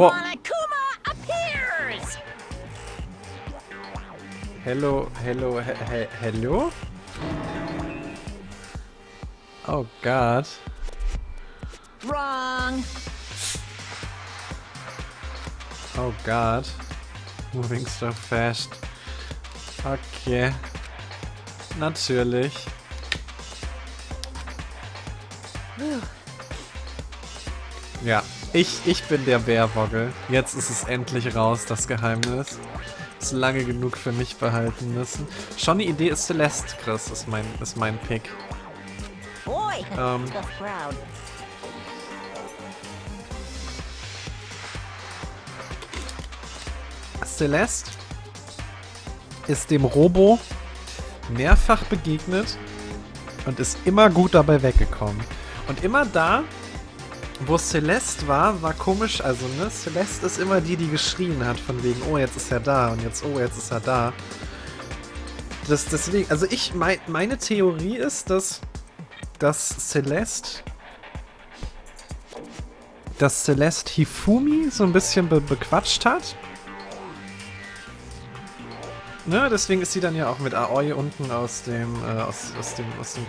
Wow. Hello. Oh God. Wrong. Oh God. Moving so fast. Okay. Natürlich. Ja, ich bin der Bärwoggle. Jetzt ist es endlich raus, das Geheimnis. Ist lange genug für mich behalten müssen. Schon die Idee ist Celeste, Chris, ist mein Pick. Boy, tough crowd. Celeste ist dem Robo mehrfach begegnet und ist immer gut dabei weggekommen. Und immer da, wo Celeste war komisch, also ne, Celeste ist immer die geschrien hat, von wegen, oh, jetzt ist er da und jetzt, oh, jetzt ist er da. Deswegen, also meine Theorie ist, dass Celeste Hifumi so ein bisschen bequatscht hat. Ne, deswegen ist sie dann ja auch mit Aoi unten aus dem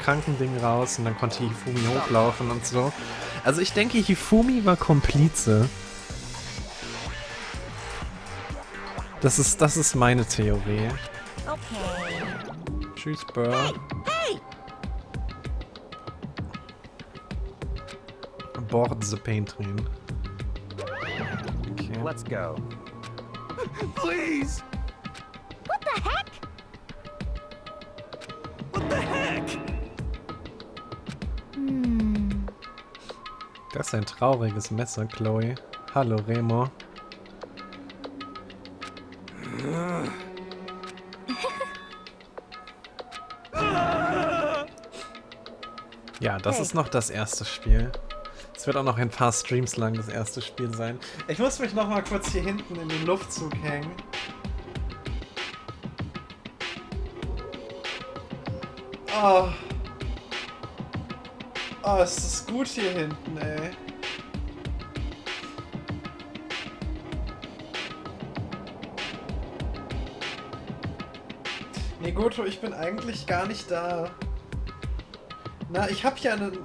Krankending raus und dann konnte Hifumi hochlaufen und so. Also ich denke, Hifumi war Komplize. Das ist meine Theorie. Okay. Tschüss, Burr. Hey! Board the Paint Train. Okay. Let's go. Please! What the heck? What the heck? Das ist ein trauriges Messer, Chloe. Hallo, Remo. Ja, das ist noch das erste Spiel. Es wird auch noch ein paar Streams lang das erste Spiel sein. Ich muss mich noch mal kurz hier hinten in den Luftzug hängen. Oh. Oh, ist das gut hier hinten, ey. Nee, Goto, ich bin eigentlich gar nicht da. Na, ich hab ja einen...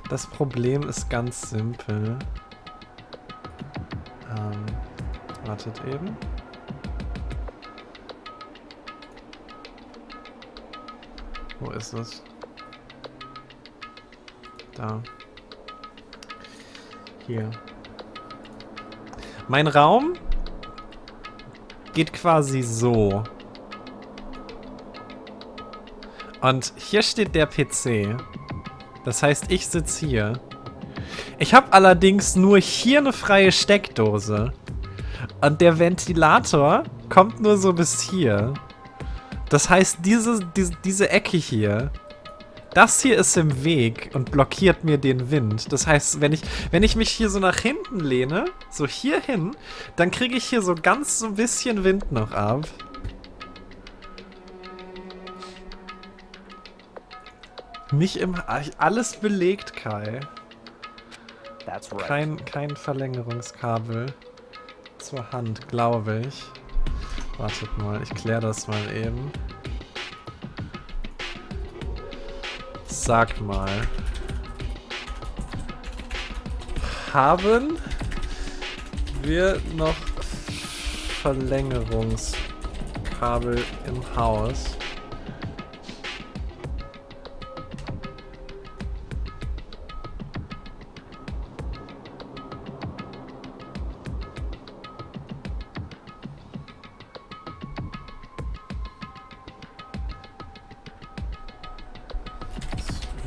Das Problem ist ganz simpel. Wartet eben. Wo ist es? Da. Hier. Mein Raum geht quasi so. Und hier steht der PC. Das heißt, ich sitze hier. Ich habe allerdings nur hier eine freie Steckdose. Und der Ventilator kommt nur so bis hier. Das heißt, diese Ecke hier, das hier ist im Weg und blockiert mir den Wind. Das heißt, wenn ich mich hier so nach hinten lehne, so hier hin, dann kriege ich hier so ganz so ein bisschen Wind noch ab. Nicht im... Alles belegt, Kai. That's right. Kein Verlängerungskabel zur Hand, glaube ich. Wartet mal, ich kläre das mal eben. Sag mal. Haben wir noch Verlängerungskabel im Haus?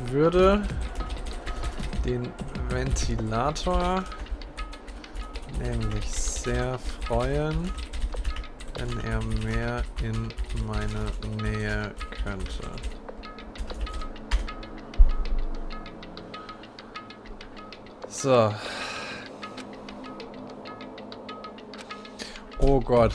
Würde den Ventilator nämlich sehr freuen, wenn er mehr in meine Nähe könnte. So. Oh Gott.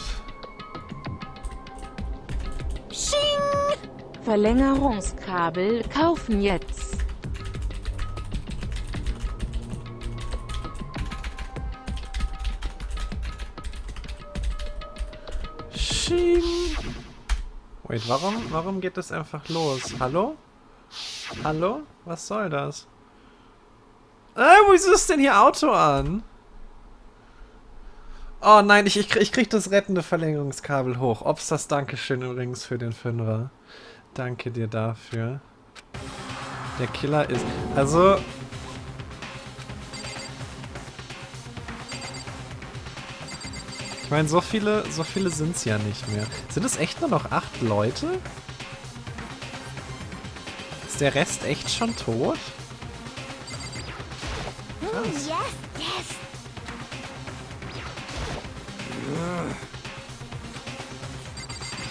Verlängerungskabel kaufen jetzt. Wait, warum geht das einfach los? Hallo? Hallo? Was soll das? Wieso ist denn hier Auto an? Oh nein, ich krieg das rettende Verlängerungskabel hoch. Ob's das Dankeschön übrigens für den Fünfer. Danke dir dafür. Der Killer ist... Also... Ich meine, so viele sind's ja nicht mehr. Sind es echt nur noch 8 Leute? Ist der Rest echt schon tot? Krass. Yes, yes.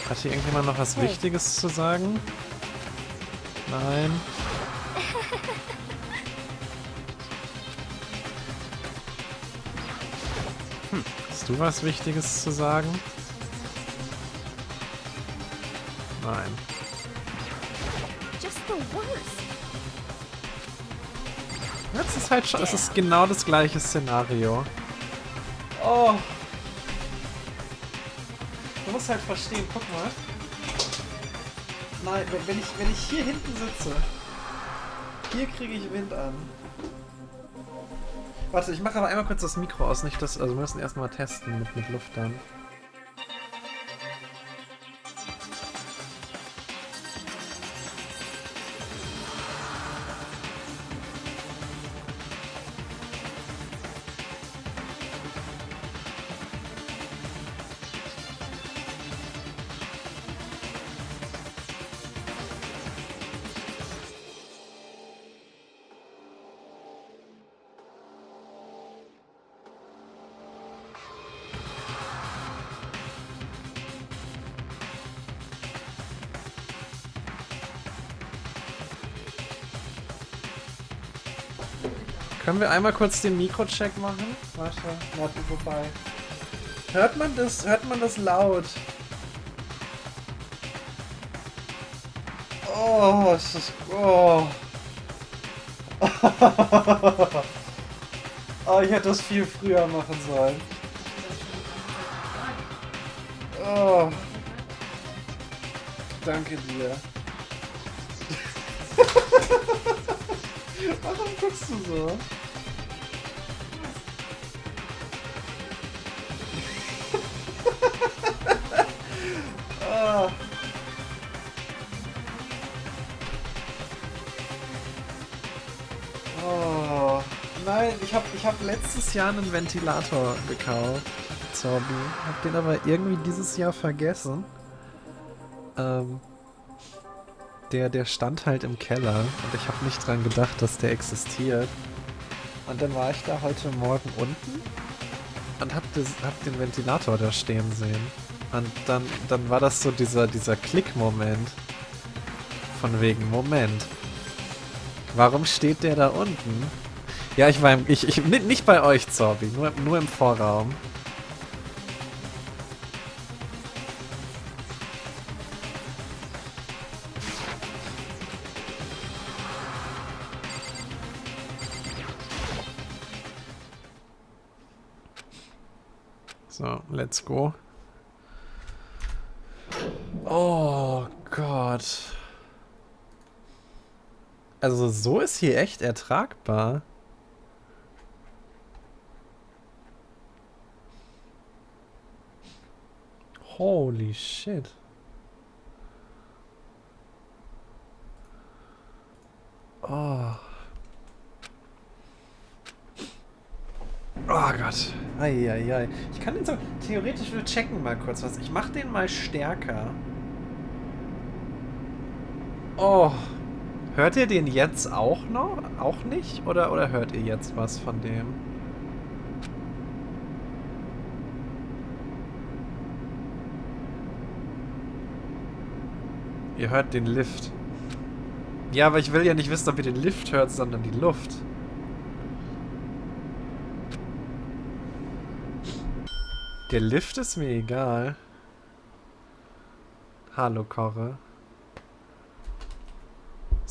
Hat hier irgendjemand noch was Wichtiges zu sagen? Nein. Hast du was Wichtiges zu sagen? Nein. Just the worst. Jetzt ist halt schon, es ist genau das gleiche Szenario. Oh. Du musst halt verstehen, guck mal. Nein, wenn ich hier hinten sitze, hier kriege ich Wind an. Warte, ich mache aber einmal kurz das Mikro aus, nicht das, also wir müssen erstmal testen mit Luft dann. Können wir einmal kurz den Mikrocheck machen? Warte, wobei. Hört man das laut? Oh, es ist... Oh. Oh, ich hätte das viel früher machen sollen. Oh. Danke dir. Warum guckst du so? Oh. Oh. Nein, ich hab letztes Jahr einen Ventilator gekauft. Zombie. Hab den aber irgendwie dieses Jahr vergessen. Der stand halt im Keller und ich habe nicht dran gedacht, dass der existiert. Und dann war ich da heute Morgen unten und hab den Ventilator da stehen sehen. Und dann war das so dieser Klick-Moment. Von wegen, Moment. Warum steht der da unten? Ja, ich war nicht bei euch, Zorbi, nur im Vorraum. So, let's go. Oh Gott. Also so ist hier echt ertragbar. Holy shit. Oh. Oh Gott. Eieiei. Ich kann den so... Theoretisch, wir checken mal kurz was. Ich mach den mal stärker. Oh. Hört ihr den jetzt auch noch? Auch nicht? Oder hört ihr jetzt was von dem? Ihr hört den Lift. Ja, aber ich will ja nicht wissen, ob ihr den Lift hört, sondern die Luft. Der Lift ist mir egal. Hallo, Korre.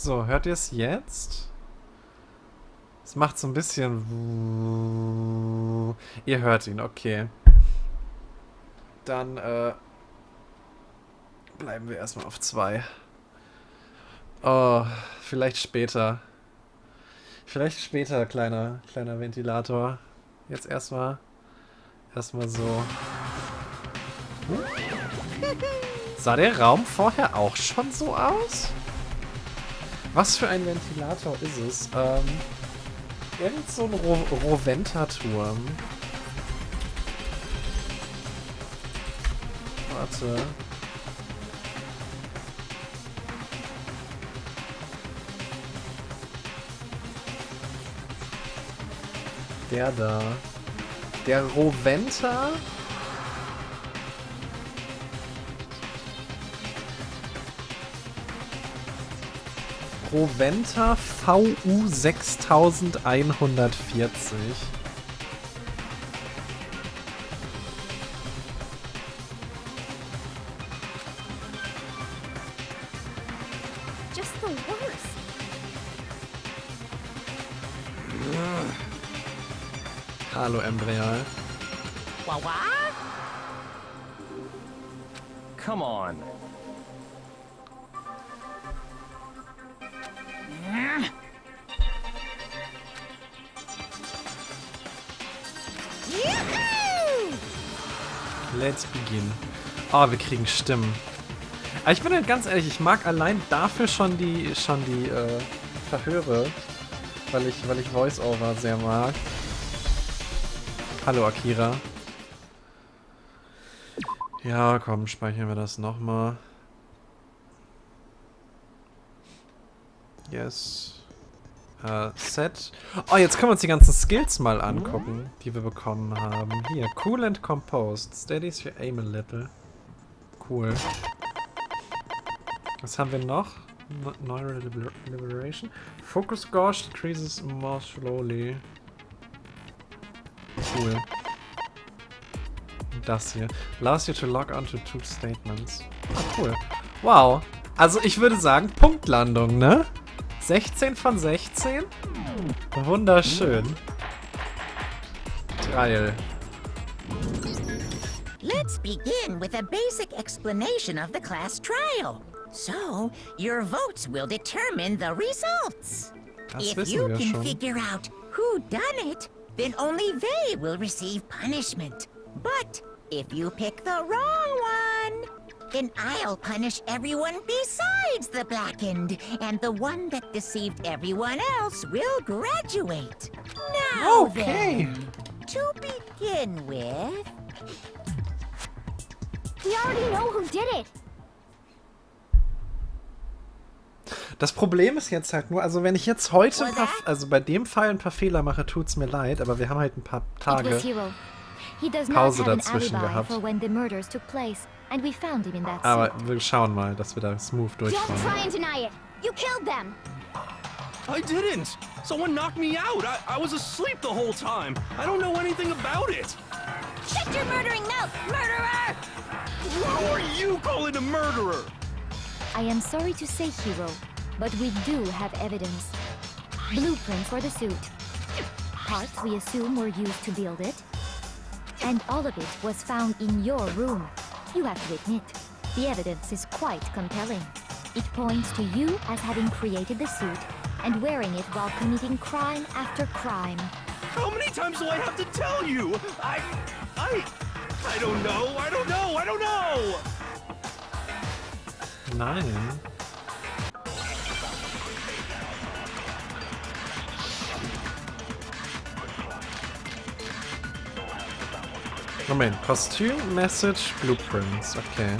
So, hört ihr es jetzt? Es macht so ein bisschen... Ihr hört ihn, okay. Dann, bleiben wir erstmal auf 2. Oh, vielleicht später. Vielleicht später, kleiner Ventilator. Jetzt erstmal so. Sah der Raum vorher auch schon so aus? Was für ein Ventilator ist es? Irgend so ein Roventa-Turm. Warte. Der da. Der Roventa. Roventa VU 6140. Just the worst. Hallo Embryo. Come on. Let's begin. Oh, wir kriegen Stimmen. Aber ich bin halt ganz ehrlich, ich mag allein dafür schon die Verhöre, weil ich Voice-Over sehr mag. Hallo Akira. Ja, komm, speichern wir das nochmal. Yes. Set. Oh, jetzt können wir uns die ganzen Skills mal angucken, die wir bekommen haben. Hier, cool and composed. Steadies your aim a little. Cool. Was haben wir noch? Neural Liberation. Focus gauge decreases more slowly. Cool. Das hier. Allows you to log onto 2 statements. Ah, cool. Wow. Also ich würde sagen, Punktlandung, ne? 16 von 16? Wunderschön. Trial. Let's begin with a basic explanation of the class trial. So, your votes will determine the results. Das If wissen you wir can schon. figure out who done it, then only they will receive punishment. But if you pick the wrong one, then I'll punish everyone besides the blackened, and the one that deceived everyone else will graduate. Now Okay. then, to begin with... We already know who did it. Das Problem ist jetzt halt nur, also wenn ich jetzt heute ein paar, also bei dem Fall ein paar Fehler mache, tut's mir leid, aber wir haben halt ein paar It was Tage Hero. He does not Pause have an dazwischen alibi gehabt. for when the murders took place, and we found him in that Aber suit. wir schauen mal, dass wir da smooth Don't durchkommen. try and deny it. You killed them. I didn't! Someone knocked me out! I was asleep the whole time! I don't know anything about it! Shut your murdering mouth, murderer! Who are you calling a murderer? I am sorry to say, Hero, but we do have evidence. Blueprints for the suit. Parts we assume were used to build it. And all of it was found in your room. You have to admit, the evidence is quite compelling. It points to you as having created the suit and wearing it while committing crime after crime. How many times do I have to tell you? I don't know! I don't know! Nein. Moment, Kostüm, Message, Blueprints, okay.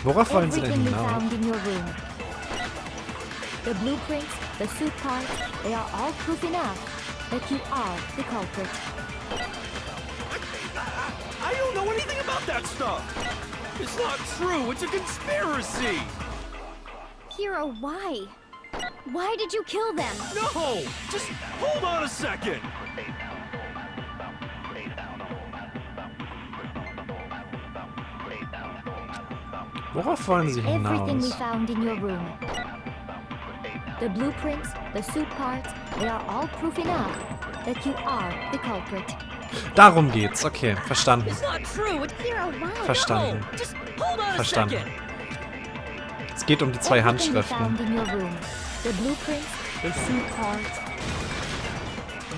Worauf wollen sie denn Everything we hinaus? found in your room. The blueprints, the suit parts, they are all proof enough that you are the culprit. I don't know anything about that stuff! It's not true! It's a conspiracy! Hero, why? Why did you kill them? No! Just hold on a second! Worauf wollen sie Everything we hinaus? found in your room. The blueprints, the suit parts, they are all proof enough that you are the culprit. Darum geht's. Okay, verstanden. It's not true. Hero, wow. Verstanden. No, just hold on a Verstanden. second. Es geht um die zwei Everything you Handschriften. found in your room. The blueprints, the suit parts.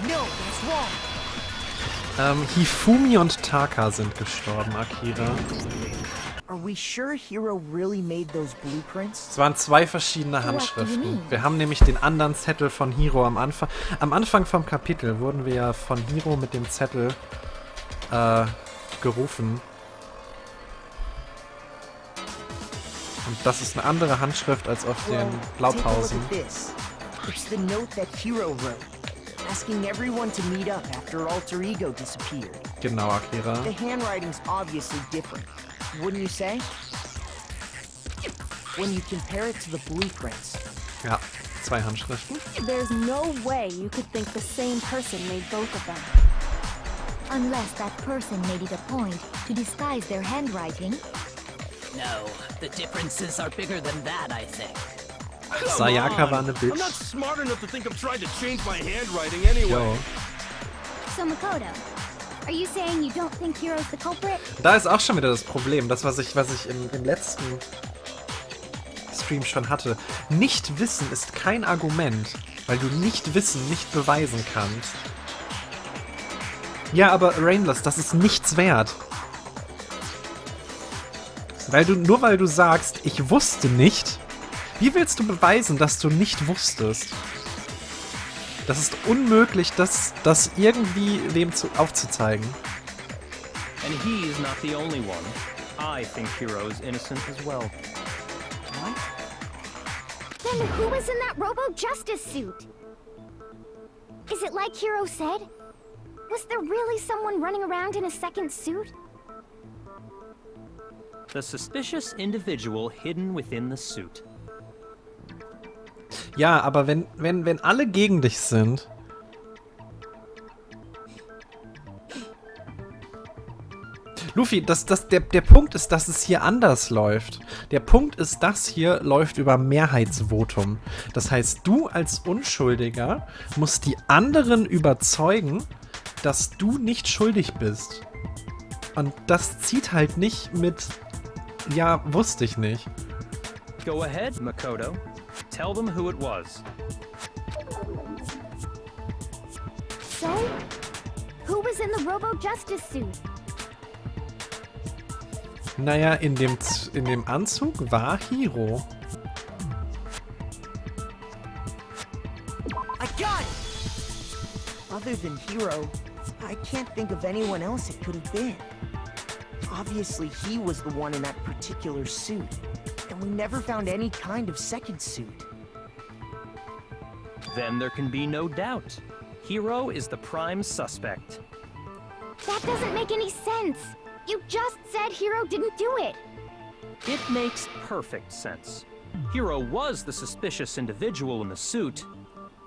No, that's wrong. Hifumi und Taka sind gestorben, Akira. Are we sure Hero really made those blueprints? Es waren zwei verschiedene Handschriften. Wir haben nämlich den anderen Zettel von Hiro am Anfang. Am Anfang vom Kapitel wurden wir ja von Hiro mit dem Zettel gerufen. Und das ist eine andere Handschrift als auf den Blaupausen. Take a look at this. It's the note that Hero wrote, asking everyone to meet up after Alter Ego disappeared. Genau, Akira. The handwriting's obviously different, wouldn't you say? When you compare it to the blueprints. Ja, zwei Handschriften. There's no way you could think the same person made both of them. Unless that person made it a point to disguise their handwriting. No, the differences are bigger than that, I think. Sayaka war eine I'm not Bitch. smart enough to think of trying to change my handwriting anyway. Jo. So Makoto, are you saying you don't think Hiro's the culprit? Da ist auch schon wieder das Problem, das was ich im letzten Stream schon hatte. Nicht wissen ist kein Argument, weil du nicht wissen nicht beweisen kannst. Ja, aber Rainless, das ist nichts wert. Nur weil du sagst, ich wusste nicht, wie willst du beweisen, dass du nicht wusstest? Das ist unmöglich, das irgendwie wem aufzuzeigen. And he's not the only one. I think Hiro is innocent as well. Then who was in that Robo-Justice suit? Is it like Hiro said? Was there really someone running around in a second suit? The suspicious individual hidden within the suit. Ja, aber wenn alle gegen dich sind. Luffy, der Punkt ist, dass es hier anders läuft. Der Punkt ist, das hier läuft über Mehrheitsvotum. Das heißt, du als Unschuldiger musst die anderen überzeugen, dass du nicht schuldig bist. Und das zieht halt nicht mit, ja, wusste ich nicht. Go ahead, Makoto. Tell them who it was. So, who was in the Robo-Justice suit? Naja, in dem Anzug war Hiro. I got it! Other than Hero, I can't think of anyone else it could have been. Obviously, he was the one in that particular suit, and we never found any kind of second suit. Then there can be no doubt. Hiro is the prime suspect. That doesn't make any sense. You just said Hiro didn't do it. It makes perfect sense. Hiro was the suspicious individual in the suit,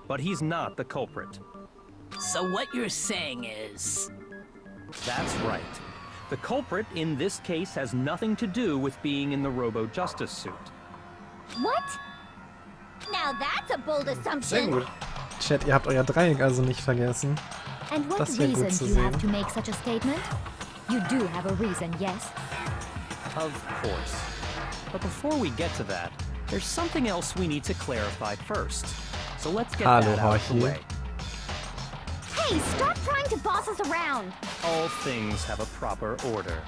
but he's not the culprit. So what you're saying is... That's right. The culprit in this case has nothing to do with being in the Robo-Justice suit. What? Now that's a bold Sehr assumption. gut. Chat, ihr habt euer Dreieck also nicht vergessen. And what Das ist ja gut reason zu do you have sehen. to make such a statement? You do have a reason, yes? Of course. But before we get to that, there's something else we need to clarify first. So let's get Hallo, that out of Horchi. the way. Hey, stop trying to boss us around! All things have a proper order.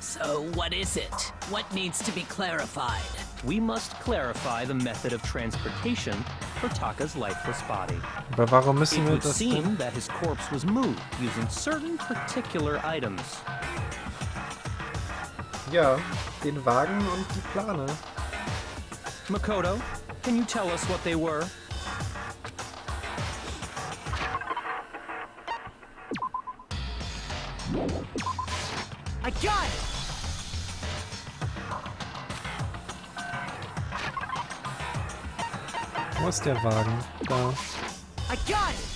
So what is it? What needs to be clarified? We must clarify the method of transportation for Taka's lifeless body. Aber warum müssen It wir would das seem denn? that his corpse was moved using certain particular items. Ja, den Wagen und die Plane. Makoto, can you tell us what they were? I got it! Wo ist der Wagen? Da. I got it!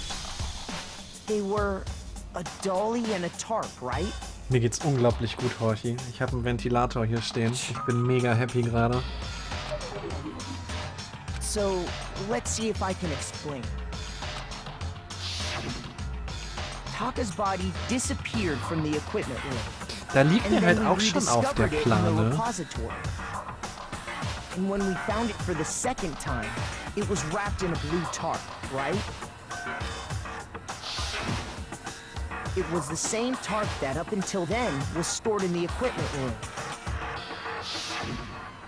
They were a dolly and a tarp, right? Mir geht's unglaublich gut, Horchi. Ich habe einen Ventilator hier stehen. Ich bin mega happy gerade. So, Let's see if I can explain. Taka's body disappeared from the equipment room. Da liegt And er then halt we auch schon auf der rediscovered it in the Plane. repository. And when we found it for the second time, it was wrapped in a blue tarp, right? It was the same tarp that up until then was stored in the equipment room.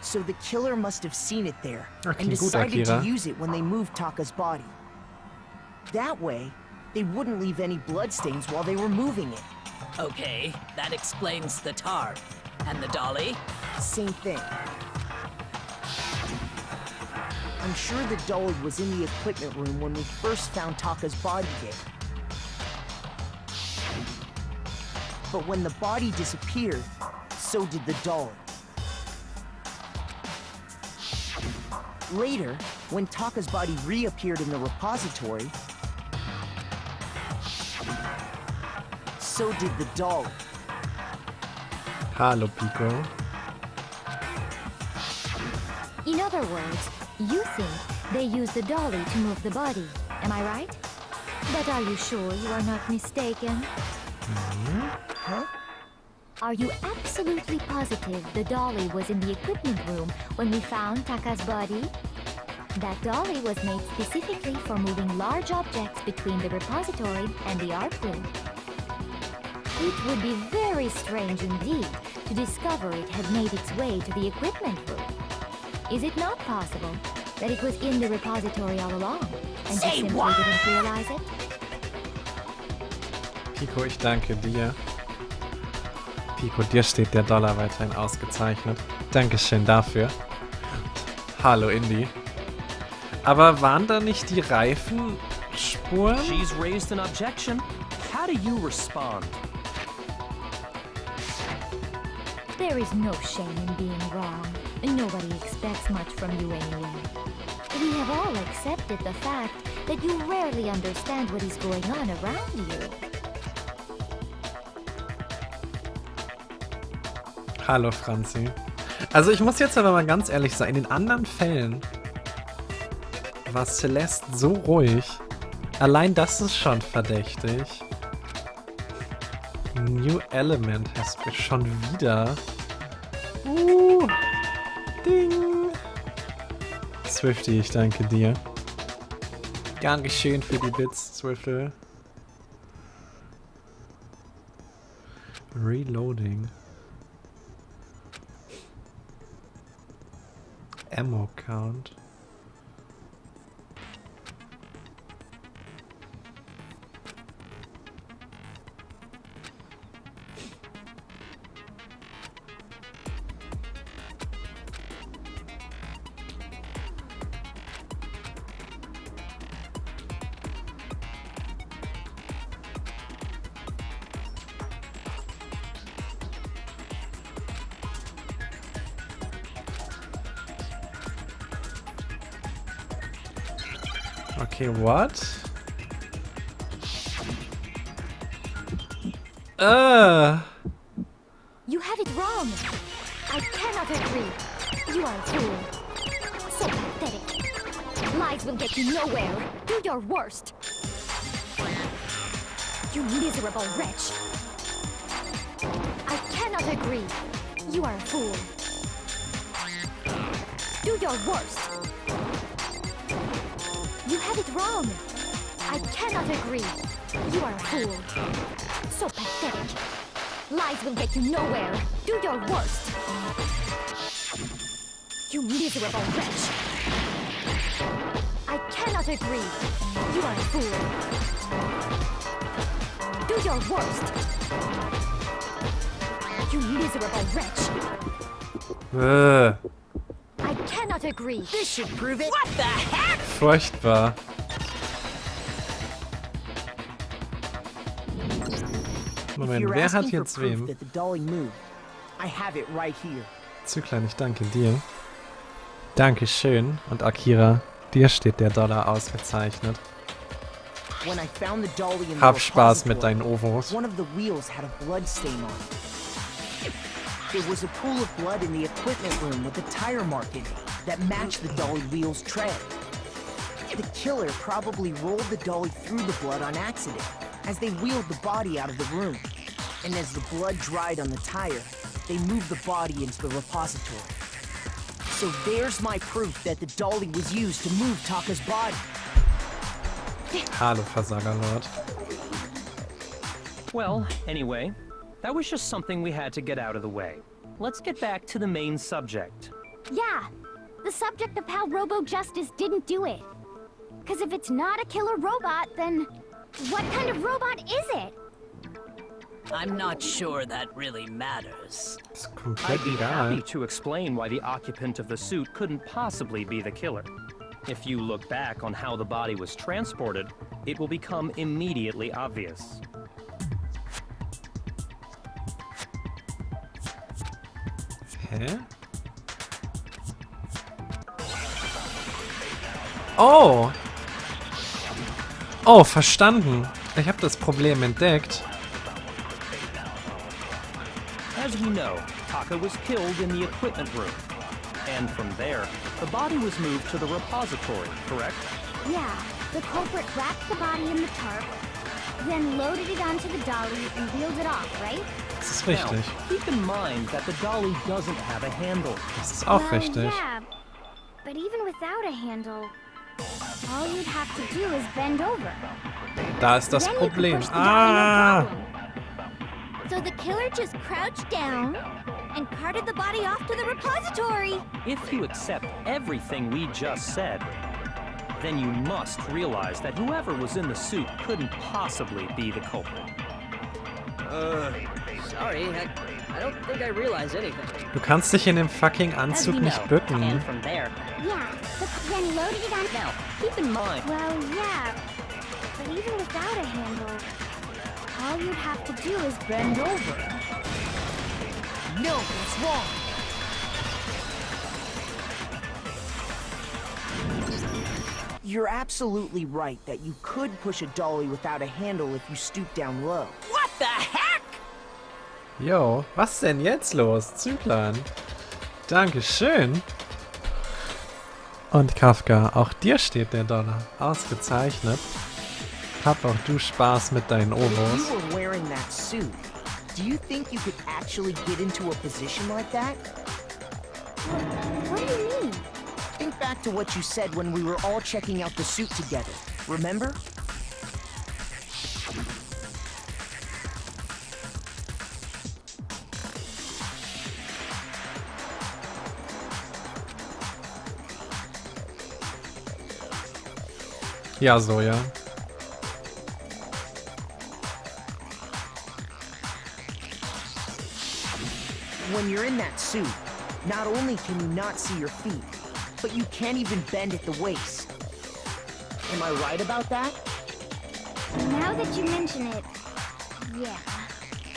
So the killer must have seen it there Okay, and gut, decided Akira. to use it when they moved Taka's body. That way, they wouldn't leave any bloodstains while they were moving it. Okay, that explains the tarp. And the dolly? Same thing. I'm sure the dolly was in the equipment room when we first found Taka's body there. But when the body disappeared, so did the dolly. Later, when Taka's body reappeared in the repository, so did the dolly. Hallo, Pico. In other words, you think they used the dolly to move the body, am I right? But are you sure you are not mistaken? Huh? Are you absolutely positive the dolly was in the equipment room when we found Taka's body? That dolly was made specifically for moving large objects between the repository and the art room. It would be very strange indeed to discover it had made its way to the equipment room. Is it not possible that it was in the repository all along and you simply didn't realize it? Pico, ich danke dir. Pico, dir steht der Dollar weiterhin ausgezeichnet. Dankeschön dafür. Hallo, Indy. Aber waren da nicht die Reifenspuren? She's raised an objection. How do you respond? There is no shame in being wrong. Nobody expects much from you anyway. We have all accepted the fact that you rarely understand what is going on around you. Hallo, Franzi. Also ich muss jetzt aber mal ganz ehrlich sein, in den anderen Fällen war Celeste so ruhig. Allein das ist schon verdächtig. New Element hast du schon wieder. Ding. Swifty, ich danke dir. Dankeschön für die Bits, Swiftle. Reloading. Ammo count. Okay, what? You have it wrong. I cannot agree. You are a fool. So pathetic. Lies will get you nowhere. Do your worst. You miserable wretch. I cannot agree. You are a fool. Do your worst. You have it wrong. I cannot agree. You are a fool. So pathetic. Lies will get you nowhere. Do your worst. You miserable wretch. I cannot agree. You are a fool. Do your worst. You miserable wretch. I cannot agree. This should prove it. What the heck? Furchtbar. Moment, If you're wer hat asking for jetzt proof wem? that the dolly moved, I have it right here. Zyklein, ich danke dir. Dankeschön. Und Akira, dir steht der Dollar ausgezeichnet. When I found the dolly in the Hab Spaß mit repository, deinen Ovos. one of the wheels had a blood stain on it. There was a pool of blood in the equipment room with a tire mark in it that matched the dolly wheel's tread. The killer probably rolled the dolly through the blood on accident as they wheeled the body out of the room. And as the blood dried on the tire, they moved the body into the repository. So there's my proof that the dolly was used to move Taka's body. Hallo, Versagerlord. Well, anyway, that was just something we had to get out of the way. Let's get back to the main subject. Yeah, the subject of how Robo-Justice didn't do it. Because if it's not a killer robot, then what kind of robot is it? I'm not sure that really matters. Ist komplett I'd be happy egal. to explain why the occupant of the suit couldn't possibly be the killer. If you look back on how the body was transported, it will become immediately obvious. Hä? Oh! Oh, verstanden. Ich habe das Problem entdeckt. As we know, Taka was killed in the equipment room. And from there, the body was moved to the repository, correct? Yeah, the culprit wrapped the body in the tarp, then loaded it onto the dolly and wheeled it off, right? Das ist Now, richtig. keep in mind that the dolly doesn't have a handle. Das ist auch Well, richtig. Yeah, but even without a handle, all you'd have to do is bend over. Da ist das Then you could Problem. push the dolly, no Ah! problem. So the killer just crouched down and carted the body off to the repository. If you accept everything we just said, then you must realize that whoever was in the suit couldn't possibly be the culprit. Sorry, I don't think I realize anything. Du kannst dich in dem fucking Anzug nicht bücken. And from there, Yeah, then loaded it on. now, keep in mind, Well, yeah, but even without a handle, all you'd have to do is bend over. No, that's wrong. You're absolutely right that you could push a dolly without a handle if you stoop down low. what the heck? Jo, was denn jetzt los? Züglein. Dankeschön. Und Kafka, auch dir steht der Dollar. Ausgezeichnet. Hab auch du Spaß mit deinen But if Ovos. you were wearing that suit, do you think you could actually get into a position like that? What do you mean? Think back to what you said when we were all checking out the suit together. Remember? Ja, so, ja. When you're in that suit, not only can you not see your feet, but you can't even bend at the waist. Am I right about that? Now that you mention it, yeah.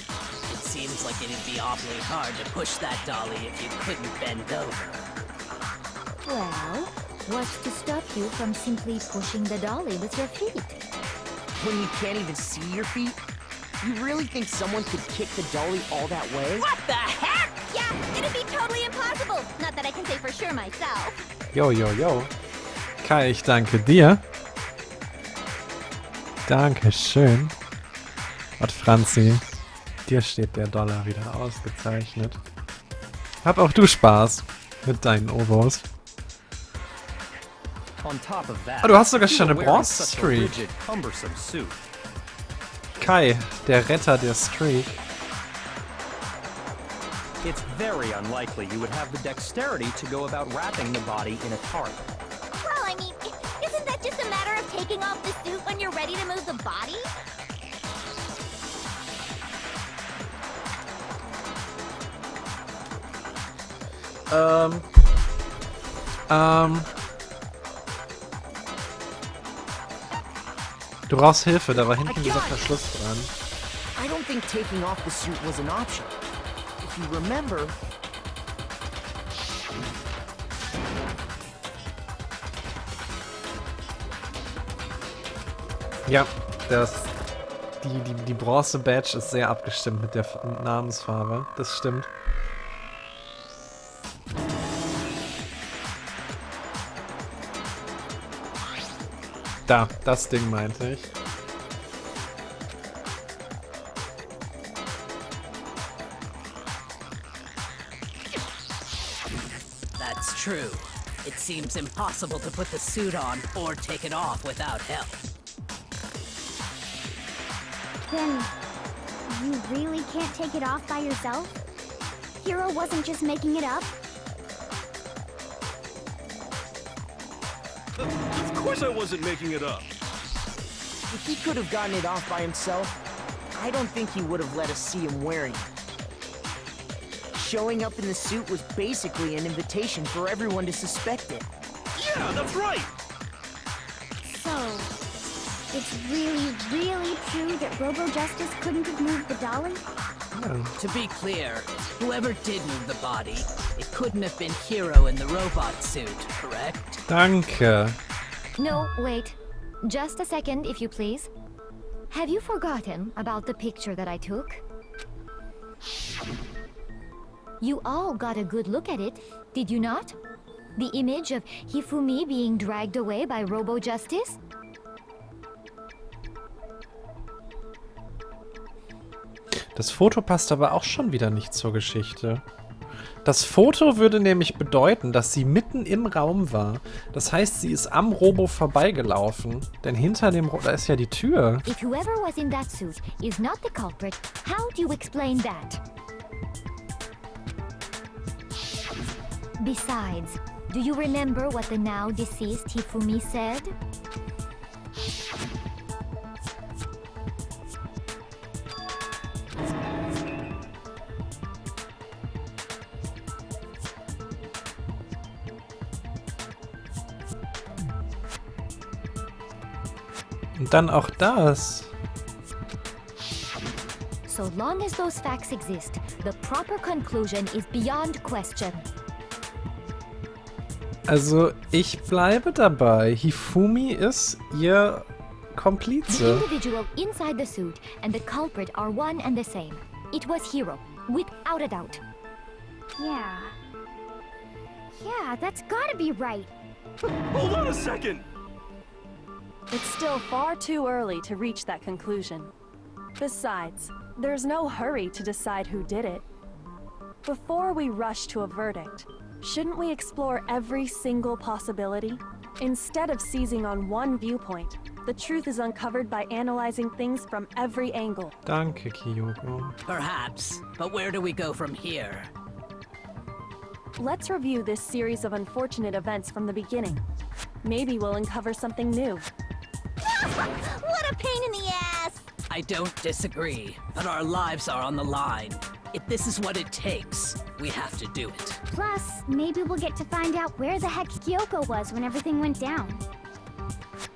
It seems like it'd be awfully hard to push that dolly if you couldn't bend over. Well, what's to stop you from simply pushing the dolly with your feet? When you can't even see your feet? You really think someone could kick the dolly all that way? What the heck? Yeah, it'd be totally impossible. Not that I can say for sure myself. Jo, jo, jo. Kai, ich danke dir. Dankeschön. Und Franzi, dir steht der Dollar wieder ausgezeichnet. Hab auch du Spaß mit deinen Ovos. On top of that, Oh, du hast sogar if you schon eine were wearing Bronze such a Streak. rigid, cumbersome suit, Kai, der Retter der Streak. it's very unlikely you would have the dexterity to go about wrapping the body in a tarp. Well, I mean, isn't that just a matter of taking off the suit when you're ready to move the body? Du brauchst Hilfe, da war hinten dieser Verschluss dran. I don't think taking off the suit was an option. If you remember, Ja, die Bronze-Badge ist sehr abgestimmt mit der Namensfarbe. Das stimmt. Da, das Ding meinte ich. That's true. It seems impossible to put the suit on or take it off without help. Then, you really can't take it off by yourself? Hero wasn't just making it up? Of course I wasn't making it up. If he could have gotten it off by himself, I don't think he would have let us see him wearing it. Showing up in the suit was basically an invitation for everyone to suspect it. Yeah, that's right. So, it's really, really true that Robo-Justice couldn't have moved the dolly? To be clear, whoever did move the body, it couldn't have been Hero in the robot suit, correct? Danke. No, wait. Just a second, if you please. Have you forgotten about the picture that I took? You all got a good look at it, did you not? The image of Hifumi being dragged away by Robo-Justice? Das Foto passt aber auch schon wieder nicht zur Geschichte. Das Foto würde nämlich bedeuten, dass sie mitten im Raum war. Das heißt, sie ist am Robo vorbeigelaufen. Denn hinter dem da ist ja die Tür. If whoever was in that suit is not the culprit, how do you explain that? Besides, do you remember what the now deceased Hifumi said? Und dann auch das. So long as those facts exist, the proper conclusion is beyond question. Also, ich bleibe dabei. Hifumi ist ihr The Komplize. individual inside the suit and the culprit are one and the same. It was Hero, without a doubt. Yeah. Yeah, that's gotta be right. Hold on a second. It's still far too early to reach that conclusion. Besides, there's no hurry to decide who did it. Before we rush to a verdict, shouldn't we explore every single possibility? Instead of seizing on one viewpoint, the truth is uncovered by analyzing things from every angle. Danke, Kyoko. Perhaps, but where do we go from here? Let's review this series of unfortunate events from the beginning. Maybe we'll uncover something new. What a pain in the ass! I don't disagree, but our lives are on the line. If this is what it takes, we have to do it. Plus, maybe we'll get to find out where the heck Kyoko was when everything went down.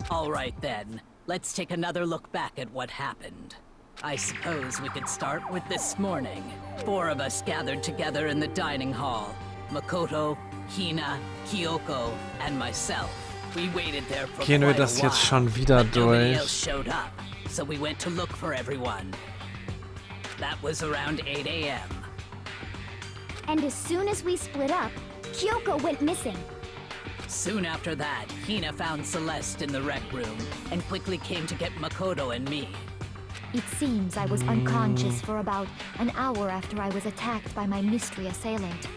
All right then, let's take another look back at what happened. I suppose we could start with this morning. 4 of us gathered together in the dining hall. Makoto, Hina, Kyoko, and myself. We waited there for Gehen wir quite a das jetzt while, schon wieder but nobody durch? else showed up, so we went to look for everyone. That was around 8 a.m. And as soon as we split up, Kyoko went missing. Soon after that, Hina found Celeste in the rec room and quickly came to get Makoto and me. It seems I was unconscious for about an hour after I was attacked by my mystery assailant.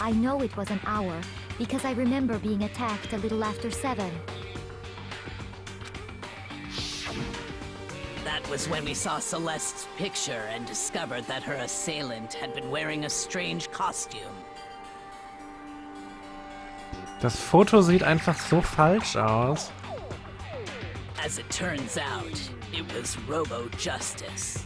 I know it was an hour because I remember being attacked a little after 7. That was when we saw Celeste's picture and discovered that her assailant had been wearing a strange costume. Das Foto sieht einfach so falsch aus. As it turns out, it was Robo-Justice.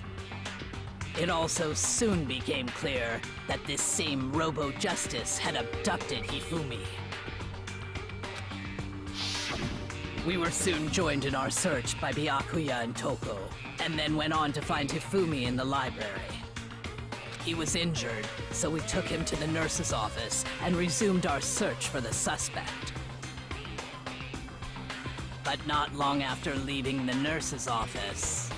It also soon became clear that this same Robo-Justice had abducted Hifumi. We were soon joined in our search by Byakuya and Toko, and then went on to find Hifumi in the library. He was injured, so we took him to the nurse's office and resumed our search for the suspect. But not long after leaving the nurse's office...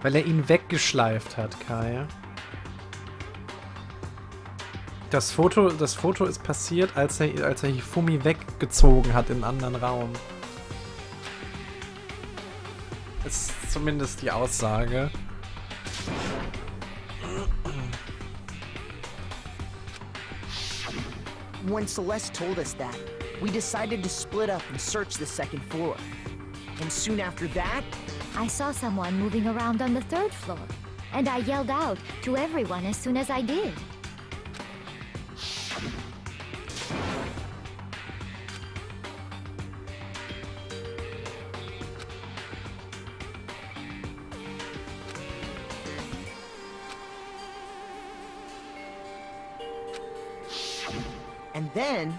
Weil er ihn weggeschleift hat, Kai. Das Foto ist passiert, als er Hifumi weggezogen hat in einen anderen Raum. Ist zumindest die Aussage. When Celeste told us that, we decided to split up and search the second floor. And soon after that, I saw someone moving around on the 3rd floor, and I yelled out to everyone as soon as I did. and then...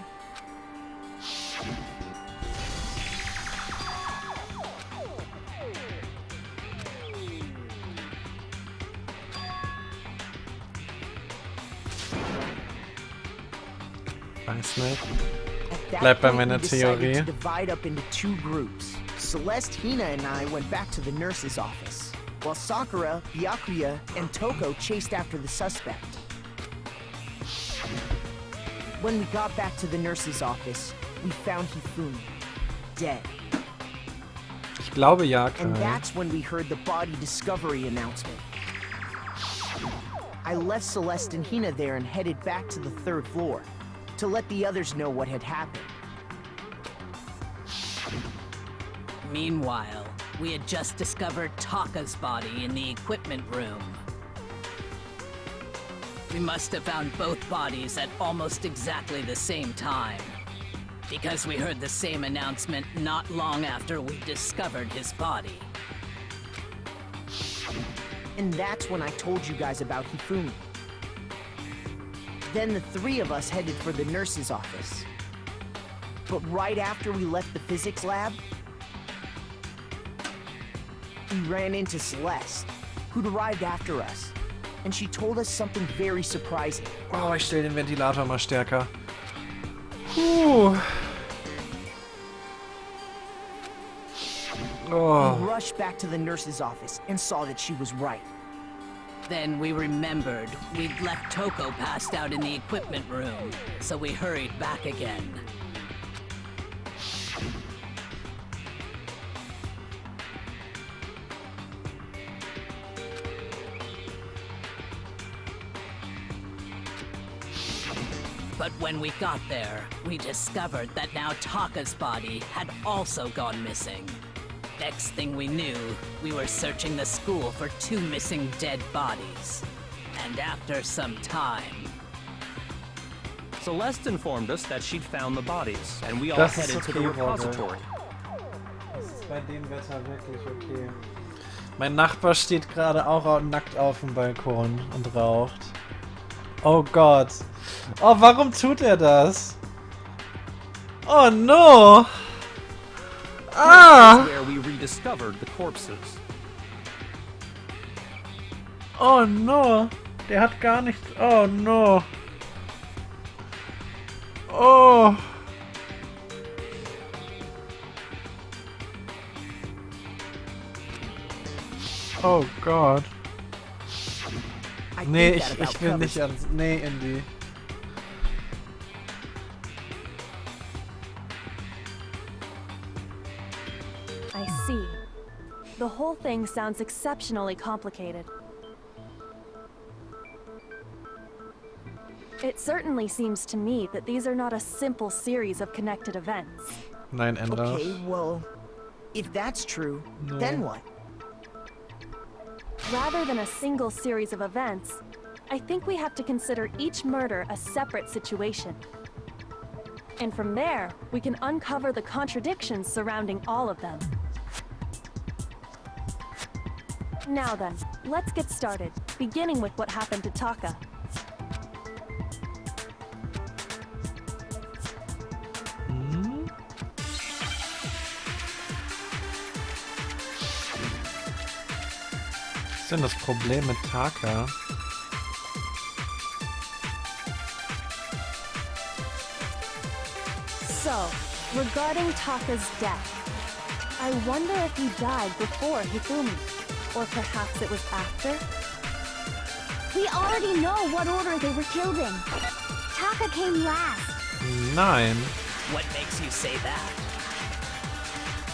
Weiß nicht. Bleib bei meiner Theorie. To divide up into two groups. Celeste, Hina, and I went back to the nurse's office, while Sakura, Byakuya, and Toko chased after the suspect. When we got back to the nurse's office, we found Hifumi, dead. Ich glaube ja, And Kai. that's when we heard the body discovery announcement. I left Celeste and Hina there and headed back to the 3rd floor to let the others know what had happened. Meanwhile, we had just discovered Taka's body in the equipment room. We must have found both bodies at almost exactly the same time, because we heard the same announcement not long after we discovered his body. And that's when I told you guys about Hifumi. Then the three of us headed for the nurse's office. But right after we left the physics lab, we ran into Celeste, who'd arrived after us. And she told us something very surprising. Oh, ich stell den Ventilator mal stärker. Oh. We rushed back to the nurse's office and saw that she was right. Then we remembered we'd left Toko passed out in the equipment room, so we hurried back again. But when we got there, we discovered that now Taka's body had also gone missing. Next thing we knew, we were searching the school for 2 missing dead bodies. And after some time... Celeste informed us that she'd found the bodies, and we all Das headed ist to the okay, repository. Das ist bei dem Wetter wirklich okay. Mein Nachbar steht gerade auch nackt auf dem Balkon und raucht. Oh Gott. Oh, warum tut er das? Oh no! Ah! Where we rediscovered the corpses. Oh no! Der hat gar nichts. Oh no! Oh! Oh Gott. Nee, ich will nicht ans... Nee, Indy. I see. The whole thing sounds exceptionally complicated. It certainly seems to me that these are not a simple series of connected events. Nein, Ender. Okay, well, if that's true, then what? Rather than a single series of events, I think we have to consider each murder a separate situation. And from there, we can uncover the contradictions surrounding all of them. Now then, let's get started, beginning with what happened to Taka. Was ist denn das Problem mit Taka? So, regarding Taka's death, I wonder if he died before Hifumi, or perhaps it was after? We already know what order they were killed in. Taka came last. Nein. What makes you say that?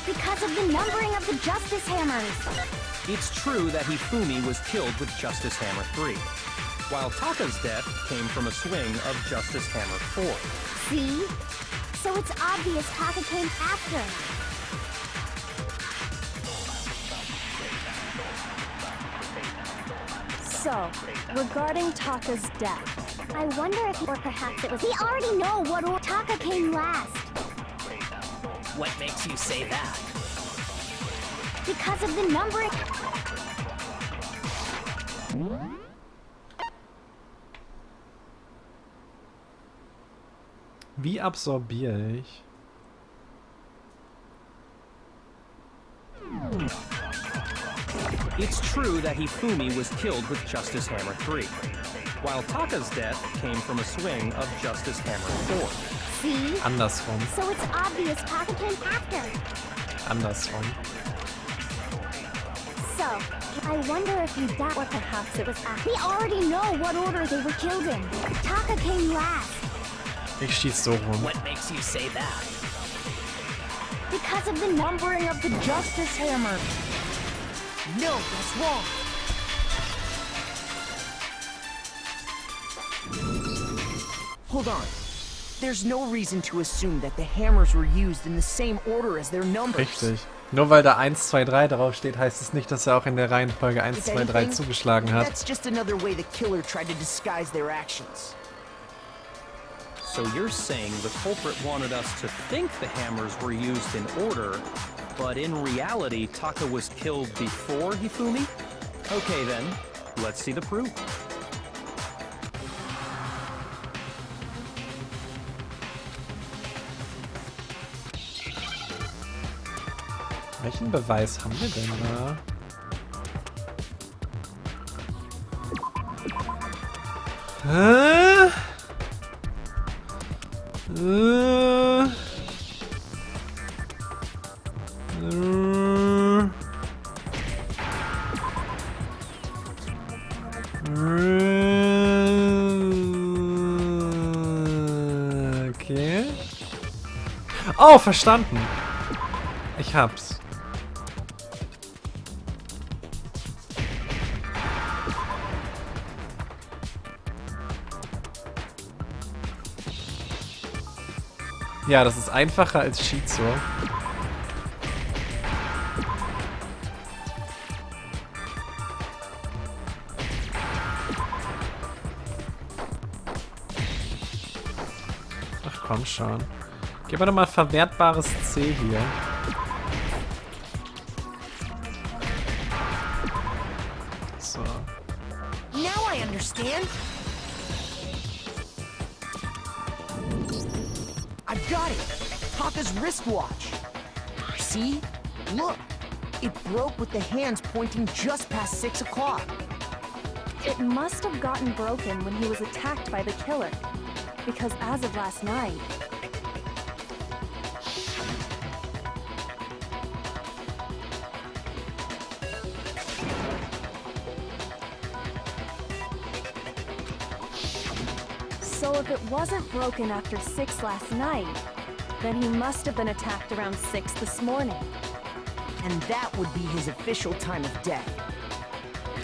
Because of the numbering of the Justice Hammers. It's true that Hifumi was killed with Justice Hammer 3, while Taka's death came from a swing of Justice Hammer 4. See? So it's obvious Taka came after. So, regarding Taka's death, I wonder if, or perhaps it was. We already know what order Taka came last. What makes you say that? Because of the numbering. Wie absorbiere ich? It's true that Hifumi was killed with Justice Hammer 3, while Taka's death came from a swing of Justice Hammer 4. See? Andersrum. So it's obvious Taka came after. Andersrum. So, I wonder if you doubt, or perhaps it was after. We already know what order they were killed in. Taka came last. Ich schieß so rum. What makes you say that? Because of the numbering of the Justice Hammer. No, that's wrong. Hold on. There's no reason to assume that the hammers were used in the same order as their numbers. Richtig. Nur weil da 1, 2, 3 draufsteht, heißt es nicht, dass er auch in der Reihenfolge 1, If 2, 3 anything, zugeschlagen hat. That's just another way the killer tried to disguise their actions. So you're saying the culprit wanted us to think the hammers were used in order, but in reality, Taka was killed before Hifumi? Okay then, let's see the proof. Welchen Beweis haben wir denn da? Hä? Okay. Oh, verstanden. Ich hab's. Ja, das ist einfacher als Shizu. Ach komm schon. Gib mir doch mal verwertbares C hier. So. Now I understand. I've got it. Taka's wristwatch. See? Look. It broke with the hands pointing just past 6 o'clock. it must have gotten broken when he was attacked by the killer. Because as of last night, so if it wasn't broken after 6 last night, then he must have been attacked around 6 this morning. And that would be his official time of death.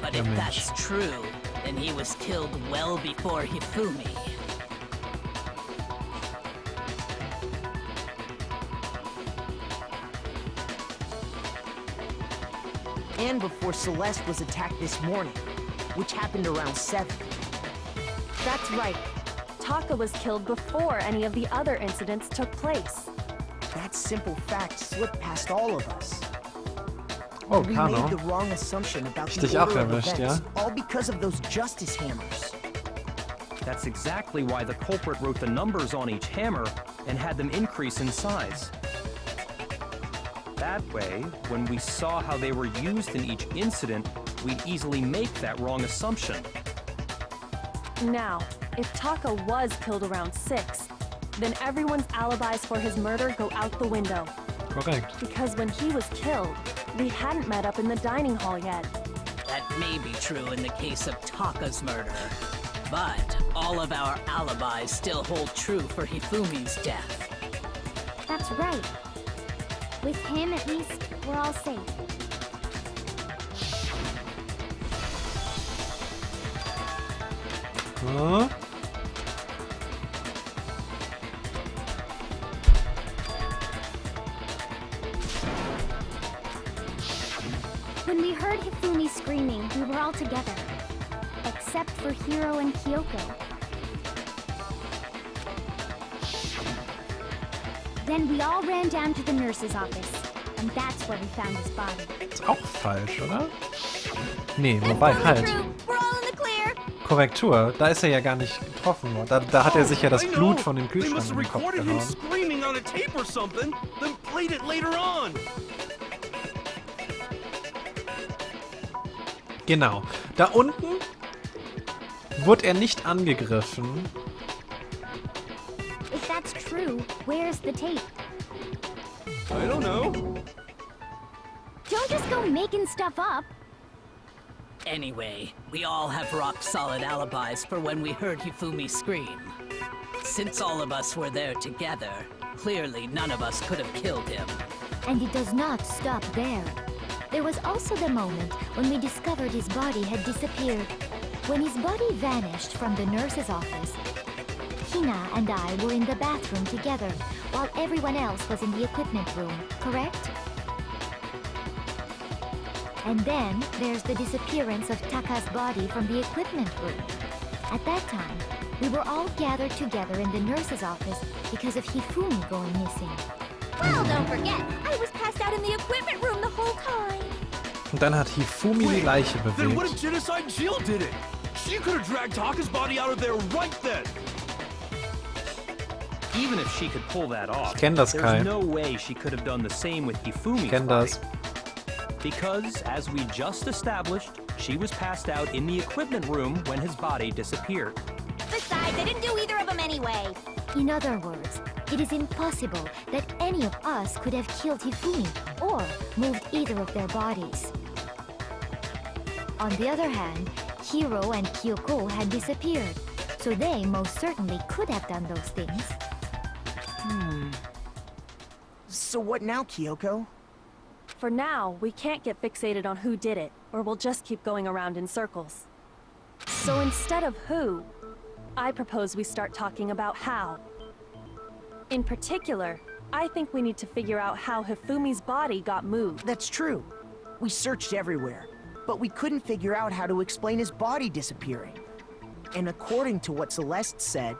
But if that's true, then he was killed well before Hifumi. And before Celeste was attacked this morning, which happened around 7. That's right. Taka was killed before any of the other incidents took place. That simple fact slipped past all of us. Oh, We Kano. made the wrong assumption about Dich the auch order of erwischt, events, ja? all because of those justice hammers. That's exactly why the culprit wrote the numbers on each hammer and had them increase in size. That way, when we saw how they were used in each incident, we'd easily make that wrong assumption. Now, if Taka was killed around 6, then everyone's alibis for his murder go out the window. Korrekt. Because when he was killed, we hadn't met up in the dining hall yet. That may be true in the case of Taka's murder. But all of our alibis still hold true for Hifumi's death. That's right. With him, at least, we're all safe. Huh? When we heard Hifumi screaming, we were all together. Except for Hiro and Kyoko. Then we all ran down to the nurse's office. And that's where we found his body. Ist auch falsch, oder? Nee, wobei, halt. We're all in the clear. Korrektur, da ist er ja gar nicht getroffen worden. Da hat er sich ja das Blut von dem Kühlschrank in den Kopf gehauen. Screaming on a tape or something, then played it later on. Genau. Da unten wurde er nicht angegriffen. If that's true, where's the tape? I don't know. Don't just go making stuff up. Anyway, we all have rock-solid alibis for when we heard Hifumi scream. Since all of us were there together, clearly none of us could have killed him. And it does not stop there. There was also the moment when we discovered his body had disappeared. When his body vanished from the nurse's office, Hina and I were in the bathroom together, while everyone else was in the equipment room, correct? And then there's the disappearance of Taka's body from the equipment room. At that time, we were all gathered together in the nurse's office because of Hifumi going missing. Well, don't forget, I was passed out in the equipment room the whole time. Und dann hat Hifumi die Leiche Then what bewegt. if Genocide Jill did it? She could have dragged Taka's body out of there right then. Even if she could pull that off, kenn das, Kai. there's no way she could have done the same with Hifumi's Ich kenn body. das. Because, as we just established, she was passed out in the equipment room when his body disappeared. Besides, I didn't do either of them anyway. In other words, it is impossible that any of us could have killed Hifumi or moved either of their bodies. On the other hand, Hiro and Kyoko had disappeared, so they most certainly could have done those things. So what now, Kyoko? For now, we can't get fixated on who did it, or we'll just keep going around in circles. So instead of who, I propose we start talking about how. In particular, I think we need to figure out how Hifumi's body got moved. That's true. We searched everywhere, but we couldn't figure out how to explain his body disappearing. And according to what Celeste said,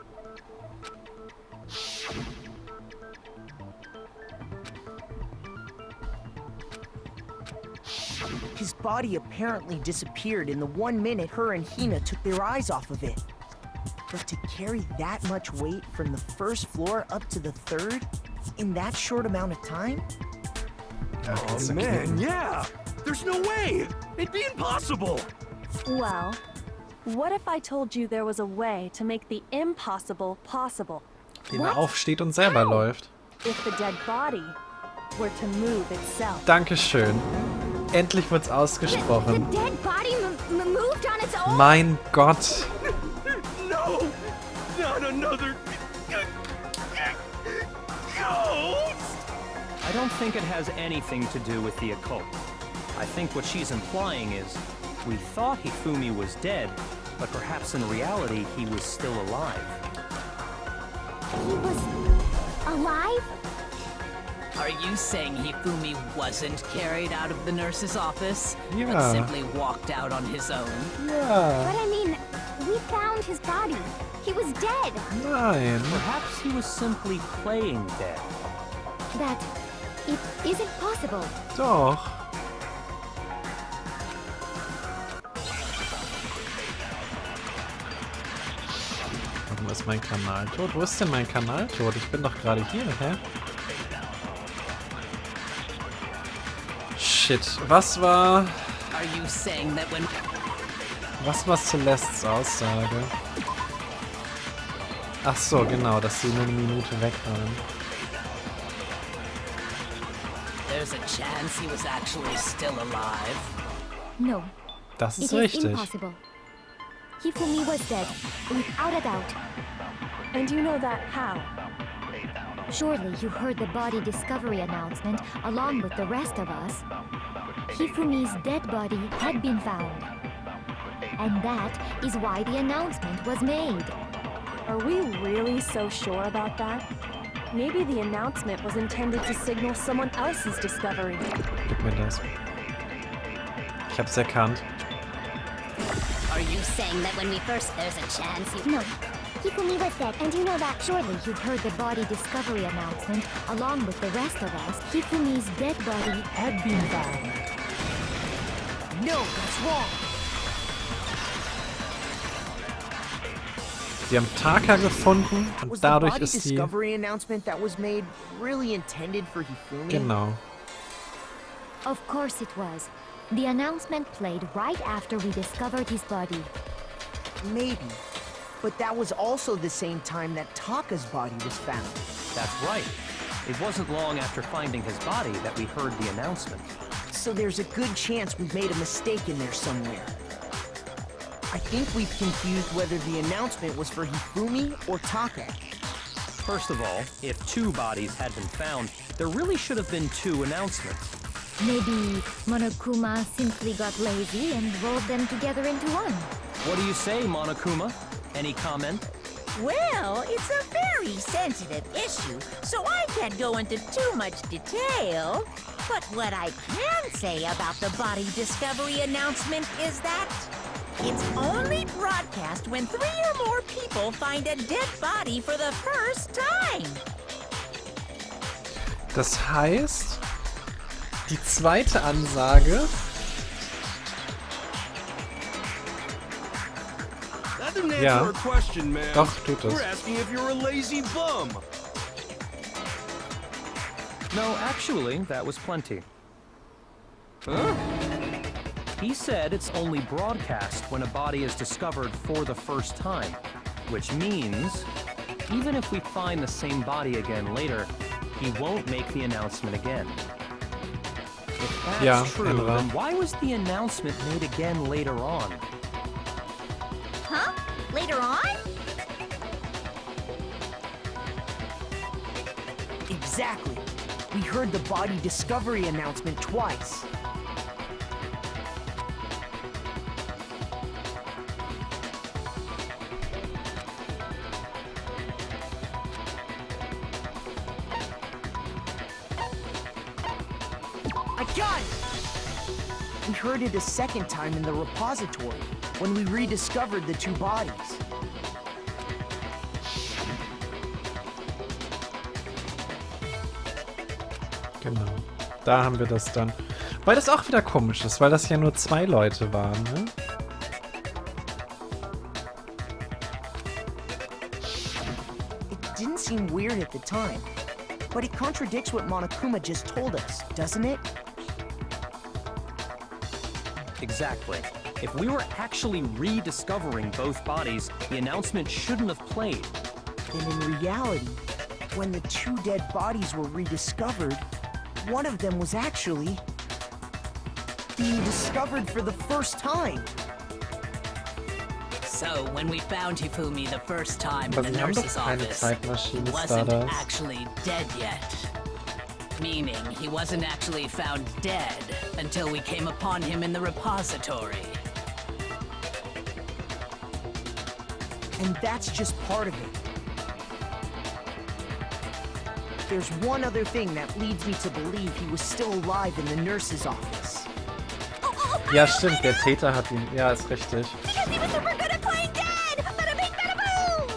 his body apparently disappeared in the 1 minute her and Hina took their eyes off of it. But to carry that much weight from the first floor up to the third in that short amount of time? Ja, kannst du Man, knicken. yeah. There's no way. It'd be impossible. Well, what if I told you there was a way to make the impossible possible? Den er aufsteht und selber läuft. If the dead body were to move itself. Dankeschön. Endlich wird's ausgesprochen. The dead body moved on its own? Mein Gott. No, not another ghost. I don't think it has anything to do with the occult. I think what she's implying is, we thought Hifumi was dead, but perhaps in reality he was still alive. He was alive? Are you saying Hifumi wasn't carried out of the nurse's office, but Yeah. simply walked out on his own? Ja. But I mean, we found his body. He was dead. Nein. Perhaps he was simply playing dead. That it isn't possible. Doch. Warum ist mein Kanal tot? Wo ist denn mein Kanal tot? Ich bin doch gerade hier, hä? Shit. Was war Are you saying that when Celestes Aussage? Ach so, genau, dass sie nur eine Minute weg waren. there's a chance he was actually still alive? No, Das it ist is richtig. impossible. Hifumi was dead, without a doubt. And you know that how? Surely you heard the body discovery announcement along with the rest of us. Hifumi's dead body had been found. And that is why the announcement was made. Are we really so sure about that? Maybe the announcement was intended to signal someone else's discovery. Gib mir das. Ich hab's erkannt. Are you saying that when we first... There's a chance you... No. Hifumi was dead, and you know that. Surely you heard the body discovery announcement along with the rest of us. Hifumi's dead body had been found. No, that's wrong. Sie haben Taka gefunden und Was the dadurch body ist die... discovery announcement that was made really intended for Hifumi? Genau. Of course it was. The announcement played right after we discovered his body. Maybe. But that was also the same time that Taka's body was found. That's right. It wasn't long after finding his body that we heard the announcement. So there's a good chance we've made a mistake in there somewhere. I think we've confused whether the announcement was for Hifumi or Taka. First of all, if 2 bodies had been found, there really should have been 2 announcements. Maybe Monokuma simply got lazy and rolled them together into one. What do you say, Monokuma? Any comment? Well, it's a very sensitive issue, so I can't go into too much detail. But what I can say about the body discovery announcement is that it's only broadcast when 3 or more people find a dead body for the first time. Das heißt, die zweite Ansage... That didn't answer Ja. our question, man. Doch, tut es. We're asking if you're a lazy bum. No, actually, that was plenty. Huh? He said it's only broadcast when a body is discovered for the first time, which means even if we find the same body again later, he won't make the announcement again. If that's Ja, true, Emero. then why was the announcement made again later on? Huh? Later on? Exactly. We heard the body discovery announcement twice. I got it! We heard it a second time in the repository, when we rediscovered the 2 bodies. Genau. Da haben wir das dann. Weil das auch wieder komisch ist, weil das ja nur 2 Leute waren, ne? It didn't seem weird at the time, but it contradicts what Monokuma just told us, doesn't it? Exactly. If we were actually rediscovering both bodies, the announcement shouldn't have played. Then in reality, when the 2 dead bodies were rediscovered, one of them was actually being discovered for the first time. So, when we found Hifumi the first time Aber in the sie haben doch nurse's keine office, Zeitmaschine, he wasn't Stardust. actually dead yet. Meaning, he wasn't actually found dead until we came upon him in the repository. And that's just part of it. There's one other thing that leads me to believe he was still alive in the nurse's office. Ja, stimmt. Der Täter hat ihn... Ja, ist richtig. Because he was super good at playing dead! Bada bing, bada boom!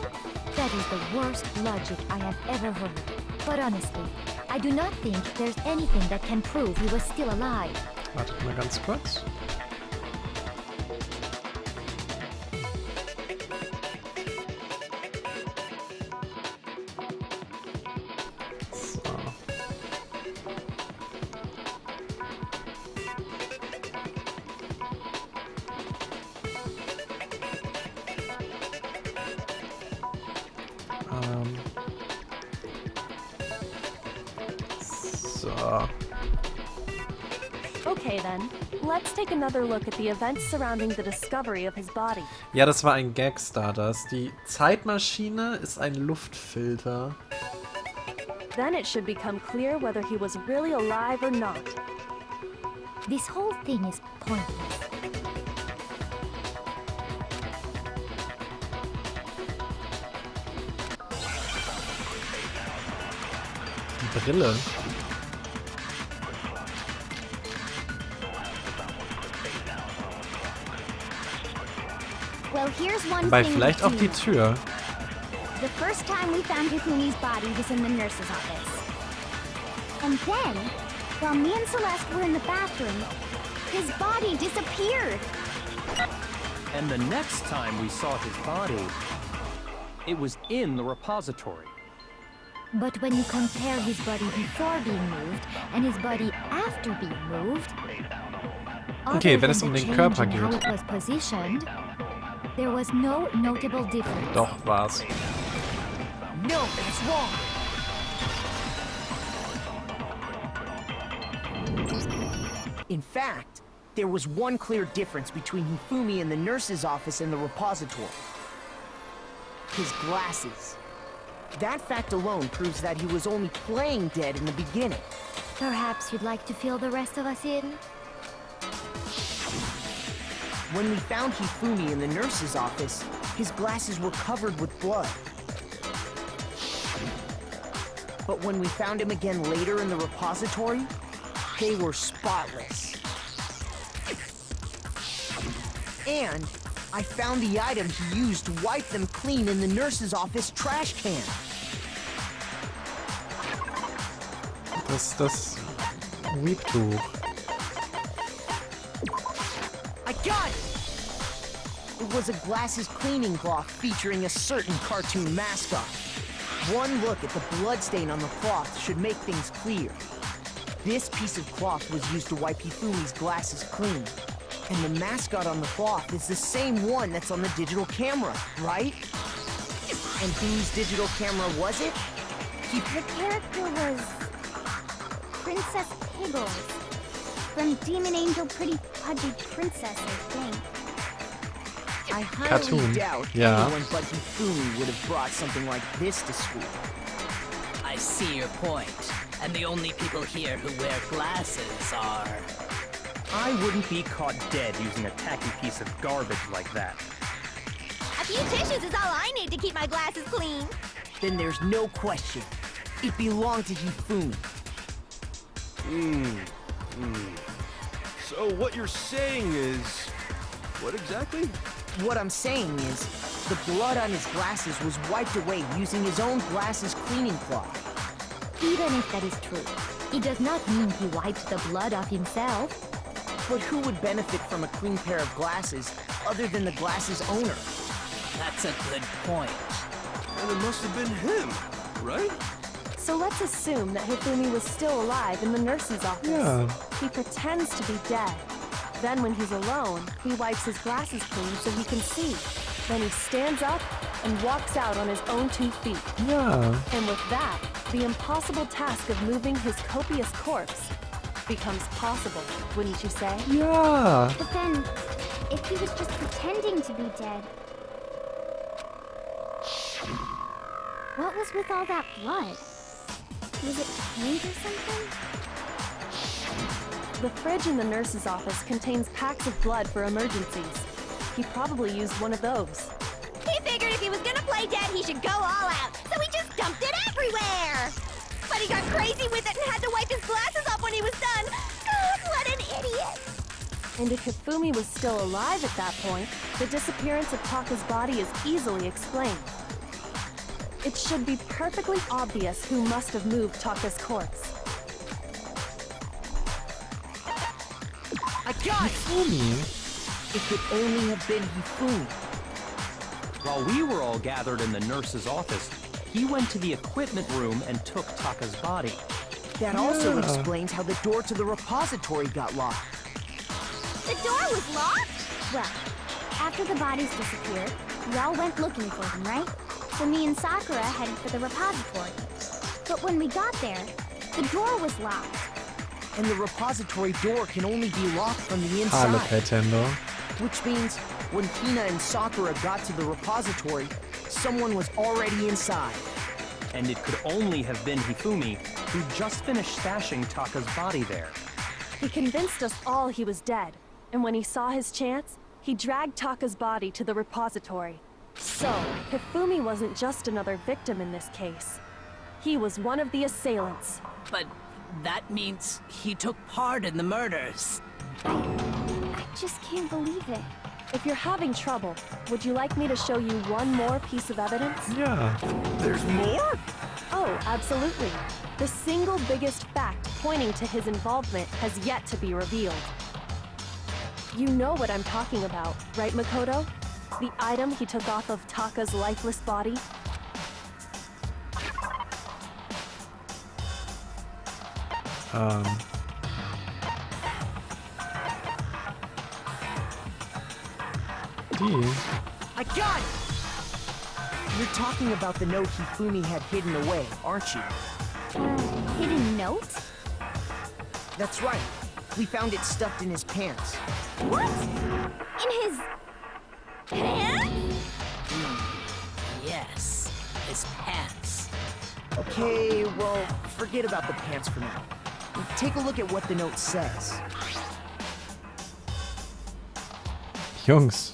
That is the worst logic I have ever heard. But honestly, I do not think there's anything that can prove he was still alive. Wartet mal ganz kurz. So. So. Okay then, let's take another look at the events surrounding the discovery of his body. Ja, das war ein Gag Stardust. Die Zeitmaschine ist ein Luftfilter. Then it should become clear whether he was really alive or not. This whole thing is pointless. Die Brille. Well, here's one Wobei thing vielleicht we auch do die know. Tür. The first time we found Hifumi's body was in the nurse's office. And then, while me and Celeste were in the bathroom, his body disappeared. And the next time we saw his body, it was in the repository. But when you compare his body before being moved and his body after being moved, Okay, other wenn es than um the den change Körper in how geht. it was positioned, there was no notable difference. Doch, war's. No, that's wrong. In fact, there was one clear difference between Hifumi in the nurse's office and the repository. His glasses. That fact alone proves that he was only playing dead in the beginning. Perhaps you'd like to fill the rest of us in? When we found Hifumi in the nurse's office, his glasses were covered with blood. But when we found him again later in the repository, they were spotless. And I found the item he used to wipe them clean in the nurse's office trash can. Das Weep-Tuch. I got it! It was a glasses cleaning cloth featuring a certain cartoon mascot. One look at the bloodstain on the cloth should make things clear. This piece of cloth was used to wipe Hifumi's glasses clean. And the mascot on the cloth is the same one that's on the digital camera, right? And whose digital camera was it? The character was Princess Piggles from Demon Angel Pretty Pudgy Princess, I think. I highly Cartoon. doubt Yeah. anyone but Hifumi would have brought something like this to school. I see your point. And the only people here who wear glasses are... I wouldn't be caught dead using a tacky piece of garbage like that. A few tissues is all I need to keep my glasses clean. Then there's no question. It belonged to Hifumi. So what you're saying is... what exactly? What I'm saying is, the blood on his glasses was wiped away using his own glasses cleaning cloth. Even if that is true, it does not mean he wiped the blood off himself. But who would benefit from a clean pair of glasses other than the glasses owner? That's a good point. And it must have been him, right? So let's assume that Hifumi was still alive in the nurse's office. Yeah. He pretends to be dead. Then when he's alone, he wipes his glasses clean so he can see. Then he stands up and walks out on his own 2 feet. Ja. And with that, the impossible task of moving his copious corpse becomes possible, wouldn't you say? Ja. But then, if he was just pretending to be dead, what was with all that blood? Was it paint or something? The fridge in the nurse's office contains packs of blood for emergencies. He probably used one of those. He figured if he was gonna play dead, he should go all out, so he just dumped it everywhere. But he got crazy with it and had to wipe his glasses off when he was done. God, what an idiot! And if Hifumi was still alive at that point, the disappearance of Taka's body is easily explained. It should be perfectly obvious who must have moved Taka's corpse. I got it! Hifumi. It could only have been Hifumi. While we were all gathered in the nurse's office, he went to the equipment room and took Taka's body. That also Yeah. explains how the door to the repository got locked. The door was locked? Well, after the bodies disappeared, we all went looking for them, right? So me and Sakura headed for the repository. But when we got there, the door was locked. And the repository door can only be locked from the Hallo, inside. Nintendo. Which means when Hina and Sakura got to the repository, someone was already inside. And it could only have been Hifumi, who just finished stashing Taka's body there. He convinced us all he was dead, and when he saw his chance, he dragged Taka's body to the repository. So, Hifumi wasn't just another victim in this case. He was one of the assailants. But that means he took part in the murders. I just can't believe it. If you're having trouble, would you like me to show you one more piece of evidence? Ja. There's more? Oh, absolutely. The single biggest fact pointing to his involvement has yet to be revealed. You know what I'm talking about, right, Makoto? The item he took off of Taka's lifeless body? Die. I got it! You're talking about the note Hifumi had hidden away, aren't you? Hidden note? That's right. We found it stuffed in his pants. What? In his pants? Yes, his pants. Okay, well, forget about the pants for now. Take a look at what the note says. Jungs.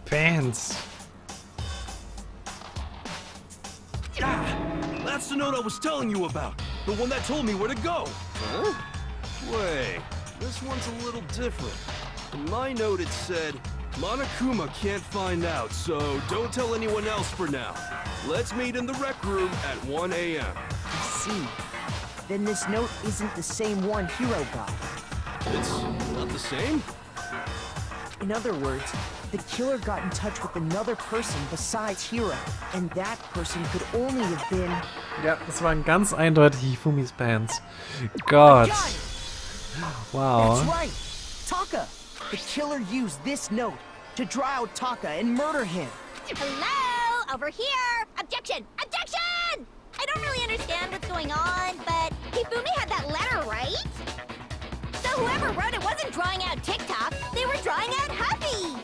Fans. Ah, that's the note I was telling you about. The one that told me where to go. Huh? Wait, this one's a little different. In my note it said, Monokuma can't find out, so don't tell anyone else for now. Let's meet in the rec room at 1 a.m. I see. Then this note isn't the same one Hiro got. It's not the same? In other words, the killer got in touch with another person besides Hiro, and that person could only have been... Ja, das waren ganz eindeutig Hifumis Pants. Gott. Wow. That's right! Taka! The killer used this note to draw out Taka and murder him. Hello? Over here! Objection! Objection! I don't really understand what's going on, but Hifumi had that letter, right? So whoever wrote it wasn't drawing out TikTok, they were drawing out Huffy!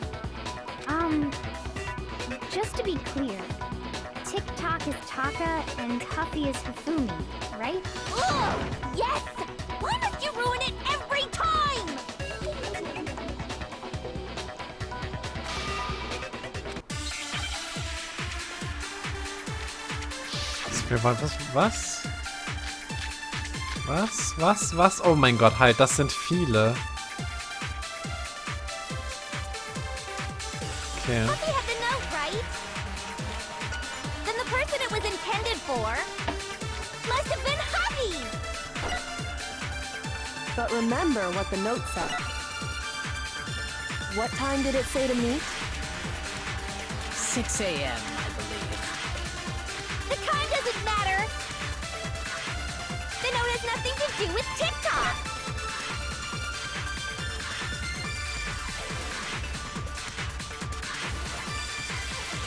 Just to be clear, TikTok is Taka and Huffy is Hifumi, right? Ugh! Yes! Why must you ruin it every time? Was? Oh mein Gott, halt, das sind viele. Okay. Huffy had the note, right? Then the person it was intended for must have been Huffy! But remember what the note said. What time did it say to meet? 6 a.m., I believe. The time doesn't matter! The note has nothing to do with TikTok!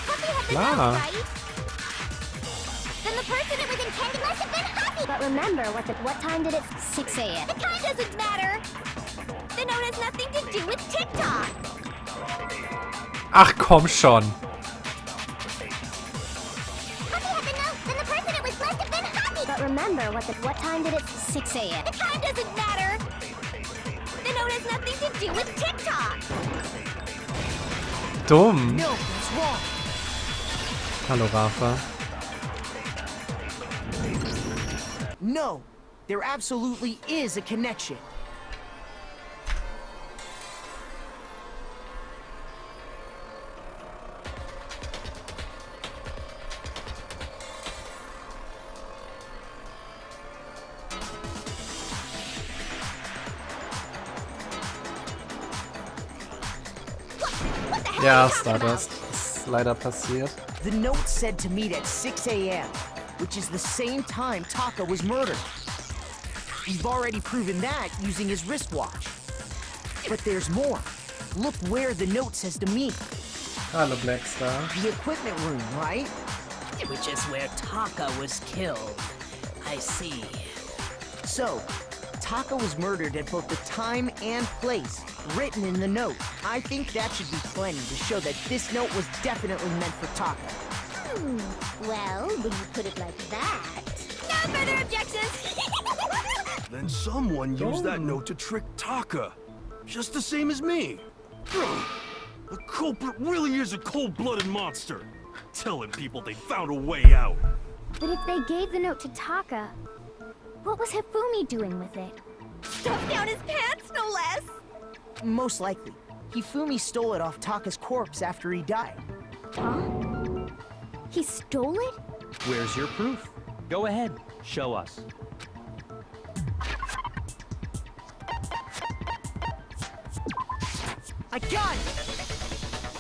Huffy had the Klar. note, right? Then the person it was intended must have been Huffy! But remember, what time did it... 6 a.m. The time doesn't matter! The note has nothing to do with TikTok! Ach komm schon. Huffy had the note, then the person it was must have been Huffy! But remember, what time did it... 6 a.m. The time doesn't matter! The note has nothing to do with TikTok! Dumm. No, that's wrong. Hallo, Rafa. No, there absolutely is a connection. What the hell Ja, are you talking about? Stardust. Ist leider passiert. The note said to meet at 6 a.m., which is the same time Taka was murdered. We've already proven that using his wristwatch. But there's more. Look where the note says to meet. Hallo, Blackstar. The equipment room, right? Which is where Taka was killed. I see. So, Taka was murdered at both the time and place written in the note. I think that should be plenty to show that this note was definitely meant for Taka. Well, when you put it like that... No further objections! Then someone used that note to trick Taka. Just the same as me. The culprit really is a cold-blooded monster. Telling people they found a way out. But if they gave the note to Taka, what was Hifumi doing with it? Stuffed down his pants, no less! Most likely. Hifumi stole it off Taka's corpse after he died. Huh? He stole it? Where's your proof? Go ahead, show us. I got it!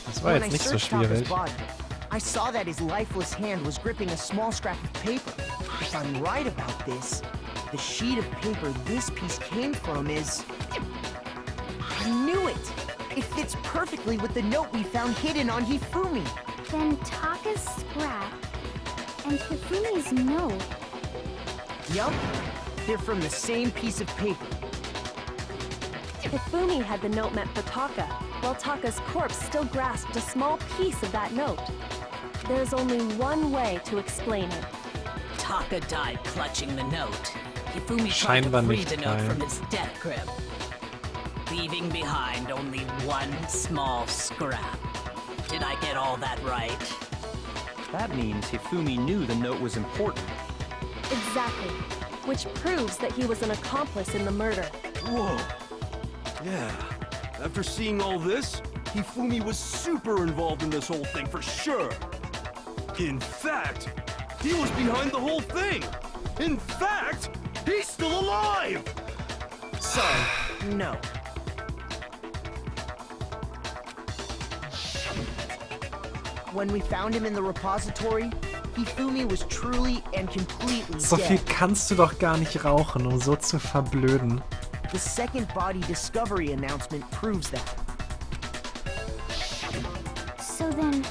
Das war jetzt nicht so schwierig. I saw that his lifeless hand was gripping a small scrap of paper. If I'm right about this, the sheet of paper this piece came from is... I knew it! It fits perfectly with the note we found hidden on Hifumi. Then Taka's scrap and Hifumi's note. Yup, they're from the same piece of paper. Hifumi had the note meant for Taka, while Taka's corpse still grasped a small piece of that note. There's only one way to explain it. Taka died clutching the note. Hifumi tried to Scheinbar free nicht the note geil. from his death grip, leaving behind only one small scrap. Did I get all that right? That means Hifumi knew the note was important. Exactly. Which proves that he was an accomplice in the murder. Whoa. Yeah. After seeing all this, Hifumi was super involved in this whole thing for sure. In fact, he was behind the whole thing. In fact, he's still alive! Sorry, no. When we found him in the repository, Hifumi was truly and completely So viel dead. kannst du doch gar nicht rauchen, um so zu verblöden. The second body discovery announcement proves that. So then,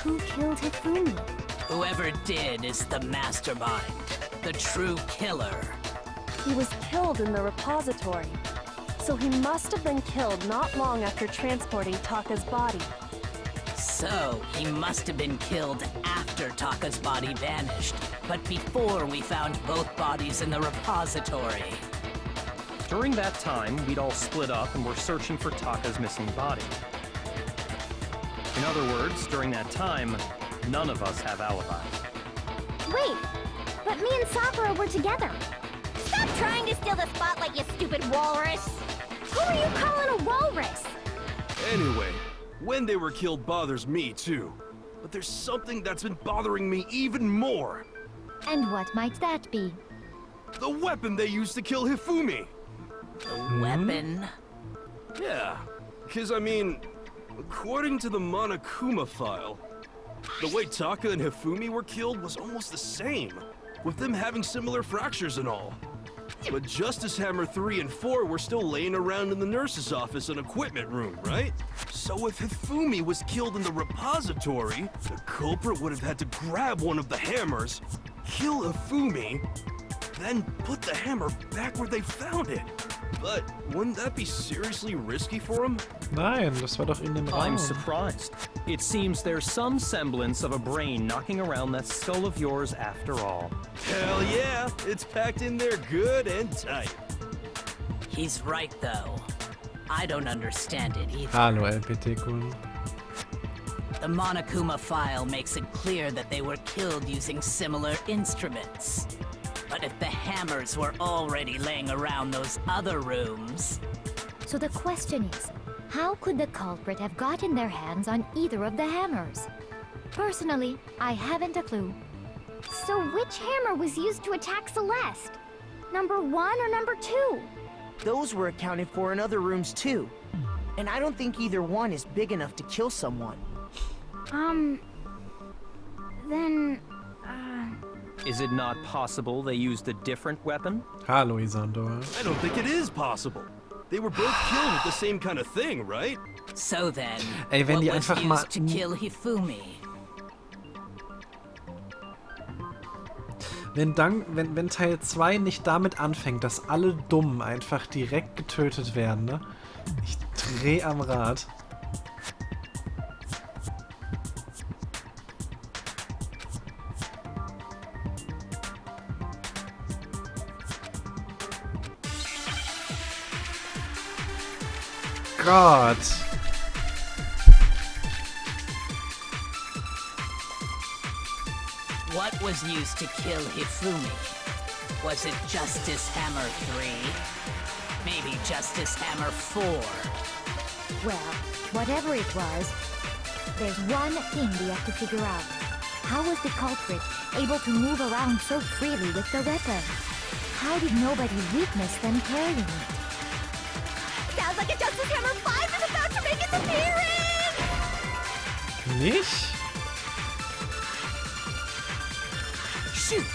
who killed Hifumi? Whoever did is the mastermind, the true killer. He was killed in the repository. So he must have been killed not long after transporting Taka's body. So, he must have been killed after Taka's body vanished, but before we found both bodies in the repository. During that time, we'd all split up and were searching for Taka's missing body. In other words, during that time, none of us have alibis. Wait, but me and Sakura were together. Stop trying to steal the spotlight, you stupid walrus! Who are you calling a walrus? Anyway, when they were killed bothers me too. But there's something that's been bothering me even more. And what might that be? The weapon they used to kill Hifumi. The weapon? Yeah, because I mean, according to the Monokuma file, the way Taka and Hifumi were killed was almost the same, with them having similar fractures and all. But Justice Hammer 3 and 4 were still laying around in the nurse's office and equipment room, right? So if Hifumi was killed in the repository, the culprit would have had to grab one of the hammers, kill Hifumi, then put the hammer back where they found it. But wouldn't that be seriously risky for him? Nein, das war doch in dem Raum. I'm surprised. It seems there's some semblance of a brain knocking around that skull of yours after all. Hell yeah, it's packed in there good and tight. He's right, though. I don't understand it either. Hallo, LPT-Kun. The Monokuma file makes it clear that they were killed using similar instruments. But if the hammers were already laying around those other rooms... So the question is, how could the culprit have gotten their hands on either of the hammers? Personally, I haven't a clue. So which hammer was used to attack Celeste? Number 1 or number 2? Those were accounted for in other rooms too. And I don't think either one is big enough to kill someone. Then... Is it not possible they used a different weapon? Hallo, Isandor. I don't think it is possible. They were both killed with the same kind of thing, right? So then, Ey, wenn what die was einfach mal... used to kill Hifumi? Wenn Teil 2 nicht damit anfängt, dass alle Dummen einfach direkt getötet werden, ne? Ich dreh am Rad. Gott. What was used to kill Hifumi? Was it Justice Hammer 3? Maybe Justice Hammer 4? Well, whatever it was, there's one thing we have to figure out. How was the culprit able to move around so freely with the weapon? How did nobody witness them carrying it? Sounds like a Justice Hammer 5 is about to make its appearance! Nicht? Shoot!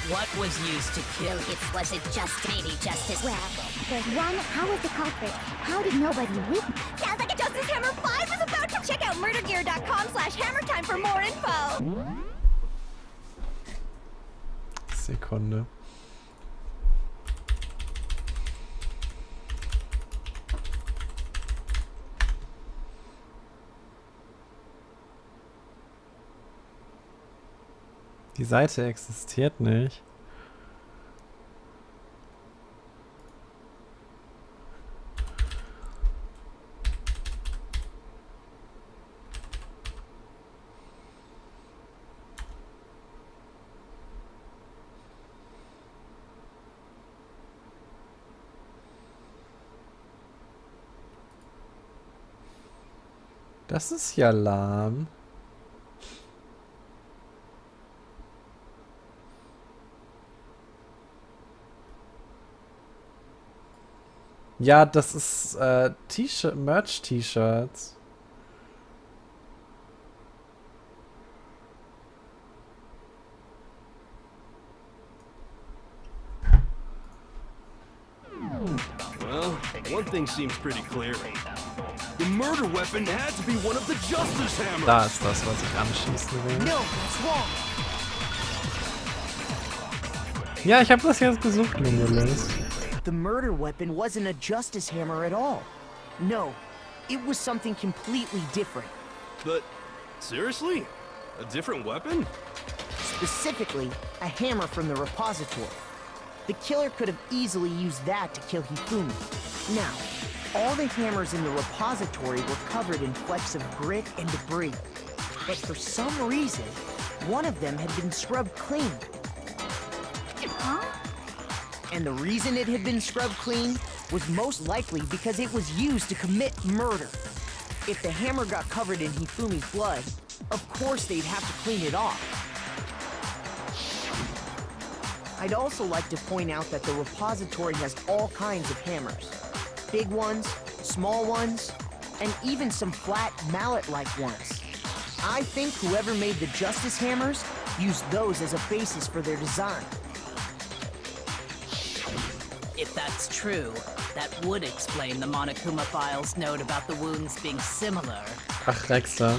What was used to kill it? Was it maybe Justice? Well, there's one. How was the culprit? How did nobody witness? Sounds like a Justice Hammer 5 is about to check out murdergear.com/hammertime for more info! Sekunde. Die Seite existiert nicht. Das ist ja lahm. Ja, das ist T-Shirt, Merch-T-Shirts. Well, one thing seems pretty clear. The murder weapon had to be one of the Justice Hammers. Da ist das, was ich anschießen will. No, that's wrong. Ja, ich habe das jetzt gesucht, Lingulis. The murder weapon wasn't a Justice Hammer at all. No, it was something completely different. But, seriously? A different weapon? Specifically, a hammer from the repository. The killer could have easily used that to kill Hifumi. Now, all the hammers in the repository were covered in flecks of grit and debris. But for some reason, one of them had been scrubbed clean. Huh? And the reason it had been scrubbed clean was most likely because it was used to commit murder. If the hammer got covered in Hifumi's blood, of course they'd have to clean it off. I'd also like to point out that the repository has all kinds of hammers. Big ones, small ones, and even some flat mallet-like ones. I think whoever made the Justice Hammers used those as a basis for their design. If that's true, that would explain the Monokuma file's note about the wounds being similar. Ach, Rexer.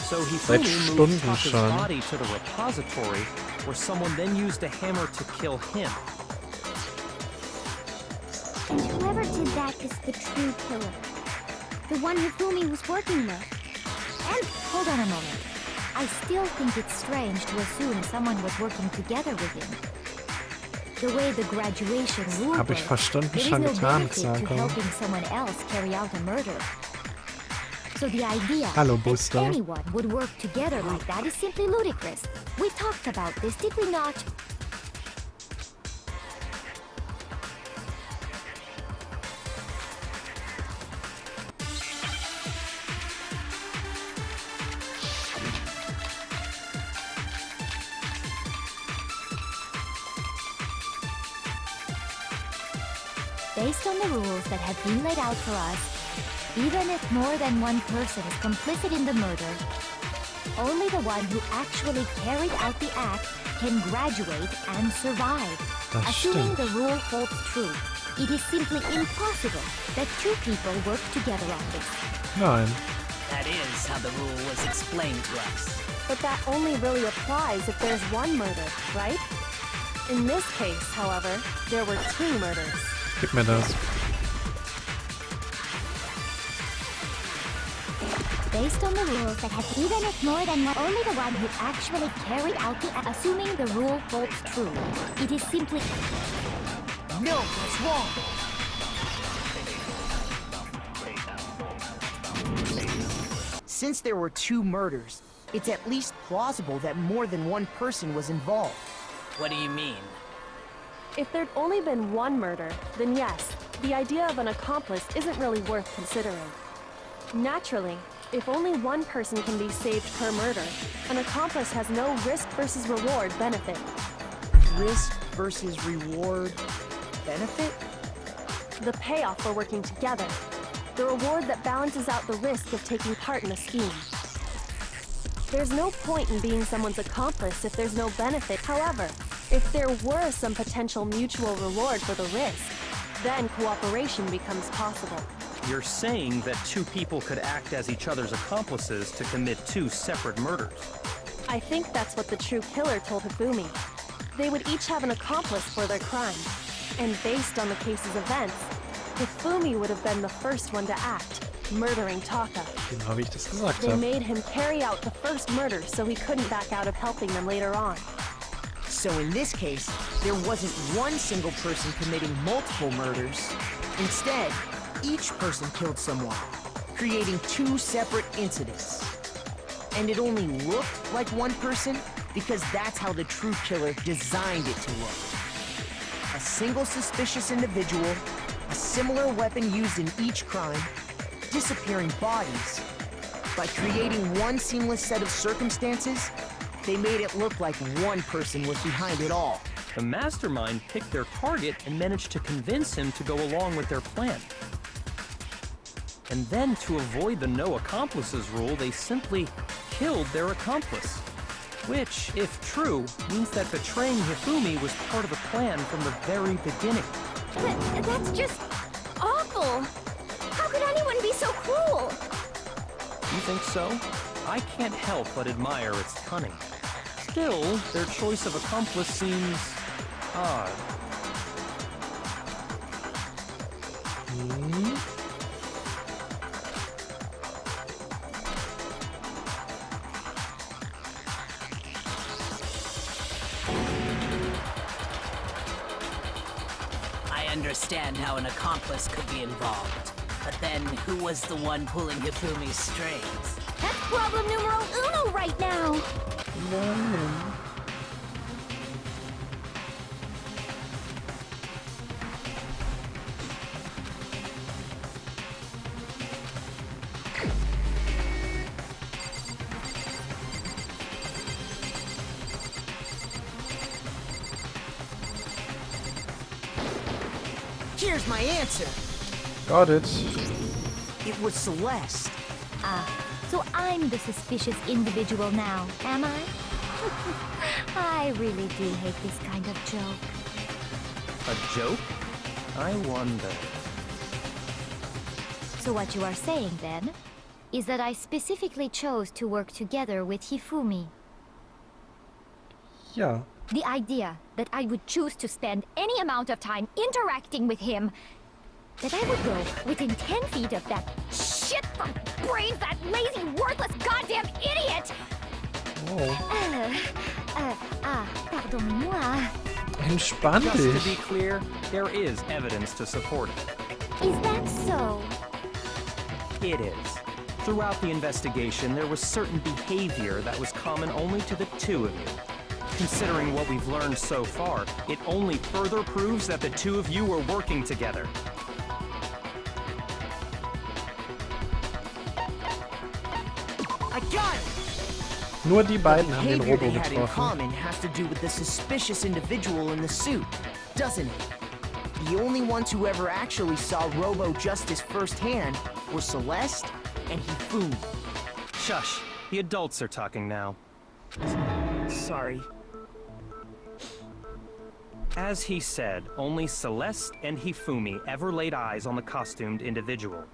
So he Seit moved Stunden Taka's schon. body to the repository, where someone then used a hammer to kill him. And whoever did that is the true killer. The one Hifumi was working with. And, hold on a moment. I still think it's strange to assume someone was working together with him. The way the graduation rule Hab ich vor Stunden there is schon no getan, benefit to Xako. helping someone else carry out a murder. So the idea Hallo, that Buster. anyone would work together like that is simply ludicrous. We talked about this, did we not? Based on the rules that have been laid out for us, even if more than one person is complicit in the murder, only the one who actually carried out the act can graduate and survive. Das Assuming stimmt. the rule holds true, it is simply impossible that two people work together on this. Nein. That is how the rule was explained to us. But that only really applies if there's one murder, right? In this case, however, there were 2 murders. Gib mir das. Based on the rules that have even if more than one, only the one who actually carried out the assuming the rule holds true. It is simply... No, that's wrong. Since there were 2 murders, it's at least plausible that more than one person was involved. What do you mean? If there'd only been one murder, then yes, the idea of an accomplice isn't really worth considering. Naturally, if only one person can be saved per murder, an accomplice has no risk versus reward benefit. Risk versus reward benefit? The payoff for working together. The reward that balances out the risk of taking part in a scheme. There's no point in being someone's accomplice if there's no benefit. However, if there were some potential mutual reward for the risk, then cooperation becomes possible. You're saying that 2 people could act as each other's accomplices to commit 2 separate murders. I think that's what the true killer told Hifumi. They would each have an accomplice for their crime. And based on the case's events, Hifumi would have been the first one to act, murdering Taka. Genau wie ich das gesagt They habe. made him carry out the first murder so he couldn't back out of helping them later on. So in this case, there wasn't one single person committing multiple murders. Instead, each person killed someone, creating 2 separate incidents. And it only looked like one person because that's how the true killer designed it to look. A single suspicious individual, a similar weapon used in each crime, disappearing bodies. By creating one seamless set of circumstances, they made it look like one person was behind it all. The mastermind picked their target and managed to convince him to go along with their plan. And then, to avoid the no accomplices rule, they simply killed their accomplice. Which, if true, means that betraying Hifumi was part of the plan from the very beginning. But that's just awful. How could anyone be so cruel? You think so? I can't help but admire its cunning. Still, their choice of accomplice seems odd. I understand how an accomplice could be involved. But then, who was the one pulling Hifumi's strings? That's problem numero uno right now. Here's my answer. Got it. It was Celeste. So I'm the suspicious individual now, am I? I really do hate this kind of joke. A joke? I wonder. So what you are saying, then, is that I specifically chose to work together with Hifumi. Ja. The idea that I would choose to spend any amount of time interacting with him, that I would go within 10 feet of that shit from brains, that lazy, worthless, goddamn idiot! Pardonnez-moi. Entspann Just to be dich. clear, there is evidence to support it. Is that so? It is. Throughout the investigation, there was certain behavior that was common only to the 2 of you. Considering what we've learned so far, it only further proves that the 2 of you were working together. I got it! Nur die beiden The haben den behavior Robo they had in getroffen. common has to do with the suspicious individual in the suit, doesn't it? The only ones who ever actually saw Robo Justice firsthand were Celeste and Hifumi. Shush. The adults are talking now. Sorry. As he said, only Celeste and Hifumi ever laid eyes on the costumed individual.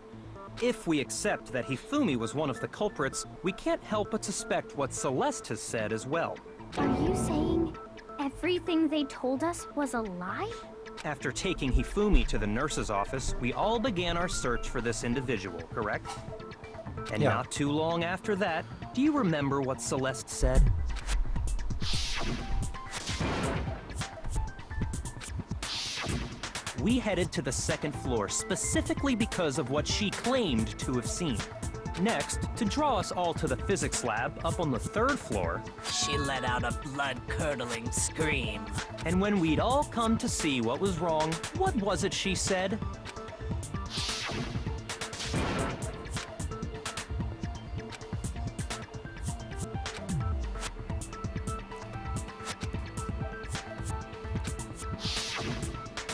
If we accept that Hifumi was one of the culprits, we can't help but suspect what Celeste has said as well. Are you saying everything they told us was a lie? After taking Hifumi to the nurse's office, we all began our search for this individual, correct? And Yeah. not too long after that, do you remember what Celeste said? We headed to the second floor specifically because of what she claimed to have seen. Next, to draw us all to the physics lab up on the third floor, She let out a blood-curdling scream. and when we'd all come to see what was wrong, what was it she said?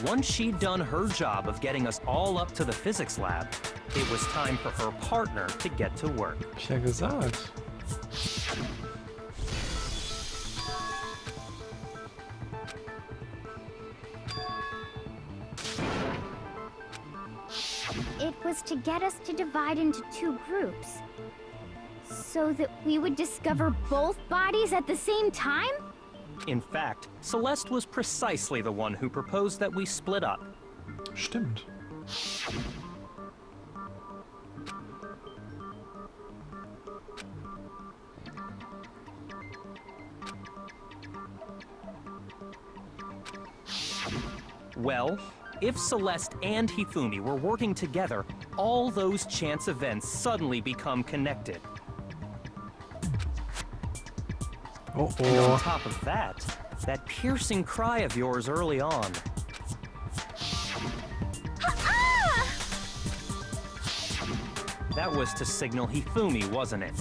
Once she'd done her job of getting us all up to the physics lab, it was time for her partner to get to work. Hab ich ja gesagt. It was to get us to divide into two groups. So that we would discover both bodies at the same time? In fact, Celeste was precisely the one who proposed that we split up. Stimmt. Well, if Celeste and Hifumi were working together, all those chance events suddenly become connected. And on Oh. top of that, that piercing cry of yours early on. That was to signal Hifumi, wasn't it?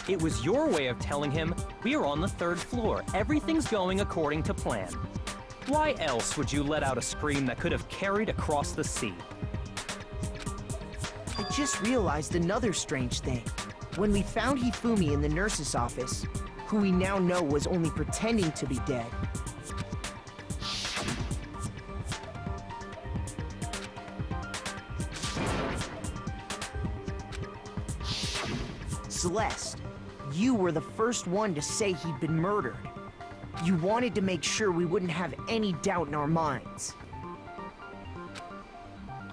It was your way of telling him, we're on the third floor, everything's going according to plan. Why else would you let out a scream that could have carried across the sea? I just realized another strange thing. When we found Hifumi in the nurse's office, who we now know was only pretending to be dead, Celeste, you were the first one to say he'd been murdered. You wanted to make sure we wouldn't have any doubt in our minds.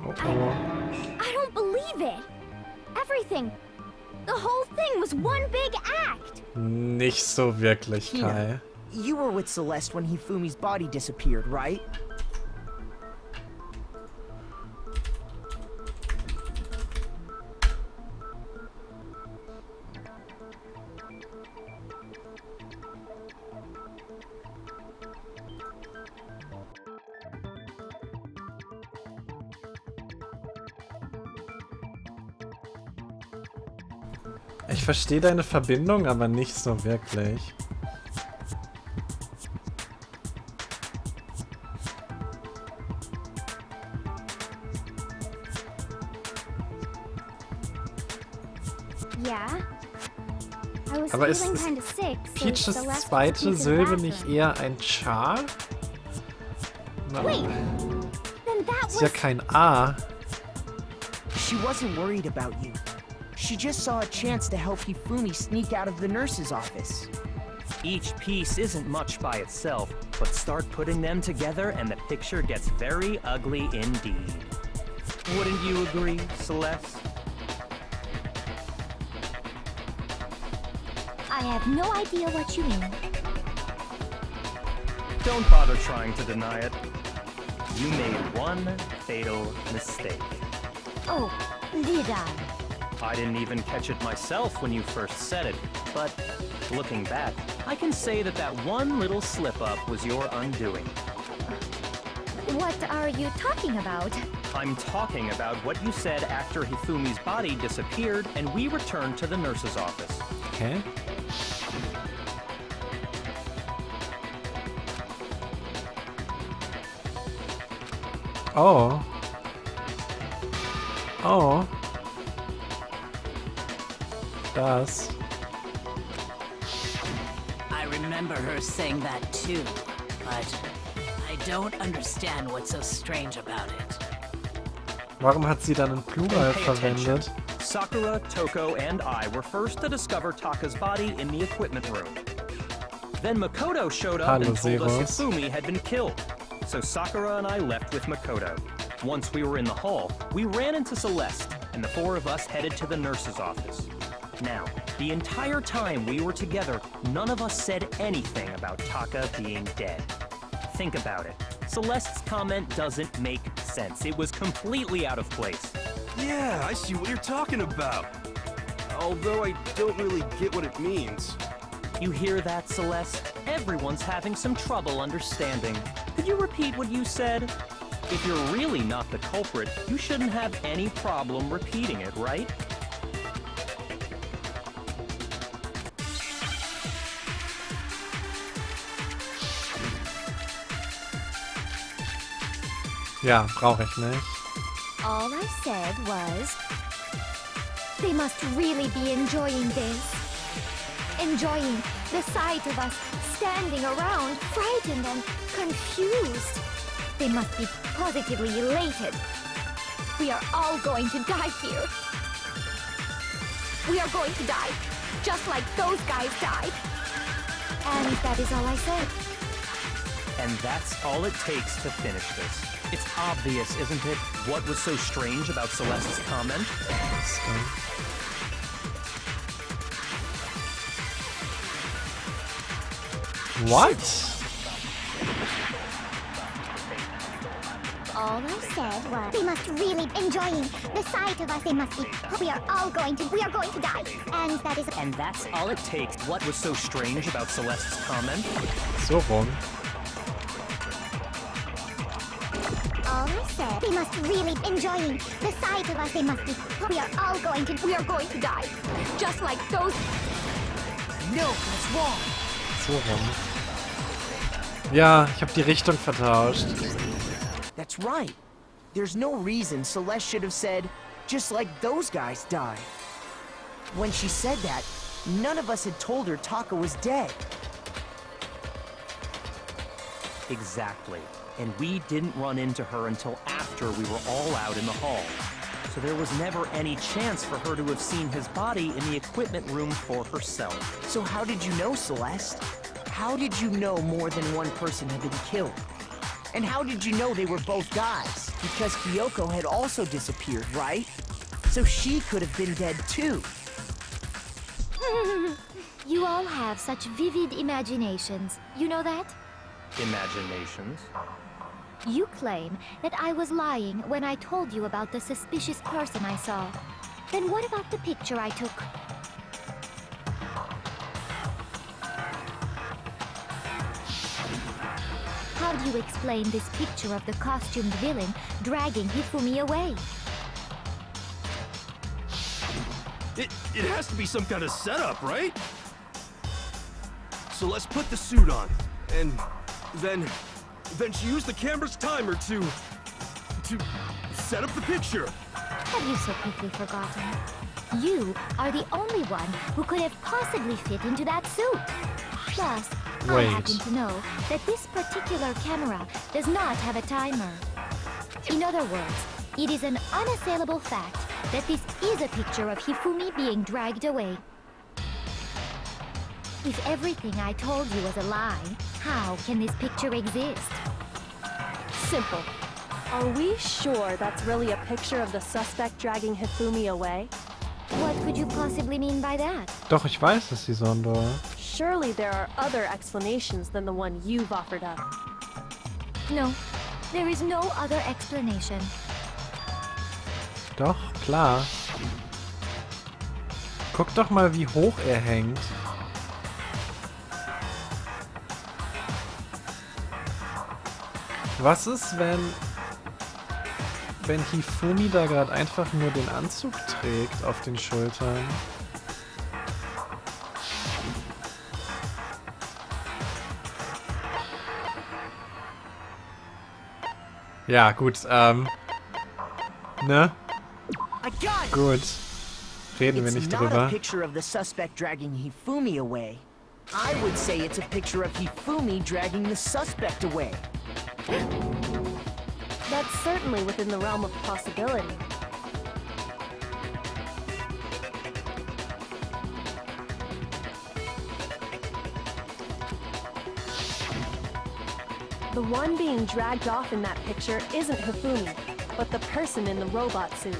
Oh. I don't believe it. Everything. The whole thing was one big act. Nicht so wirklich, Kai. Tina, you were with Celeste when Hifumi's body disappeared, right? Ich verstehe deine Verbindung, aber nicht so wirklich. Yeah. I was Aber ist feeling kinda sick, so Peaches Celeste took me zweite to the Silbe nicht bathroom. eher ein Char? Na, Wait, then that ist ja was... kein A. She wasn't worried about you. She just saw a chance to help Hifumi sneak out of the nurse's office. Each piece isn't much by itself, but start putting them together and the picture gets very ugly indeed. Wouldn't you agree, Celeste? I have no idea what you mean. Don't bother trying to deny it. You made one fatal mistake. Oh, did I? I didn't even catch it myself when you first said it, but looking back, I can say that that one little slip-up was your undoing. What are you talking about? I'm talking about what you said after Hifumi's body disappeared and we returned to the nurse's office. Hä? Oh. Oh. Das. I remember her saying that too, but I don't understand what's so strange about it. Warum hat sie dann einen Plural Pay attention. verwendet? Sakura, Toko, and I were first to discover Taka's body in the equipment room. Then Makoto showed up Hallo, and told us Zeros. Hifumi had been killed. So Sakura and I left with Makoto. Once we were in the hall, we ran into Celeste, and the four of us headed to the nurse's office. Now, the entire time we were together, none of us said anything about Taka being dead. Think about it. Celeste's comment doesn't make sense. It was completely out of place. Yeah, I see what you're talking about. Although I don't really get what it means. You hear that, Celeste? Everyone's having some trouble understanding. Could you repeat what you said? If you're really not the culprit, you shouldn't have any problem repeating it, right? Ja, brauche ich nicht. All I said was, they must really be enjoying this. Enjoying the sight of us standing around, frightened and confused. They must be positively elated. We are all going to die here. We are going to die, just like those guys died. And that is all I said. And that's all it takes to finish this. It's obvious, isn't it? What was so strange about Celeste's comment? What? All I said was, they must really enjoying the sight of us. They must be. We are going to die. And that is. And that's all it takes. What was so strange about Celeste's comment? So rum. All I said, they must really enjoying the sight of us. They must be. We are going to die. Just like those. No, that's wrong. So rum. Ja, ich habe die Richtung vertauscht. That's right. There's no reason Celeste should have said, just like those guys died. When she said that, none of us had told her Taka was dead. Exactly. And we didn't run into her until after we were all out in the hall. So there was never any chance for her to have seen his body in the equipment room for herself. So how did you know, Celeste? How did you know more than one person had been killed? And how did you know they were both guys? Because Kyoko had also disappeared, right? So she could have been dead too. You all have such vivid imaginations. You know that? Imaginations. You claim that I was lying when I told you about the suspicious person I saw. Then what about the picture I took? How do you explain this picture of the costumed villain dragging Hifumi away? It has to be some kind of setup, right? So let's put the suit on, and then she used the camera's timer to set up the picture. Have you so quickly forgotten? You are the only one who could have possibly fit into that suit. Plus, I happen to know that this particular camera does not have a timer. In other words, it is an unassailable fact that this is a picture of Hifumi being dragged away. If everything I told you was a lie, how can this picture exist? Simple. Are we sure that's really a picture of the suspect dragging Hifumi away? What could you possibly mean by that? Doch, ich weiß es, Isondor. Surely there are other explanations than the one you've offered up. No, there is no other explanation. Doch, klar. Guck doch mal, wie hoch er hängt. Was ist, wenn Hifumi da gerade einfach nur den Anzug trägt auf den Schultern? Ja, gut, ne? Gut. Reden wir nicht It's not a drüber. picture of the suspect dragging Hifumi away. I would say it's a picture of Hifumi dragging the suspect away. That's certainly within the realm of possibility. The one being dragged off in that picture isn't Hifumi, but the person in the robot suit.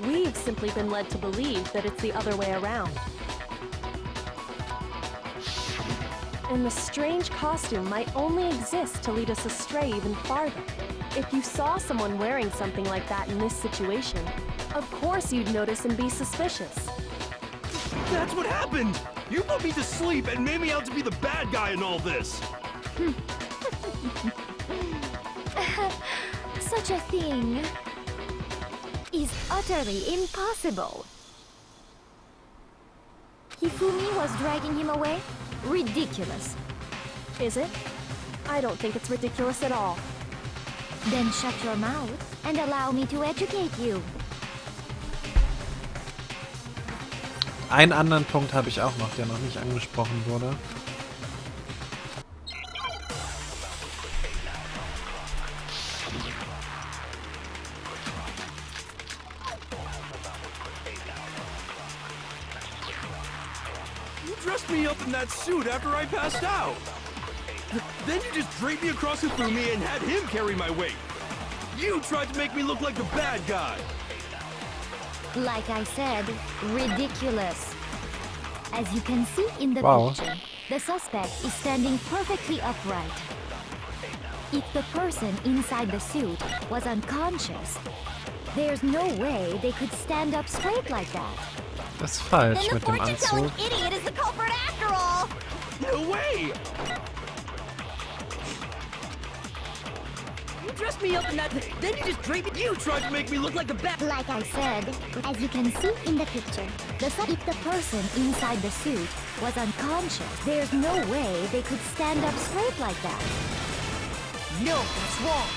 We've simply been led to believe that it's the other way around. And the strange costume might only exist to lead us astray even farther. If you saw someone wearing something like that in this situation, of course you'd notice and be suspicious. That's what happened! You put me to sleep and made me out to be the bad guy in all this! Such a thing is utterly impossible. Hifumi was dragging him away? Ridiculous. Is it? I don't think it's ridiculous at all. Then shut your mouth and allow me to educate you. Einen anderen Punkt habe ich auch noch, der noch nicht angesprochen wurde. You dressed me up in that suit after I passed out! Then you just draped me across Hifumi and had him carry my weight! You tried to make me look like the bad guy! Like I said, ridiculous. As you can see in the Wow. picture, the suspect is standing perfectly upright. If the person inside the suit was unconscious, there's no way they could stand up straight like that. Das ist falsch Then the mit dem fortune-telling Anzug. idiot is the culprit after all! No way! You dressed me up in that, then you just draped me. You tried to make me look like the bad. Like I said, as you can see in the picture, if the person inside the suit was unconscious, there's no way they could stand up straight like that. No, that's wrong.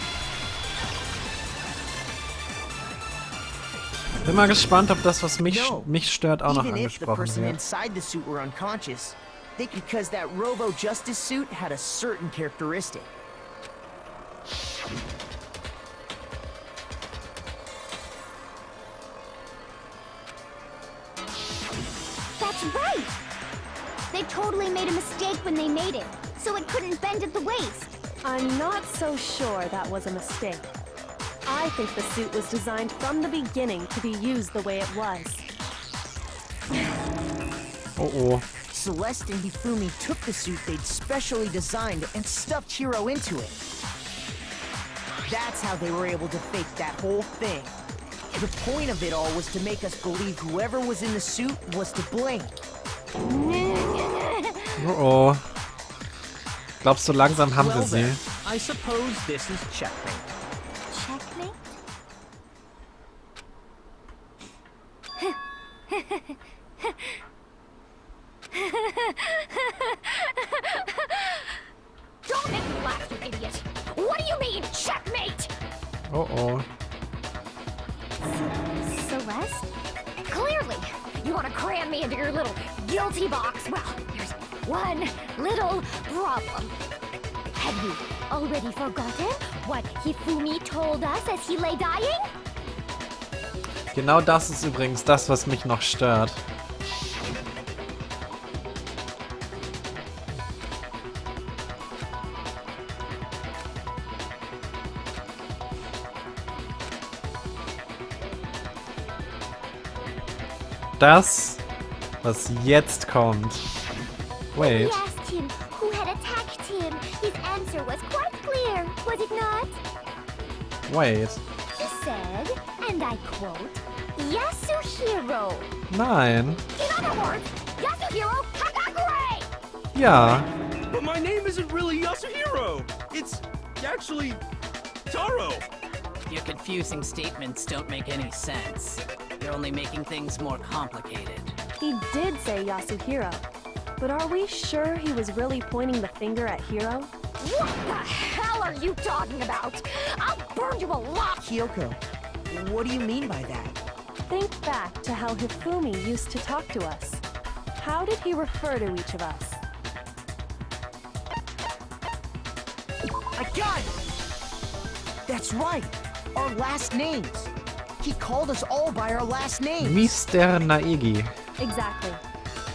Bin mal gespannt, ob das, was mich No. stört, auch noch Even if the angesprochen person wird. inside the suit were unconscious, think because that Robo-Justice suit had a certain characteristic. That's right! They totally made a mistake when they made it, so it couldn't bend at the waist. I'm not so sure that was a mistake. I think the suit was designed from the beginning to be used the way it was. Oh oh. Celeste and Hifumi took the suit they'd specially designed and stuffed Hiro into it. That's how they were able to fake that whole thing. The point of it all was to make us believe whoever was in the suit was to blame. Oh oh. Glaubst du, langsam haben wir Well sie? then, I suppose this is checkmate. Checkmate? Don't make me laugh, you idiot! What do you mean, checkmate? Oh oh. Celeste? Clearly, you want to cram me into your little guilty box. Well, there's one little problem. Have you already forgotten what Hifumi told us as he lay dying? Genau das ist übrigens das, was mich noch stört. Das, was jetzt kommt. Wait. We asked him who had attacked him. His answer was quite clear, was it not? Wait. He said, and I quote, Yasuhiro. Nein. In other words, Yasuhiro Kakagure! Ja. But my name isn't really Yasuhiro! It's actually Taro! Your confusing statements don't make any sense. You're only making things more complicated. He did say Yasuhiro, but are we sure he was really pointing the finger at Hiro? What the hell are you talking about? I'll burn you alive! Kyoko, what do you mean by that? Think back to how Hifumi used to talk to us. How did he refer to each of us? I got it! That's right. Our last names. He called us all by our last names. Mr. Naegi. Exactly.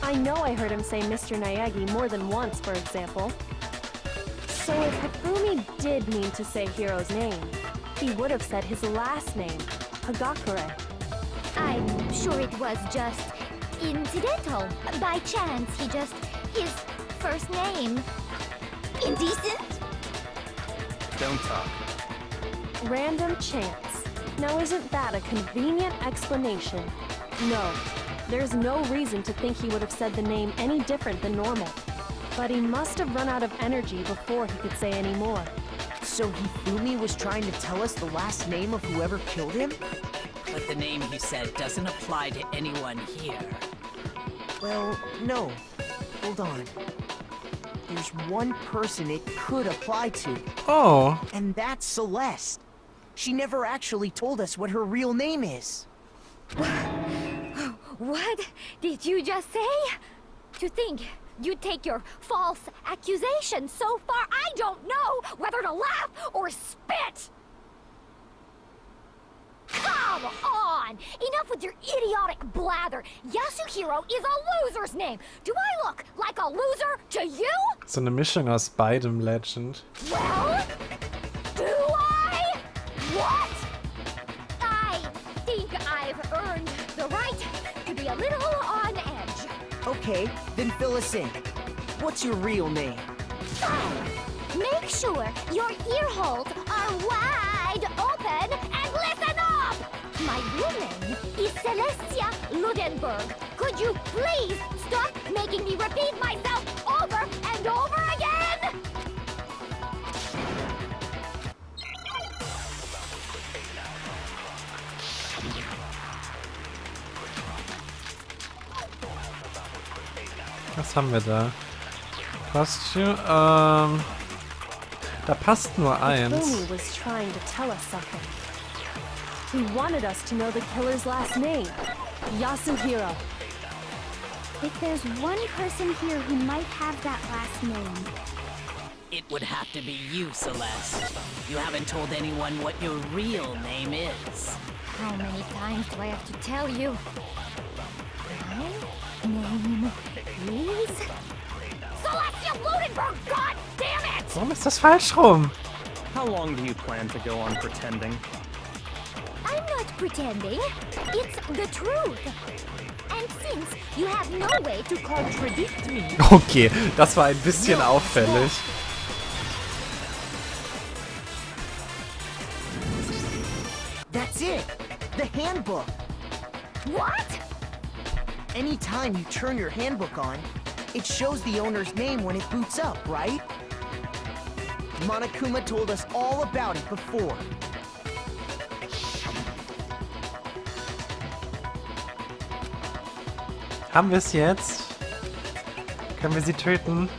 I know I heard him say Mr. Naegi more than once, for example. So if Hifumi did mean to say Hiro's name, he would have said his last name, Hagakure. I'm sure it was just incidental. By chance, his first name. Indecent? Don't talk. Random chance. Now isn't that a convenient explanation? No. There's no reason to think he would have said the name any different than normal. But he must have run out of energy before he could say any more. So Hifumi was trying to tell us the last name of whoever killed him? But the name he said doesn't apply to anyone here. Well, no. Hold on. There's one person it could apply to. Oh. And that's Celeste. She never actually told us what her real name is. What did you just say? To think you'd take your false accusation so far, I don't know whether to laugh or spit! Come on! Enough with your idiotic blather! Yasuhiro is a loser's name! Do I look like a loser to you? So eine Mischung aus beidem, Legend. Well, do I? What? I think I've earned the right to be a little on edge. Okay, then fill us in. What's your real name? Make sure your ear holes are wide open and listen up! My real name is Celestia Ludenberg. Could you please stop making me repeat myself over and over again? Was haben wir da? Costume, da passt nur eins. Hifumi was trying to tell us something. He wanted us to know the killer's last name, Yasuhiro. If there's one person here who might have that last name. It would have to be you, Celeste. You haven't told anyone what your real name is. How many times do I have to tell you? My name is Celestia Ludenberg, god damn it! Warum ist das falsch rum? How long do you plan to go on pretending? I'm not pretending. It's the truth. And since you have no way to contradict me. Okay, das war ein bisschen auffällig. That's it! The handbook! What? Anytime you turn your handbook on, it shows the owner's name when it boots up, right? Monokuma told us all about it before. Haben wir es jetzt? Können wir sie töten?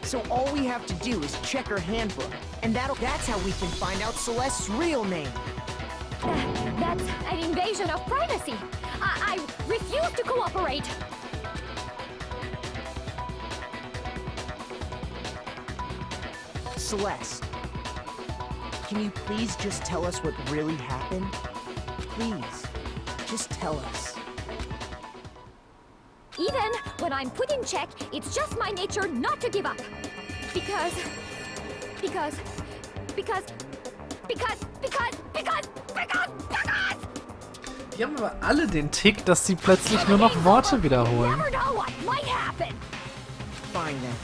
So all we have to do is check her handbook, and that's how we can find out Celeste's real name. That's an invasion of privacy. I refuse to cooperate. Celeste, can you please just tell us what really happened? Please, just tell us. Even when I'm put in check, it's just my nature not to give up. Because... Die haben aber alle den Tick, dass sie plötzlich nur noch Worte wiederholen. Never know what might happen. Fine then.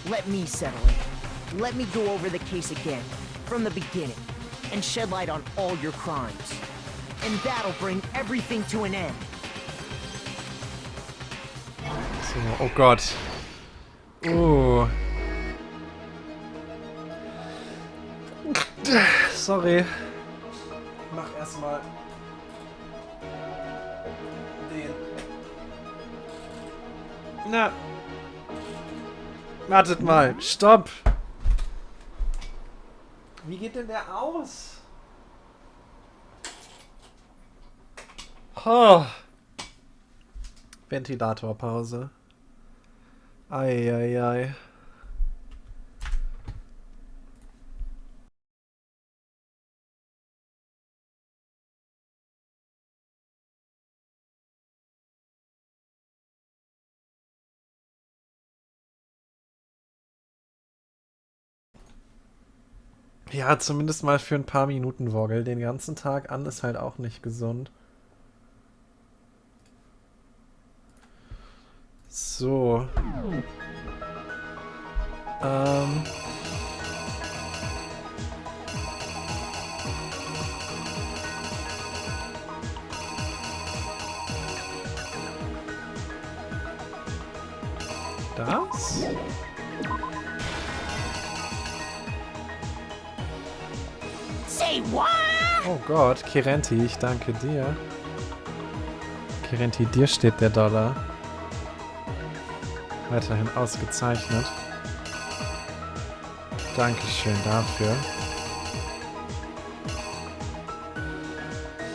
Let me settle it. Let me go over the case again, from the beginning, and shed light on all your crimes. And that'll bring everything to an end. So, oh Gott. Sorry. Mach erstmal den. Na. Wartet mal. Stopp. Wie geht denn der aus? Oh. Ventilatorpause. Ei. Ja, zumindest mal für ein paar Minuten Woggle. Den ganzen Tag an ist halt auch nicht gesund. So. Das? Say what? Oh Gott, Kirenti, ich danke dir. Kirenti, dir steht der Dollar. Weiterhin ausgezeichnet. Dankeschön dafür.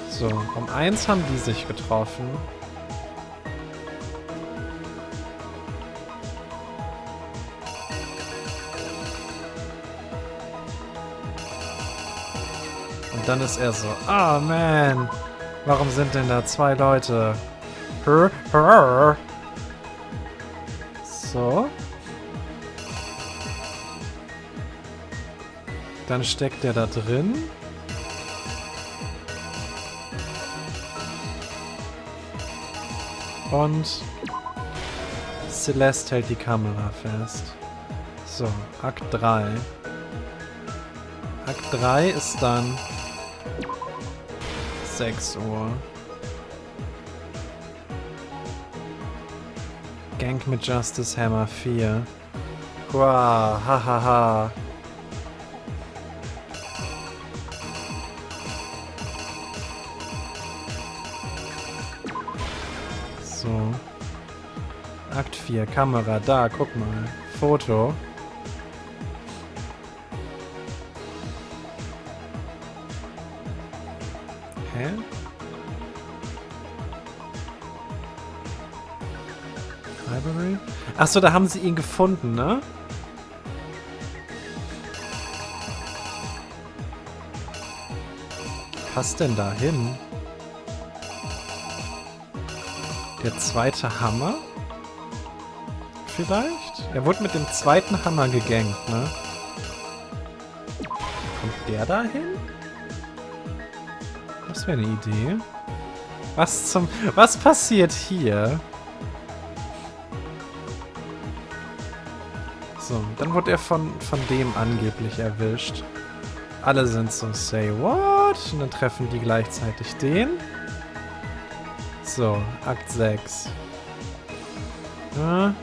So, um 1 haben die sich getroffen. Und dann ist er so, ah man, warum sind denn da 2 Leute? So. Dann steckt der da drin. Und Celeste hält die Kamera fest. So, Akt 3. Akt 3 ist dann 6 Uhr. Gang mit Justice Hammer 4. Wow, hahaha. So. Akt 4, Kamera, da, guck mal. Foto. Hä? Library? Achso, da haben sie ihn gefunden, ne? Passt denn da hin? Der zweite Hammer? Vielleicht? Er wurde mit dem zweiten Hammer gegankt, ne? Kommt der da hin? Das wäre eine Idee. Was passiert hier? So, dann wurde er von dem angeblich erwischt. Alle sind so, say what? Und dann treffen die gleichzeitig den. So, Akt 6. Ja.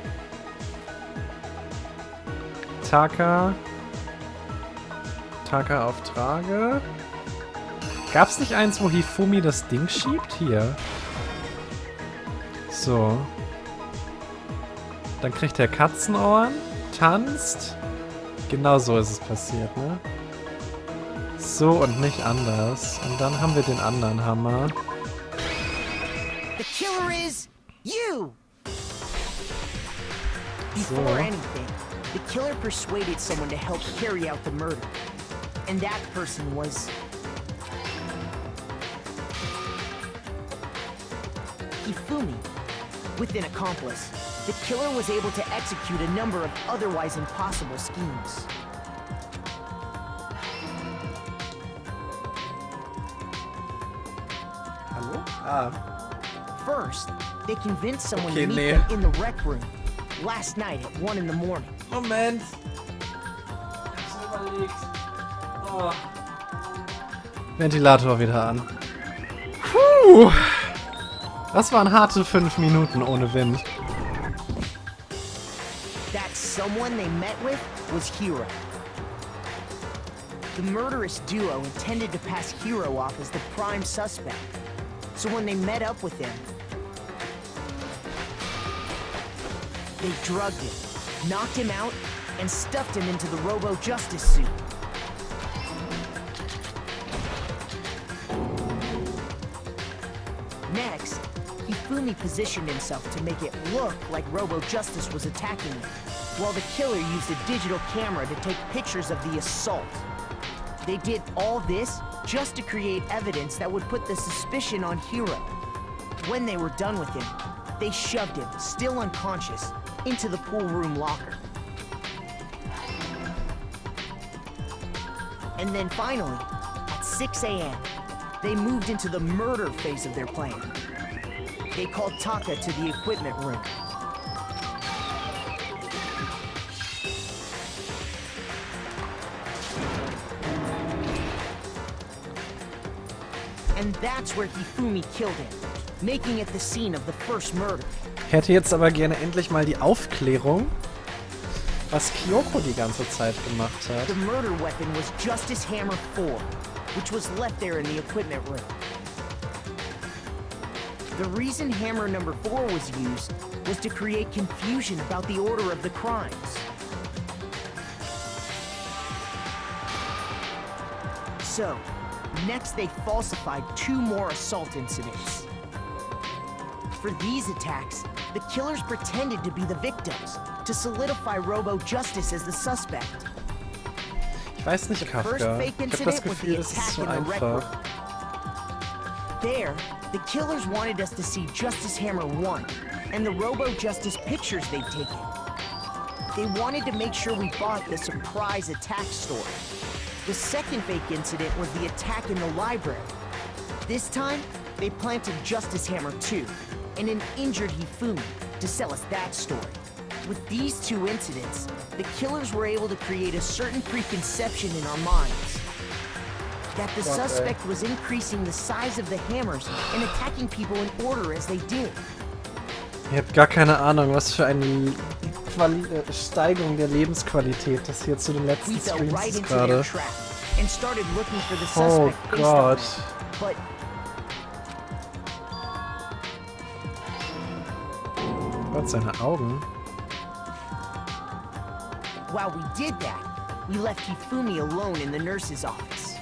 Taka auf Trage. Gab's nicht eins, wo Hifumi das Ding schiebt? Hier. So. Dann kriegt er Katzenohren, tanzt. Genau so ist es passiert, ne? So und nicht anders. Und dann haben wir den anderen Hammer. The killer is you! Before anything, the killer persuaded someone to help carry out the murder. And that person was... Hifumi. With an accomplice, the killer was able to execute a number of otherwise impossible schemes. Hallo? Ah. First, they convinced someone Okay, to meet nee. them in the rec room last night at 1 in the morning. Moment. Ich hab's überlegt. Oh. Ventilator wieder an. Puh. Das waren harte 5 Minuten ohne Wind. That someone they met with was Hiro. The murderous duo intended to pass Hiro off as the prime suspect. So when they met up with him, they drugged him, knocked him out, and stuffed him into the Robo-Justice suit. Next, Hifumi positioned himself to make it look like Robo-Justice was attacking him, while the killer used a digital camera to take pictures of the assault. They did all this just to create evidence that would put the suspicion on Hiro. When they were done with him, they shoved him, still unconscious, into the pool room locker. And then finally, at 6 a.m., they moved into the murder phase of their plan. They called Taka to the equipment room. And that's where Hifumi killed him, making it the scene of the first murder. Hätte jetzt aber gerne endlich mal die Aufklärung, was Kyoko die ganze Zeit gemacht hat. The murder weapon was Justice Hammer 4, which was left there in the equipment room. The reason hammer number 4 was used was to create confusion about the order of the crimes. So, next they falsified 2 more assault incidents. For these attacks, the killers pretended to be the victims, to solidify Robo Justice as the suspect. Ich weiß nicht, Kafka. Ich hab das Gefühl, das ist zu einfach. There, the killers wanted us to see Justice Hammer 1 and the Robo Justice pictures they'd taken. They wanted to make sure we bought the surprise attack story. The second fake incident was the attack in the library. This time, they planted Justice Hammer 2 and an injured Hifumi to sell us that story. With these 2 incidents, the killers were able to create a certain preconception in our minds. That the suspect was increasing the size of the hammers and attacking people in order as they did. Ihr habt gar keine Ahnung, was für eine Steigerung der Lebensqualität das hier zu den letzten Streams ist gerade. Oh Gott. Gott, seine Augen. While we did that, we left Hifumi alone in the nurse's office.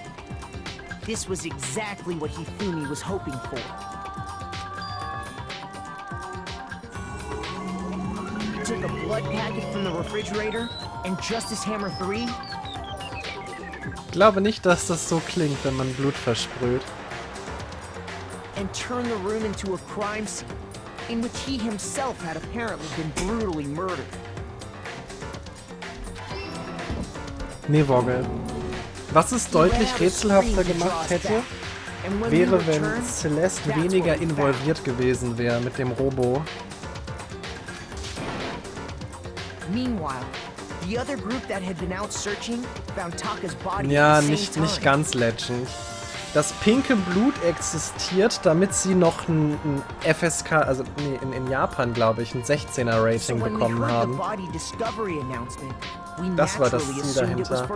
This was exactly what Hifumi was hoping for. He took a blood packet from the refrigerator and Justice Hammer 3. Ich glaube nicht, dass das so klingt, wenn man Blut versprüht. And turned the room into a crime scene, in which he himself had apparently been brutally murdered. Nee, Woggle. Was es deutlich rätselhafter gemacht hätte, wäre, wenn Celeste weniger involviert gewesen wäre mit dem Robo. Ja, nicht ganz legend. Das pinke Blut existiert, damit sie noch ein FSK, also nee, in Japan glaube ich, ein 16er Rating bekommen haben. Das war das Ziel dahinter.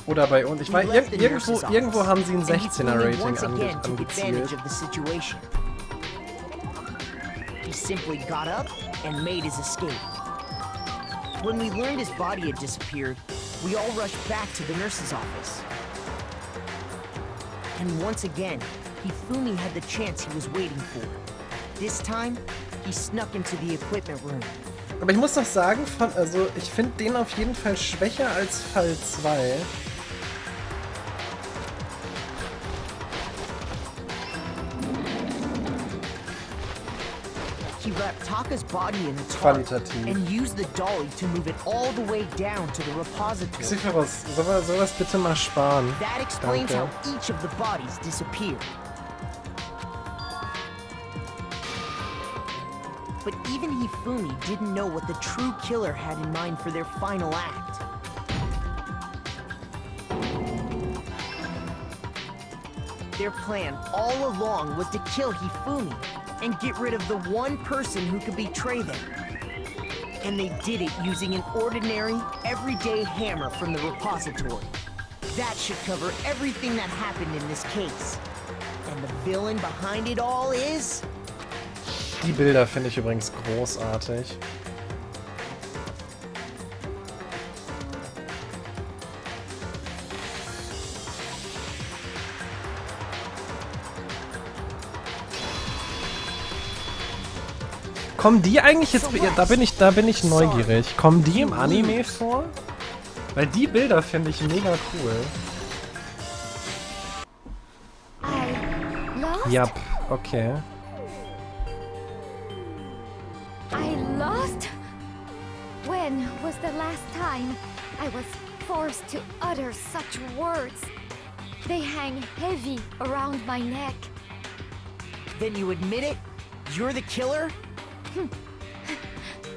Oder bei uns. Ich weiß, irgendwo haben sie ein 16er Rating angezielt. He simply got up and made his escape. When we learned his body had disappeared, we all rushed back to the nurse's office. And once again, Hifumi had the chance he was waiting for. This time, he snuck into the equipment room. Aber ich muss doch sagen, ich finde den auf jeden Fall schwächer als Fall 2. He wrapped Taka's body in a tarp and used the dolly to move it all the way down to the repository. Sowas bitte mal sparen. That explains how each of the bodies disappeared. But even Hifumi didn't know what the true killer had in mind for their final act. Their plan all along was to kill Hifumi and get rid of the one person who could betray them. And they did it using an ordinary, everyday hammer from the repository. That should cover everything that happened in this case. And the villain behind it all is... Die Bilder finde ich übrigens großartig. Kommen die eigentlich jetzt... Da bin ich neugierig. Kommen die im Anime vor? Weil die Bilder finde ich mega cool. Ja, okay. I lost? Where? When was the last time I was forced to utter such words? They hang heavy around my neck. Then you admit it? You're the killer?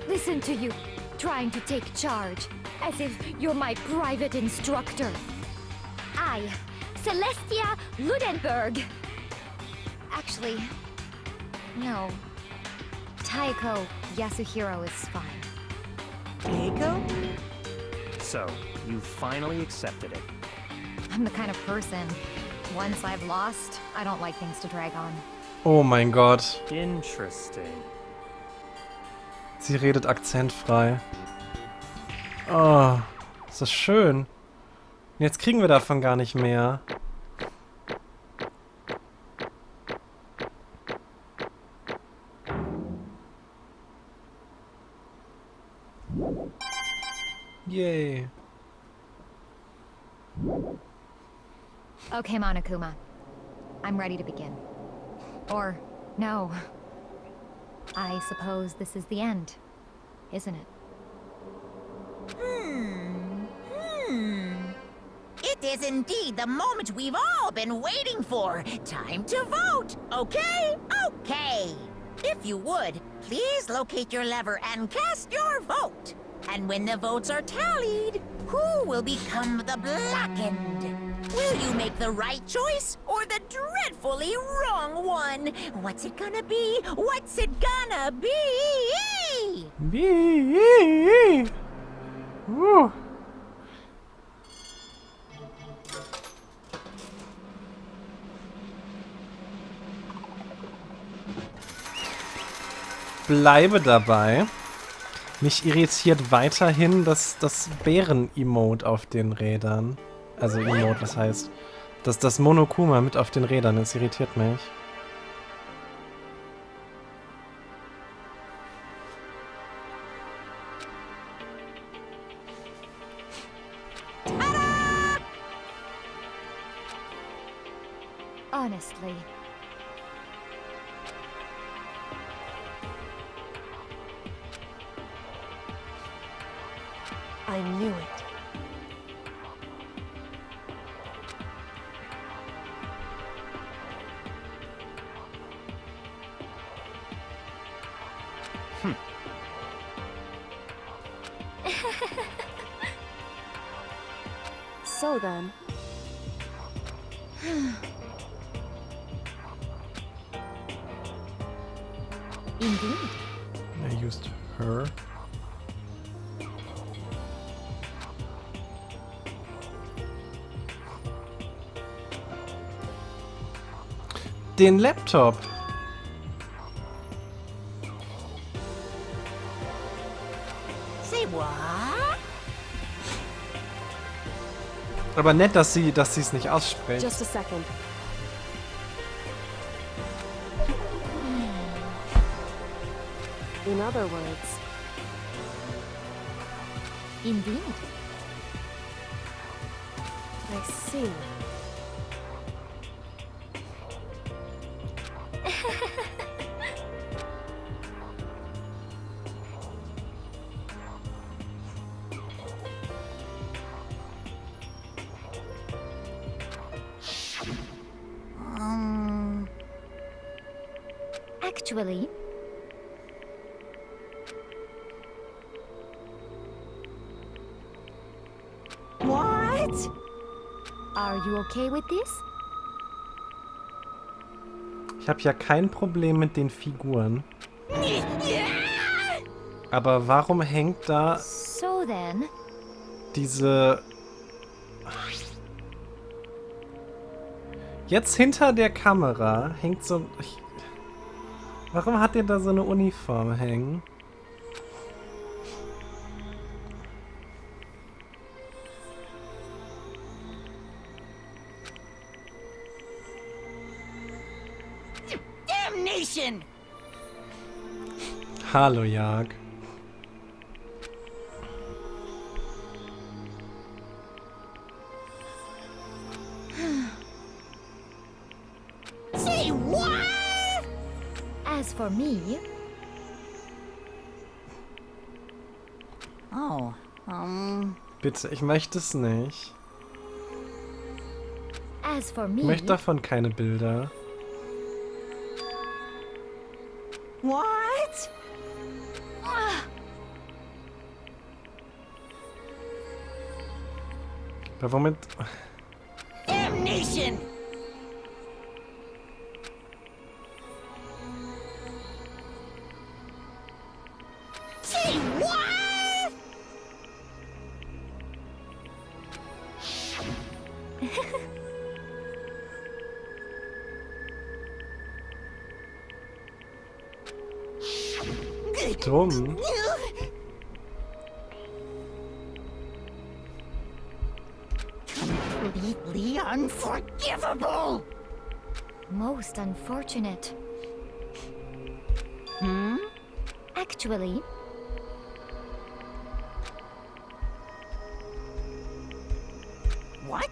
Listen to you, trying to take charge, as if you're my private instructor. I, Celestia Ludenberg. Actually, no. Taiko Yasuhiro is fine. Taiko? So, you finally accepted it. I'm the kind of person, once I've lost, I don't like things to drag on. Oh mein Gott. Interesting. Sie redet akzentfrei. Oh, ist das schön. Und jetzt kriegen wir davon gar nicht mehr. Yay. Okay, Monokuma. I'm ready to begin. Or, no. I suppose this is the end, isn't it? It is indeed the moment we've all been waiting for. Time to vote, okay? Okay. If you would, please locate your lever and cast your vote. And when the votes are tallied, who will become the blackened? Will you make the right choice or the dreadfully wrong one? What's it gonna be? What's it gonna be? Bleibe dabei. Mich irritiert weiterhin das Bären-Emote auf den Rädern. Also Emote, was heißt? Das Monokuma mit auf den Rädern, das irritiert mich. Honestly. I knew it. So then. Indeed. I used her. Den Laptop. Say what? Aber nett, dass sie es nicht ausspricht. Just a second. In other words. Indeed. I see. Actually, What? are you okay with this? Ich habe ja kein Problem mit den Figuren. Aber warum hängt da So then, diese... Jetzt hinter der Kamera hängt so... Warum hat der da so eine Uniform hängen? Damnation! Hallo, Jag. Say what? as for me, Oh, Bitte, ich möchte es nicht. As for Ich me, möchte davon keine Bilder. What? Aber womit... Damnation! Say what? Dumm. Completely unforgivable! most unfortunate. Actually, What?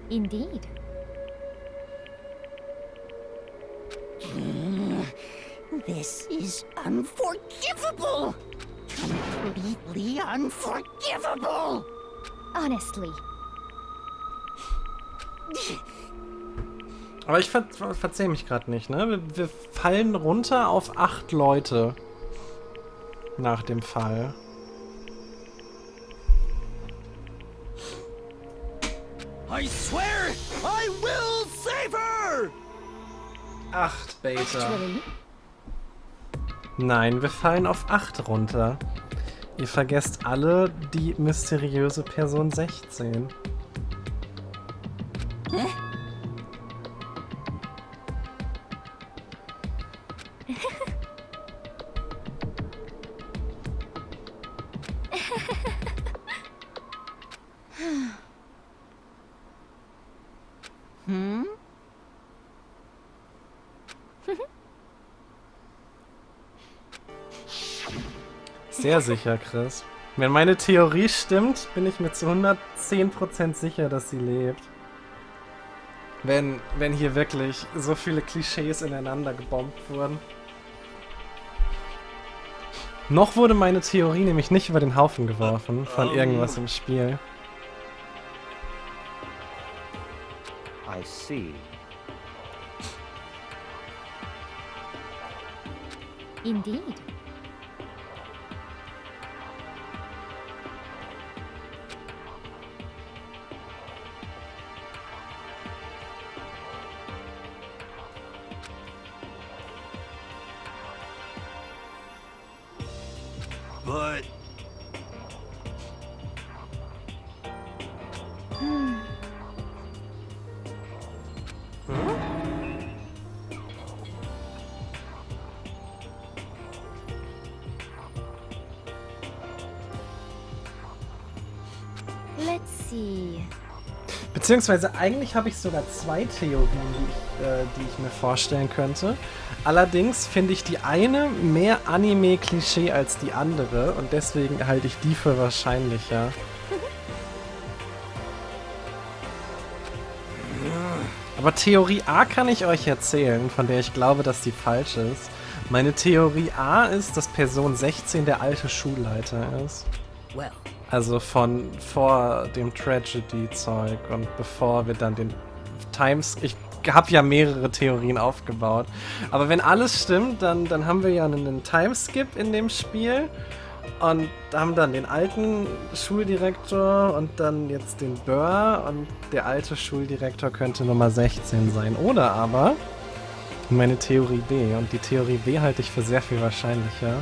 indeed. This is unforgivable! Completely unforgivable! Honestly, Aber ich verzähle mich gerade nicht, ne? Wir fallen runter auf 8 Leute. Nach dem Fall. I swear, I will save her! 8 Beta. actually, Nein, wir fallen auf 8 runter. Ihr vergesst alle die mysteriöse Person 16. Sehr sicher, Chris. Wenn meine Theorie stimmt, bin ich mir zu 110% sicher, dass sie lebt. Wenn hier wirklich so viele Klischees ineinander gebombt wurden. Noch wurde meine Theorie nämlich nicht über den Haufen geworfen von irgendwas im Spiel. I see. indeed. But Let's see. Beziehungsweise eigentlich habe ich sogar 2 Theorien, die ich mir vorstellen könnte. Allerdings finde ich die eine mehr Anime-Klischee als die andere und deswegen halte ich die für wahrscheinlicher. Aber Theorie A kann ich euch erzählen, von der ich glaube, dass die falsch ist. Meine Theorie A ist, dass Person 16 der alte Schulleiter ist. well, Also von vor dem Tragedy-Zeug und bevor wir dann den Times... Ich habe ja mehrere Theorien aufgebaut. Aber wenn alles stimmt, dann haben wir ja einen Timeskip in dem Spiel und haben dann den alten Schuldirektor und dann jetzt den Burr und der alte Schuldirektor könnte Nummer 16 sein. Oder aber meine Theorie B und die Theorie B halte ich für sehr viel wahrscheinlicher.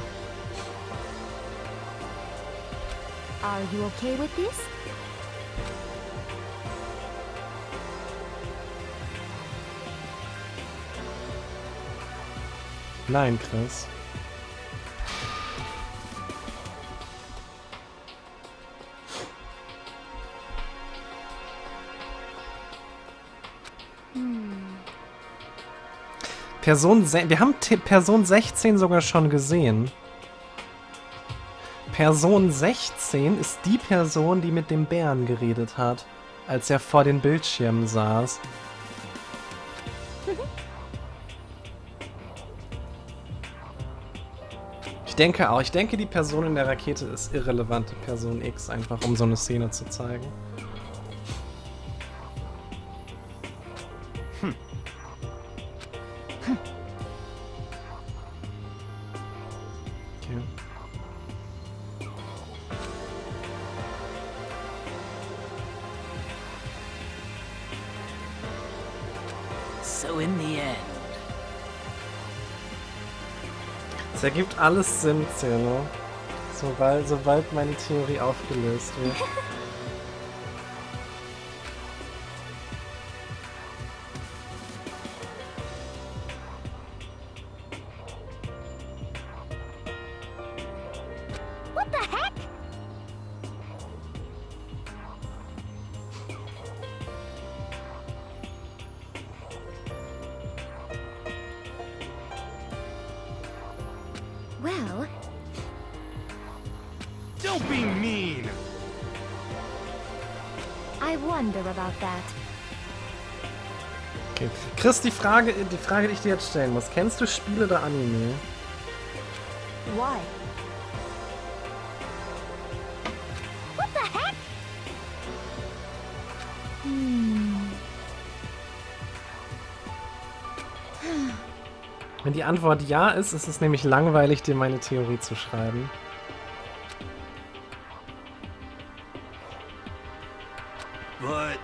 Are you okay with this? Nein, Chris. Wir haben Person 16 sogar schon gesehen. Person 16 ist die Person, die mit dem Bären geredet hat, als er vor den Bildschirmen saß. denke auch. Ich denke, die Person in der Rakete ist irrelevante Person X, einfach um so eine Szene zu zeigen. Okay. So in the end. Es ergibt alles Sinn, Zeno. Sobald meine Theorie aufgelöst wird. What the heck? Well, Don't be mean! I wonder about that. Okay. Chris, die Frage, die ich dir jetzt stellen muss. Kennst du Spiele oder Anime? Why? what the heck? Wenn die Antwort ja ist, ist es nämlich langweilig, dir meine Theorie zu schreiben. But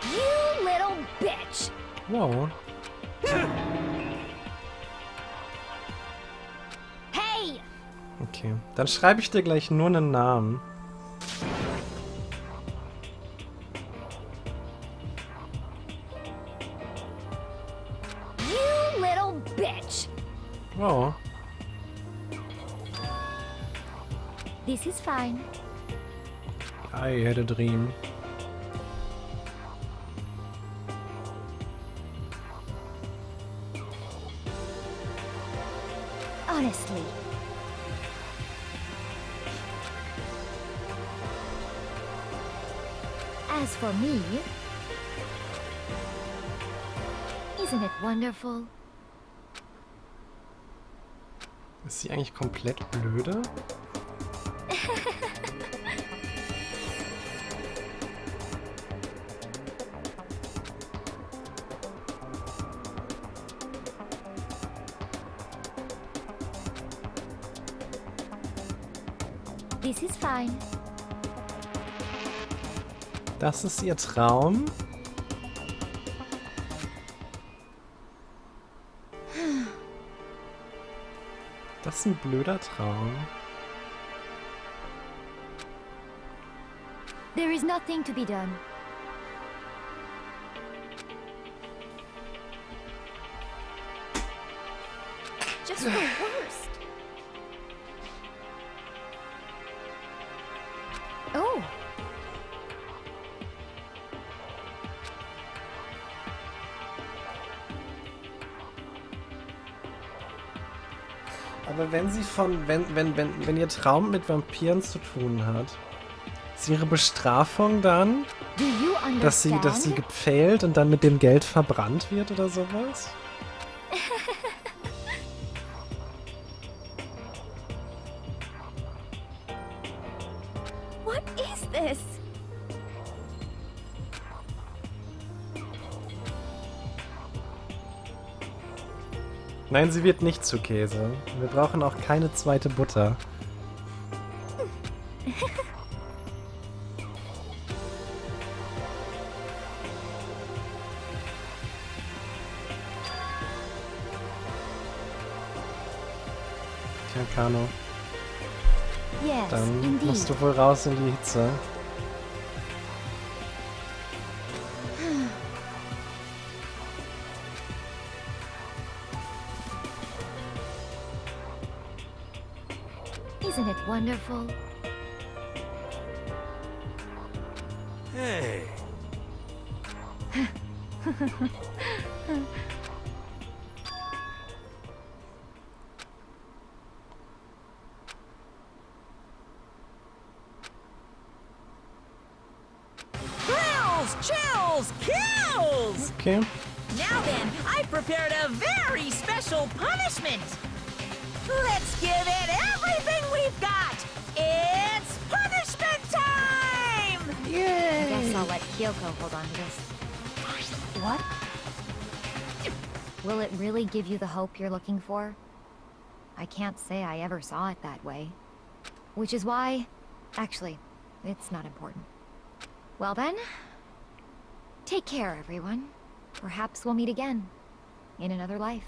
You little bitch! Wow. Hey! Okay. Dann schreibe ich dir gleich nur einen Namen. You little bitch! Wow. This is fine. I had a dream. Honestly. As for me, isn't it wonderful? Ist sie eigentlich komplett blöde? This is fine. Das ist ihr Traum? Das ist ein blöder Traum. There is nothing to be done. Just the worst. Oh, Aber wenn sie wenn ihr Traum mit Vampiren zu tun hat, ist ihre Bestrafung dann, do you understand? dass sie gepfählt und dann mit dem Geld verbrannt wird oder sowas? What is this? Nein, sie wird nicht zu Käse. Wir brauchen auch keine zweite Butter. Tja, Kano. Yes, Dann indeed. musst du wohl raus in die Hitze. Isn't it wonderful? hey, Thrills, chills, kills! Okay. Now then, I've prepared a very special punishment. Let's give it everything we've got. It's punishment time! I guess I'll let Kyoko hold on to this. What? Will it really give you the hope you're looking for? I can't say I ever saw it that way. Which is why... Actually, it's not important. Well then... Take care, everyone. Perhaps we'll meet again. In another life.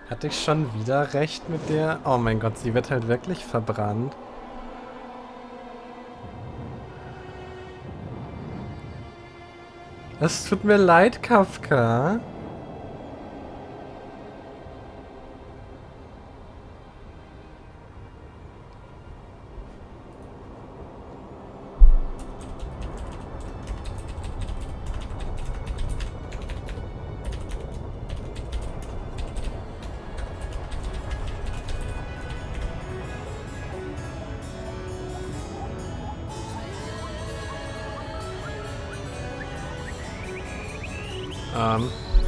Hatte ich schon wieder recht mit der... Oh mein Gott, sie wird halt wirklich verbrannt. Es tut mir leid, Kafka.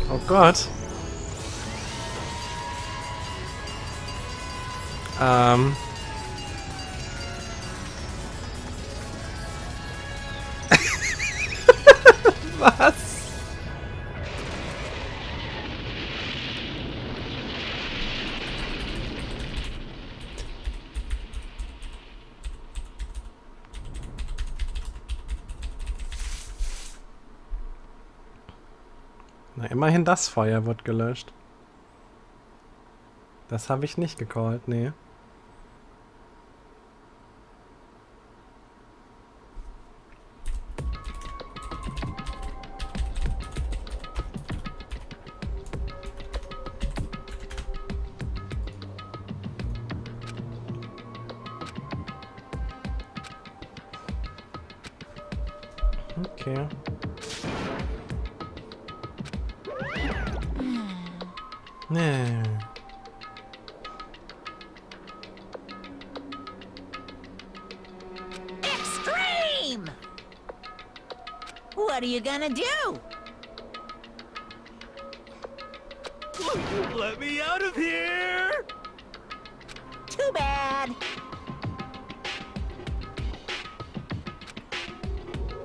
Oh Gott. Was? Na, immerhin das Feuer wird gelöscht. Das habe ich nicht gecallt, nee. Okay. Nee. Extreme! What are you gonna do? Let me out of here! Too bad.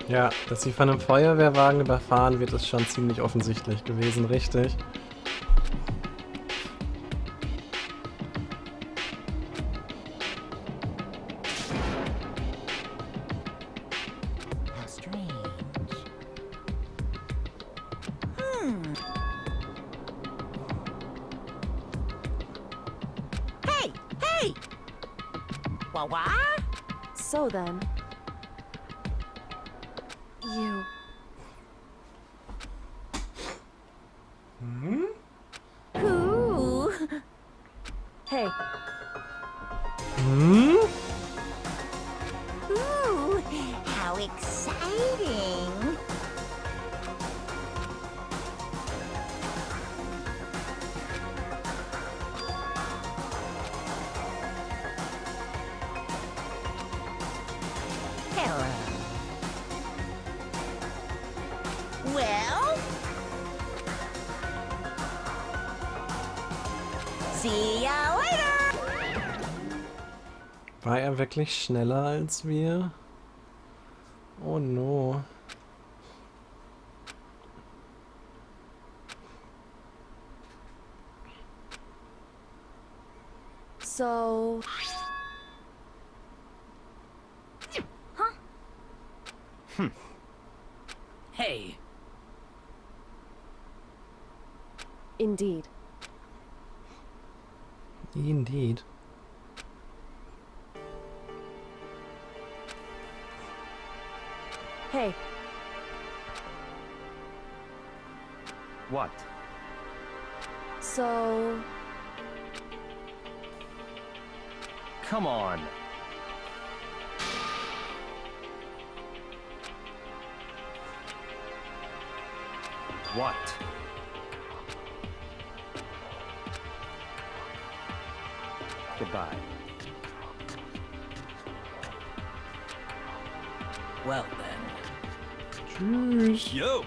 Ja, dass sie von einem Feuerwehrwagen überfahren wird, ist schon ziemlich offensichtlich gewesen, richtig? How strange. Hey! Hey! What? So then... You... Ooh. Hey, Ooh, how exciting! Hello. Well? See ya later! War er wirklich schneller als wir? Oh no. so... Hey, Indeed. Indeed. Hey, What? so... Come on. What? Goodbye. Well then. Tschüss. Yo!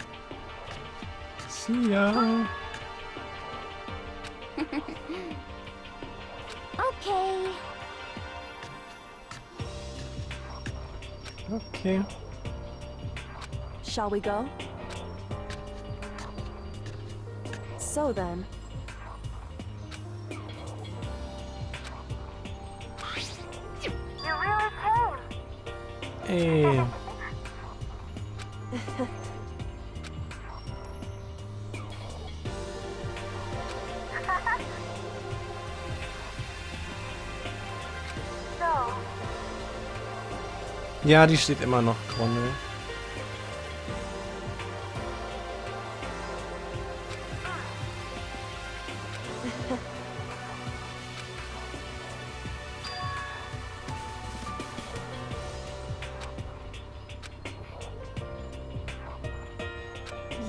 See ya. Okay. Okay. Shall we go? So then, Ey. Ja, die steht immer noch, Grunde.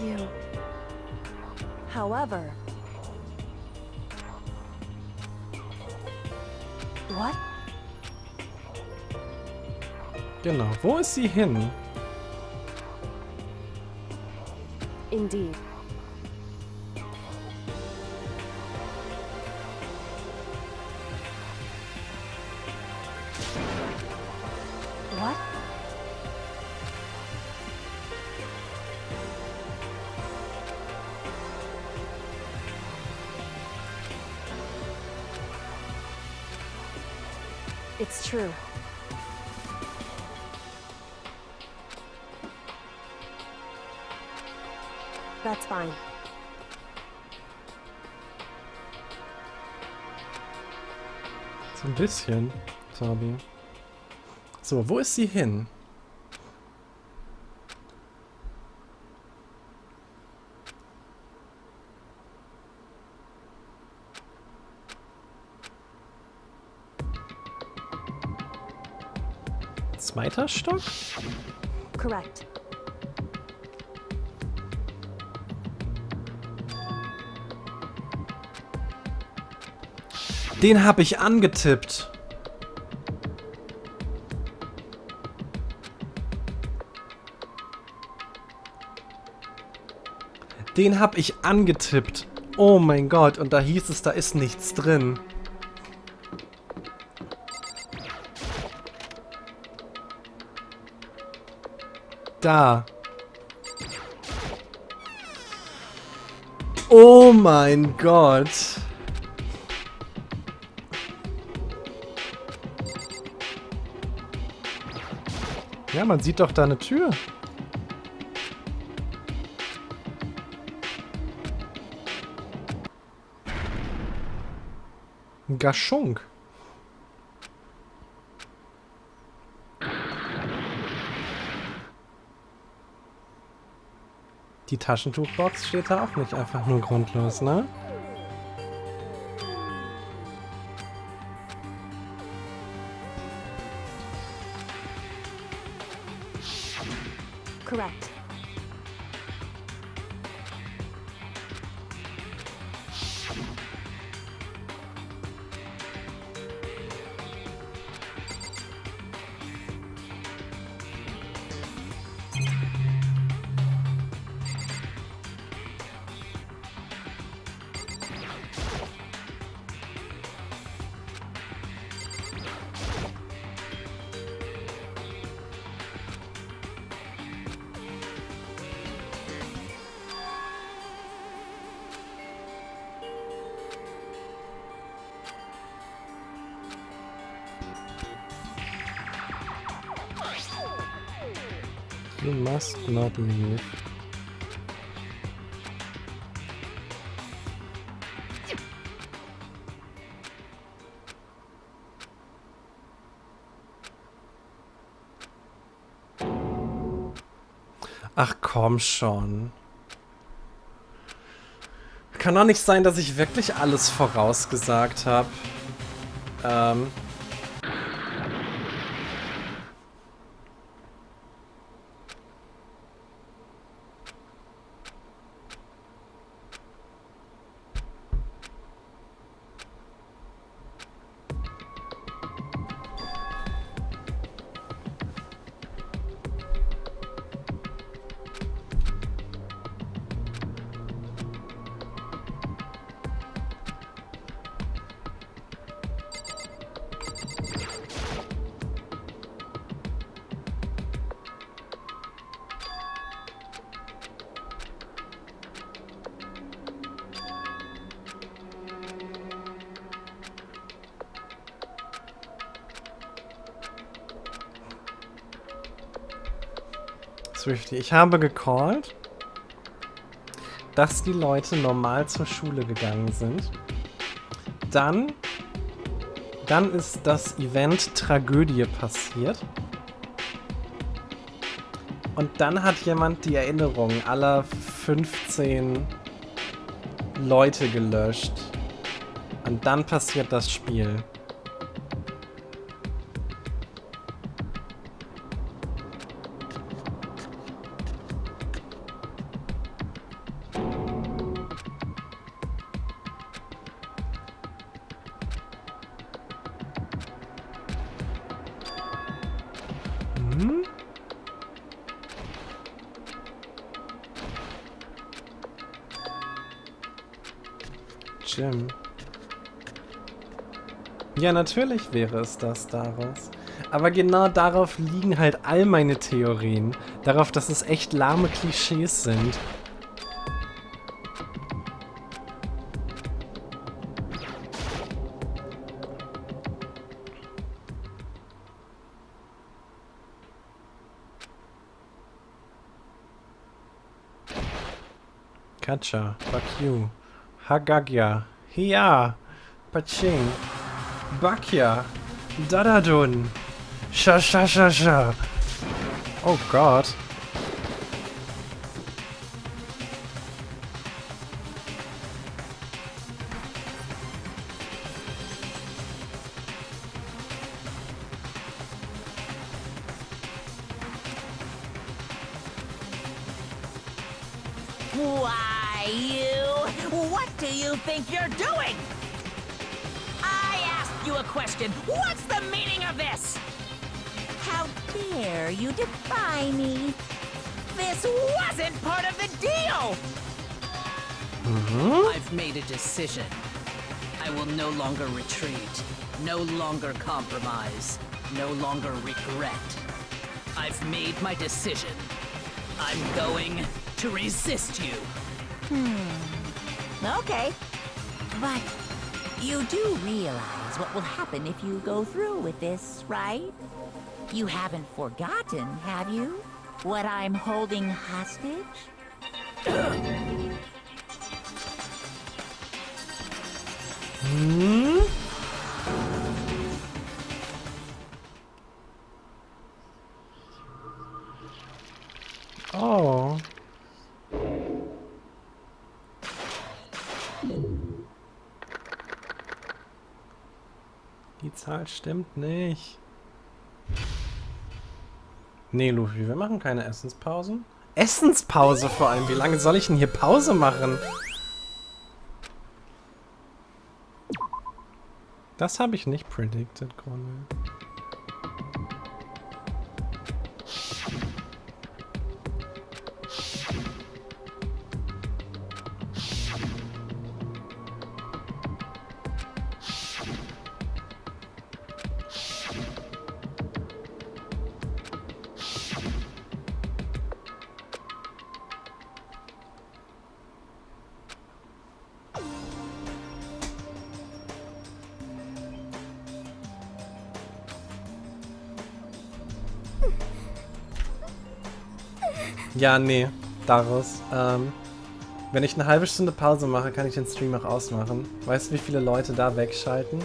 you... However... What? Genau. Wo ist sie hin? Indeed. What? It's true. That's fine. So ein bisschen, Fabi. So, wo ist sie hin? Zweiter Stock? Correct. Den habe ich angetippt. Den habe ich angetippt. Oh mein Gott, und da hieß es, da ist nichts drin. Da. Oh mein Gott. Ja, man sieht doch da eine Tür. Ein Gaschunk. Die Taschentuchbox steht da auch nicht einfach nur grundlos, ne? Correct. You must not leave. Ach komm schon. Kann doch nicht sein, dass ich wirklich alles vorausgesagt habe. Swifty, ich habe gecallt, dass die Leute normal zur Schule gegangen sind. Dann ist das Event Tragödie passiert. Und dann hat jemand die Erinnerungen aller 15 Leute gelöscht. Und dann passiert das Spiel. Jim. Ja, natürlich wäre es das daraus. Aber genau darauf liegen halt all meine Theorien. Darauf, dass es echt lahme Klischees sind. Katja, fuck you. Hagagya, Hia, Paching, Bakya, Dadadun, Sha Sha Sha Sha. Oh Gott. Why, you? What do you think you're doing? I asked you a question. What's the meaning of this? How dare you defy me? This wasn't part of the deal! I've made a decision. I will no longer retreat, no longer compromise, no longer regret. I've made my decision. I'm going to resist you. Okay. But you do realize what will happen if you go through with this, right? You haven't forgotten, have you? What I'm holding hostage? Oh. Die Zahl stimmt nicht. Nee, Luffy, wir machen keine Essenspausen. Essenspause vor allem. Wie lange soll ich denn hier Pause machen? Das habe ich nicht predicted, Grunde. Ja, nee, daraus. Wenn ich eine halbe Stunde Pause mache, kann ich den Stream auch ausmachen. Weißt du, wie viele Leute da wegschalten?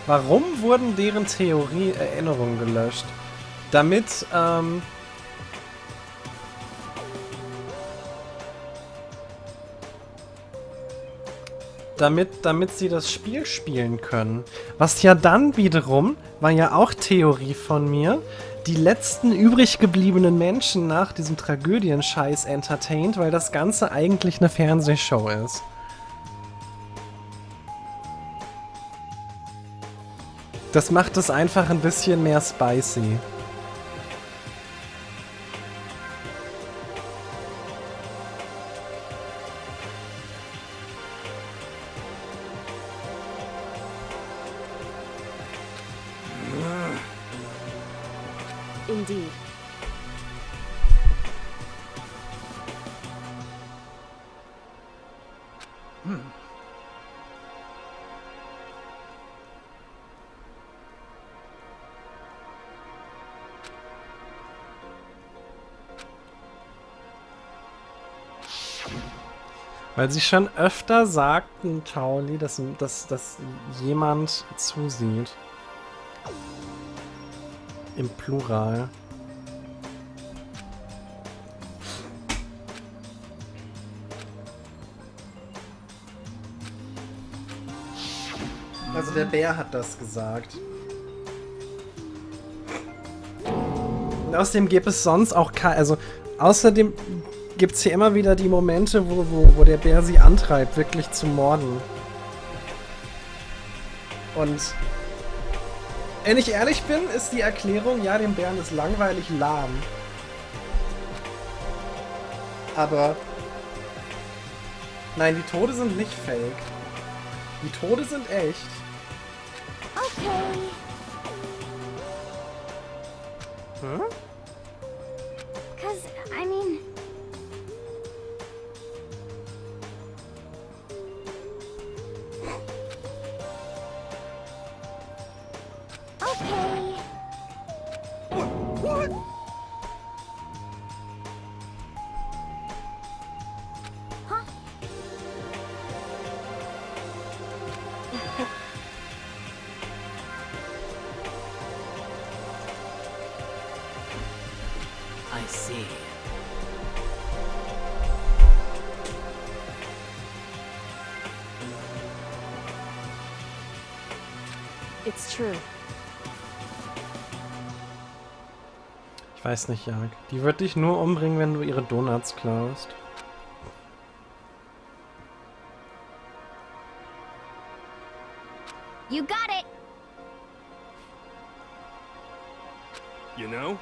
Warum wurden deren Erinnerungen gelöscht? Damit, damit sie das Spiel spielen können. Was ja dann wiederum, war ja auch Theorie von mir, die letzten übrig gebliebenen Menschen nach diesem Tragödien-Scheiß entertaint, weil das Ganze eigentlich eine Fernsehshow ist. Das macht es einfach ein bisschen mehr spicy. Indeed. Weil sie schon öfter sagten, Tauli, dass jemand zusieht. Im Plural. Also der Bär hat das gesagt. Und außerdem gibt es sonst auch außerdem gibt es hier immer wieder die Momente, wo der Bär sie antreibt, wirklich zu morden. Und wenn ich ehrlich bin, ist die Erklärung, ja, dem Bären ist langweilig lahm. Aber nein, die Tode sind nicht fake. Die Tode sind echt. Okay. Hm? 'Cause, I mean... Okay. What? Huh? I see. It's true. Ich weiß nicht, Jag. Die wird dich nur umbringen, wenn du ihre Donuts klaust. You got it! You know?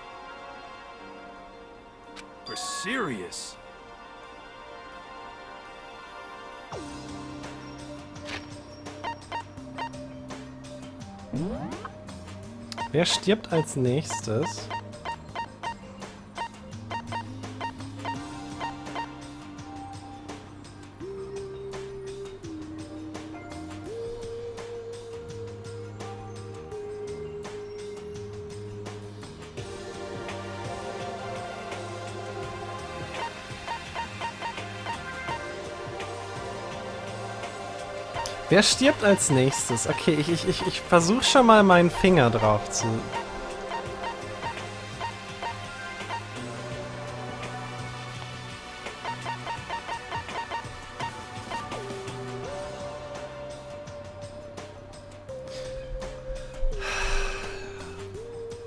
For serious. Wer stirbt als nächstes? Wer stirbt als nächstes? Okay, ich versuche schon mal meinen Finger drauf zu...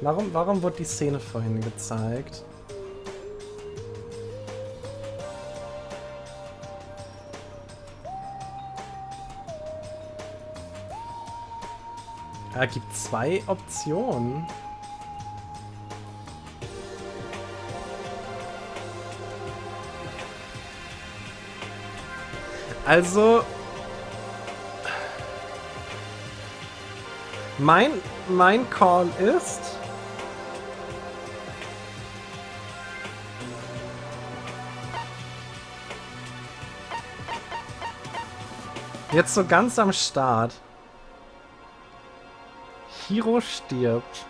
Warum wurde die Szene vorhin gezeigt? Ja, gibt zwei Optionen. Also... Mein Call ist... Jetzt so ganz am Start. Hiro stirbt.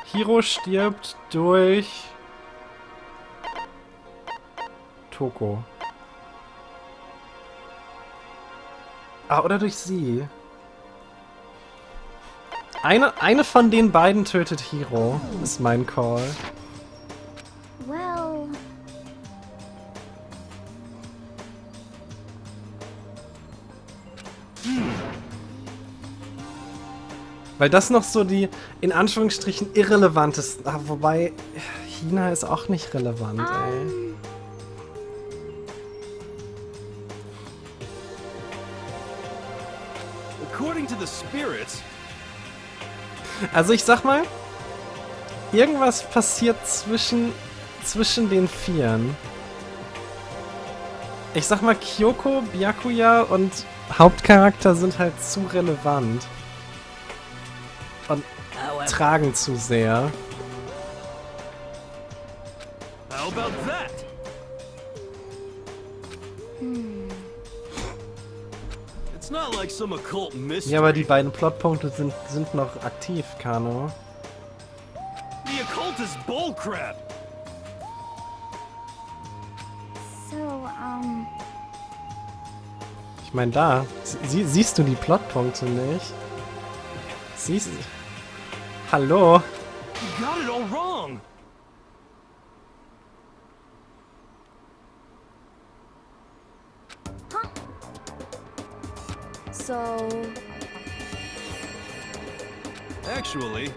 Hiro stirbt durch Toko. Ah, oder durch sie. Eine von den beiden tötet Hiro, ist mein Call. Well... Weil das noch so die, in Anführungsstrichen, irrelevanteste... Ah, wobei, China ist auch nicht relevant, ey. According to the spirits... Also ich sag mal, irgendwas passiert zwischen den Vieren. Ich sag mal, Kyoko, Byakuya und Hauptcharakter sind halt zu relevant. Und tragen zu sehr. How about that? It's not like some occult mystery. Ja, aber die beiden Plotpunkte sind noch aktiv, Kano. The occult is bullcrap. So, Ich meine, da. Siehst du die Plotpunkte nicht? Siehst... Hallo? You got it all wrong. So... Actually...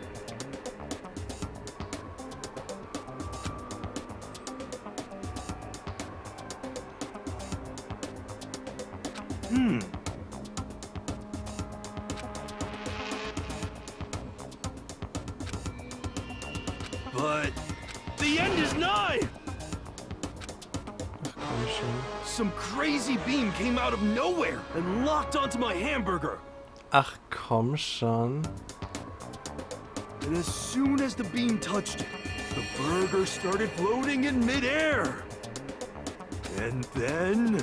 But... the end is nigh! Komm schon. Some crazy beam came out of nowhere and locked onto my hamburger. Ach, komm schon. And as soon as the beam touched it, the burger started floating in midair. And then,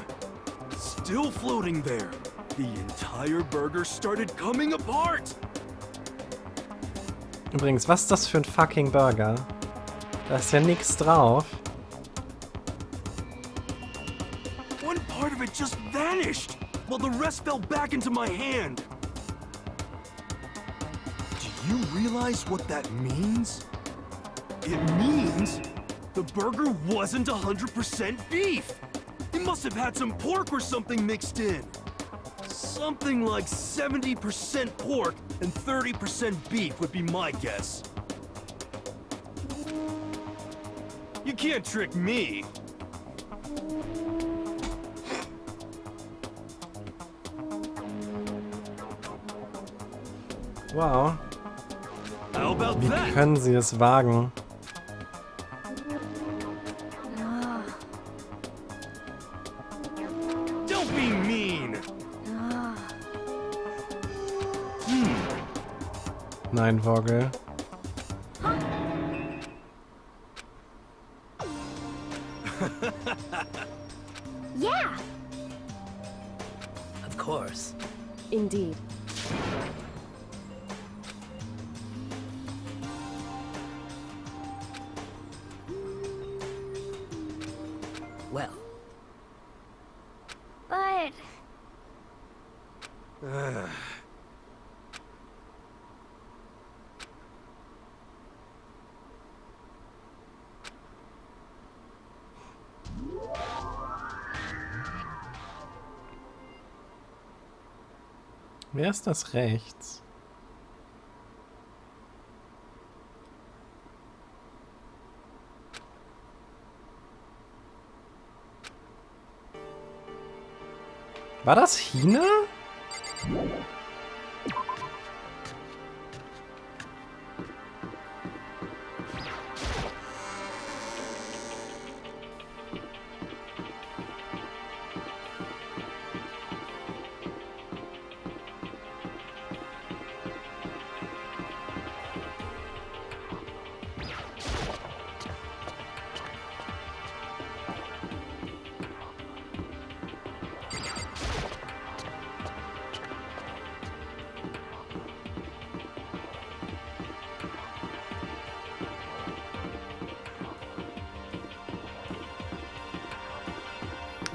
still floating there, the entire burger started coming apart. Übrigens, was ist das für ein fucking Burger? Da ist ja nichts drauf. One part of it just vanished, while the rest fell back into my hand. Do you realize what that means? It means the burger wasn't 100% beef. It must have had some pork or something mixed in. Something like 70% pork and 30% beef would be my guess. You can't trick me. Wow. How about Wie that? können sie es wagen? Don't be mean. Nein, Vogel. yeah! Of course. Indeed. Well, But... Wer ist das rechts? War das China?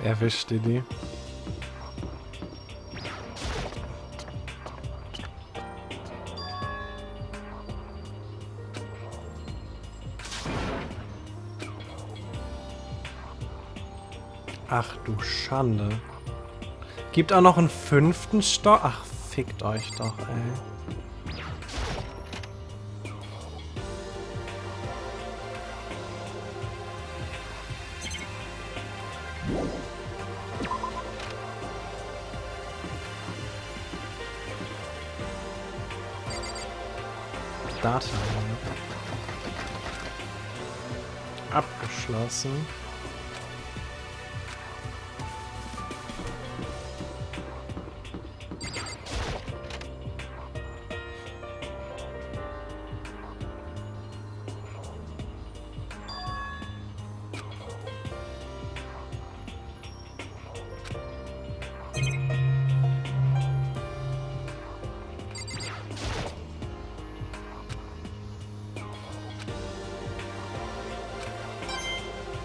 Erwischte die. Ach du Schande. Gibt auch noch einen 5. Stock? Ach, fickt euch doch, ey. Data. Abgeschlossen.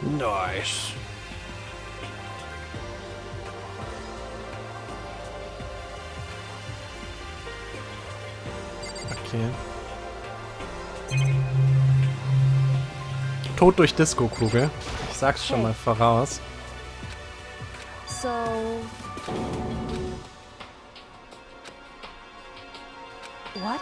Nice. Okay. Tod durch Disco-Kugel. Ich sag's schon mal voraus. So... What?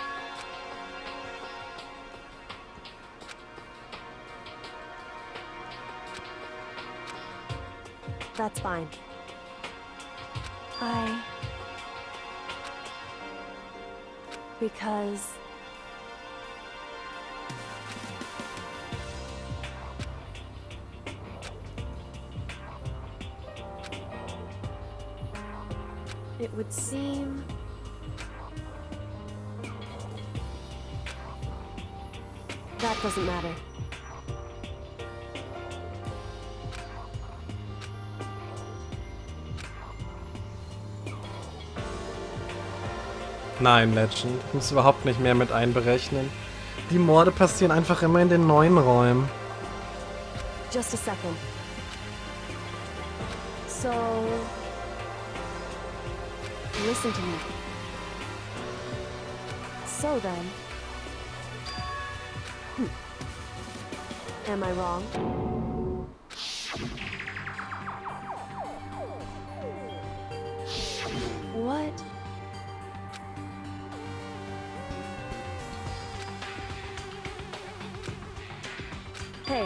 That's fine. Because... It would seem... That doesn't matter. Nein, Legend. Ich muss überhaupt nicht mehr mit einberechnen. Die Morde passieren einfach immer in den neuen Räumen. Just a second. So... Listen to me. So then... Am I wrong? What? Hey.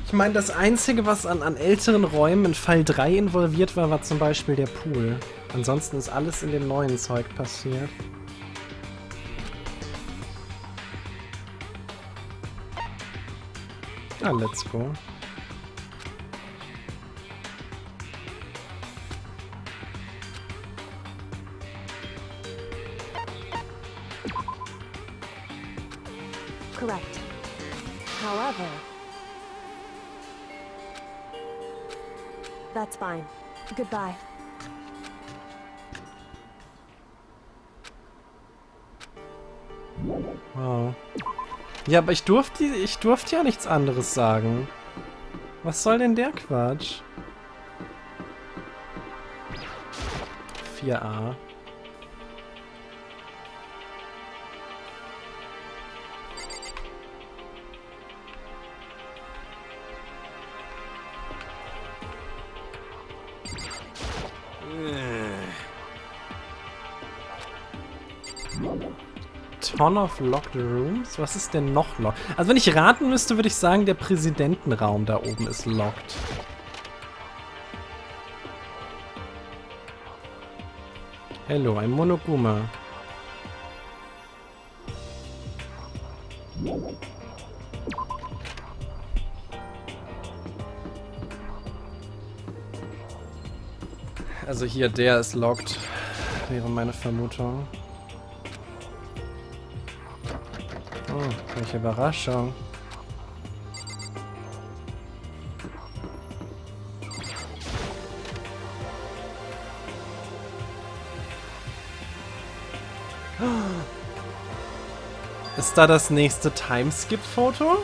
Ich meine, das Einzige, was an älteren Räumen in Fall 3 involviert war, war zum Beispiel der Pool. Ansonsten ist alles in dem neuen Zeug passiert. Ah, let's go. Correct. However... That's fine. Goodbye. Wow. Ja, aber ich durfte ja nichts anderes sagen. Was soll denn der Quatsch? 4a. Ton of Locked Rooms? Was ist denn noch locked? Also wenn ich raten müsste, würde ich sagen, der Präsidentenraum da oben ist locked. Hello, ein Monoguma. Also hier, der ist locked. Wäre meine Vermutung. Oh, welche Überraschung. Ist da das nächste Timeskip-Foto?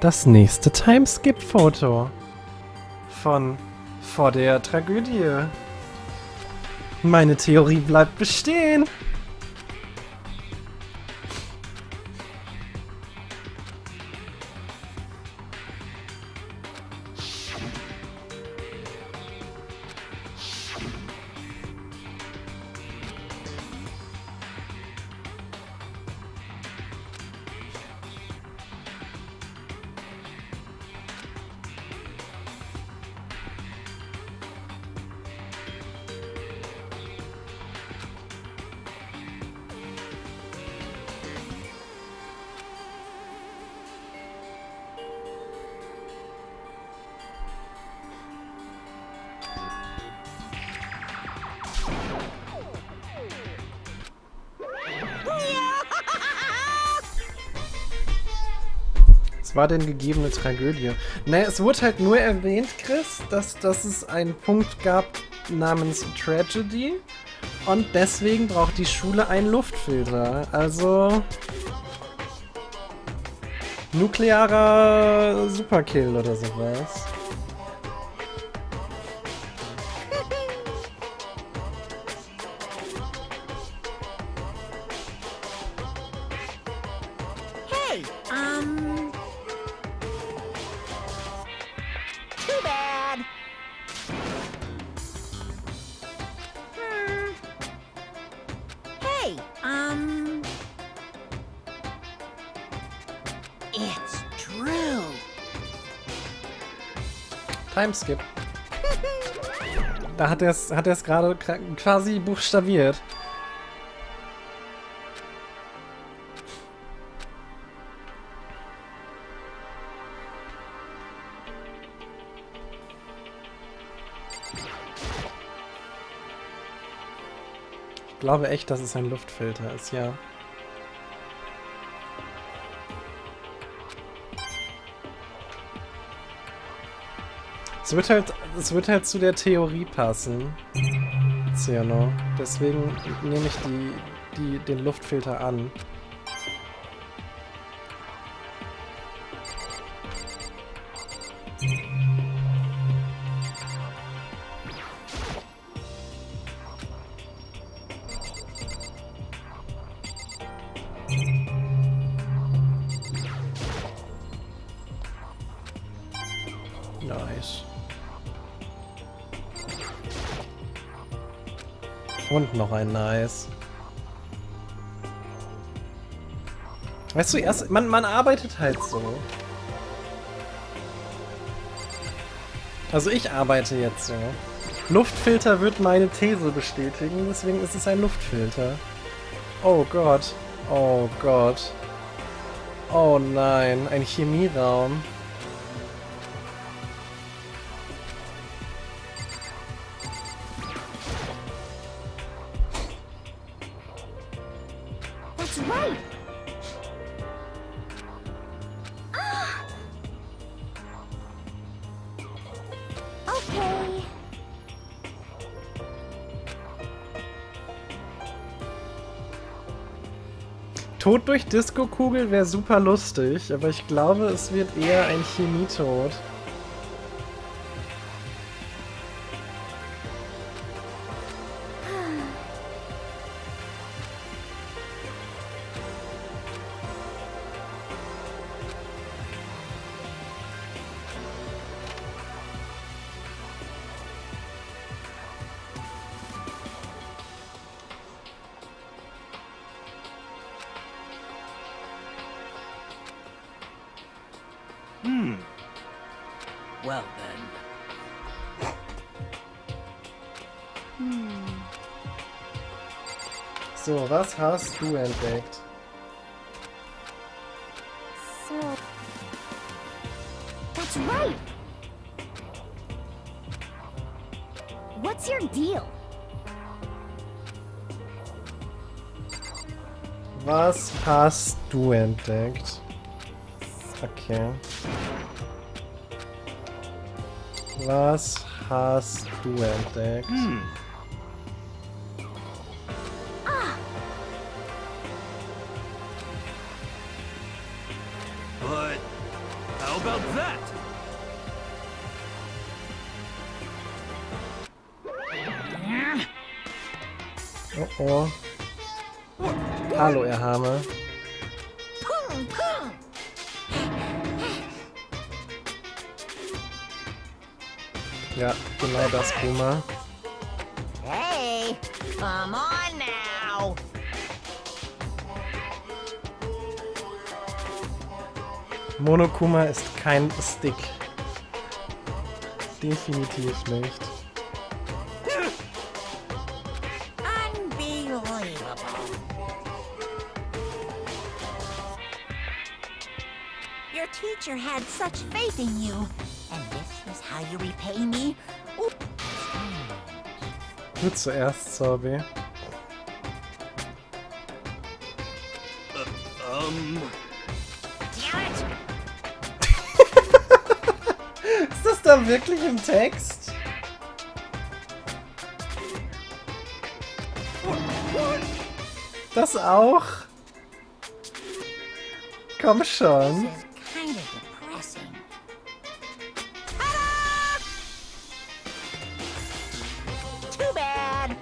Das nächste Timeskip-Foto. vor der Tragödie. Meine Theorie bleibt bestehen. Was war denn gegebene Tragödie? Naja, es wurde halt nur erwähnt, Chris, dass es einen Punkt gab namens Tragedy und deswegen braucht die Schule einen Luftfilter. Also nuklearer Superkill oder sowas. Hey, too bad. Hey, it's true. Timeskip. Da hat er es gerade quasi buchstabiert. Ich glaube echt, dass es ein Luftfilter ist, ja. Es wird halt zu der Theorie passen. Ciano. Deswegen nehme ich den Luftfilter an. Nice. Und noch ein Nice. Weißt du, man arbeitet halt so. Also ich arbeite jetzt so. Luftfilter wird meine These bestätigen, deswegen ist es ein Luftfilter. Oh Gott. Oh Gott. Oh nein, ein Chemieraum. That's right. Okay. Tod durch Disco-Kugel wäre super lustig, aber ich glaube, es wird eher ein Chemietod. Well then. So, was hast du entdeckt? So. That's right. What's your deal? Was hast du entdeckt? Okay. Was hast du entdeckt? But how about that? Oh oh. Hallo, ihr Hame. Ja, genau das, Kuma. Hey, come on now. Monokuma ist kein Stick. Definitiv nicht. Unbelievable. Your teacher had such faith in you, and this is how you repay me? Du zuerst, Sorbe. Ist das da wirklich im Text? Das auch? Komm schon. This is kind of depressing. Too bad.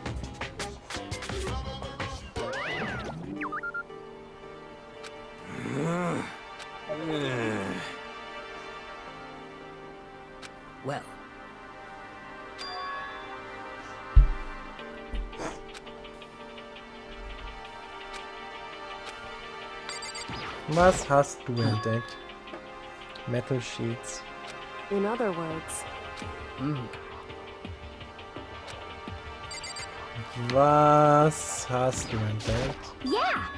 Well, Was hast du entdeckt? Metal Sheets. In other words, Was hast du entdeckt? Yeah.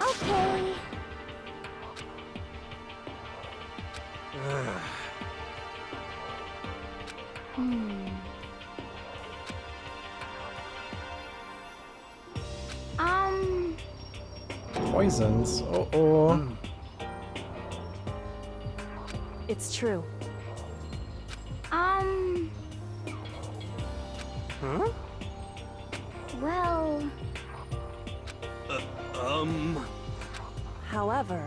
Okay. Poisons. Oh oh. it's true. Well, However,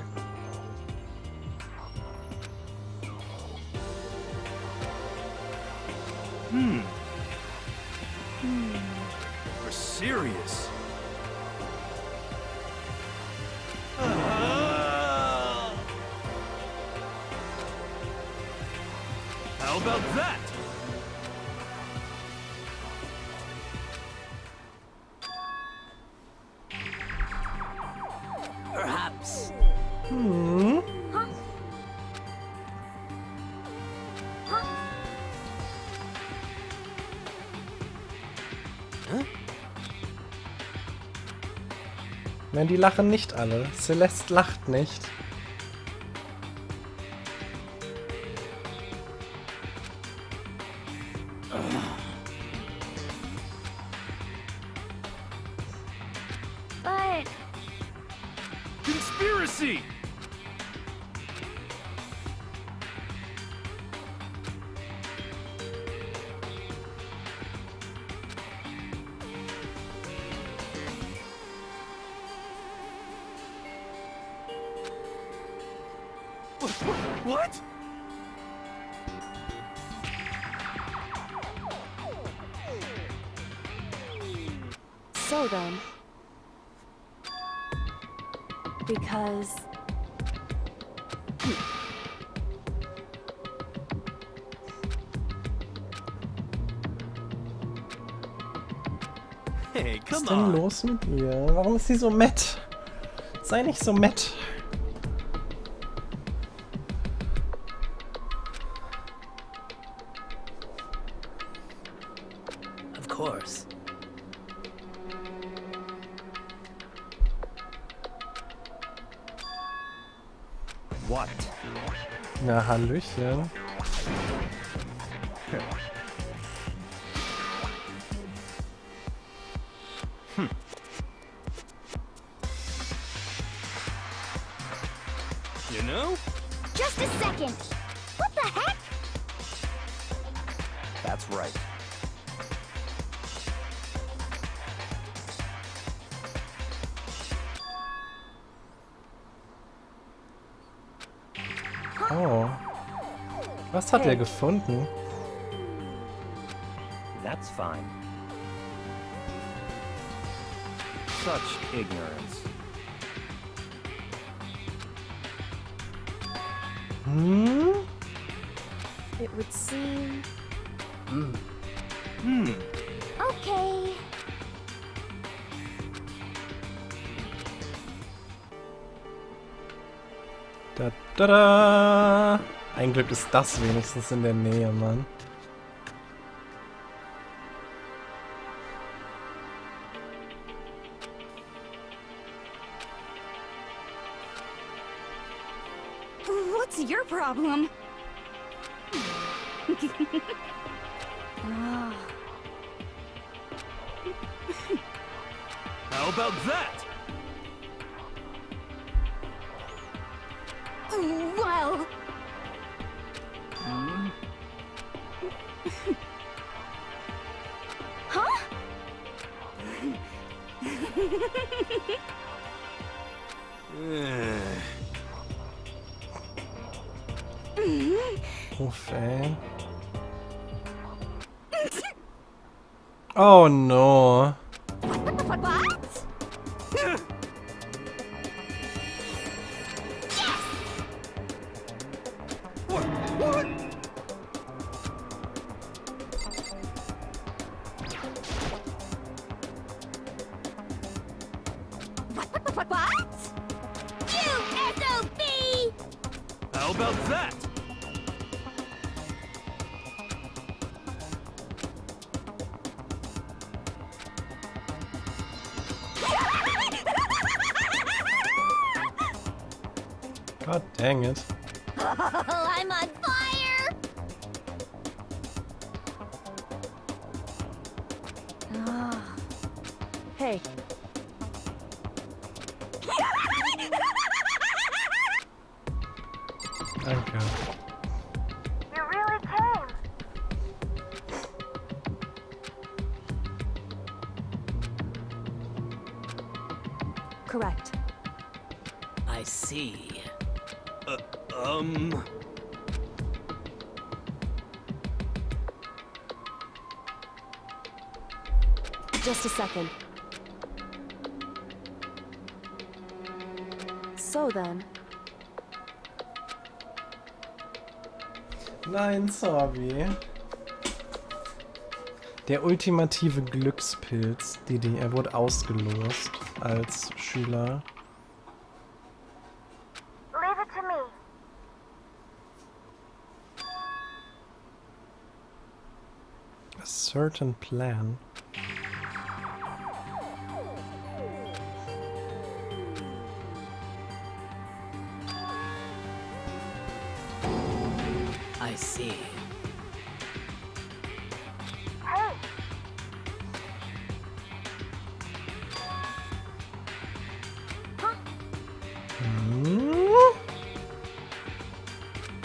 You're serious? How about that? perhaps. Nein, die lachen nicht alle. Celeste lacht nicht. but Conspiracy! What? so then, because Hey, Was come ist denn on. los mit ihr? Warum ist sie so matt? Sei nicht so matt. Of course. What? Na, Hallöchen. You know? just a second. What the heck? That's right. Oh. Was hat er gefunden? That's fine. such ignorance? It would seem... Okay. Da, da, da. Ein Glück ist das wenigstens in der Nähe, Mann. What's your problem? How about that? Well... Huh? Uff, ey. Oh no. What? What? You SOB! How about that? God dang it. Oh, I'm on fire! Hey, Danke. You really came. correct. I see. Just a second. So then, Nein, sorry. Der ultimative Glückspilz, er wurde ausgelost als Schüler. Leave it to me. A certain plan. I see. Hey,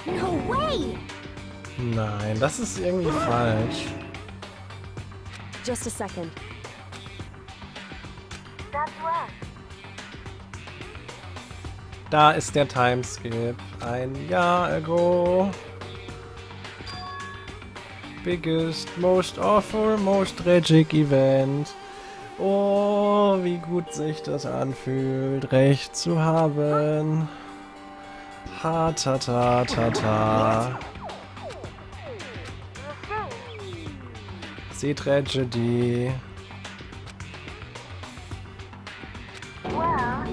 no way! Nein, das ist irgendwie falsch. just a second. That's right. Da ist der Timeskip. Ein Jahr ago. Biggest, most awful, most tragic event. Oh, wie gut sich das anfühlt, Recht zu haben. Ha ta ta ta ta. See Tragedy. Well,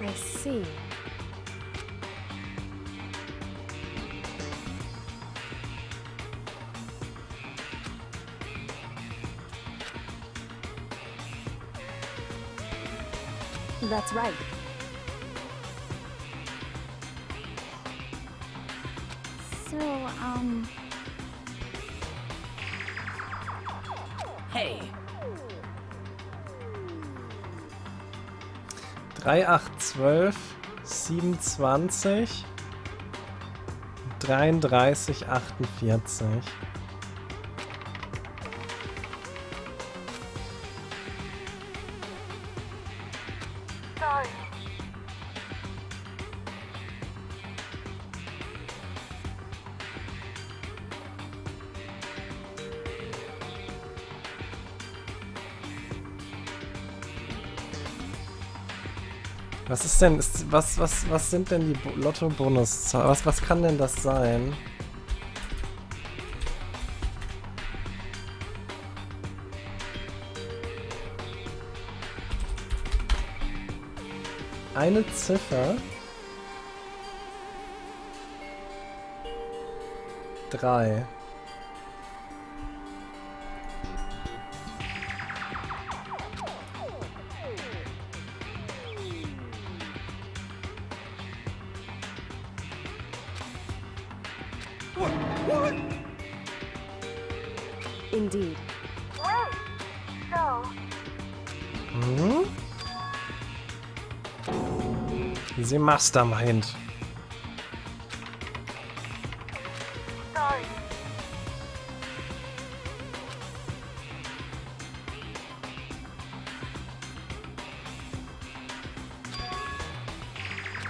I see. That's right. so, Hey, 3812 27 33 48. sorry. Was ist denn, was sind denn die Lotto-Bonus-Zahlen? Was kann denn das sein? Eine Ziffer. 3. Indeed. Hm? Sie Mastermind.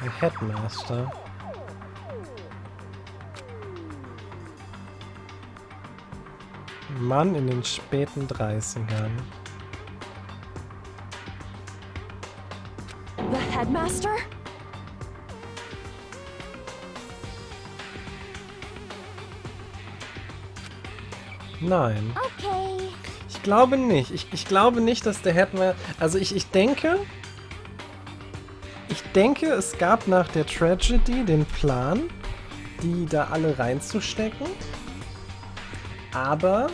Ein Headmaster. Mann in den späten 30ern. The headmaster? Nein. Okay. Ich glaube nicht. Ich glaube nicht, dass der Headmaster... Also ich denke... Ich denke, es gab nach der Tragedy den Plan, die da alle reinzustecken. Aber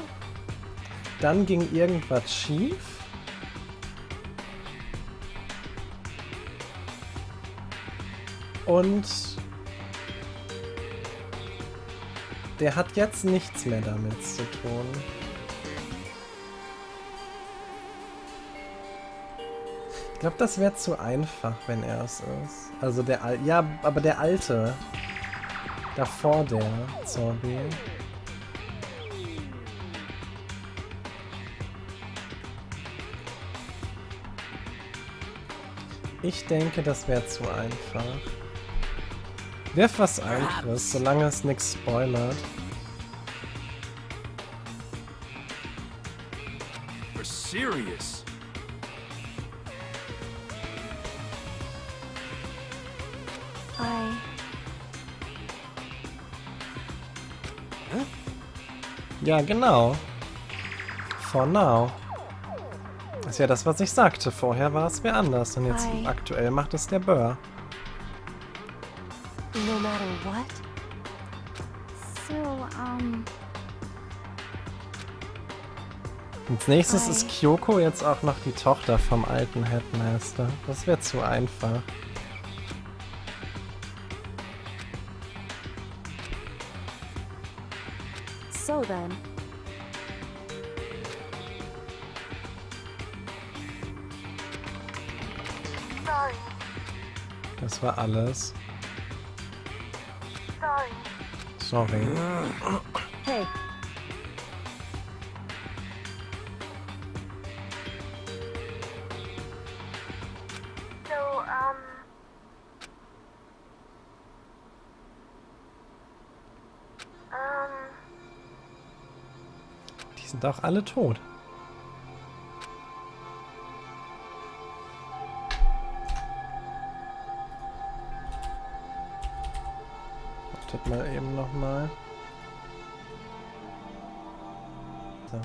dann ging irgendwas schief. Und der hat jetzt nichts mehr damit zu tun. Ich glaube, das wäre zu einfach, wenn er es ist. Also der ja, aber der alte. Davor der Zombie. Ich denke, das wäre zu einfach. Wirf was anderes, solange es nichts spoilert. You're serious? Ja, genau. For now. Das ist ja das, was ich sagte. Vorher war es wer anders. Und jetzt aktuell macht es der Burr. No matter what? So, Als nächstes ist Kyoko jetzt auch noch die Tochter vom alten Headmaster. Das wäre zu einfach. So then. Das war alles. Sorry. Hey. Die sind auch alle tot. Wartet mal eben nochmal. So,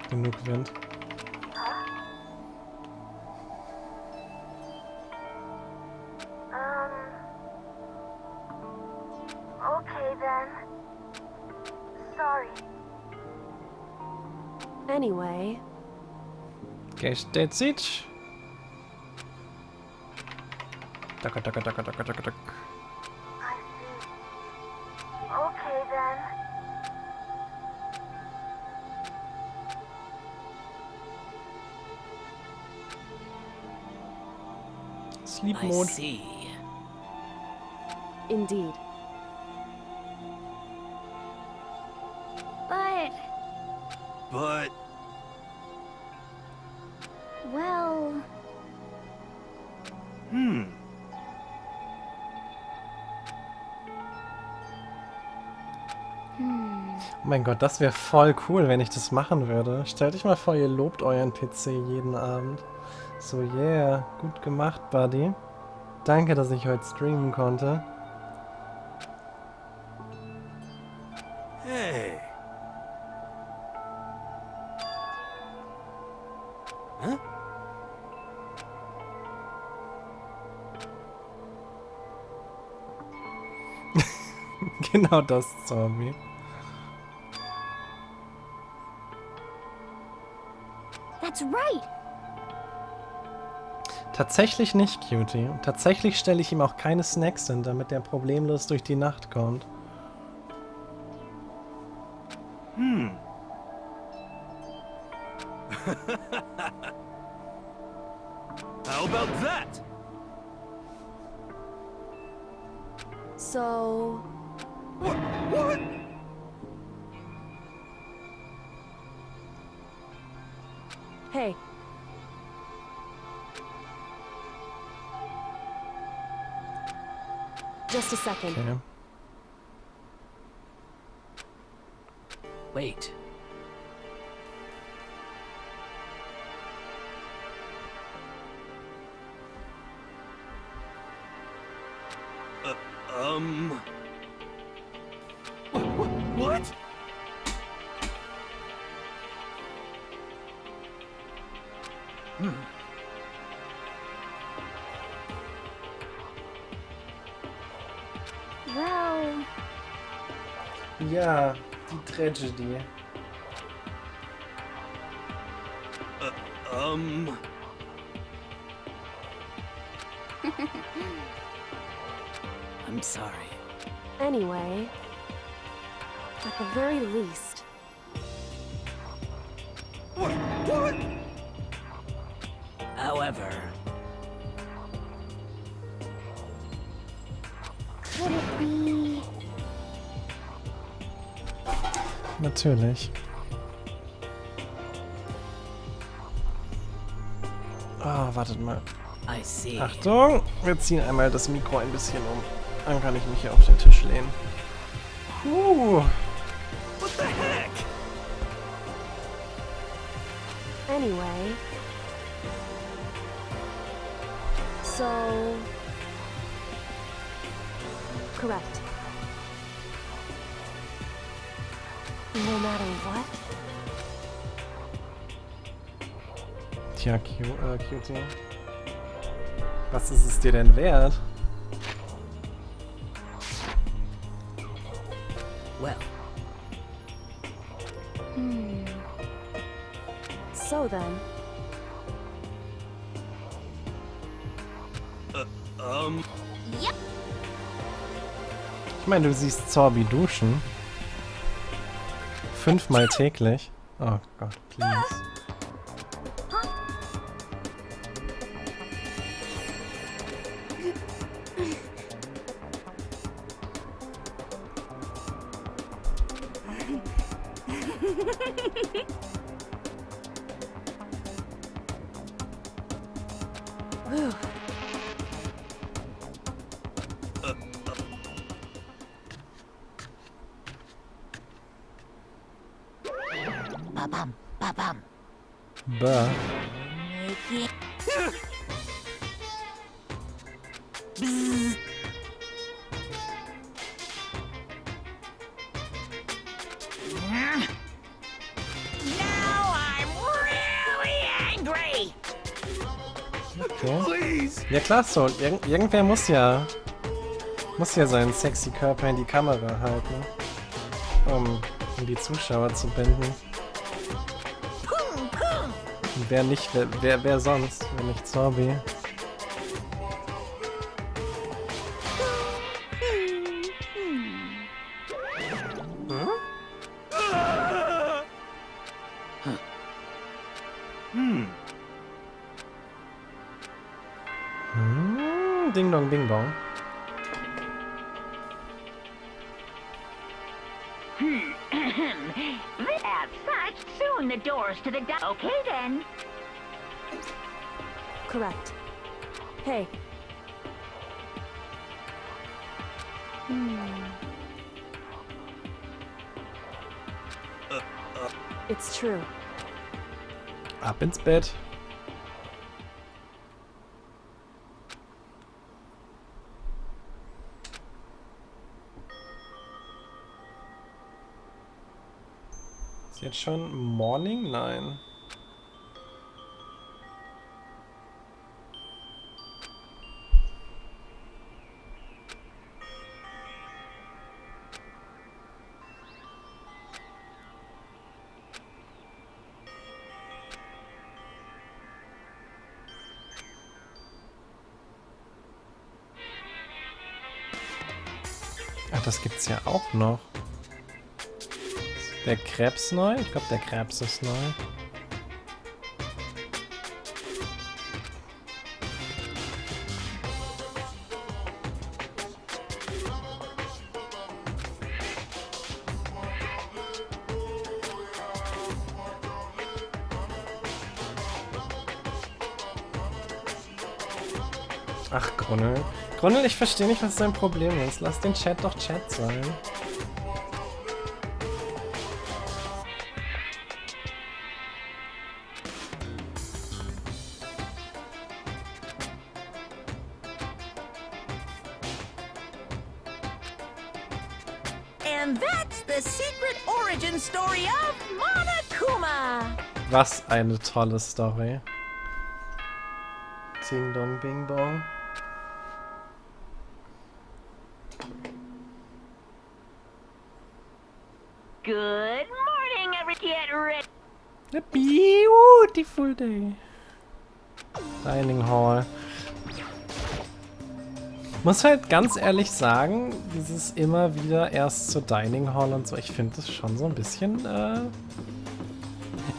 genug Wind. Okay then. Sorry. Anyway. That's it. Taka taka taka taka taka taka. I see. Okay then. Sleep I mode. see. Indeed. But, well... Oh mein Gott, das wäre voll cool, wenn ich das machen würde. Stellt euch mal vor, ihr lobt euren PC jeden Abend. So, yeah, gut gemacht, Buddy. Danke, dass ich heute streamen konnte. Hey. Huh? Genau das, Zombie. That's right. Tatsächlich nicht, Cutie. Tatsächlich stelle ich ihm auch keine Snacks hin, damit er problemlos durch die Nacht kommt. How about that? So... What? Hey. Just a second. Okay. Wait. What? Well, Ja, die Tragedy. I'm sorry. Anyway, at the very least, What? However, could it be... Natürlich. Ah, wartet mal. I see. Achtung! Wir ziehen einmal das Mikro ein bisschen um. Dann kann ich mich hier auf den Tisch lehnen. What the heck? anyway. So... correct. No matter what? Tja, Cutie. Was ist es dir denn wert? Well. So then. Yep. Ich meine, du siehst Zorbi duschen. 5-mal täglich. Oh Gott, please. Ba-bum, ba-bum. Bah. Now I'm really angry. Okay. Ja klar, so. Irgendwer muss ja seinen sexy Körper in die Kamera halten, um die Zuschauer zu binden. Und wer nicht, wer sonst, wenn nicht Zorbi? Ding dong, bing bong. As such, soon the doors to the okay then. Correct. Hey. It's true. Ab ins Bett. Ist jetzt schon Morning? Nein. Ach, das gibt's ja auch noch. Der Krebs neu? Ich glaube, der Krebs ist neu. Ach, Grunnel. Grunnel, ich verstehe nicht, was dein Problem ist. Lass den Chat doch Chat sein. And that's the secret origin story of Monokuma. Was eine tolle Story. Ding dong bing bong. Good morning, get ready. A beautiful day. Dining Hall. Muss halt ganz ehrlich sagen, dieses immer wieder erst zur Dining Hall und so, ich finde das schon so ein bisschen,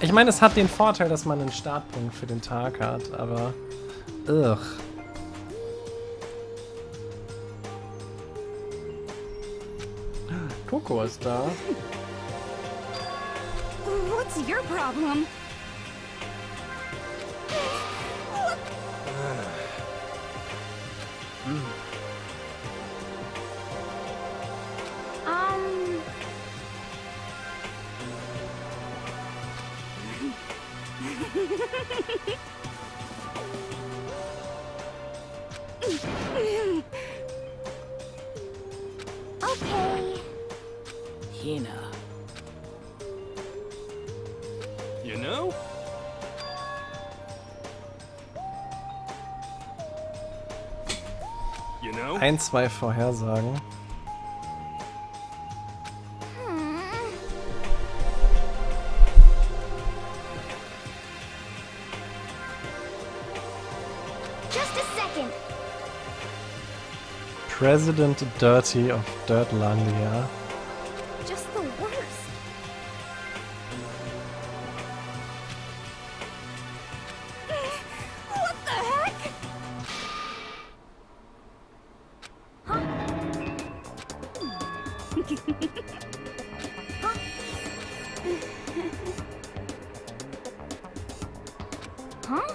ich meine, es hat den Vorteil, dass man einen Startpunkt für den Tag hat, aber, Coco ist da. What's your problem? Okay. Hina. You know? You know? 1, 2 Vorhersagen. Just a second. President Dirty of Dirtlandia. Just the worst. What the heck? Huh?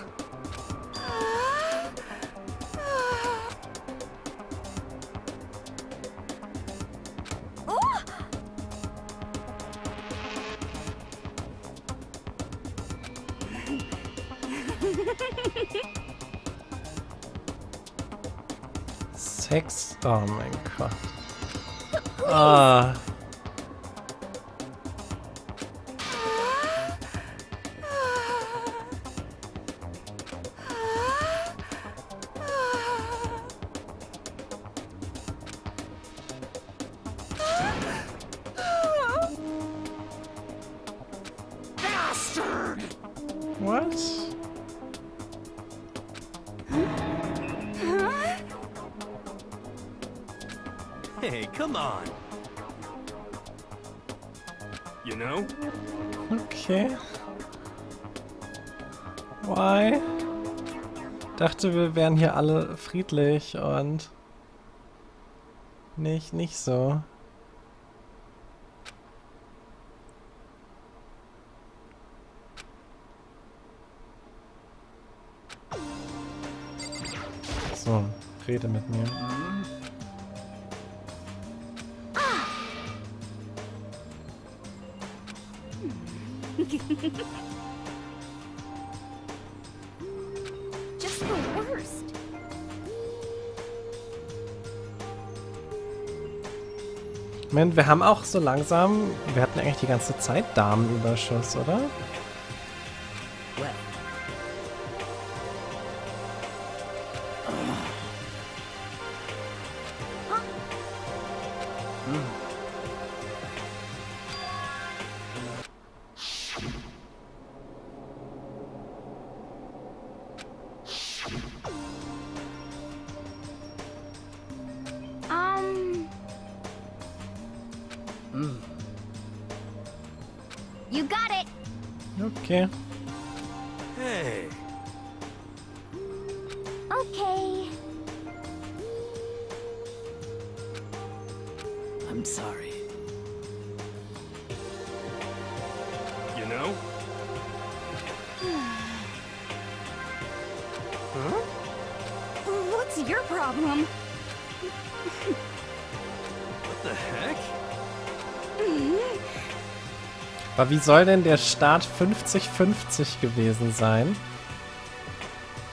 Sex? Oh mein Gott. Ah. Bastard! What? Hey, come on. You know? Okay. Why? Dachte, wir wären hier alle friedlich und nicht so. So, rede mit mir. Just the worst. Moment, wir haben auch so langsam... Wir hatten eigentlich die ganze Zeit Damenüberschuss, oder? Well. You got it. Okay. Hey. Okay. I'm sorry. You know? What's your problem? What the heck? Aber wie soll denn der Start 50-50 gewesen sein?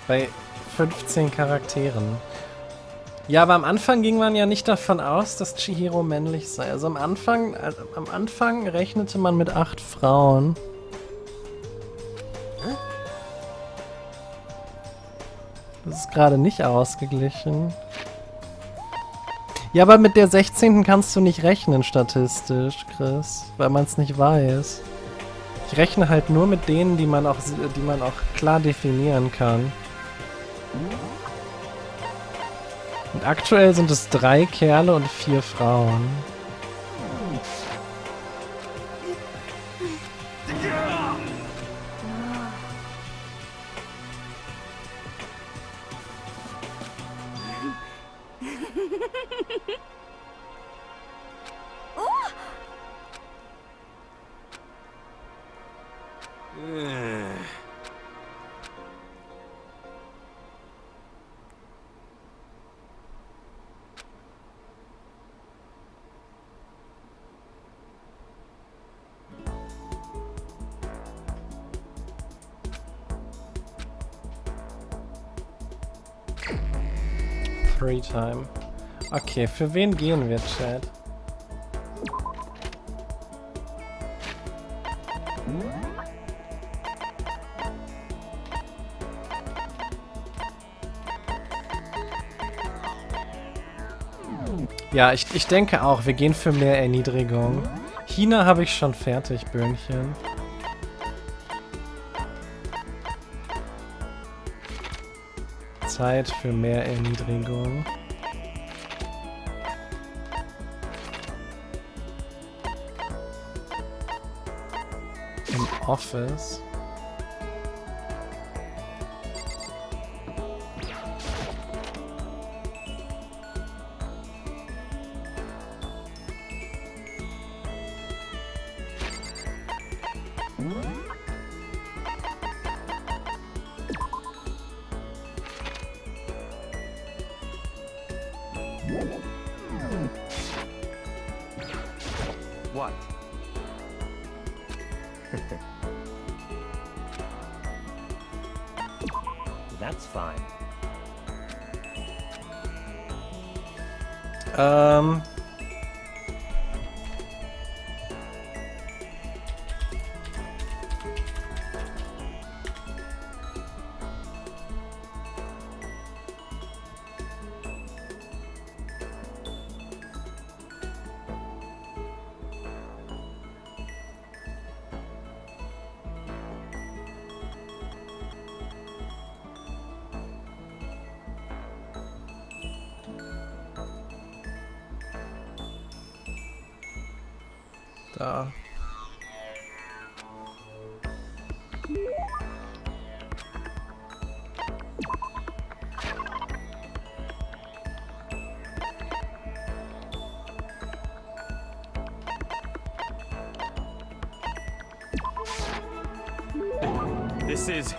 Bei 15 Charakteren. Ja, aber am Anfang ging man ja nicht davon aus, dass Chihiro männlich sei. Also am Anfang rechnete man mit 8 Frauen. Das ist gerade nicht ausgeglichen. Ja, aber mit der 16. kannst du nicht rechnen statistisch, Chris, weil man es nicht weiß. Ich rechne halt nur mit denen, die man auch klar definieren kann. Und aktuell sind es 3 Kerle und 4 Frauen. Free Time. Okay, für wen gehen wir, Chat? Ja, ich denke auch, wir gehen für mehr Erniedrigung. China habe ich schon fertig, Böhnchen. Zeit für mehr Erniedrigung. Im Office. What? That's fine. Da. This is...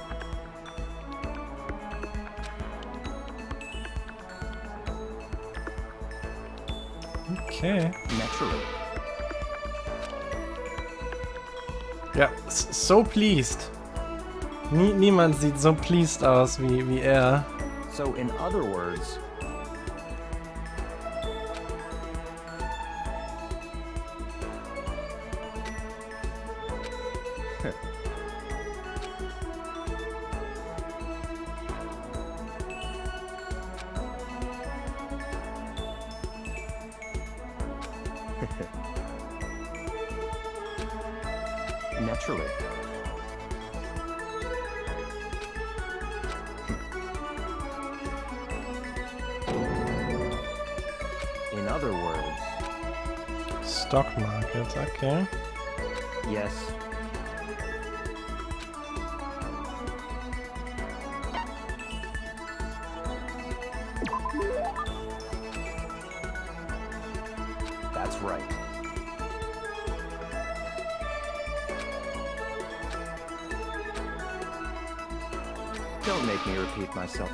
Okay. Naturally. Ja, so pleased. Niemand sieht so pleased aus wie er. So in other words... Naturally. In other words... Stock market, okay. Yes. That's right. Don't make me repeat myself.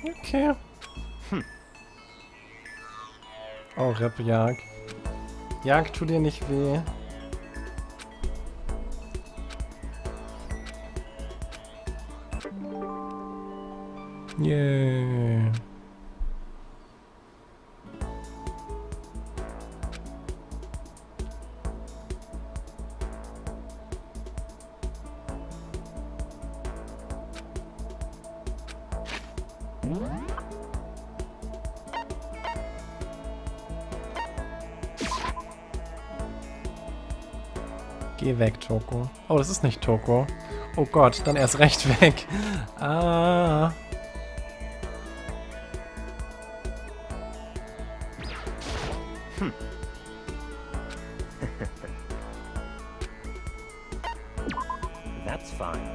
Okay. Oh, Rip, Jag. Jag, tu dir nicht weh. Yay. Geh weg, Toko. Oh, das ist nicht Toko. Oh Gott, dann erst recht weg. Ah. That's fine.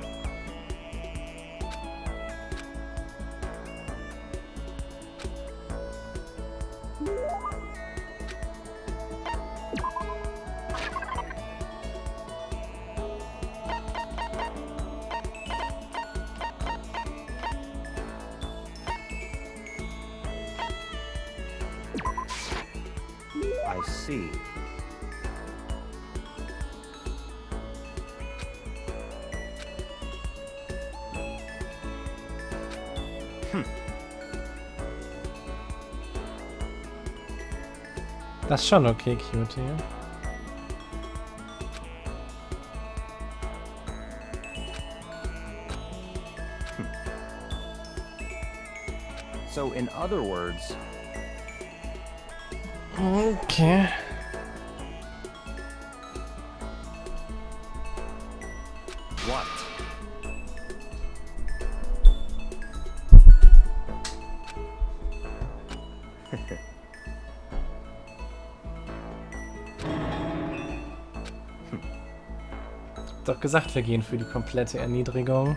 I see. Das ist schon okay, Cutie. So, in other words... Okay. What? Doch gesagt, wir gehen für die komplette Erniedrigung.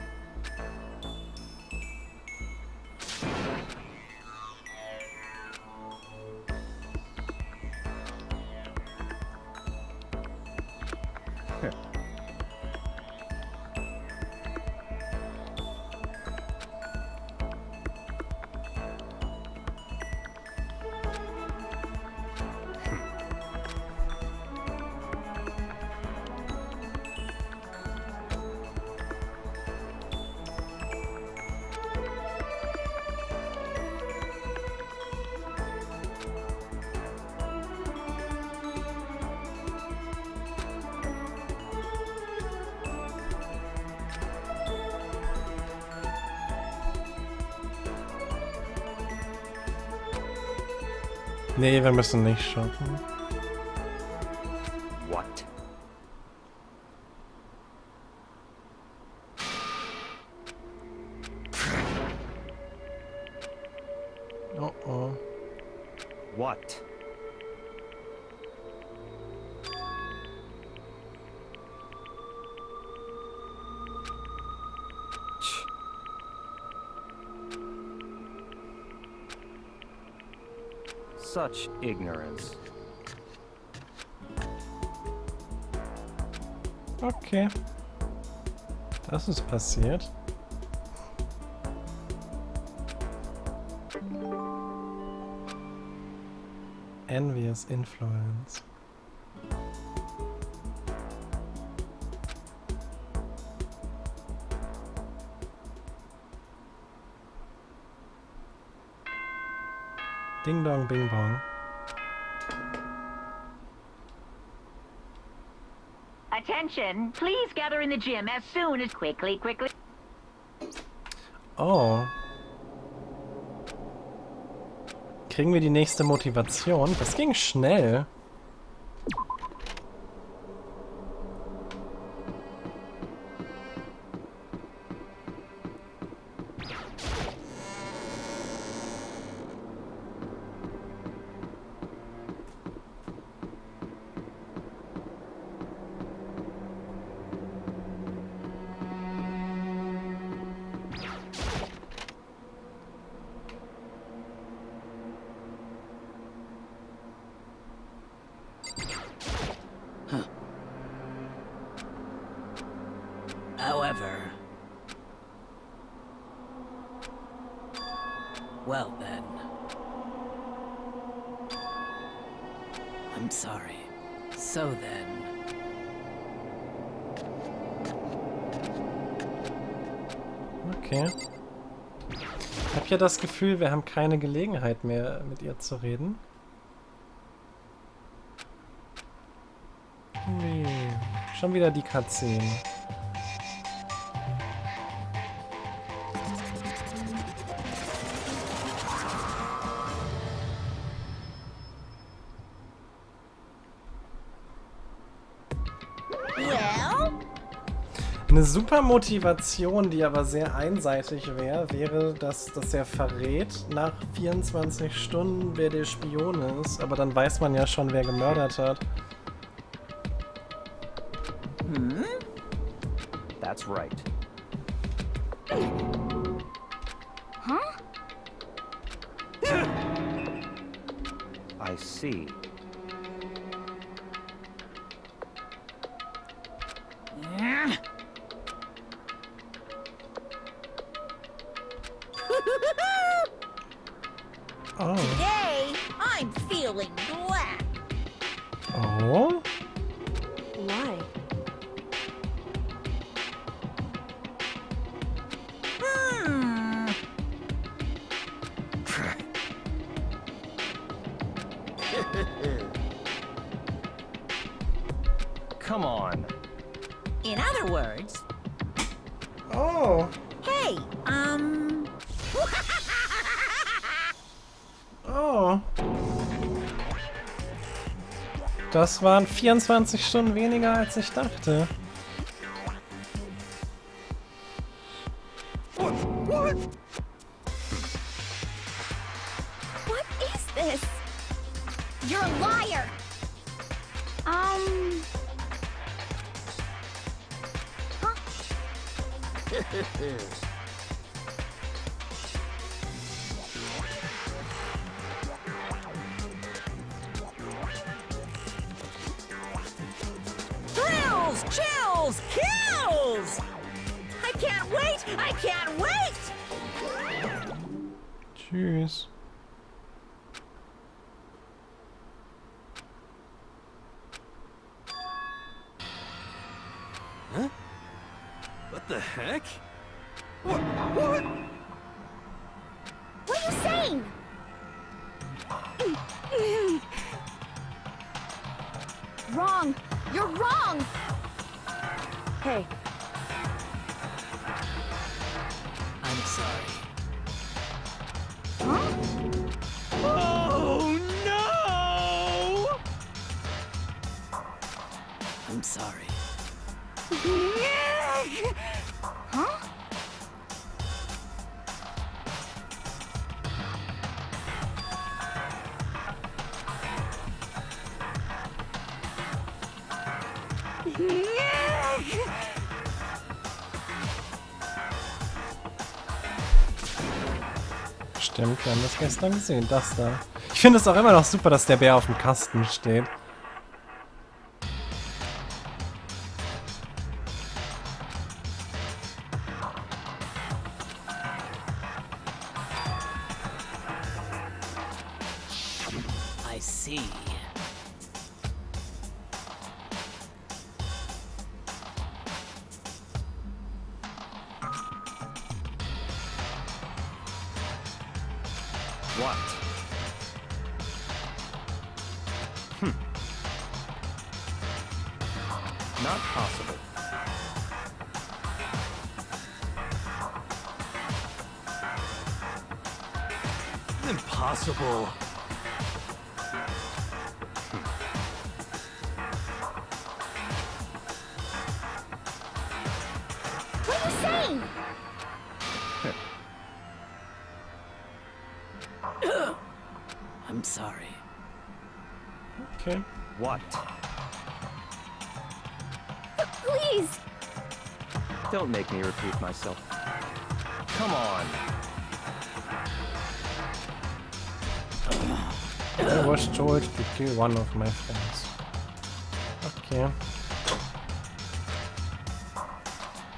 Nee, wir müssen nicht shoppen. What? Oh oh. What? Such ignorance. Okay. Das ist passiert. Envious Influence. Ding dong, bing bong. Attention, please gather in the gym as soon as quickly. Oh. Kriegen wir die nächste Motivation? Das ging schnell. However... Well then... I'm sorry. So then... Okay. Ich habe ja das Gefühl, wir haben keine Gelegenheit mehr, mit ihr zu reden. Nee. Schon wieder die Cutscene. Eine super Motivation, die aber sehr einseitig wäre, dass er verrät nach 24 Stunden, wer der Spion ist. Aber dann weiß man ja schon, wer gemördert hat. That's right. Huh? I see. Oh. Today, I'm feeling black. Oh? Why? Come on. In other words... Oh. Hey, Oh. Das waren 24 Stunden weniger, als ich dachte. What is this? You're a liar! Thrills, chills, kills! I can't wait! I can't wait! Tschüss. Huh? What the heck? What are you saying? Wrong! You're wrong! Hey, I'm sorry. Oh no! I'm sorry. Huh? Stimmt, wir haben das gestern gesehen, das da. Ich finde es auch immer noch super, dass der Bär auf dem Kasten steht. I I see. What? Not possible. Impossible. What are you saying? I'm sorry. Okay. What? Please! Don't make me repeat myself. Come on. I was told to kill one of my friends. Okay.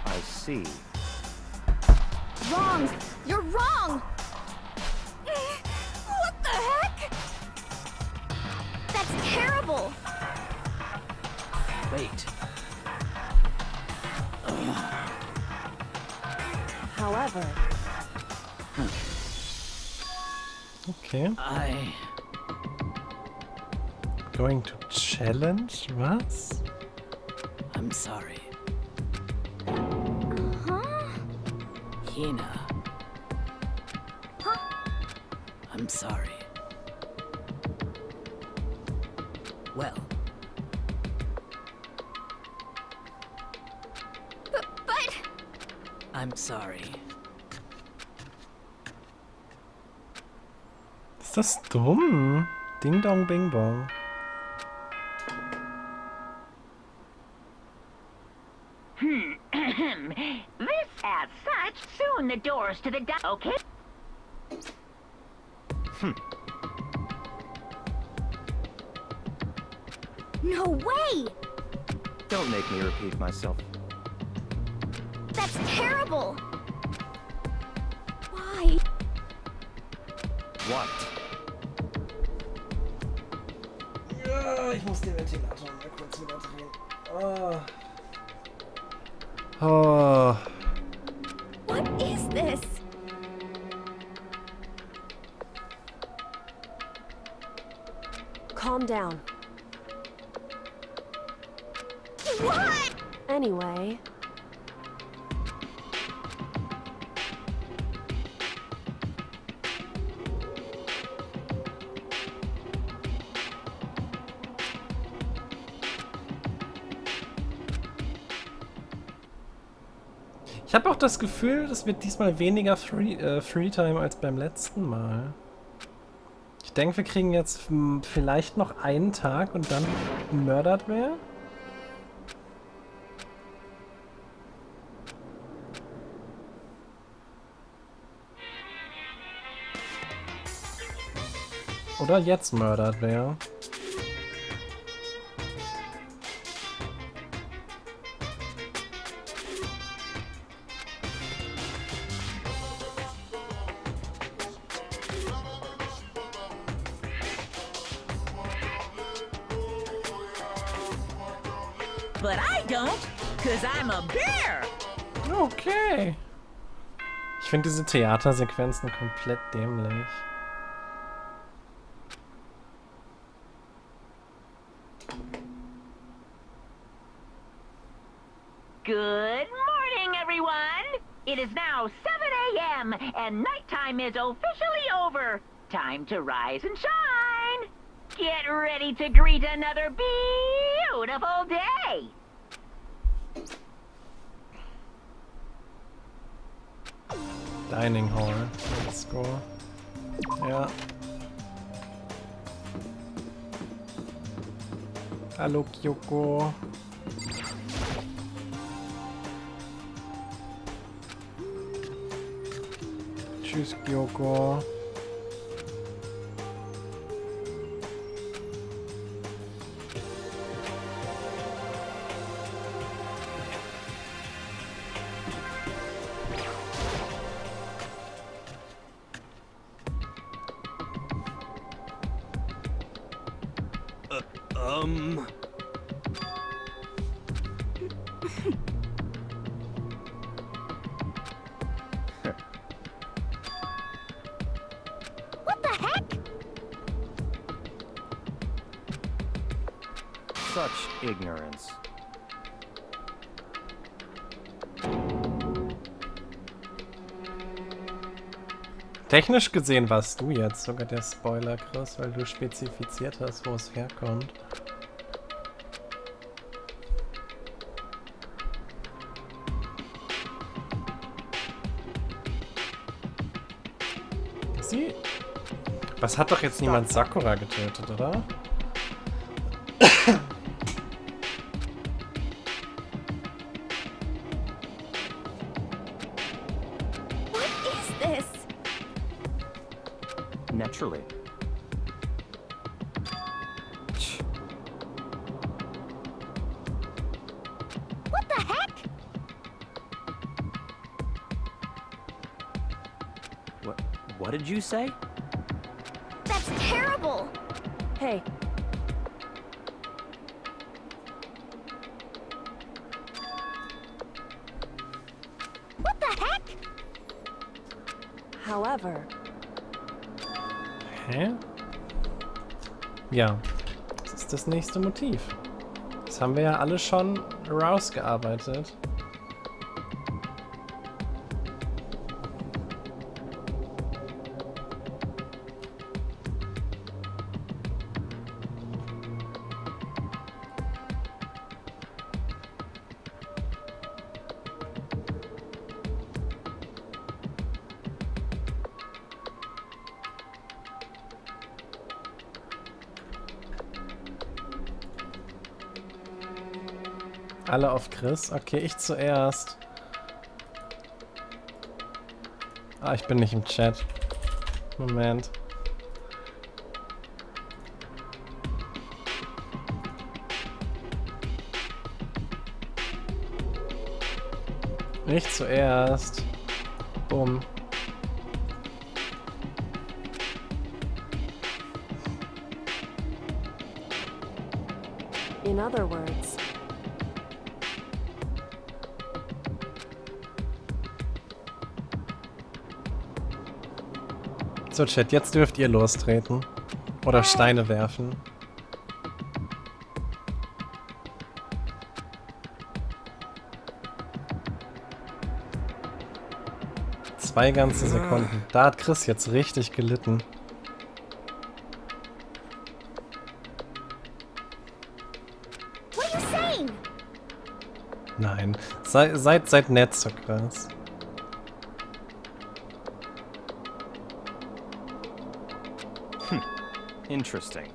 I see. Wrong! You're wrong! What the heck? That's terrible! Wait. However, Okay. Going to challenge? Was? I'm sorry. Huh? Hina. Huh? I'm sorry. Well, But... I'm sorry. Ist das dumm? Ding dong bing bong. This as such, soon the doors to the okay? No way! Don't make me repeat myself. That's terrible! Why? What? Ja, ich muss den Ventilator mal kurz wieder drehen. Oh. Oh. What is this? calm down. What? Anyway, Ich habe auch das Gefühl, das wird diesmal weniger Freetime als beim letzten Mal. Ich denke, wir kriegen jetzt vielleicht noch einen Tag und dann murdert wer? Oder jetzt murdert wer? But I don't, 'cause I'm a bear. Okay. Ich finde diese Theatersequenzen komplett dämlich. Good morning, everyone! It is now 7 a.m. and nighttime is officially over. Time to rise and shine! Get ready to greet another beautiful day! Dining Hall. Let's go. Ja. Hallo Kyoko. Tschüss Kyoko. What the heck? Such ignorance. Technisch gesehen warst du jetzt sogar der Spoiler, Chris, weil du spezifiziert hast, wo es herkommt. Sie? Was hat doch jetzt niemand Sakura getötet, oder? What is this? Naturally. What the heck? What did you say? That's terrible. Hey, What the heck? however, Hä? Ja, das ist das nächste Motiv. Das haben wir ja alle schon rausgearbeitet. Alle auf Chris. Okay, ich zuerst. Ah, ich bin nicht im Chat. Moment. Ich zuerst. Bumm. in other words, So, Chat, jetzt dürft ihr lostreten. Oder Steine werfen. Zwei ganze Sekunden. Da hat Chris jetzt richtig gelitten. What are you saying? Nein. Seid nett zu Chris. Interesting.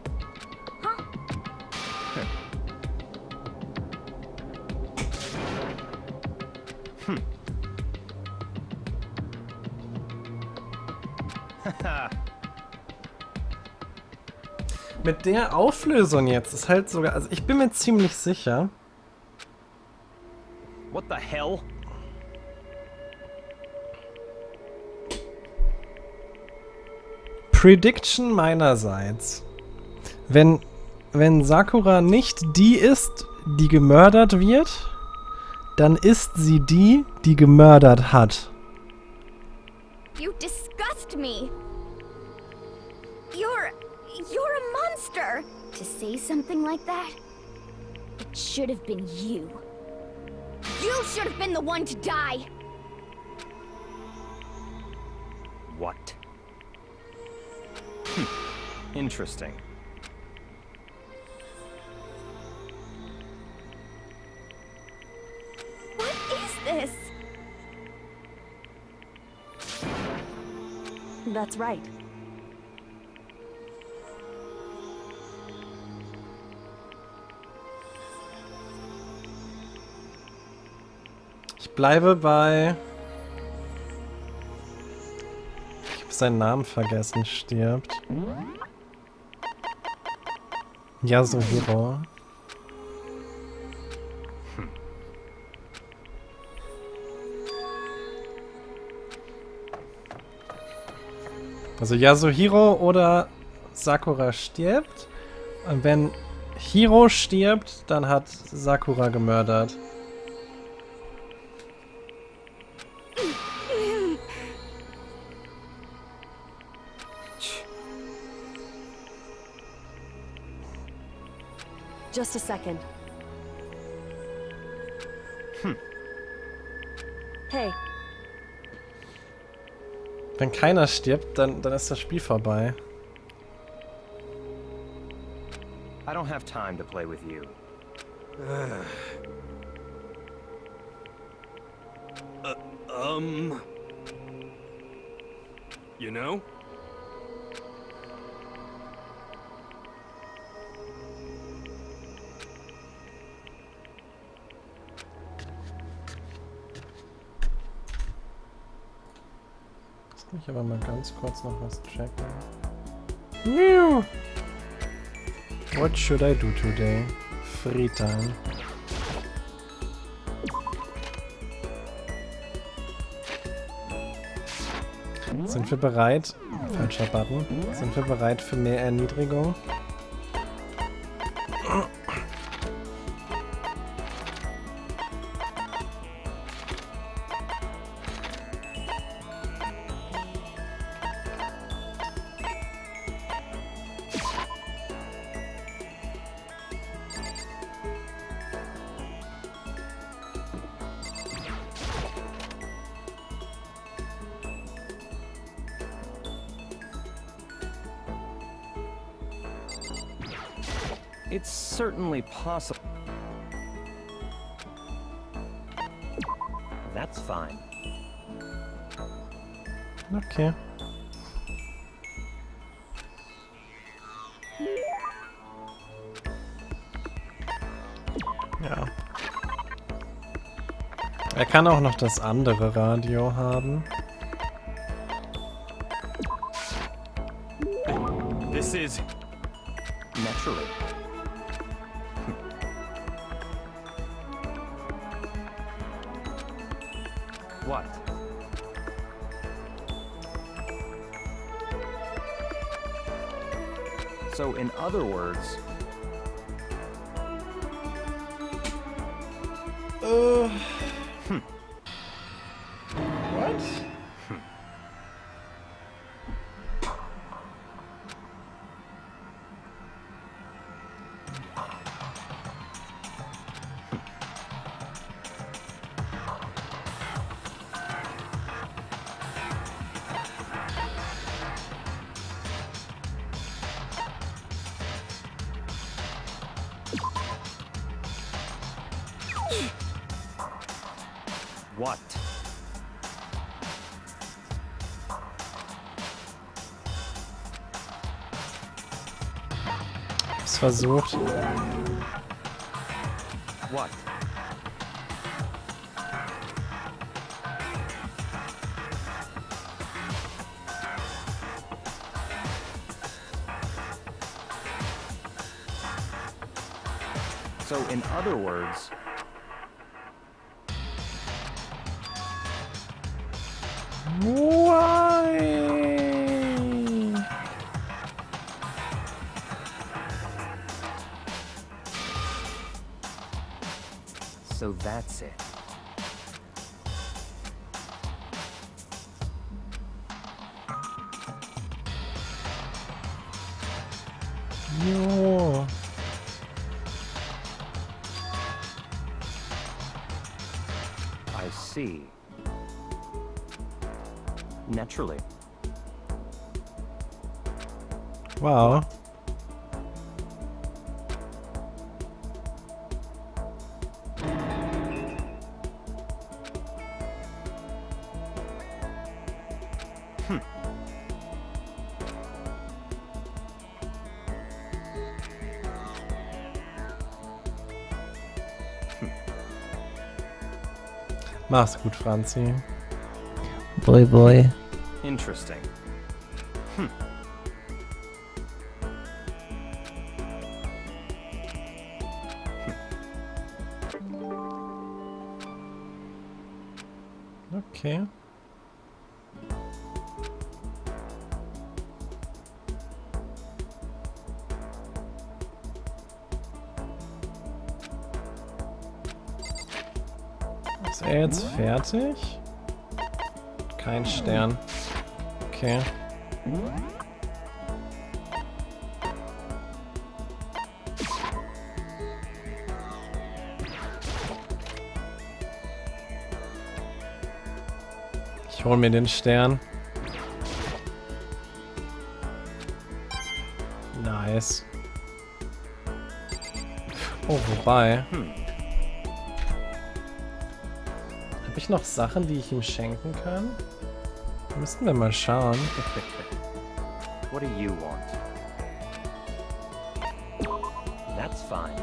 Mit der Auflösung jetzt ist halt sogar... Also ich bin mir ziemlich sicher... What the hell? Prediction meinerseits. Wenn Sakura nicht die ist, die gemördert wird, dann ist sie die, die gemördert hat. You disgust me. You're a monster. To say something like that, it should have been you. You should have been the one to die. What? Interesting. What is this? that's right. Ich bleibe bei... Ich habe seinen Namen vergessen, stirbt. Yasuhiro. Also Yasuhiro oder Sakura stirbt. Und wenn Hiro stirbt, dann hat Sakura gemördert. Just a second. Hey, Wenn keiner stirbt, dann ist das Spiel vorbei. I don't have time to play with you. You know? Lass mich aber mal ganz kurz noch was checken. Mew. What should I do today? Free time. Sind wir bereit? Falscher Button. Sind wir bereit für mehr Erniedrigung? It's certainly possible. That's fine. Okay. Ja. Er kann auch noch das andere Radio haben. This is... Naturally. What? So, in other words... What? What? Hab's versucht. What? So, in other words... Why? So that's it. No. I see. Naturally. Wow. Mach's gut, Franzi. Boy, boy. Interesting. Okay. Ist er jetzt fertig? Kein Stern. Okay. Ich hol mir den Stern. Nice. Oh, wobei. Habe ich noch Sachen, die ich ihm schenken kann? Müssten wir mal schauen. What do you want? That's fine.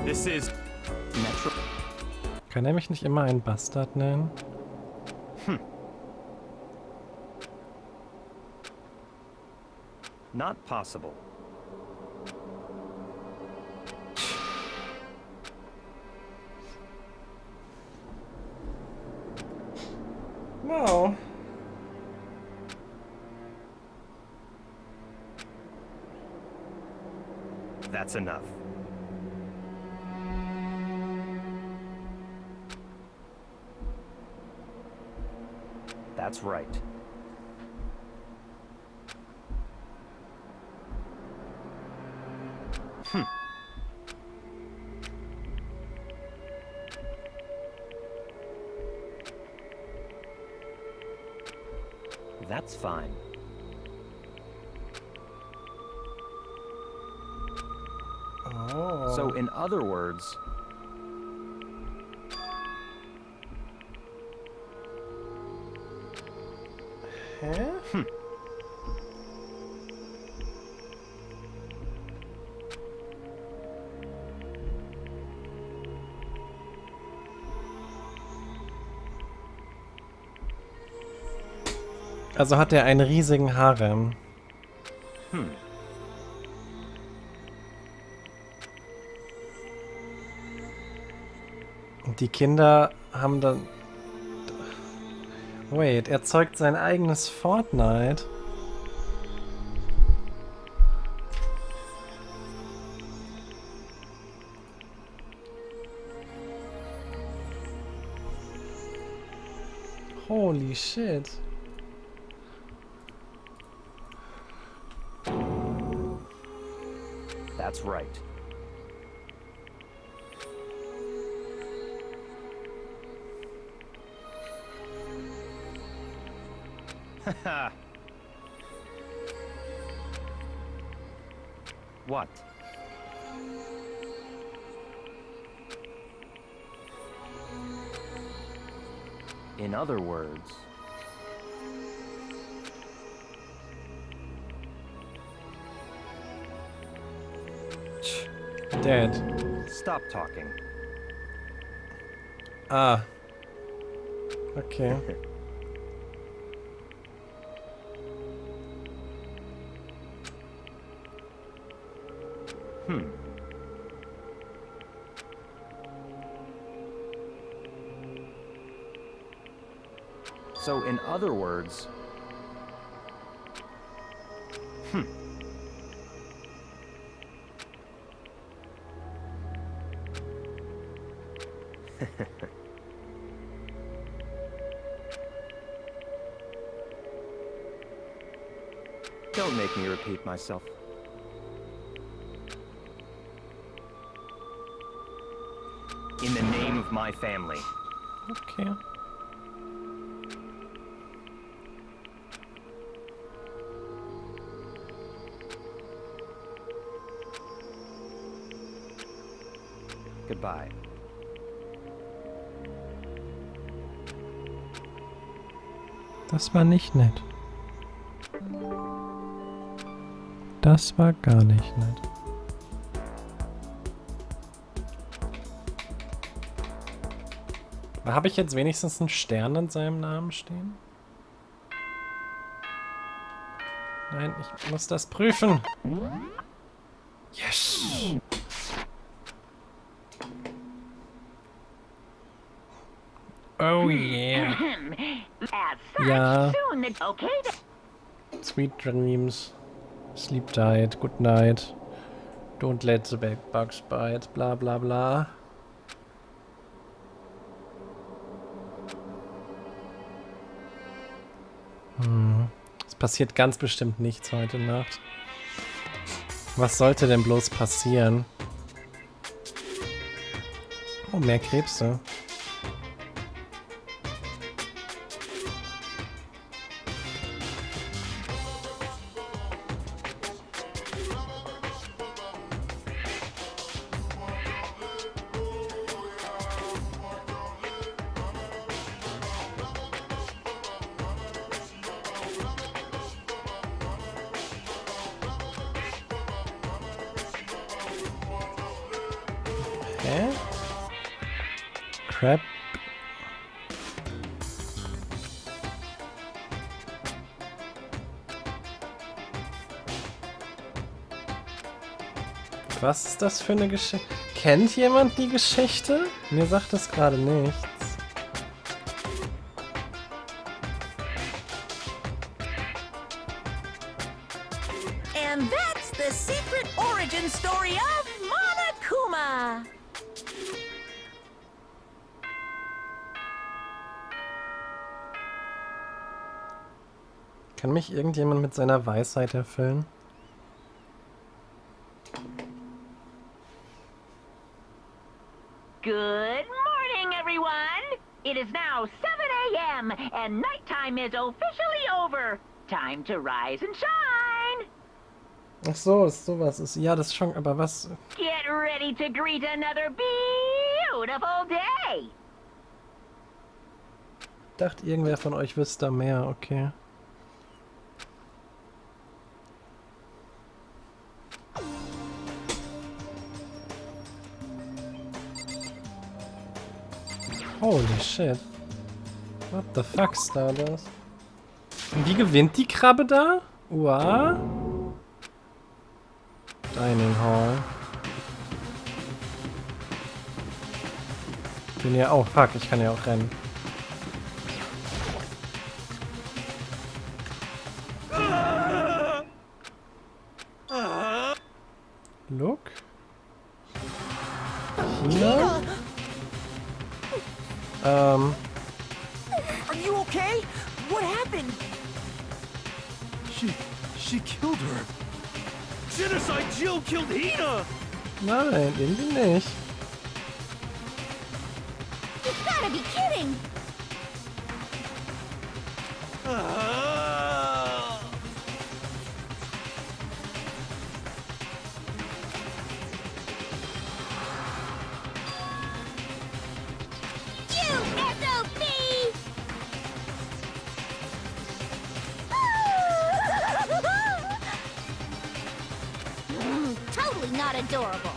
This is Metro. Kann er mich nicht immer einen Bastard nennen? Not possible. No. That's enough. That's right. That's fine. Oh. So, in other words, Hä? Also hat er einen riesigen Harem. Und die Kinder haben dann... Wait, er zeugt sein eigenes Fortnite. Holy shit. that's right. Haha. What? In other words... Dead. Stop talking. Ah. Okay. So, in other words... Don't make me repeat myself. In the name of my family. Okay. Goodbye. Das war nicht nett. Das war gar nicht nett. Habe ich jetzt wenigstens einen Stern in seinem Namen stehen? Nein, ich muss das prüfen. Yes! Oh yeah. As such, Ja. soon the... Okay, Sweet dreams. Sleep tight. Good night. Don't let the bed bugs bite. Bla bla bla. Es passiert ganz bestimmt nichts heute Nacht. Was sollte denn bloß passieren? Oh, mehr Krebse. Hä? Crap. Was ist das für eine Geschichte? Kennt jemand die Geschichte? Mir sagt das gerade nichts. And that's the secret origin story of Monokuma. Kann mich irgendjemand mit seiner Weisheit erfüllen? Good morning, everyone! It is now 7 a.m. and nighttime is officially over. Time to rise and shine! Ach so, ist sowas. Ist, ja, das schon, aber was? Get ready to greet another beautiful day! Ich dachte, irgendwer von euch wüsste mehr, okay. Holy shit. What the fuck, Stardust? Und wie gewinnt die Krabbe da? Uah. Dining Hall. Bin ja auch. Fuck, ich kann ja auch rennen. Look. China? Are you okay? What happened? She killed her. Genocide Jill killed Hina! Nein, irgendwie nicht. You've gotta be kidding! You SOB! Totally not adorable.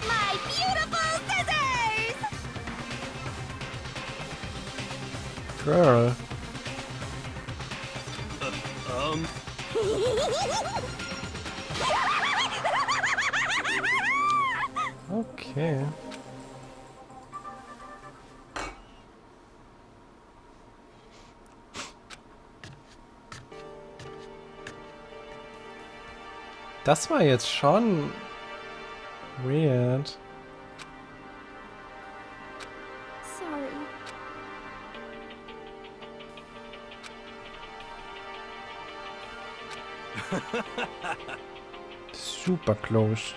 My beautiful scissors! Girl. Okay. Das war jetzt schon weird. Sorry. Super close.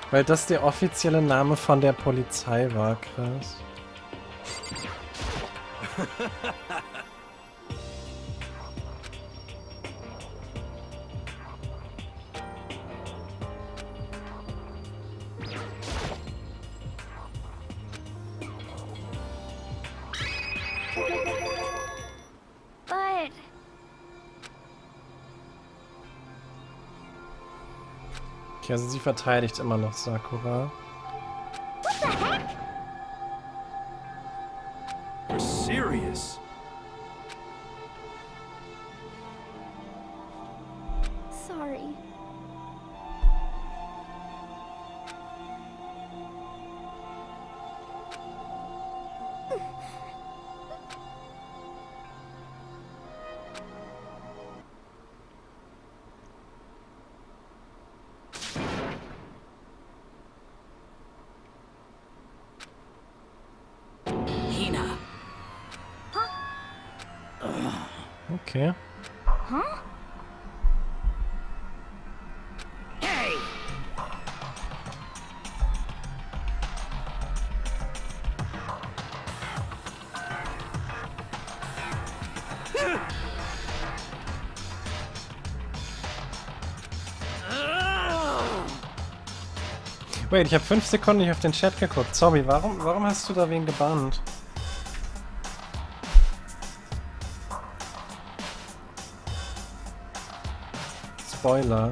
Weil das der offizielle Name von der Polizei war, krass. Okay, also sie verteidigt immer noch Sakura. What the heck? You're serious? Sorry. Hina. Okay. Huh? Hey! Wait, ich habe 5 Sekunden nicht auf den Chat geguckt. Sorry, warum hast du da wen gebannt? Spoiler.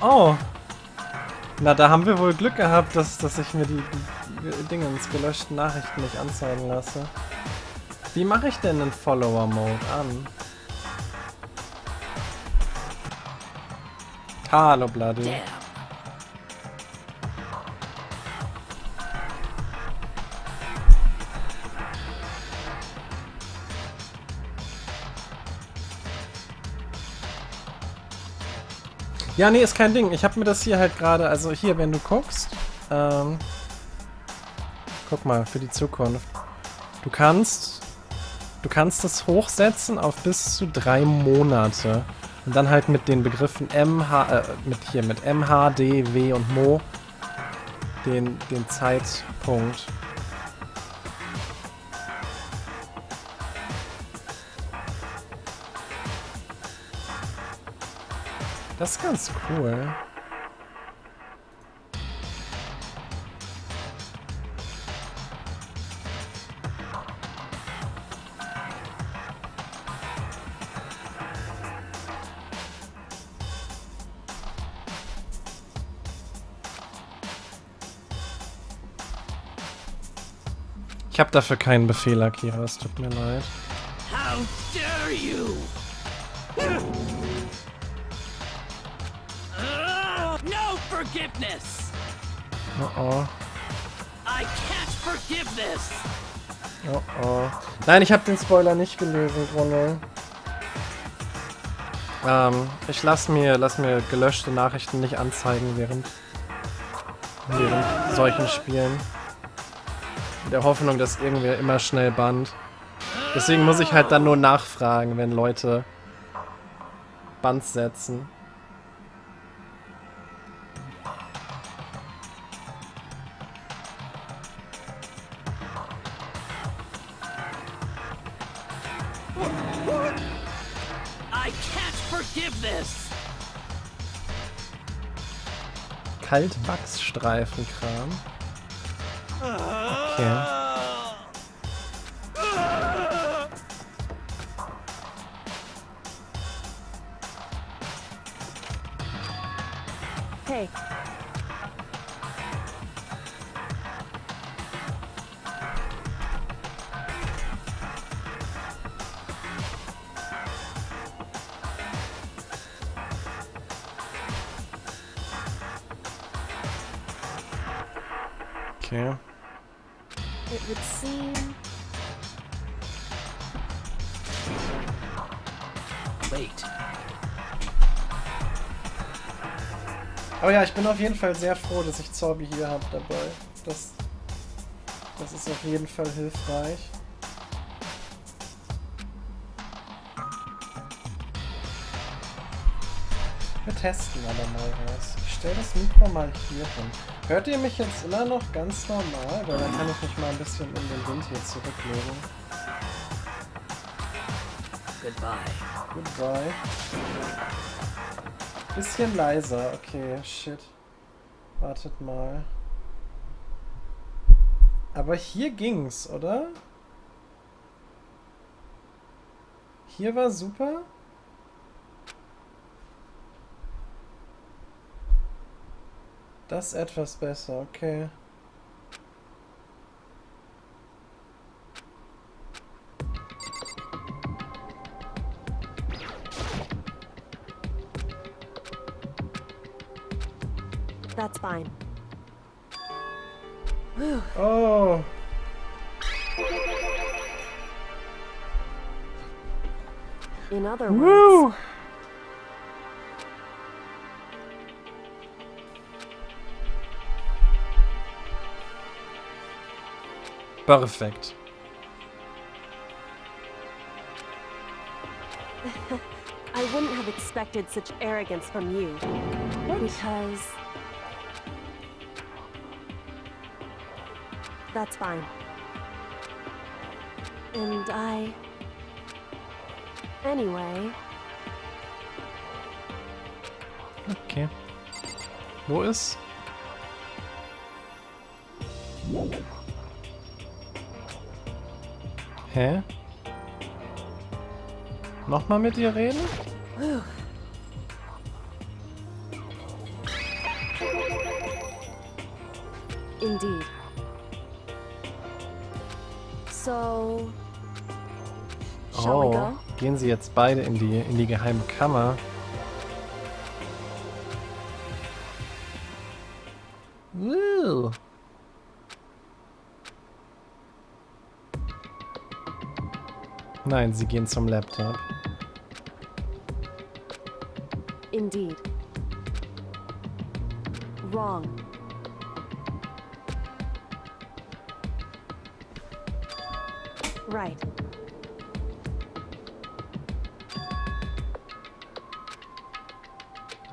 Oh! Na, da haben wir wohl Glück gehabt, dass ich mir die Dingens gelöschten Nachrichten nicht anzeigen lasse. Wie mache ich denn den Follower-Mode an? Hallo, Bloody. Damn. Ja, nee, ist kein Ding. Ich habe mir das hier halt gerade, also hier, wenn du guckst, guck mal, für die Zukunft. Du kannst es hochsetzen auf bis zu 3 Monate. Und dann halt mit den Begriffen mit MH, D, W und Mo den Zeitpunkt. Das ist ganz cool. Ich habe dafür keinen Befehl, Akira, es tut mir leid. How dare you! No forgiveness! Oh. I can't forgive this! Oh. Nein, ich habe den Spoiler nicht gelesen, Bruno. Ich lass mir gelöschte Nachrichten nicht anzeigen während solchen Spielen. In der Hoffnung, dass irgendwer immer schnell bannt. Deswegen muss ich halt dann nur nachfragen, wenn Leute Bans setzen. I can't forgive this! Kaltwachsstreifenkram. Okay. Hey. Okay. It would seem... Wait. Oh ja, ich bin auf jeden Fall sehr froh, dass ich Zorbi hier habe dabei. Das ist auf jeden Fall hilfreich. Wir testen aber mal was. Ich stelle das Mikro mal hier hin. Hört ihr mich jetzt immer noch ganz normal? Weil dann kann ich mich mal ein bisschen in den Wind hier zurücklegen. Goodbye. Bisschen leiser. Okay, shit. Wartet mal. Aber hier ging's, oder? Hier war super? Das ist etwas besser, okay. That's fine. Oh. In other words, perfect. I wouldn't have expected such arrogance from you. Because... That's fine. And I... Anyway... Okay. Wo ist? Hä? Nochmal mit ihr reden? Indeed. So... Shall we go? Gehen sie jetzt beide in die geheime Kammer? Woo. Nein, sie gehen zum Laptop. Indeed. Wrong. Right.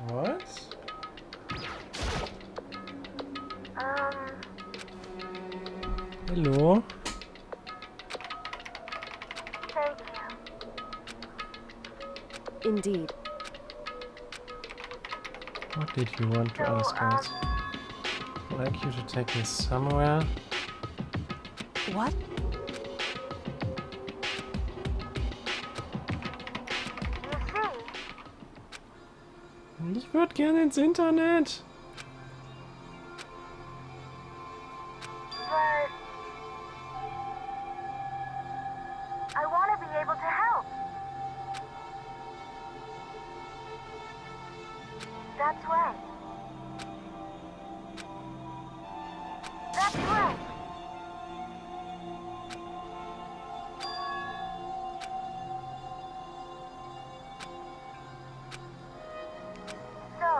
What? Hallo? Indeed. What did you want to ask us? I'd like you to take me somewhere. What? Ich würde gerne ins Internet. I want to be able to help. That's right. That's right. So,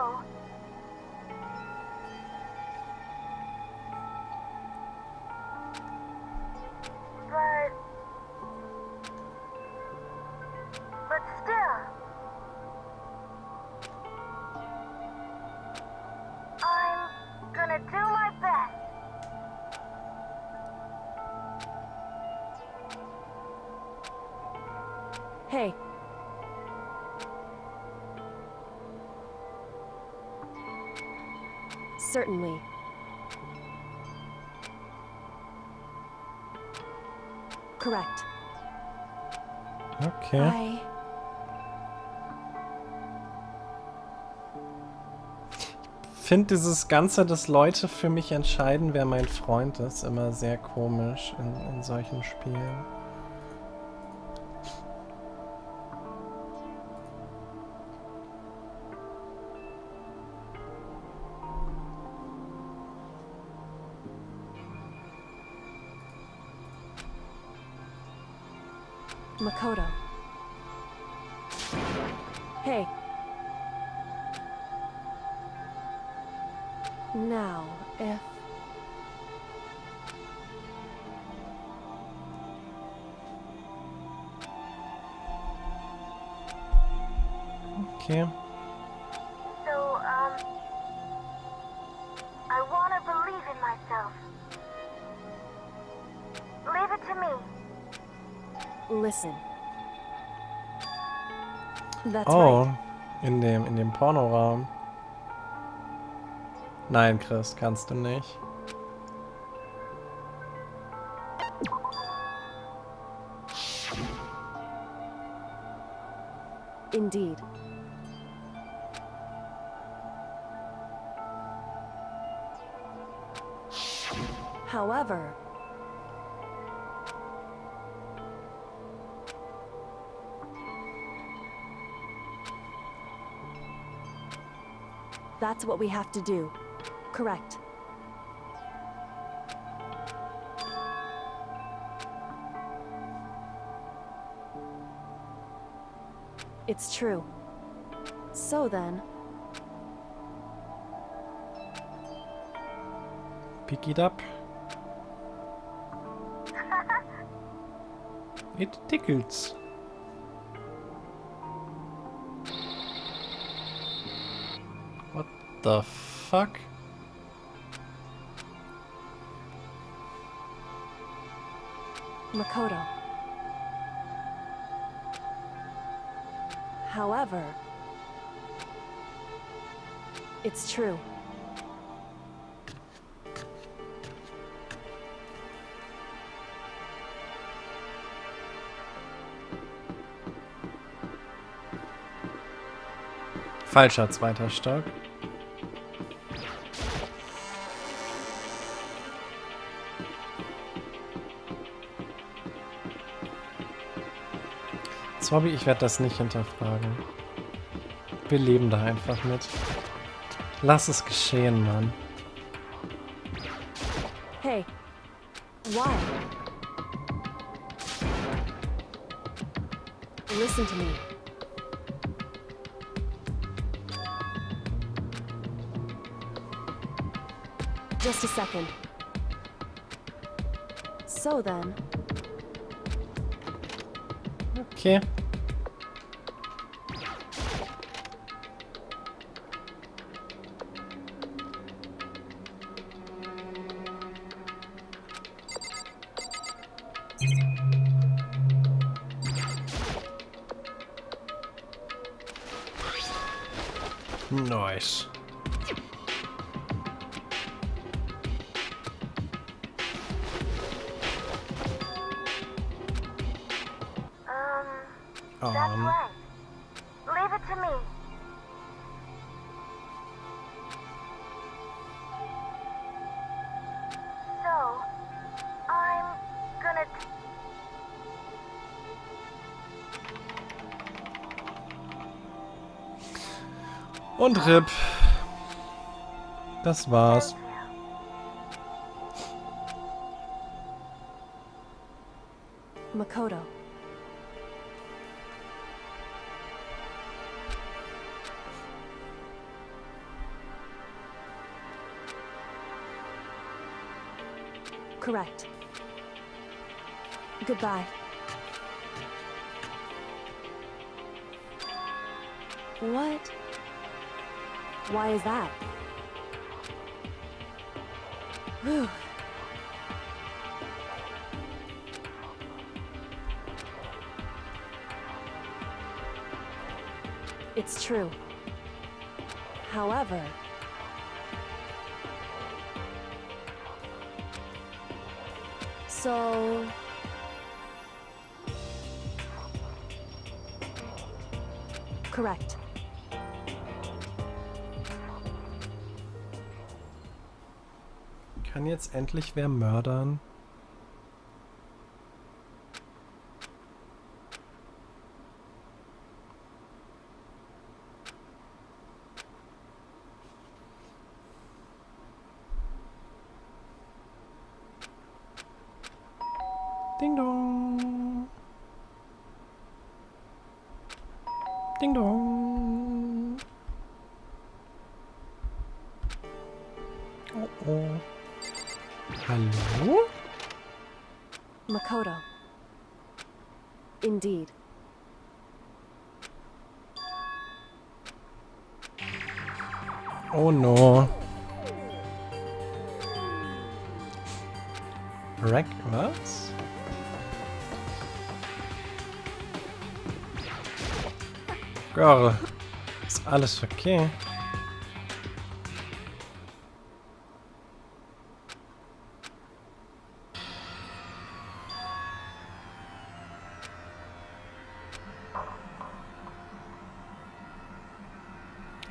but still, I'm gonna do my best. Hey. Certainly. Correct. Okay. Ich finde dieses Ganze, dass Leute für mich entscheiden, wer mein Freund ist, immer sehr komisch in solchen Spielen. Makoto. Hey. Now, if... Okay. So, I want to believe in myself. Leave it to me. Listen. That's Oh, right. in dem Pornoraum. Nein, Chris, kannst du nicht. Indeed. However, that's what we have to do. Correct. It's true. So then... Pick it up. It tickles. What the fuck? Makoto. However, it's true. Falscher zweiter Stock. Hobby, ich werde das nicht hinterfragen. Wir leben da einfach mit. Lass es geschehen, Mann. Hey, why? Listen to me. Just a second. So then... Okay. Nice. That's right. Leave it to me. So, I'm gonna... Und RIP. Das war's. Makoto. Correct. Goodbye. What? Why is that? Whew. It's true. However... So... Correct. Kann jetzt endlich wer mördern? Ding dong. Ding dong. Oh oh. Hallo? Makoto. Indeed. Oh no. Wreck, was? Girl, ist alles okay?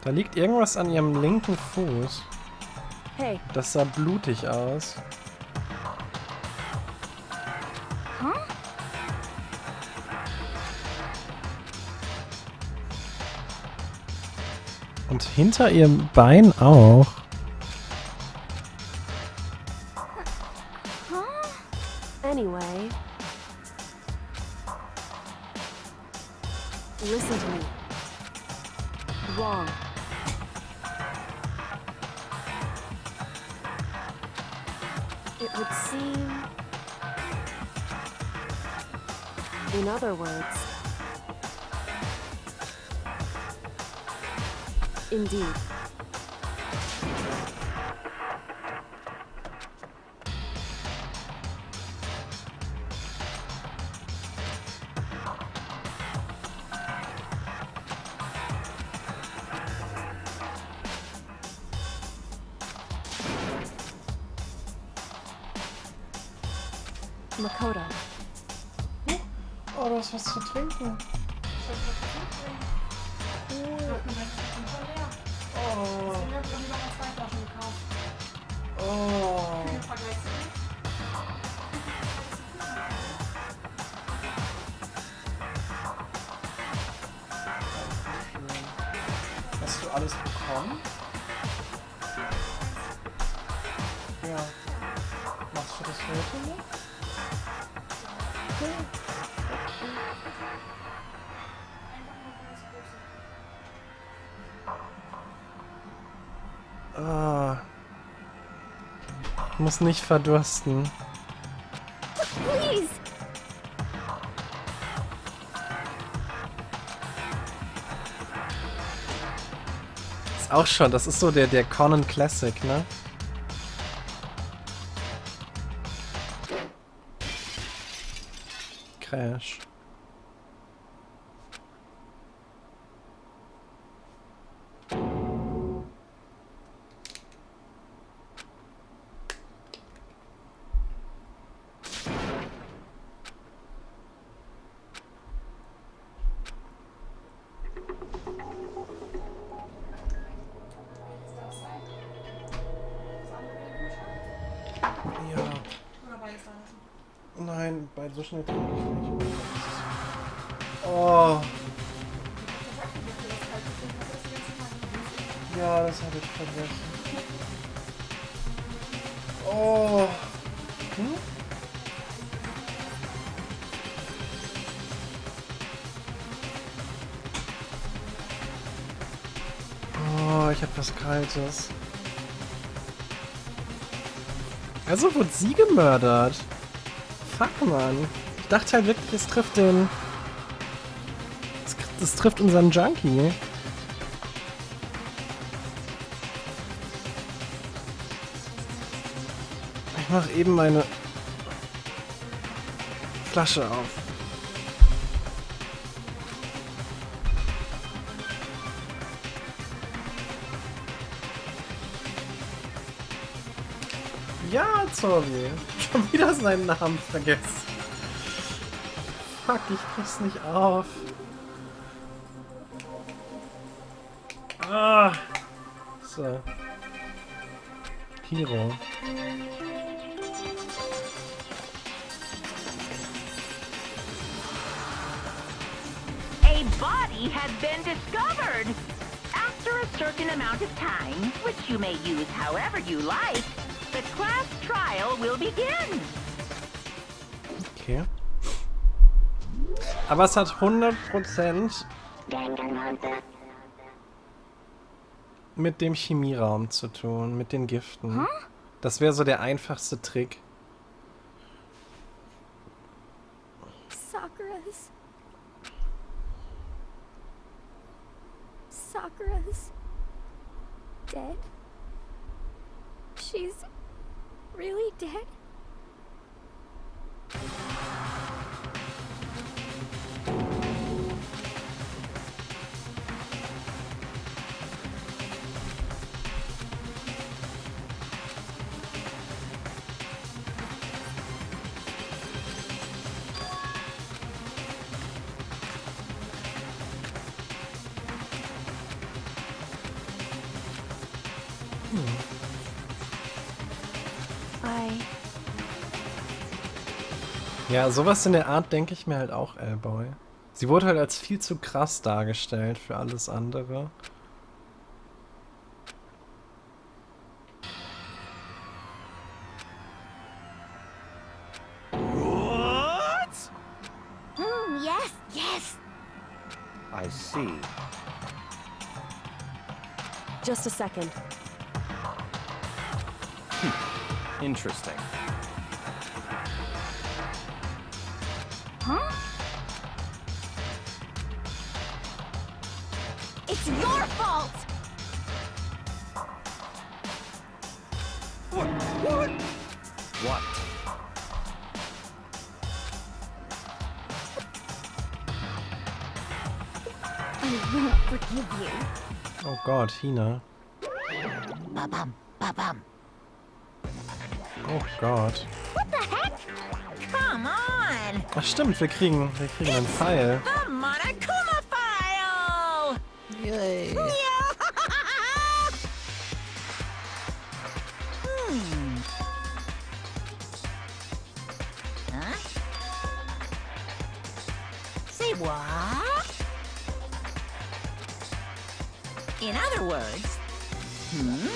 Da liegt irgendwas an ihrem linken Fuß. Hey. Das sah blutig aus. Huh? Und hinter ihrem Bein auch. Anyway, listen to me. Wrong. It would seem... In other words... Indeed. Makoto. Oh, du hast was zu trinken. Oh. Oh. Hast du alles bekommen? Ja. Machst du das heute noch? Ah. Muss nicht verdursten. Please! Ist auch schon, das ist so der Conan Classic, ne? Crash. Nein, bei so schnell trinke ich nicht. Oh. Ja, das habe ich vergessen. Oh. Hm? Oh, ich habe was Kaltes. Also wurde sie gemördert. Fuck, Mann. Ich dachte halt wirklich, es trifft den... Es trifft unseren Junkie. Ich mach eben meine Flasche auf. Ja, sorry. Schon wieder seinen Namen vergessen. Fuck, ich krieg's nicht auf. Ah. So. Hiro. A body has been discovered. After a certain amount of time, which you may use however you like, the class trial will begin. Okay. Aber es hat 100% mit dem Chemieraum zu tun, mit den Giften. Das wäre so der einfachste Trick. Sakura's dead? She's really dead? Ja, sowas in der Art denke ich mir halt auch, L-Boy. Sie wurde halt als viel zu krass dargestellt für alles andere. What? Yes, yes. I see. Just a second. Interesting. Huh? It's your fault! What? What? I won't forgive you. Oh Gott, Hina. Ba-bum, ba-bum. Oh Gott. What the heck? Come on! Ach stimmt, wir kriegen einen Pfeil. The Monokuma file! Yay. Huh? Say what? In other words, Phew.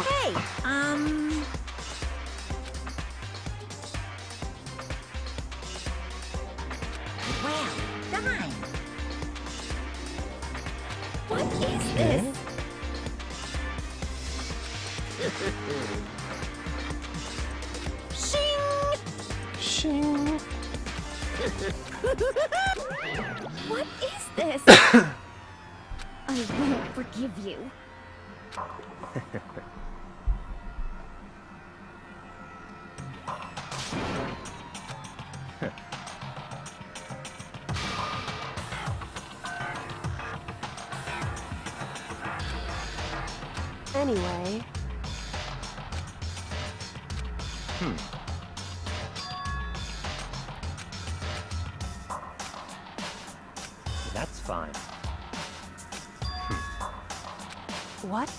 Hey, well done. What is this? Shing! Shing. What is this? I won't forgive you. Anyway, That's fine. what?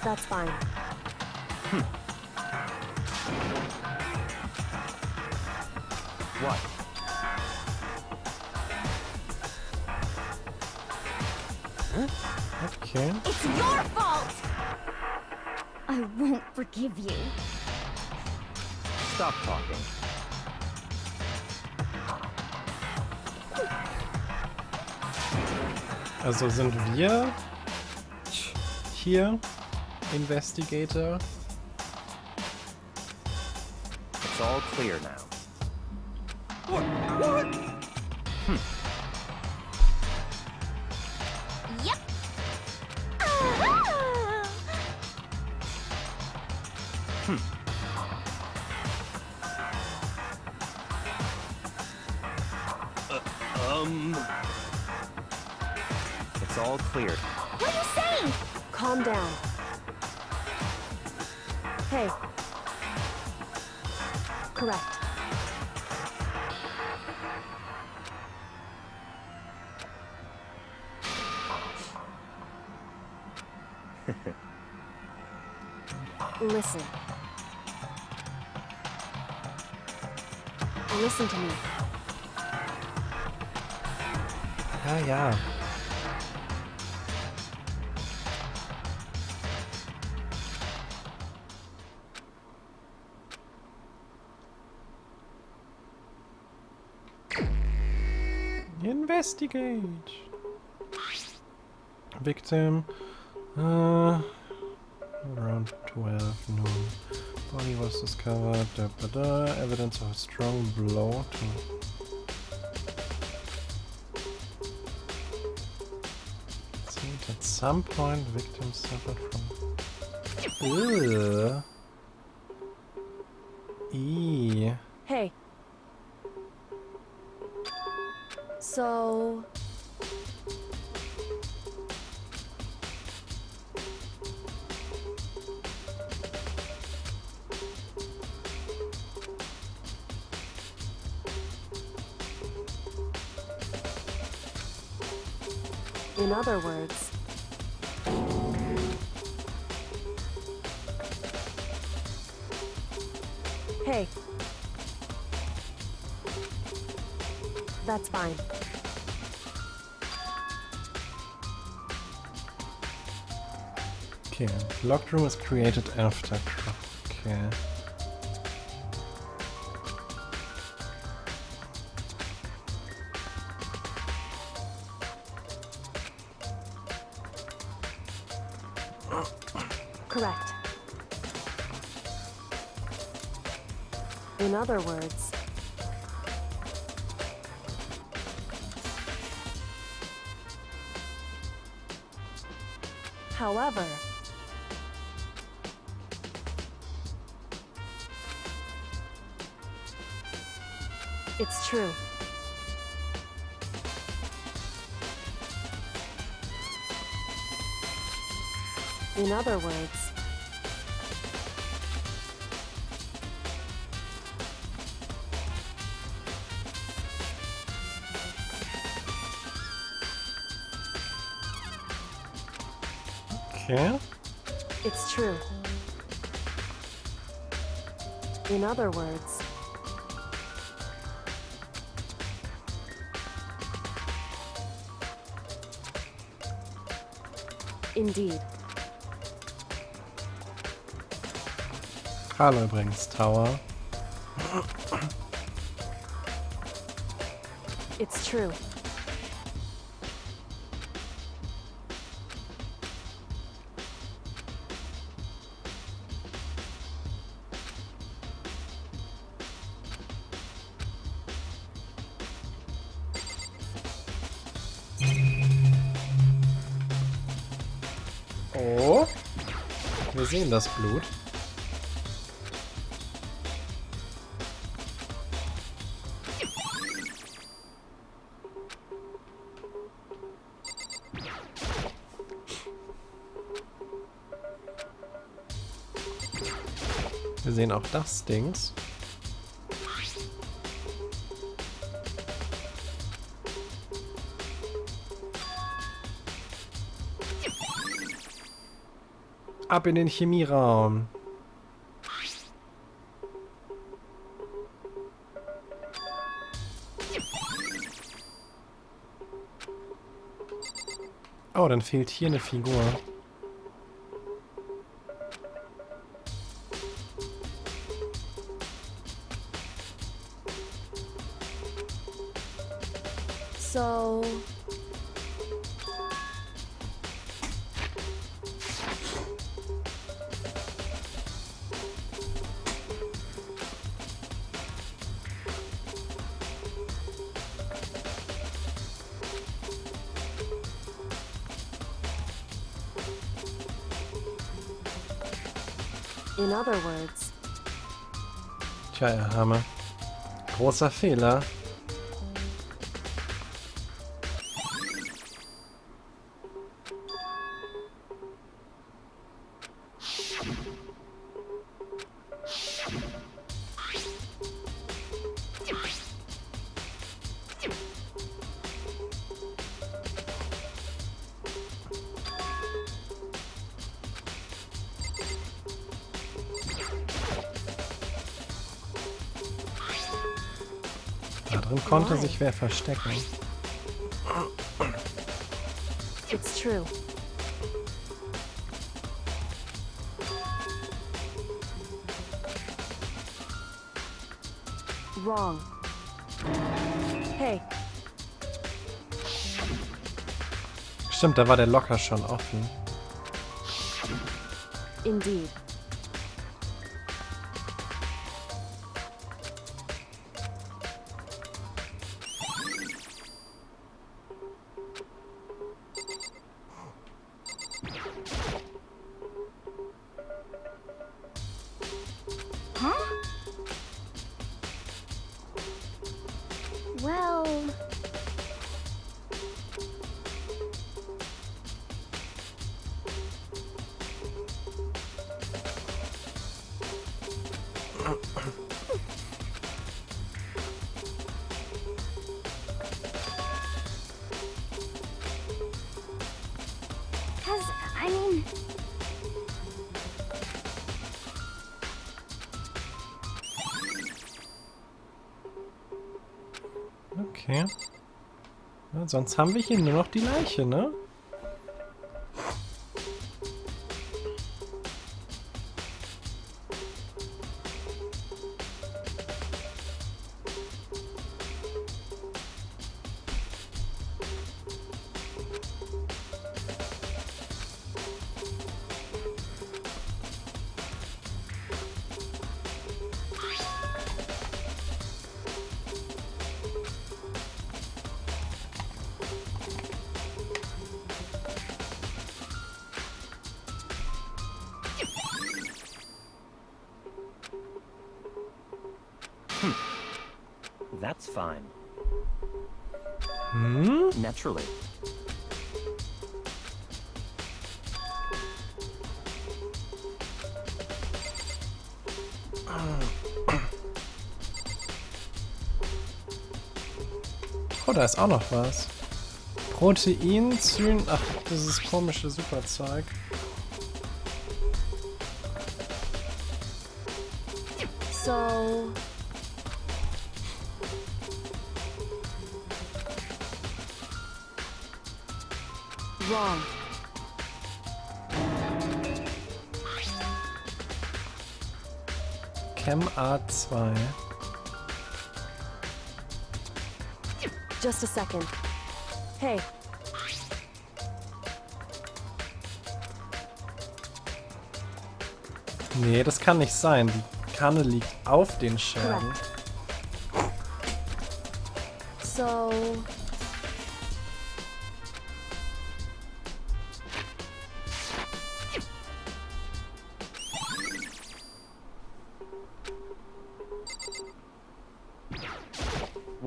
That's fine. What? Okay. It's your fault! I won't forgive you. Stop talking. Also sind wir hier Investigator? It's all clear now. What? Yep. It's all cleared. What are you saying? Calm down. Hey. Correct. Listen. Listen to me. Ja, ja. Investigate. Victim. Around 12 noon. Body was discovered. Da, da, da. Evidence of a strong blow to. At some point, victim suffered from. Ugh. Eee. Hey. So... In other words, hey. That's fine. Okay, locked room is created after. Okay. Correct. In other words, however, it's true. In other words, Okay. it's true. In other words, indeed. Hallo übrigens, Tower. It's true. Oh. Wir sehen das Blut. Wir sehen auch das Dings. Ab in den Chemieraum. Oh, dann fehlt hier eine Figur. So... In other words, Tja, Herr Hammer. Großer Fehler. Da drin konnte sich wer verstecken. it's true. Wrong. Hey, Stimmt, da war der Locker schon offen. indeed. Huh? Well... Okay. Ja, sonst haben wir hier nur noch die Leiche, ne? That's fine. Hm? Naturally. Oh, da ist auch noch was. Protein, Zyn... Ach, dieses komische Superzeug. So... Wrong. Chem A2. Just a second. Hey. Nee, das kann nicht sein. Die Kanne liegt auf den Scherben. So...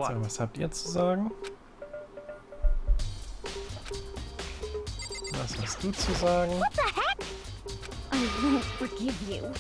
So, was habt ihr zu sagen? Was hast du zu sagen? What the heck? I won't forgive you.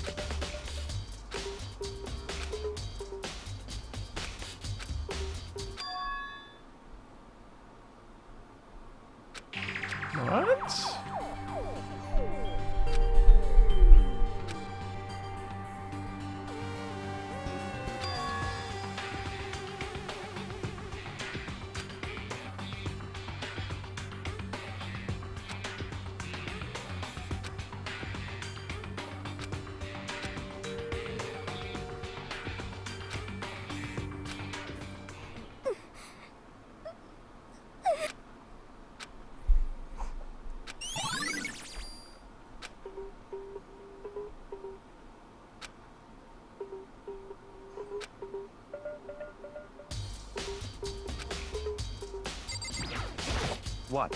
What? What?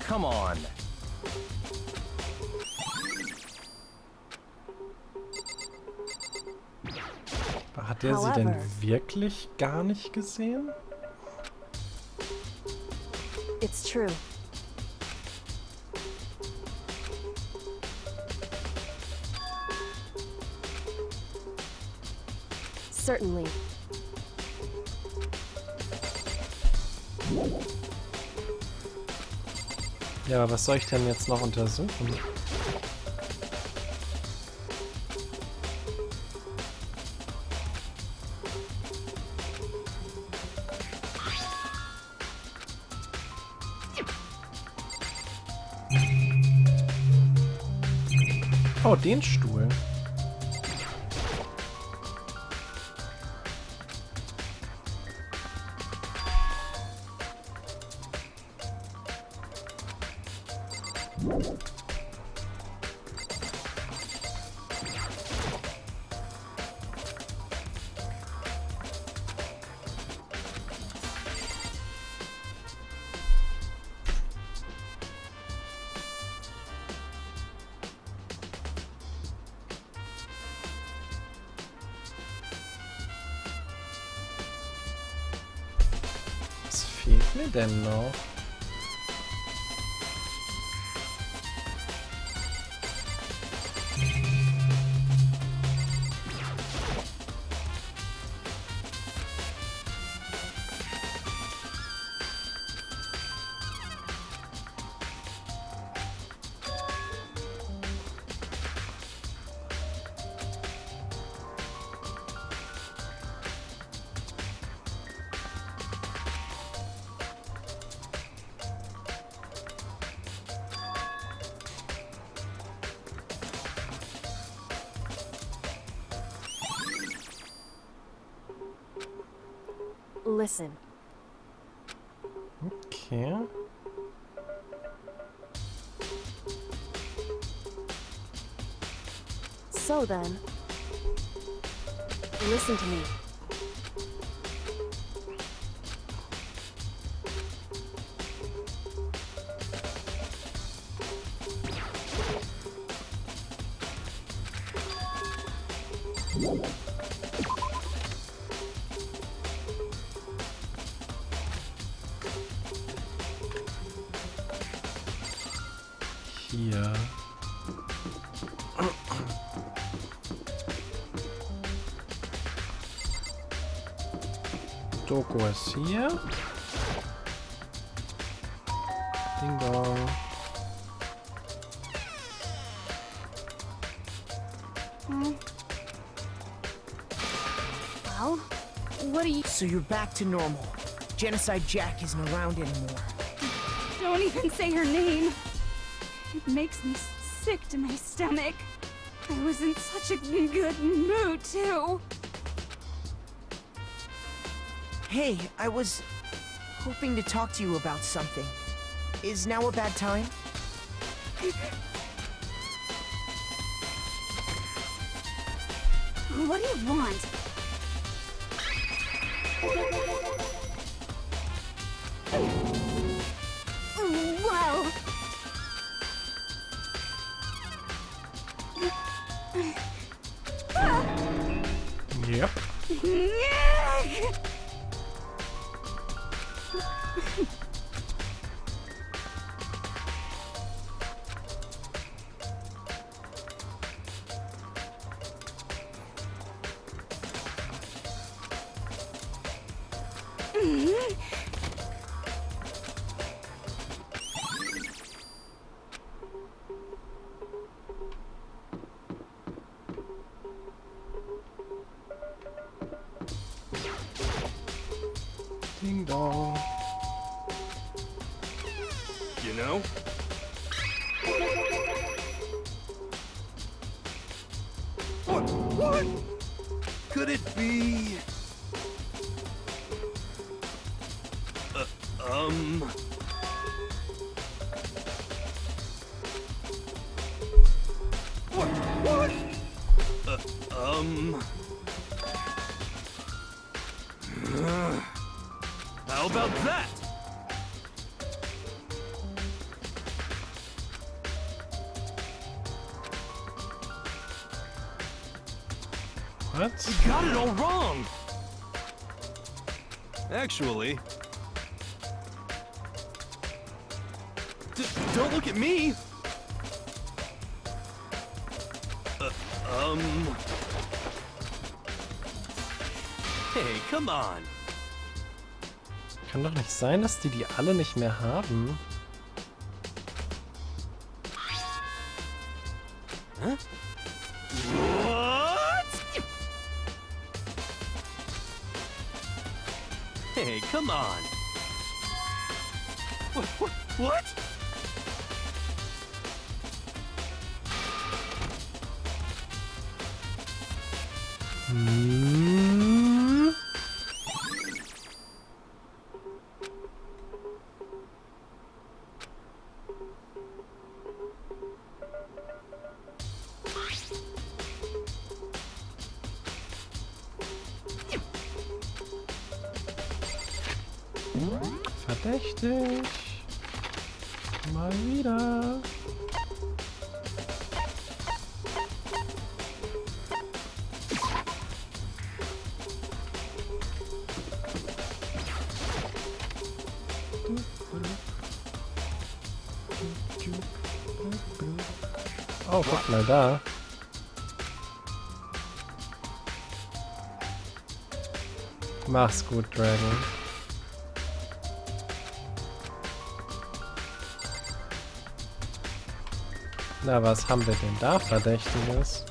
Come on. Hat der sie denn wirklich gar nicht gesehen? It's true. Certainly. Ja, aber was soll ich denn jetzt noch untersuchen? Oh, den Stuhl. Was fehlt mir denn noch? Listen. Okay. So then, listen to me. Hier. Doku ist hier. Ding dong. Well, what do you... So you're back to normal. Genocide Jack isn't around anymore. Don't even say her name. It makes me sick to my stomach. I was in such a good mood, too. Hey, I was hoping to talk to you about something. Is now a bad time? What do you want? Well... Yep. Ding dong. You know? What? Could it be... What? How about that? What? You got it all wrong! Actually... Don't look at me! Hey, come on! Kann doch nicht sein, dass die alle nicht mehr haben. Huh? What? Hey, come on! What? Verdächtig. Mal wieder. Oh, guck mal da. Mach's gut, Dragon. Na, was haben wir denn da Verdächtiges?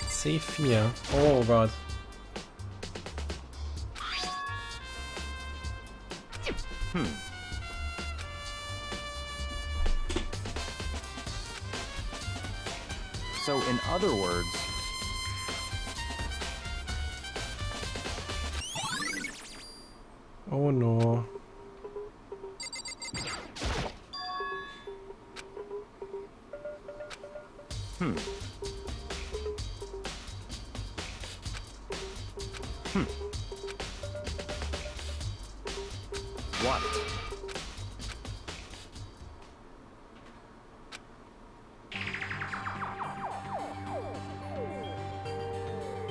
C4. Oh Gott. So, in other words, oh no. What?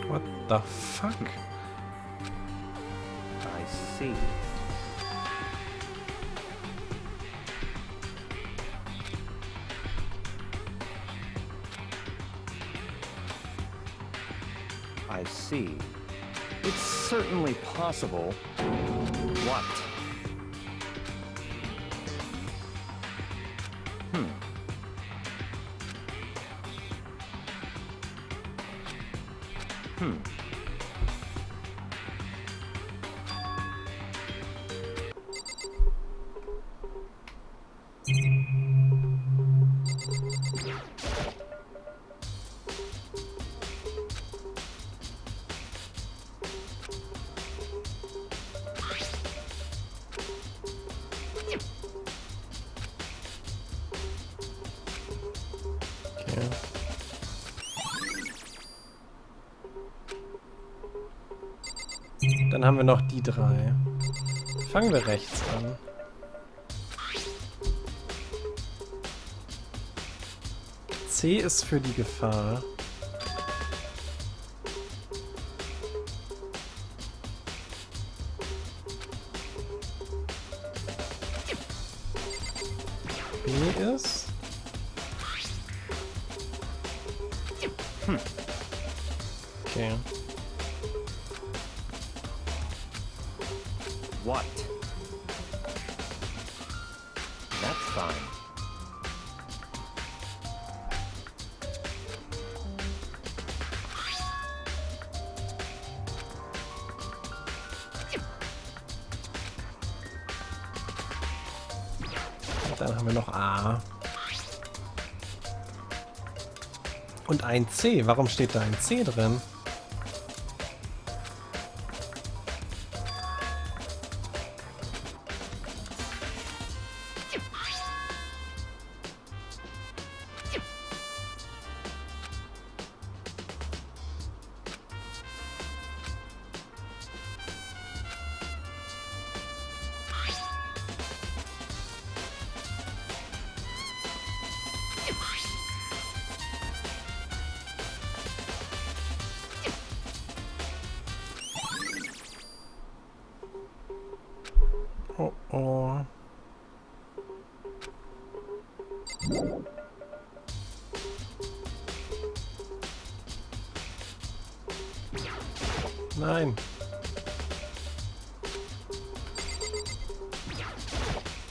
What the fuck? I see. I see. It's certainly possible. What? Okay. Dann haben wir noch die drei. Fangen wir rechts an. C ist für die Gefahr. B ist... Okay. What? That's fine. Und dann haben wir noch A. Und ein C. Warum steht da ein C drin? Oh oh. Nein.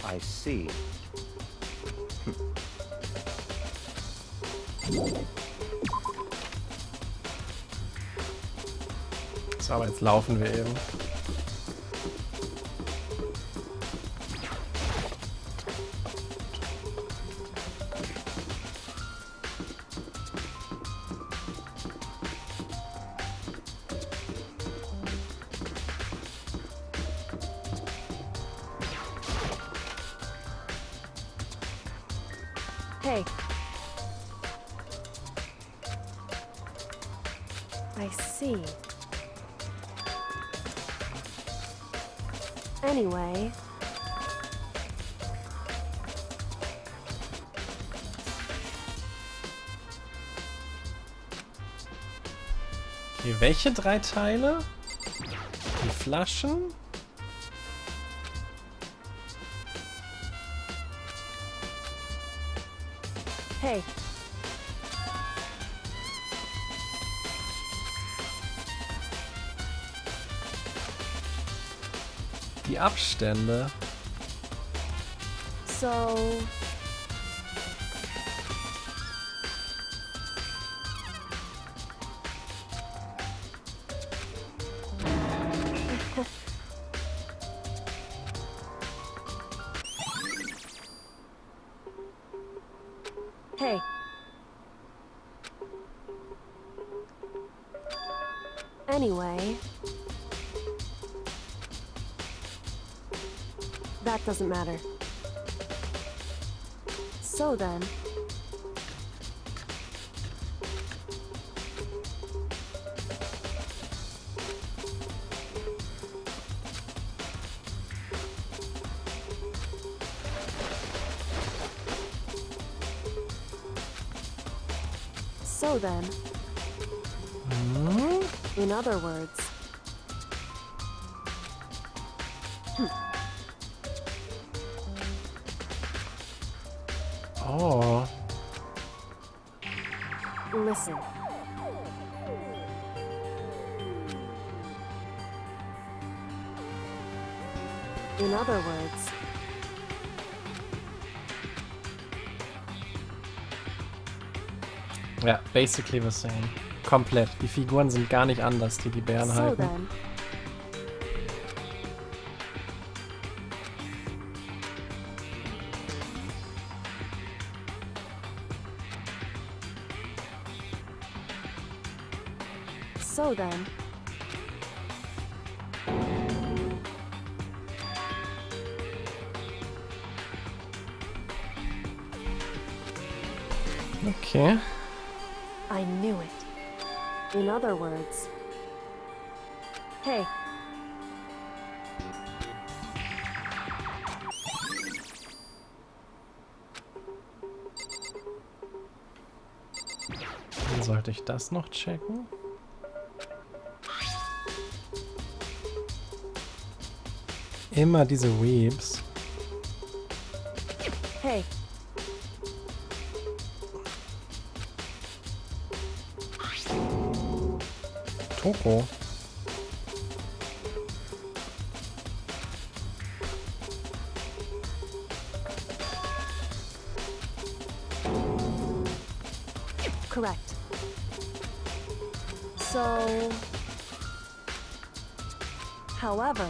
I see. So, aber jetzt laufen wir eben. Hey. I see. Anyway. Okay, welche drei Teile? Die Flaschen? Hey. Die Abstände. So. Anyway... That doesn't matter. So then... So then... In other words... Oh. Listen. In other words... Ja, basically the same. Komplett. Die Figuren sind gar nicht anders, die Bären So halten. then... So then... Okay. I knew it. In other words... Hey. Dann sollte ich das noch checken. Immer diese Weeps. Hey. Toko. Correct. So... However...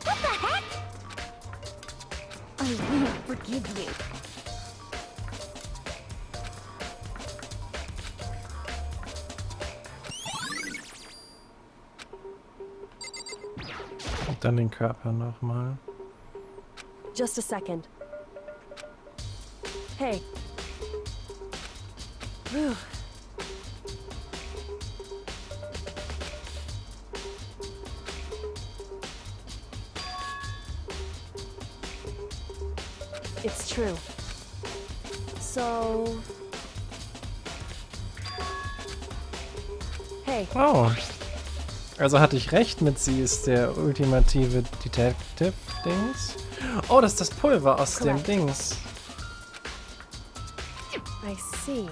What the heck? I will forgive you. Und dann den Körper nochmal. Just a second. Hey. Whew. It's true. So... Hey. Oh. Also hatte ich recht mit sie ist der ultimative Detective-Dings. Oh, das ist das Pulver aus dem Dings. I see.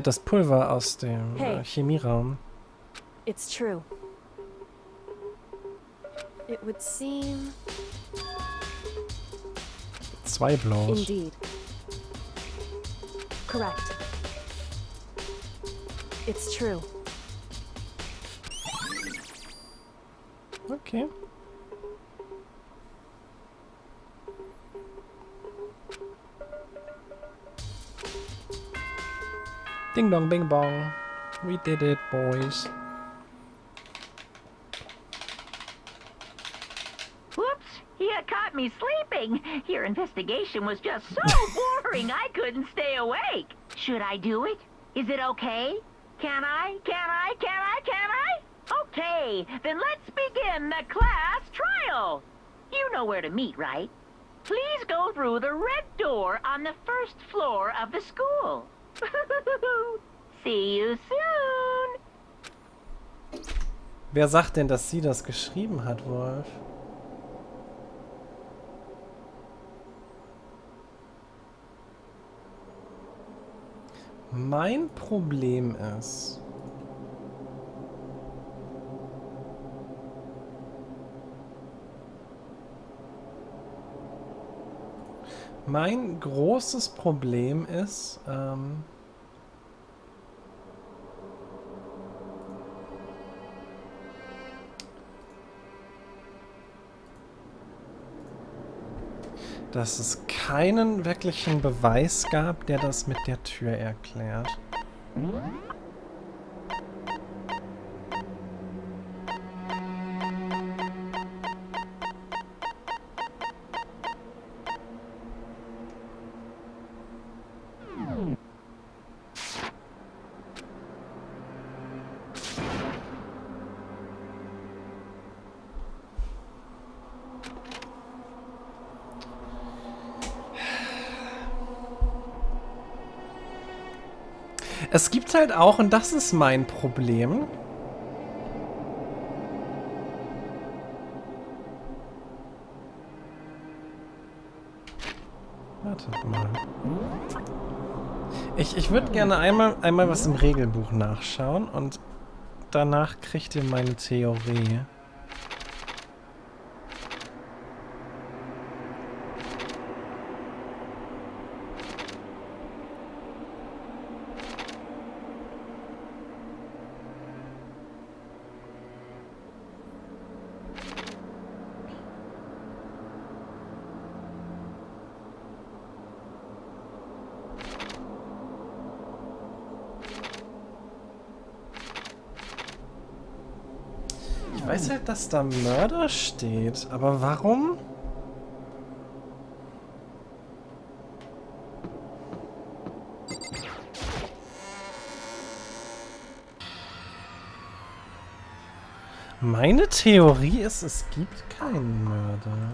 Das Pulver aus dem Chemieraum. It's true. It would seem... 2 Blows. Indeed. Correct. It's true. Okay. Ding dong, bing bong. We did it, boys. Whoops! You caught me sleeping. Your investigation was just so boring I couldn't stay awake. Should I do it? Is it okay? Can I? Okay, then let's begin the class trial. You know where to meet, right? Please go through the red door on the first floor of the school. See you soon. Wer sagt denn, dass sie das geschrieben hat, Wolf? Mein Problem ist... Mein großes Problem ist, dass es keinen wirklichen Beweis gab, der das mit der Tür erklärt. Es gibt halt auch, und das ist mein Problem, warte mal. Ich würde gerne einmal was im Regelbuch nachschauen und danach kriegt ihr meine Theorie. Ich weiß halt, dass da Mörder steht, aber warum? Meine Theorie ist, es gibt keinen Mörder.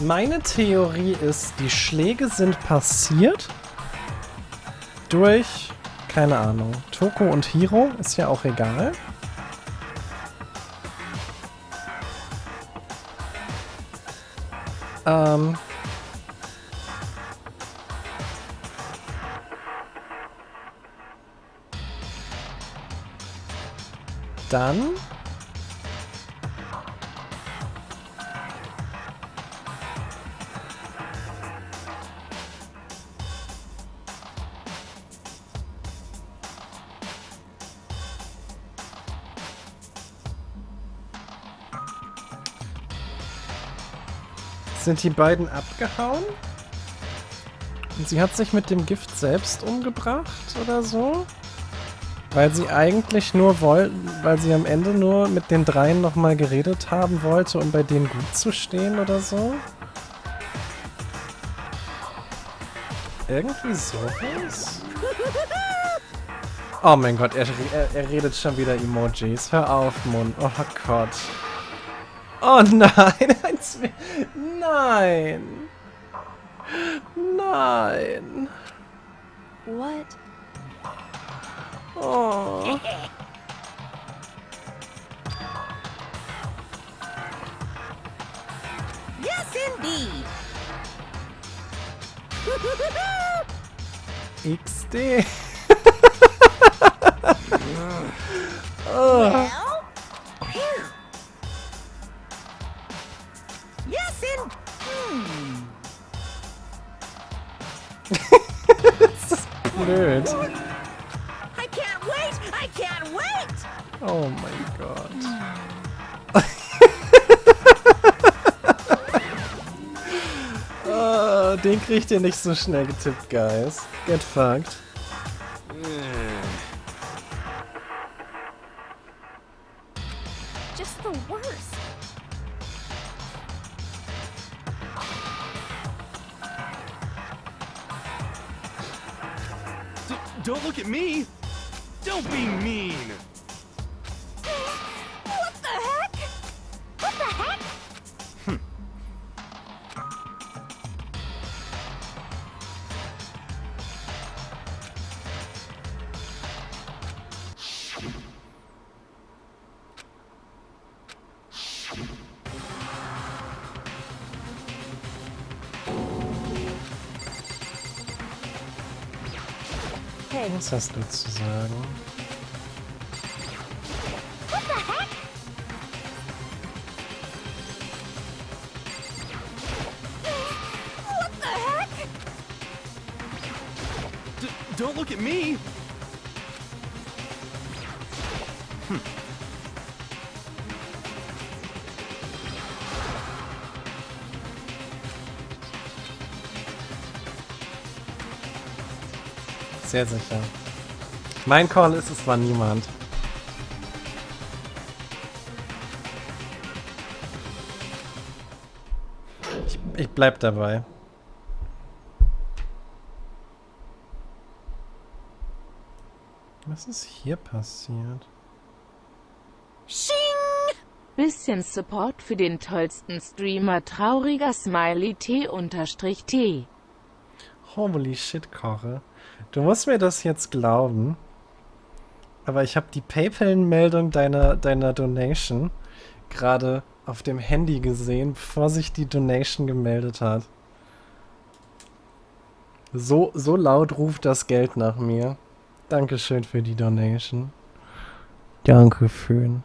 Meine Theorie ist, die Schläge sind passiert durch, keine Ahnung, Toko und Hiro, ist ja auch egal. Dann sind die beiden abgehauen? Und sie hat sich mit dem Gift selbst umgebracht oder so? Weil sie eigentlich nur wollten, weil sie am Ende nur mit den dreien nochmal geredet haben wollte, um bei denen gut zu stehen oder so? Irgendwie sowas? Oh mein Gott, er redet schon wieder Emojis. Hör auf, Mund. Oh Gott. Oh nein. Nein. Nein. What? Oh. Yes, indeed. XD. Well, yes, Das ist blöd. I can't wait! I can't wait! Oh mein Gott. Den kriegt ihr nicht so schnell getippt, guys. Get fucked. Just the worst. Don't look at me! Don't be mean! What the heck? What the heck? Was hast du zu sagen? What the heck? What the heck? Don't look at me! Sehr sicher. Mein Call ist, es war niemand. Ich bleib dabei. Was ist hier passiert? Shing! Bisschen Support für den tollsten Streamer, trauriger Smiley T_T. Holy shit, Koche. Du musst mir das jetzt glauben. Aber ich habe die PayPal-Meldung deiner Donation gerade auf dem Handy gesehen, bevor sich die Donation gemeldet hat. So laut ruft das Geld nach mir. Dankeschön für die Donation. Dankeschön.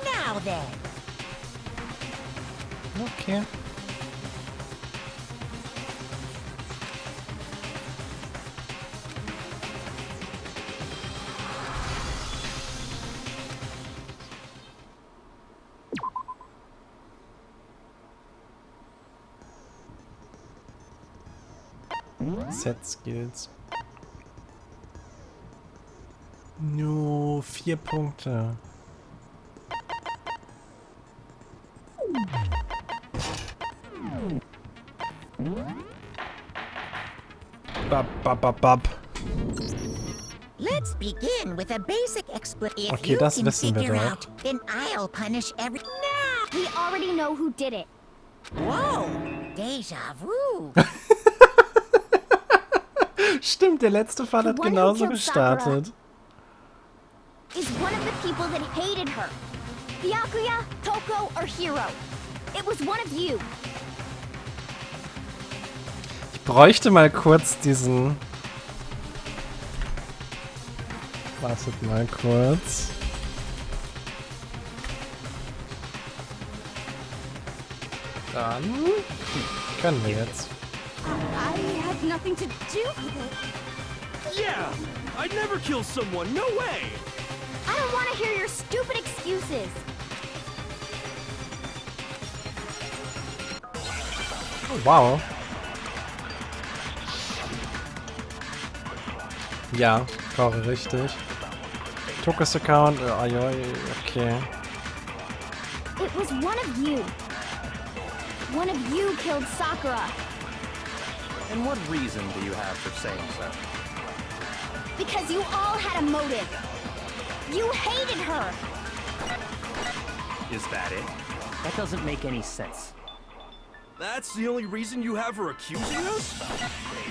Now then. Okay. Set Skills. Nur 4 Punkte. Bab. Let's begin with a basic explanation. Okay, das wissen wir doch. Then I'll punish every. Now. We already know who did it. Whoa! Deja vu. Stimmt, der letzte Fall hat genauso gestartet. Is one of the people that hated her. Byakuya, Toko, or Hiro. It was one of you. Ich bräuchte mal kurz diesen... Wartet mal kurz. Dann können wir jetzt. I had nothing to do with it. Yeah! I'd never kill someone, no way! I don't want to hear your stupid excuses. Oh, wow. Ja, Tore richtig. Tokos Account, okay. It was one of you. One of you killed Sakura. And what reason do you have for saying so? Because you all had a motive. You hated her. Is that it? That doesn't make any sense. That's the only reason you have her accusing us?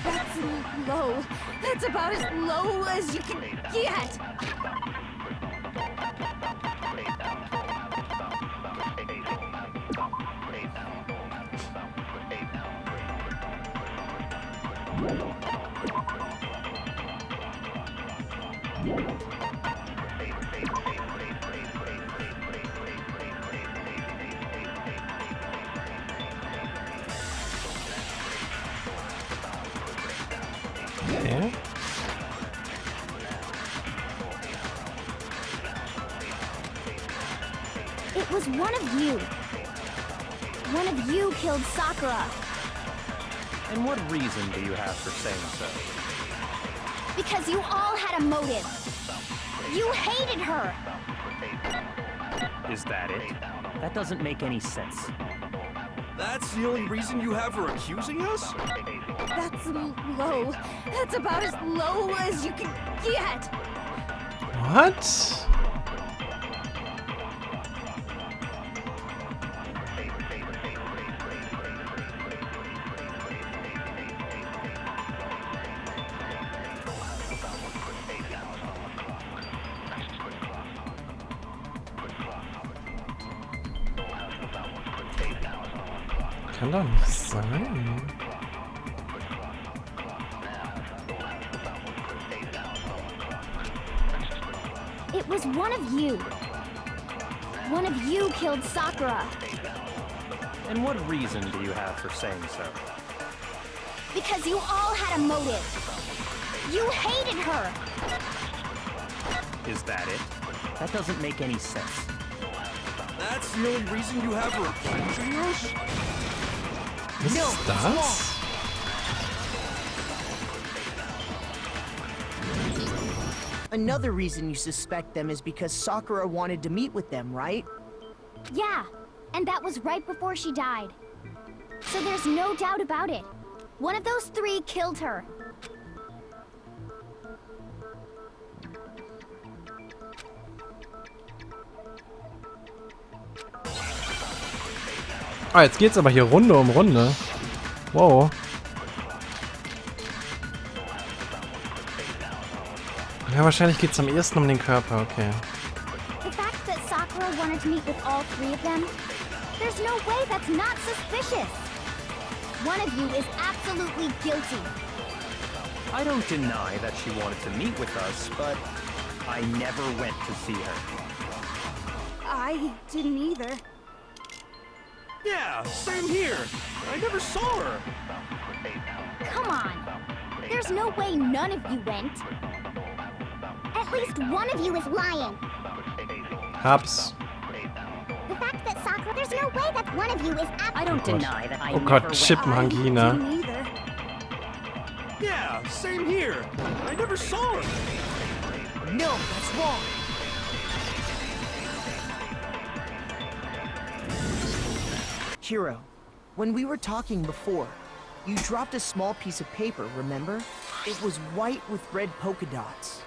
That's low. That's about as low as you can get. Okay. It was one of you. One of you killed Sakura. And what reason do you have for saying so? Because you all had a motive. You hated her. Is that it? That doesn't make any sense. That's the only reason you have for accusing us? That's low. That's about as low as you can get. What? Kann doch nicht sein. It was one of you. One of you killed Sakura. And what reason do you have for saying so? Because you all had a motive. You hated her. Is that it? That doesn't make any sense. That's the only reason you have for accusing us? Was No, ist das? Another reason you suspect them is because Sakura wanted to meet with them, right? Yeah, and that was right before she died. So there's no doubt about it. One of those three killed her. Ah, jetzt geht's aber hier Runde um Runde. Wow. Ja, wahrscheinlich geht's am ehesten um den Körper, okay. The fact that Sakura wanted to meet with all three of them, there's no way that's not suspicious. One of you is absolutely guilty. I don't deny that she wanted to meet with us, but I never went to see her. I didn't either. Yeah, same here. I never saw her. Come on. There's no way none of you went. At least one of you is lying. Hab's. The fact that Sakura, there's no way that one of you is I don't deny that I Oh never Gott, Chipmangina. Didn't either. Yeah, same here. I never saw her. No, that's wrong. Hiro, when we were talking before, you dropped a small piece of paper, remember? It was white with red polka dots.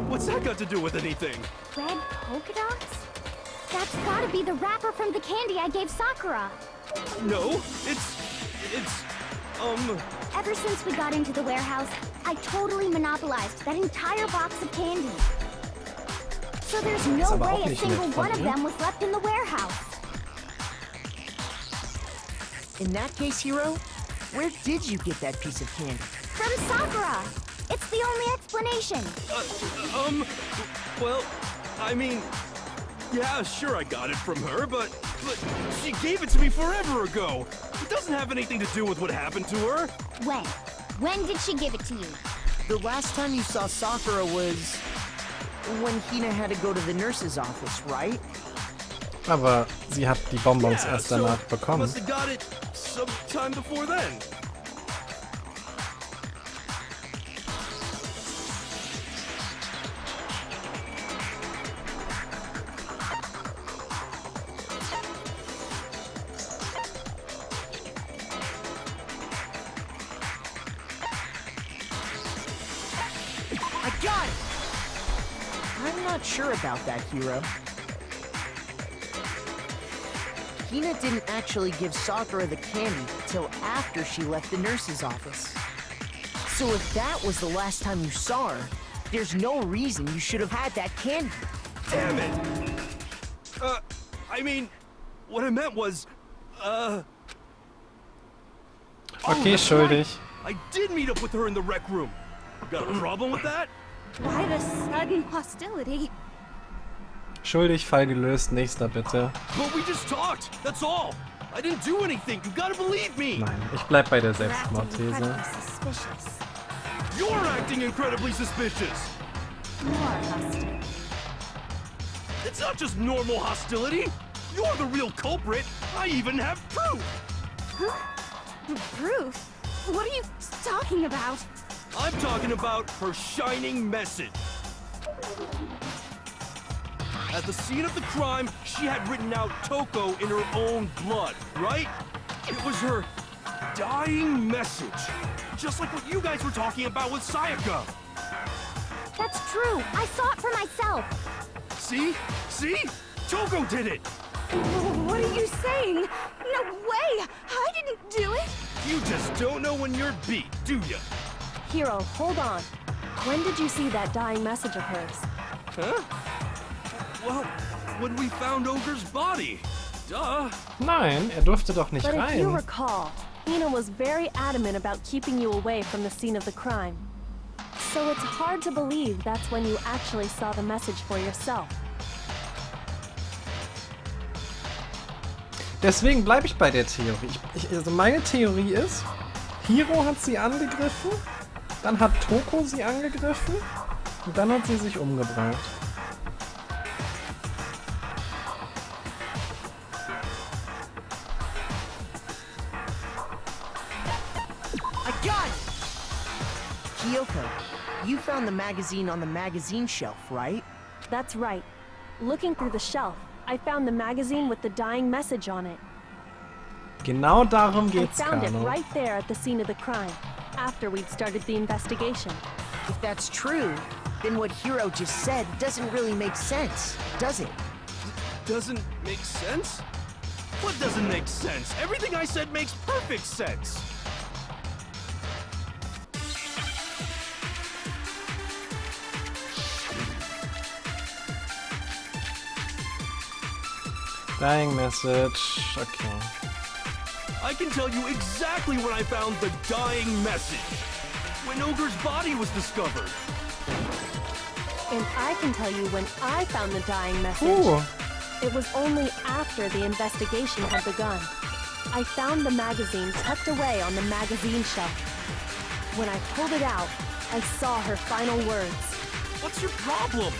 What's that got to do with anything? Red polka dots? That's gotta be the wrapper from the candy I gave Sakura. No, it's, Ever since we got into the warehouse, I totally monopolized that entire box of candy. So there's no aber auch way a nicht single nett von one of ihr. them was left in the warehouse. In that case, Hiro, where did you get that piece of candy? From Sakura! It's the only explanation. well, I mean, yeah, sure I got it from her, but she gave it to me forever ago. It doesn't have anything to do with what happened to her. When? When did she give it to you? The last time you saw Sakura was when Hina had to go to the nurse's office, right? Aber sie hat die Bonbons Yeah, erst so danach bekommen. must have got it sometime before then. I got it! I'm not sure about that, Hiro. Hina didn't actually give Sakura the candy till after she left the nurse's office. So if that was the last time you saw her, there's no reason you should have had that candy. Damn it! I mean, what I meant was, Okay, that's schuldig. right. I did meet up with her in the rec room. Got a problem with that? Why the sudden hostility? Schuldig, Fall gelöst. Nächster bitte. But we just talked, that's all. I didn't do anything, you gotta believe me. Nein, ich bleib bei der You're acting Selbstmordthese. incredibly suspicious. You're acting incredibly suspicious. More hostile. It's not just normal hostility. You're the real culprit. I even have proof. Proof? What are you talking about? I'm talking about her shining message. At the scene of the crime, she had written out Toko in her own blood, right? It was her dying message. Just like what you guys were talking about with Sayaka. That's true. I saw it for myself. See? See? Toko did it! What are you saying? No way! I didn't do it! You just don't know when you're beat, do ya? Hero, hold on. When did you see that dying message of hers? Huh? Well, when we found Ogre's body. Duh. Nein, durfte doch nicht But if you rein. recall, Hina was very adamant about keeping you away from the scene of the crime. So it's hard to believe that's when you actually saw the message for yourself. Deswegen bleibe ich bei der Theorie. Also meine Theorie ist, Hiro hat sie angegriffen, dann hat Toko sie angegriffen und dann hat sie sich umgebracht. I got it! Kyoko, you found the magazine on the magazine shelf, right? That's right. Looking through the shelf, I found the magazine with the dying message on it. Genau darum I geht's, found it Kano. right there at the scene of the crime, after we'd started the investigation. If that's true, then what Hiro just said doesn't really make sense, does it? Doesn't make sense? What doesn't make sense? Everything I said makes perfect sense. Dying message. Okay. I can tell you exactly when I found the dying message. When Ogre's body was discovered. And I can tell you when I found the dying message. Ooh. It was only after the investigation had begun. I found the magazine tucked away on the magazine shelf. When I pulled it out, I saw her final words. What's your problem?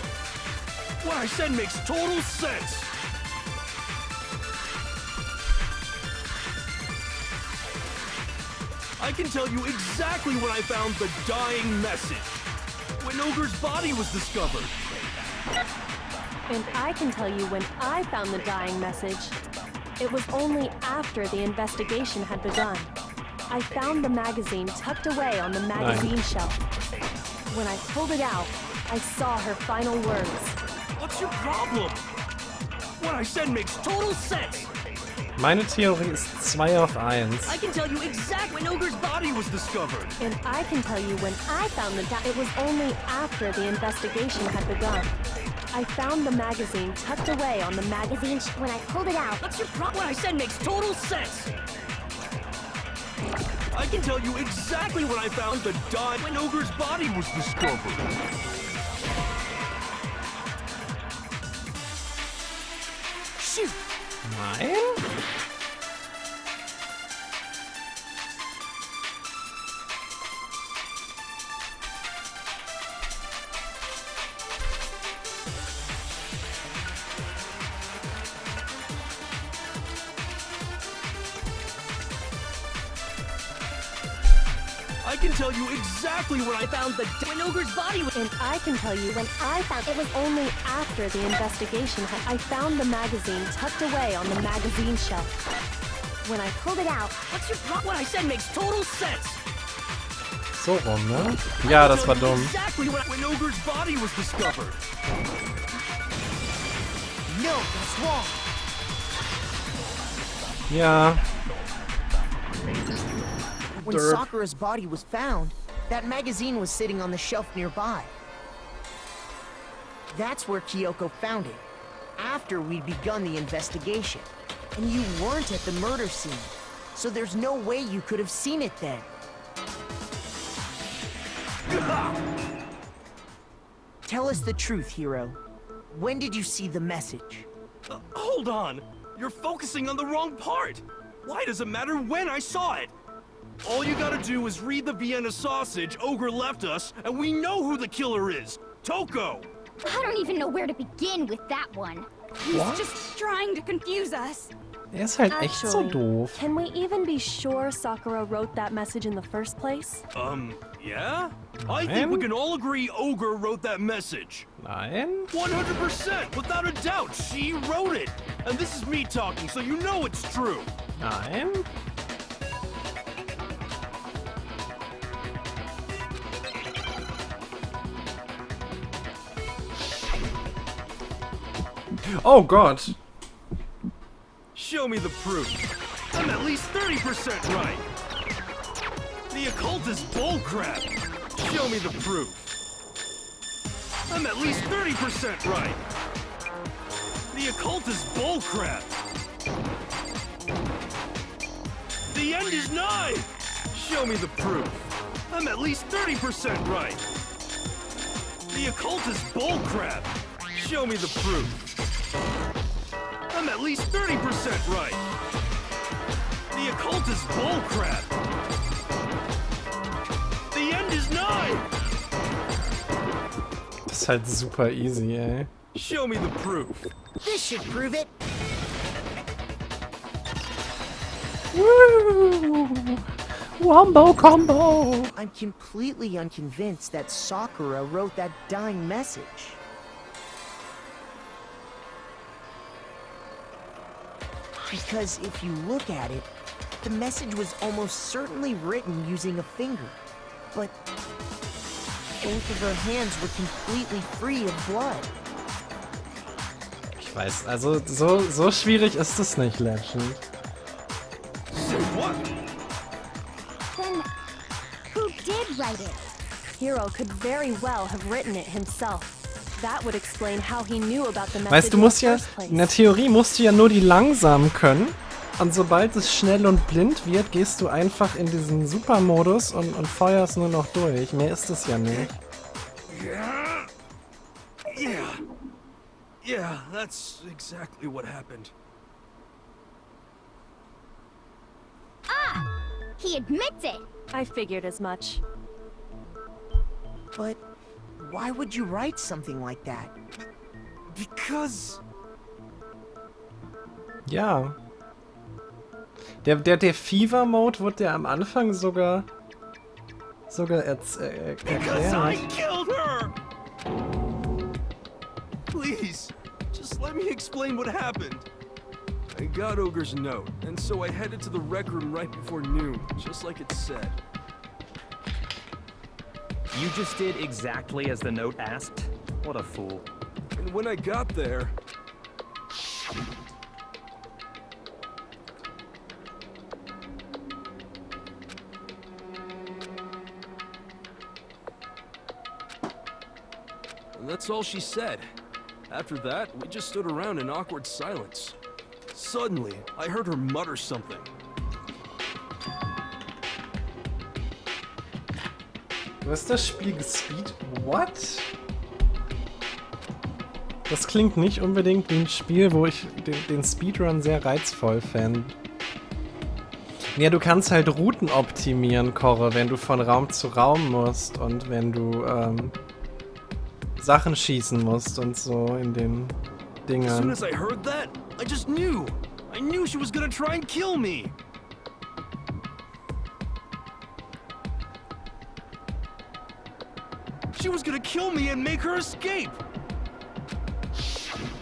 What I said makes total sense. I can tell you exactly when I found the dying message. When Ogre's body was discovered. And I can tell you when I found the dying message. It was only after the investigation had begun. I found the magazine tucked away on the magazine shelf. When I pulled it out, I saw her final words. What's your problem? What I said makes total sense. Meine Theorie ist 2 auf 1. I can tell you exactly when Ogre's body was discovered. And I can tell you when I found the it was only after the investigation had begun. I found the magazine tucked away on the magazine when I pulled it out. What's your problem? What I said makes total sense. I can tell you exactly when I found the when Ogre's body was discovered. Shoot! Nein? I can tell you exactly when I found the when Ogre's body was. And I can tell you when I found it was only after the investigation had I found the magazine tucked away on the magazine shelf. When I pulled it out, What's your problem? What I said makes total sense. So rum, ne? Ja, das war dumm. Exactly when Ogre's body was discovered. No, that's wrong. Ja. When Derp. Sakura's body was found, that magazine was sitting on the shelf nearby. That's where Kyoko found it, after we'd begun the investigation. And you weren't at the murder scene, so there's no way you could have seen it then. Tell us the truth, Hiro. When did you see the message? Hold on. You're focusing on the wrong part. Why does it matter when I saw it? All you gotta do is read the Vienna sausage Ogre left us, and we know who the killer is. Toko! I don't even know where to begin with that one. He's just trying to confuse us. Er ist halt echt so doof. Can we even be sure Sakura wrote that message in the first place? Yeah? I think we can all agree Ogre wrote that message. Nein? 100%, without a doubt, she wrote it. And this is me talking, so you know it's true. Nein? Oh Gott. Show me the proof. I'm at least 30% right. The occult is bullcrap. Show me the proof. I'm at least 30% right. The occult is bullcrap. The end is nigh. Show me the proof. I'm at least 30% right. The occult is bullcrap. Show me the proof. I'm at least 30% right. The occult is bullcrap. The end is nigh. Das ist halt super easy, ey. Show me the proof. This should prove it. Woo! Wombo combo! I'm completely unconvinced that Sakura wrote that dying message. Because if you look at it, the message was almost certainly written using a finger. But both of her hands were completely free of blood. Ich weiß, also so schwierig ist es nicht, Legend. What? Then, who did write it? Hero could very well have written it himself. That would explain how he knew about the message Weißt du, musst in ja, the first place. in der Theorie musst du ja nur die langsamen können. Und sobald es schnell und blind wird, gehst du einfach in diesen Supermodus und feuerst nur noch durch. Mehr ist es ja nicht. Yeah, that's exactly what happened. Ah! He admits it! I figured as much. But why would you write something like that? Because... Ja. Der Fever-Mode wurde ja am Anfang sogar Because I erklärt. killed her! Please, just let me explain what happened. I got Ogre's note, and so I headed to the rec room right before noon, just like it said. You just did exactly as the note asked? What a fool. And when I got there... And that's all she said. After that, we just stood around in awkward silence. Suddenly, I heard her mutter something. Du hast das Spiel gespeed... What? Das klingt nicht unbedingt wie ein Spiel, wo ich den Speedrun sehr reizvoll fände. Ja, du kannst halt Routen optimieren, Korre, wenn du von Raum zu Raum musst und wenn du Sachen schießen musst und so in den As soon Dingern. as I heard that, I just knew. I knew she was gonna try and kill me. She was gonna kill me and make her escape.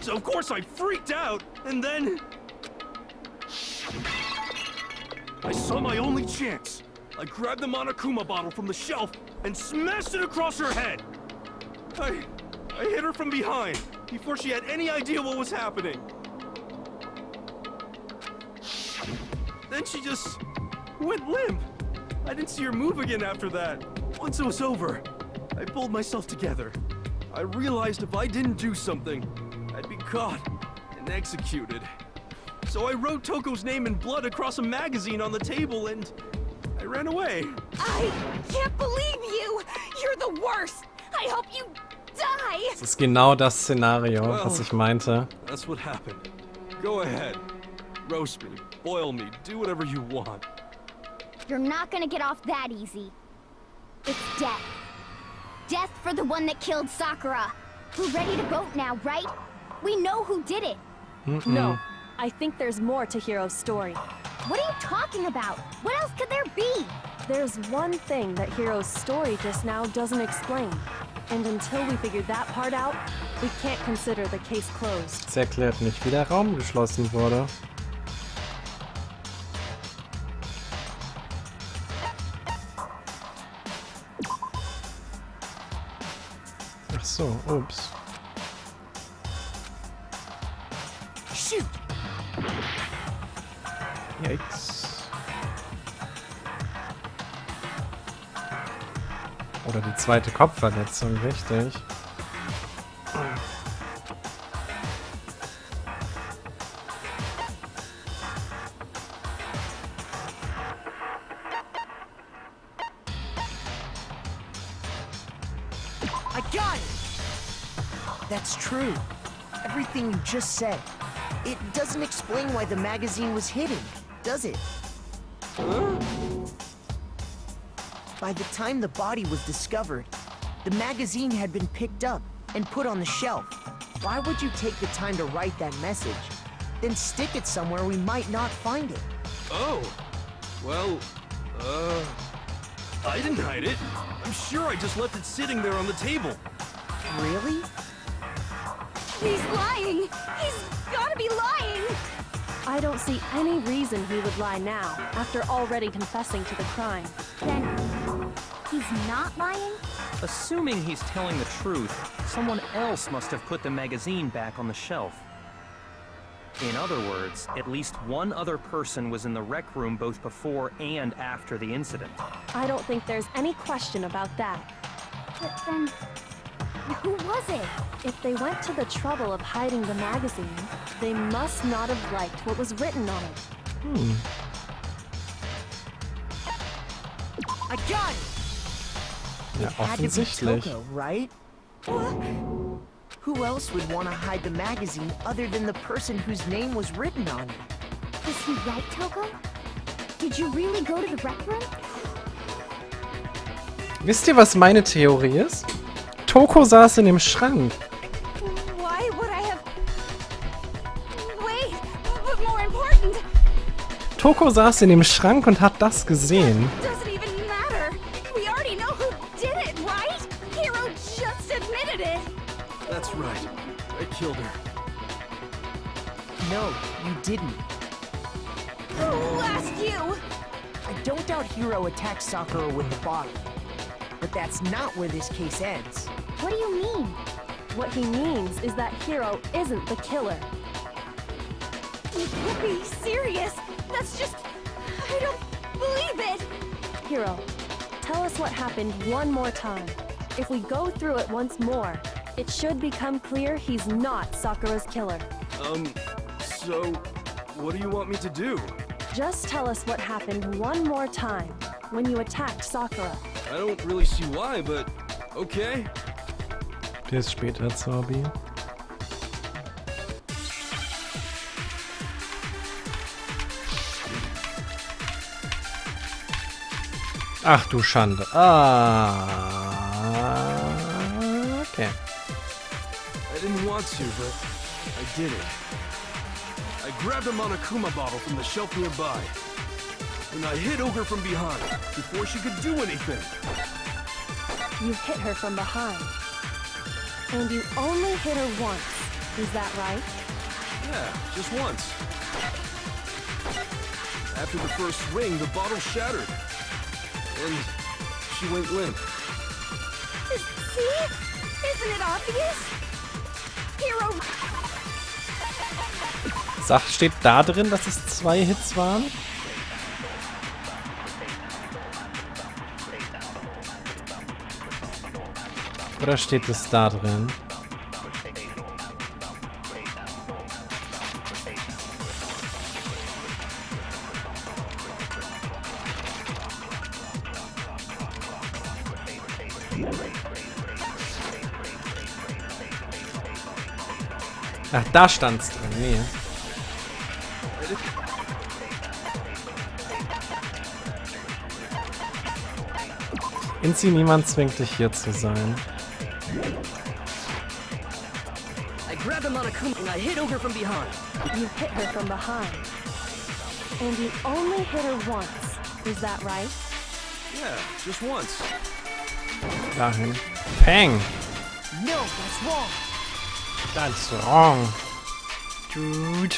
So of course I freaked out, and then... I saw my only chance. I grabbed the Monokuma bottle from the shelf and smashed it across her head. I hit her from behind, before she had any idea what was happening. Then she just went limp. I didn't see her move again after that. Once it was over, I pulled myself together. I realized if I didn't do something, I'd be caught and executed. So I wrote Toko's name in blood across a magazine on the table and I ran away. I can't believe you! You're the worst! I hope you die! Das ist genau das Szenario, was ich meinte. That's what happened. Go ahead. Roast me, boil me, do whatever you want. You're not gonna get off that easy. It's death. Death for the one that killed Sakura. We're ready to vote now, right? We know who did it. No, I think there's more to Hiro's story. What are you talking about? What else could there be? There's one thing that Hiro's story just now doesn't explain. And until we figure that part out, we can't consider the case closed. Es erklärt nicht, wie der Raum geschlossen wurde. Ach so, ups. Shoot! Yikes. Oder die zweite Kopfverletzung, richtig. I got it! That's true. Everything you just said. It doesn't explain why the magazine was hidden, does it? Huh? By the time the body was discovered, the magazine had been picked up and put on the shelf. Why would you take the time to write that message, then stick it somewhere we might not find it? Oh, well, I didn't hide it. I'm sure I just left it sitting there on the table. Really? He's lying! He's gotta be lying! I don't see any reason he would lie now, after already confessing to the crime. Then he's not lying? Assuming he's telling the truth, someone else must have put the magazine back on the shelf. In other words, at least one other person was in the rec room both before and after the incident. I don't think there's any question about that. But then, who was it? If they went to the trouble of hiding the magazine, they must not have liked what was written on it. I got it! Ja, It had to be offensichtlich. Toko, right? Who else would want to hide the magazine other than the person whose name was written on it? Was he right, Toko? Did you really go to the rec room? Wisst ihr, was meine Theorie ist? Toko saß in dem Schrank. Why would I have... Wait, but more important, Toko saß in dem Schrank und hat das gesehen. doesn't even matter. We already know who did it, right? Hiro just admitted it. That's right. I killed her. No, you didn't. Who asked you? I don't doubt Hiro attacked Sakura with the bottle. But that's not where this case ends. What do you mean? What he means is that Hiro isn't the killer. You can't be serious. That's just... I don't believe it. Hiro, tell us what happened one more time. If we go through it once more, it should become clear he's not Sakura's killer. So, what do you want me to do? Just tell us what happened one more time when you attacked Sakura. I don't really see why, but okay. Bis später, Zorbi. Ach du Schande. Okay. I didn't want to, but I did it. I grabbed a Monokuma bottle from the shelf nearby, and I hit Ogre from behind before she could do anything. You hit her from behind. And you only hit her once. Is that right? Yeah, just once. After the first swing, the bottle shattered, and she went limp. See? Isn't it obvious? Hiro... Steht da drin, dass es 2 Hits waren? Oder steht es da drin? Ach, da stand's drin. Nee. Inzi, niemand zwingt dich hier zu sein. I grabbed him on a Kuma and I hit Ogre from behind You hit her from behind. And you only hit her once. Is that right? Yeah, just once. Dahin. Peng! No, that's wrong. That's wrong. Dude.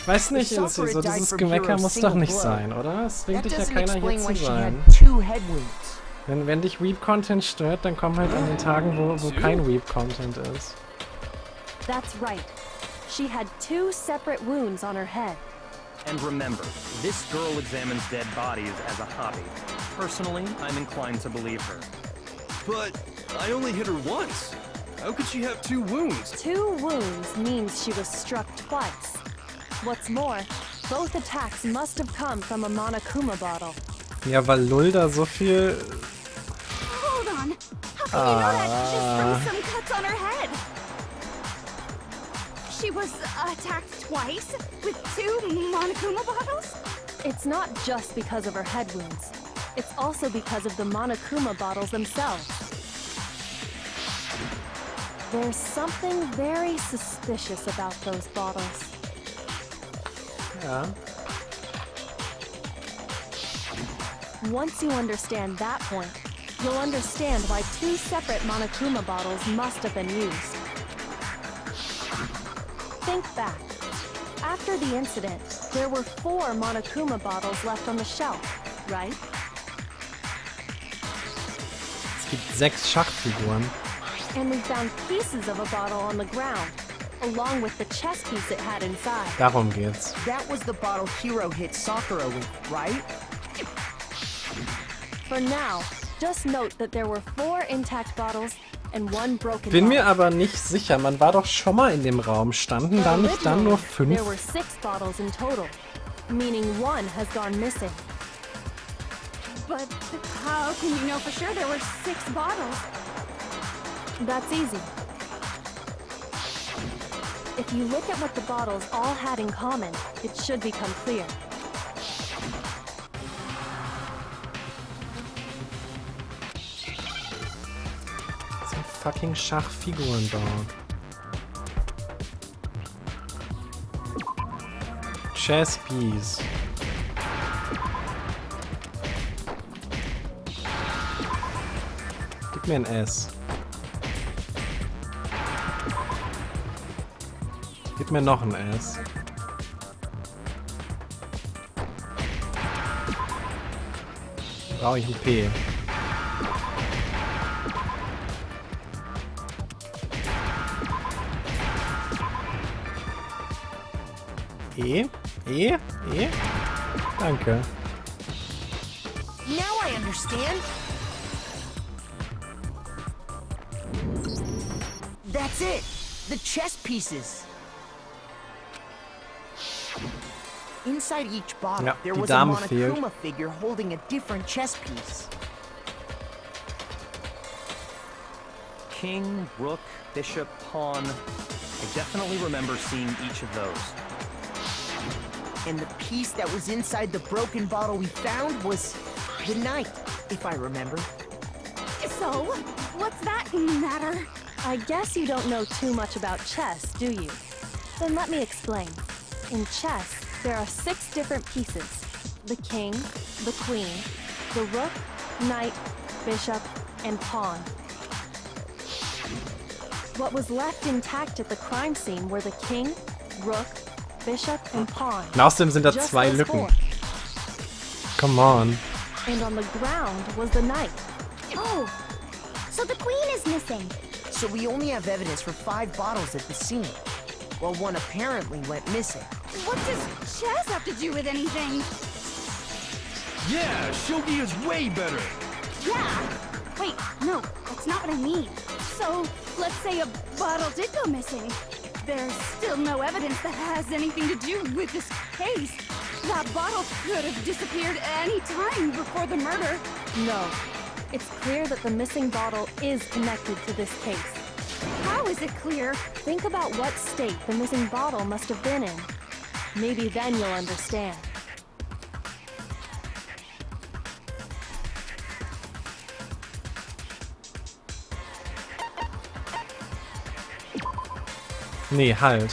Weiß nicht, Ilse, so dieses Gemecker muss doch nicht sein, oder? Es zwingt dich ja keiner hier zu sein. Wenn dich Weep-Content stört, dann komm halt an den Tagen, wo kein Weep-Content ist. That's right. She had 2 separate wounds on her head. And remember, this girl examines dead bodies as a hobby. Personally, I'm inclined to believe her. But I only hit her once. How could she have 2 wounds? 2 wounds means she was struck twice. What's more, both attacks must have come from a Monokuma bottle. Ja, weil Lulda so viel... Hold on. How can you know that just from some cuts on her head? She was attacked twice with 2 Monokuma bottles? It's not just because of her head wounds. It's also because of the Monokuma bottles themselves. There's something very suspicious about those bottles. Ja. Once you understand that point, you'll understand why 2 separate Monokuma bottles must have been used. Think back. After the incident, there were 4 Monokuma bottles left on the shelf, right? Es gibt 6 Schachfiguren. And we found pieces of a bottle on the ground, along with the chess piece it had inside. Darum geht's. That was the bottle Hiro hit Sakura with, right? For now, just note that there were 4 intact bottles and 1 broken Bin bottle. mir aber nicht sicher, man war doch schon mal in dem Raum. Standen da nicht dann nur 5? There were 6 bottles in total, meaning 1 has gone missing. But how can you know for sure there were 6 bottles? That's easy. If you look at what the bottles all had in common, it should become clear. Das sind fucking Schachfiguren da. Chess piece. Gib mir ein S. Gib mir noch ein S. Brauche ich ein P. E? E? E? Danke. Now I understand. That's it. The chess pieces. Inside each bottle, Ja, there die was Dame a fehlt. Monokuma figure holding a different chess piece. King, rook, bishop, pawn. I definitely remember seeing each of those. And the piece that was inside the broken bottle we found was the knight, if I remember. So, what's that matter? I guess you don't know too much about chess, do you? Then let me explain. In chess, there are 6 different pieces. The king, the queen, the rook, knight, bishop, and pawn. What was left intact at the crime scene were the king, rook, bishop, and pawn. Und außerdem sind da Just 2 those Lücken. 4. Come on. And on the ground was the knight. Oh, so the queen is missing. So we only have evidence for 5 bottles at the scene, while 1 apparently went missing. What does chess have to do with anything? Yeah, shogi is way better. Yeah. Wait, no, that's not what I mean. So, let's say a bottle did go missing. There's still no evidence that has anything to do with this case. That bottle could have disappeared any time before the murder. No. It's clear that the missing bottle is connected to this case. How is it clear? Think about what state the missing bottle must have been in. Maybe then you'll understand. Nee, halt.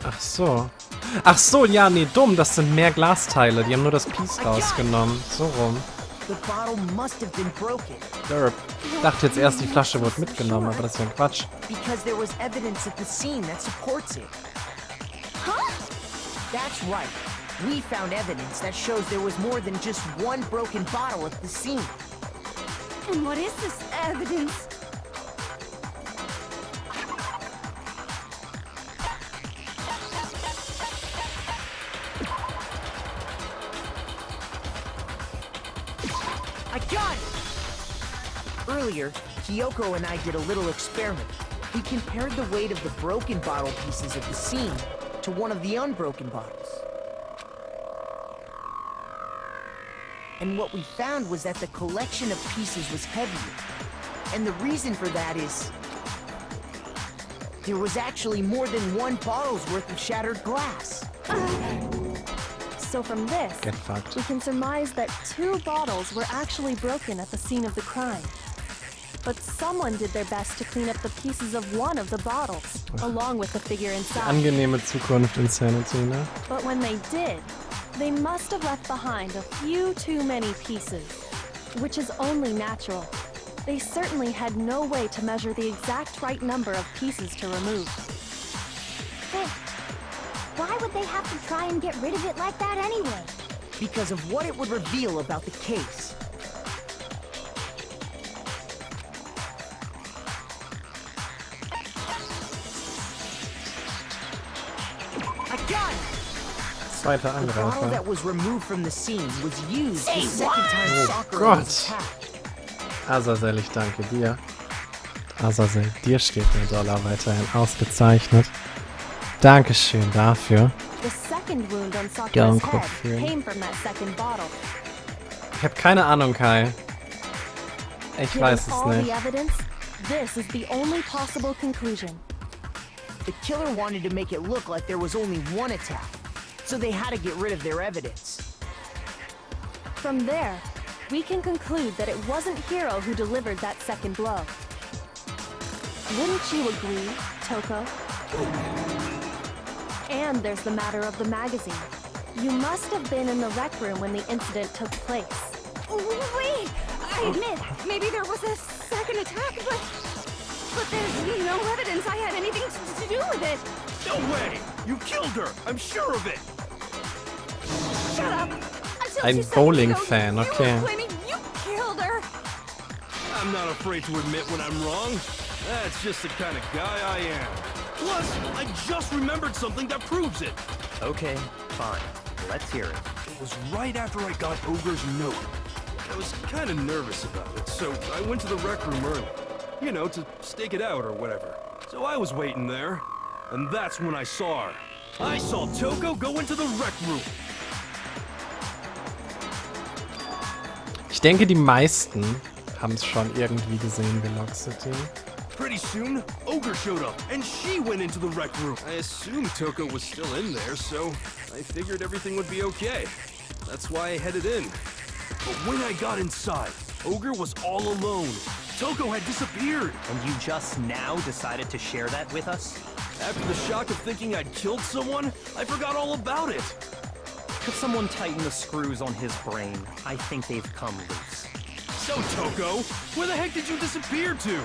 Ach so. Ach so, ja, nee, dumm. Das sind mehr Glasteile. Die haben nur das Piece rausgenommen. So rum. The bottle must have been broken. Derp. Ich dachte jetzt erst, die Flasche wurde mitgenommen, aber das ist ja Quatsch. Because there was evidence at the scene that supports it. Huh? That's right. We found evidence that shows there was more than just one broken bottle at the scene. And what is this evidence? I got it! Earlier, Kyoko and I did a little experiment. We compared the weight of the broken bottle pieces at the scene to one of the unbroken bottles. And what we found was that the collection of pieces was heavier. And the reason for that is... there was actually more than one bottle's worth of shattered glass. So from this, Get fucked. we can surmise that 2 bottles were actually broken at the scene of the crime. But someone did their best to clean up the pieces of one of the bottles, along with the figure inside. Angenehme Zukunft Insanity, ne? But when they did, they must have left behind a few too many pieces, which is only natural. They certainly had no way to measure the exact right number of pieces to remove. But why would they have to try and get rid of it like that anyway? Because of what it would reveal about the case. I got it! Zweiter The bottle Angreifer. that was removed from the scene was used the second time Oh Sakura Gott. was attacked. Azazel, ich danke dir. Azazel, dir steht der Dollar weiterhin ausgezeichnet. Dankeschön dafür. The second wound on Sakura's Gern head fühlen. came from that second bottle. Ich habe keine Ahnung, Kai. Ich Given weiß es all the nicht. evidence, this is the only possible conclusion. The killer wanted to make it look like there was only one attack, so they had to get rid of their evidence. From there, we can conclude that it wasn't Hiro who delivered that second blow. Wouldn't you agree, Toko? And there's the matter of the magazine. You must have been in the rec room when the incident took place. Wait! I admit, maybe there was a second attack, but there's no evidence I had anything to do with it. No way! You killed her! I'm sure of it! Shut up! Until Ein 2 seconds Bowling-Fan, ago, okay. You were claiming you killed her. I'm not afraid to admit when I'm wrong. That's just the kind of guy I am. Plus, I just remembered something that proves it. Okay, fine. Let's hear it. It was right after I got Ogre's note. I was kind of nervous about it, so I went to the rec room early. You know, to stake it out or whatever. So I was waiting there, and that's when I saw her. I saw Toko go into the rec room. Ich denke, die meisten haben es schon irgendwie gesehen, Velocity. Pretty soon, Ogre showed up, and she went into the rec room. I assumed Toko was still in there, so I figured everything would be okay. That's why I headed in. But when I got inside, Ogre was all alone. Toko had disappeared. And you just now decided to share that with us? After the shock of thinking I'd killed someone, I forgot all about it. Could someone tighten the screws on his brain? I think they've come loose. So, Toko, where the heck did you disappear to?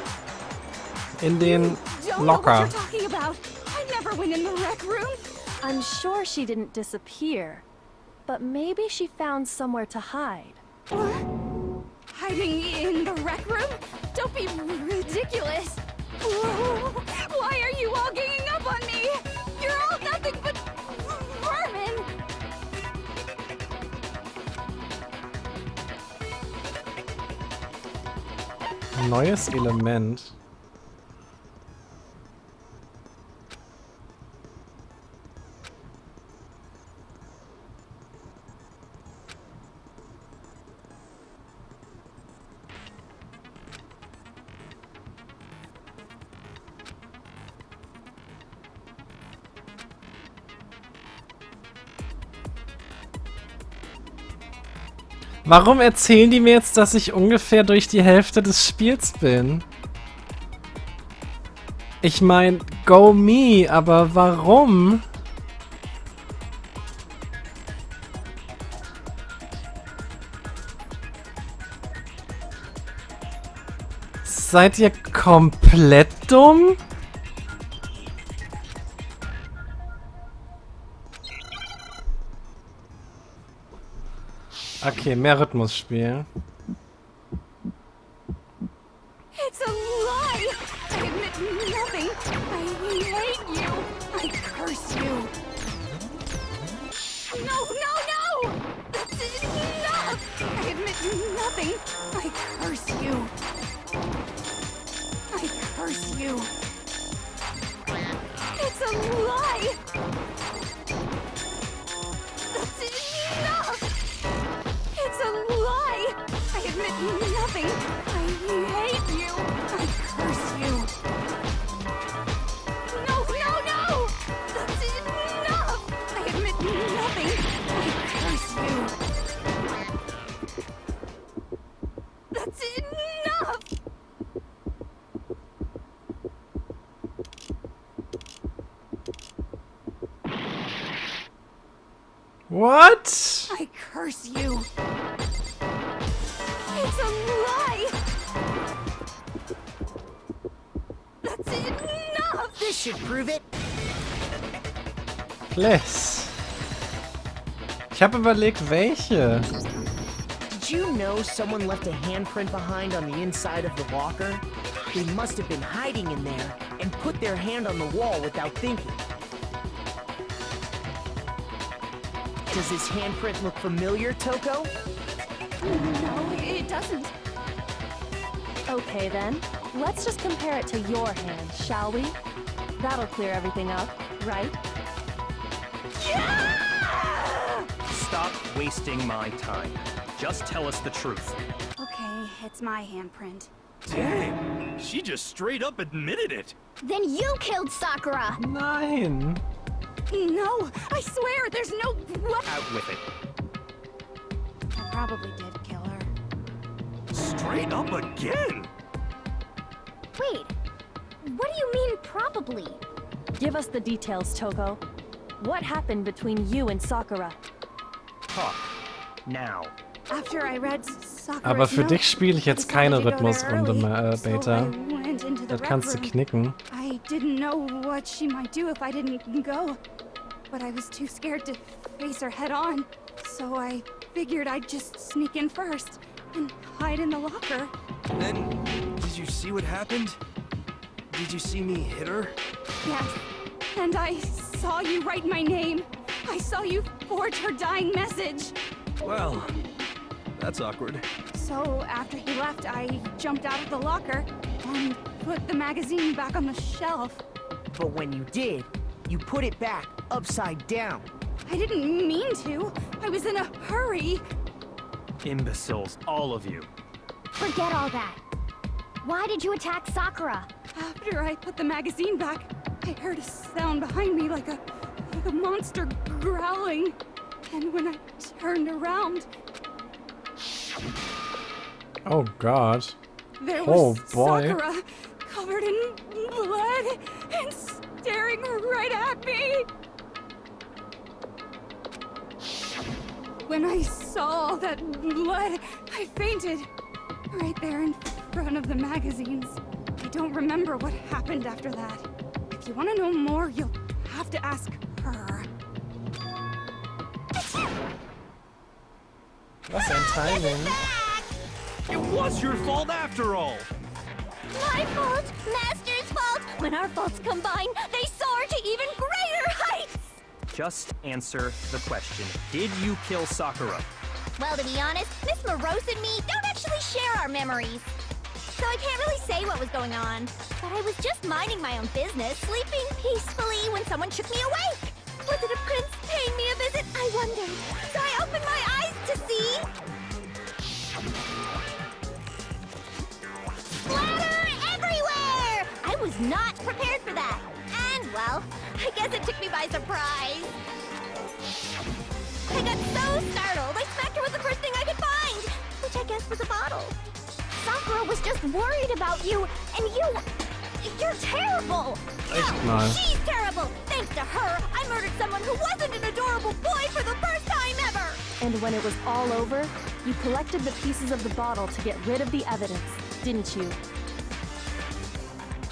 In den Don't know what Locker. you're talking about. I never went in the rec room. I'm sure she didn't disappear, but maybe she found somewhere to hide. What? Hiding in the rec room? Don't be ridiculous. Why are you all ganging up on me? You're all nothing but vermin. Neues Element. Warum erzählen die mir jetzt, dass ich ungefähr durch die Hälfte des Spiels bin? Ich meine, Go me, aber warum? Seid ihr komplett dumm? Okay, mehr Rhythmusspiel. It's a lie! I admit nothing. I hate you. I curse you. No, no, no! That's enough! I admit nothing. I curse you. I curse you. It's a lie! That's enough! It's a lie! I admit nothing. I hate you. I curse you. No, no, no! That's enough! I admit nothing. I curse you. That's enough! What? I curse you. It's a lie. That's enough. This should prove it. Please. Ich habe überlegt, welche. Did you know someone left a handprint behind on the inside of the locker? They must have been hiding in there and put their hand on the wall without thinking. Does this handprint look familiar, Toko? No, it doesn't. Okay then, let's just compare it to your hand, shall we? That'll clear everything up, right? Stop wasting my time. Just tell us the truth. Okay, it's my handprint. Dang, she just straight up admitted it. Then you killed Sakura! Nein. No, I swear, there's no... Out with it. I probably did kill her. Straight up again? Wait, what do you mean probably? Give us the details, Toko. What happened between you and Sakura? Talk. Now. After I read Sakura's Aber für note, dich spiele ich jetzt I keine decided to go there Rhythmusrunde early, mehr, so Beta. I went into the Das kannst du rec room. knicken. I didn't know what she might do if I didn't go, but I was too scared to face her head on, so I figured I'd just sneak in first and hide in the locker. Then, did you see what happened? Did you see me hit her? Yes, and I saw you write my name. I saw you forge her dying message. Well, that's awkward. So after he left, I jumped out of the locker and put the magazine back on the shelf. But when you did, you put it back upside down. I didn't mean to. I was in a hurry. Imbeciles, all of you. Forget all that. Why did you attack Sakura? After I put the magazine back, I heard a sound behind me like a monster growling. And when I turned around, Oh God. there Oh was boy. Sakura covered in blood and staring right at me. When I saw all that blood, I fainted. Right there in front of the magazines. I don't remember what happened after that. If you want to know more, you'll have to ask her. Was ein Timing. It was your fault after all. My fault, Master's fault. When our faults combine, they soar to even greater heights. Just answer the question. Did you kill Sakura? Well, to be honest, Miss Morose and me don't actually share our memories. So I can't really say what was going on. But I was just minding my own business, sleeping peacefully when someone shook me awake. Was it a prince paying me a visit? I wondered. So I opened my eyes to see... splatter everywhere! I was not prepared for that. And, well, I guess it took me by surprise. I got so startled, I smacked her with the first thing I could find, which I guess was a bottle. Sakura was just worried about you, and you... You're terrible! Echt No, mal. she's terrible! Thanks to her, I murdered someone who wasn't an adorable boy for the first time ever! And when it was all over, you collected the pieces of the bottle to get rid of the evidence, didn't you?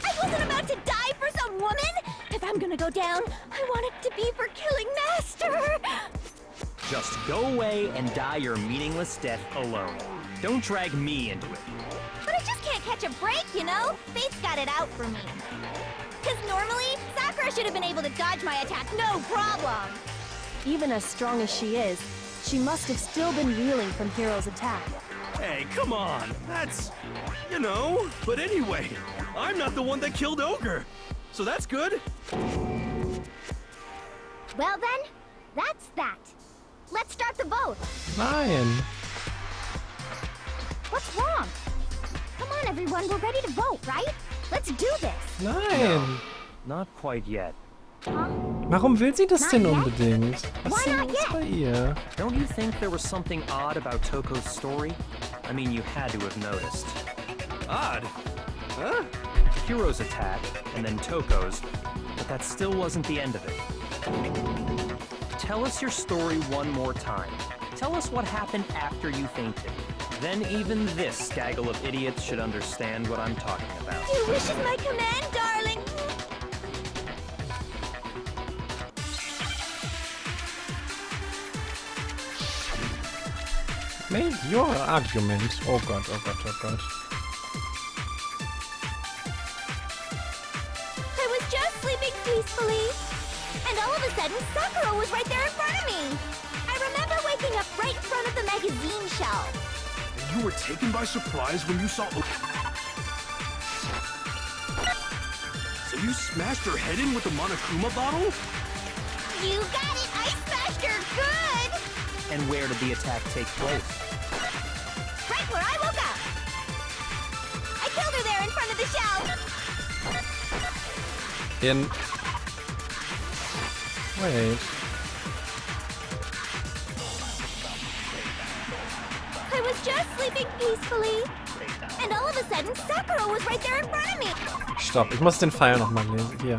I wasn't about to die for some woman! If I'm gonna go down, I want it to be for killing Master! Just go away and die your meaningless death alone. Don't drag me into it. But I just can't catch a break, you know? Fate's got it out for me. Because normally, Sakura should have been able to dodge my attack, no problem! Even as strong as she is, she must have still been reeling from Hiro's attack. Hey, come on. That's, you know. But anyway, I'm not the one that killed Ogre. So that's good. Well then, that's that. Let's start the vote. Nein. What's wrong? Come on, everyone, we're ready to vote, right? Let's do this. Nein. Not quite yet. Warum will sie das denn unbedingt? Was ist denn los bei ihr? Don't you think there was something odd about Toko's story? I mean, you had to have noticed. Odd? Huh? Hiro's attack, and then Toko's, but that still wasn't the end of it. Tell us your story one more time. Tell us what happened after you fainted. Then even this gaggle of idiots should understand what I'm talking about. Your wish is my command, darling. Make your argument. Oh Gott, oh Gott, oh Gott. I was just sleeping peacefully. And all of a sudden, Sakura was right there in front of me. I remember waking up right in front of the magazine shelf. And you were taken by surprise when you saw... So you smashed her head in with the Monokuma bottle? You got it! I smashed her good! And where did the attack take place? Right where I woke up! I killed her there in front of the shelf! Wait. I was just sleeping peacefully. And all of a sudden, Sakura was right there in front of me. Stopp, ich muss den Pfeil nochmal lesen. Hier.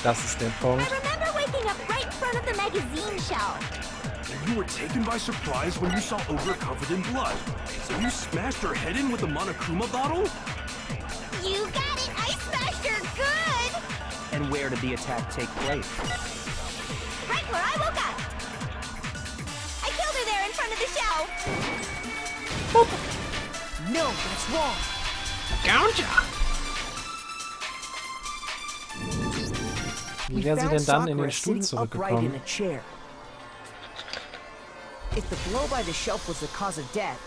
Das ist der Punkt. I remember waking up right in front of the magazine shelf. And you were taken by surprise when you saw Ogre covered in blood. So you smashed her head in with the Monokuma bottle? You got it! I smashed her good! And where did the attack take place? Right where I woke up. I killed her there in front of the shelf. No, that's wrong. Gotcha. Wie wäre sie denn dann in den Stuhl zurückgekommen? If the blow by the shelf was the cause of death,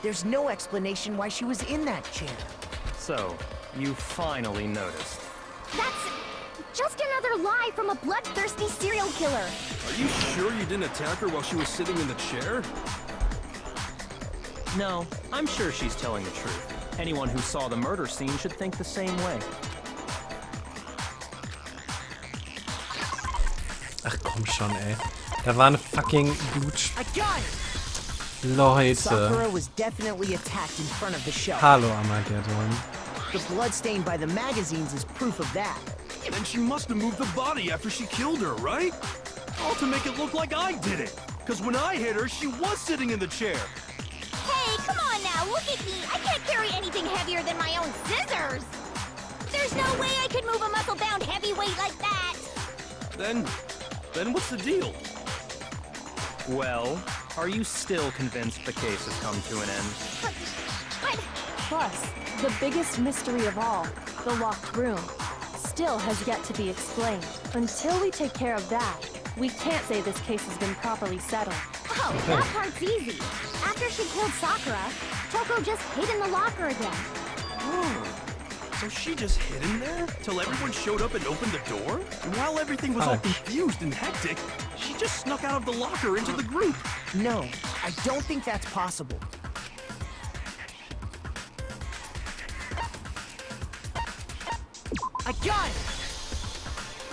there's no explanation why she was in that chair. So, you finally noticed. That's just another lie from a bloodthirsty serial killer. Are you sure you didn't attack her while she was sitting in the chair? No, I'm sure she's telling the truth. Anyone who saw the murder scene should think the same way. Ach komm schon, ey. Da war eine fucking Leute. Sakura was definitely attacked in front of the shelf. Hallo, Armageddon. The blood stain by the magazines is proof of that. Then she must have moved the body after she killed her, right? All to make it look like I did it. Because when I hit her, she was sitting in the chair. Hey, come on now, look at me. I can't carry anything heavier than my own scissors. There's no way I could move a muscle-bound heavyweight like that. Then what's the deal? Well, are you still convinced the case has come to an end? But... Plus, the biggest mystery of all, the locked room, still has yet to be explained. Until we take care of that, we can't say this case has been properly settled. Oh, that part's easy. After she killed Sakura, Toko just hid in the locker again. So she just hid in there till everyone showed up and opened the door? And while everything was all confused and hectic, she just snuck out of the locker into the group. No, I don't think that's possible. I got it!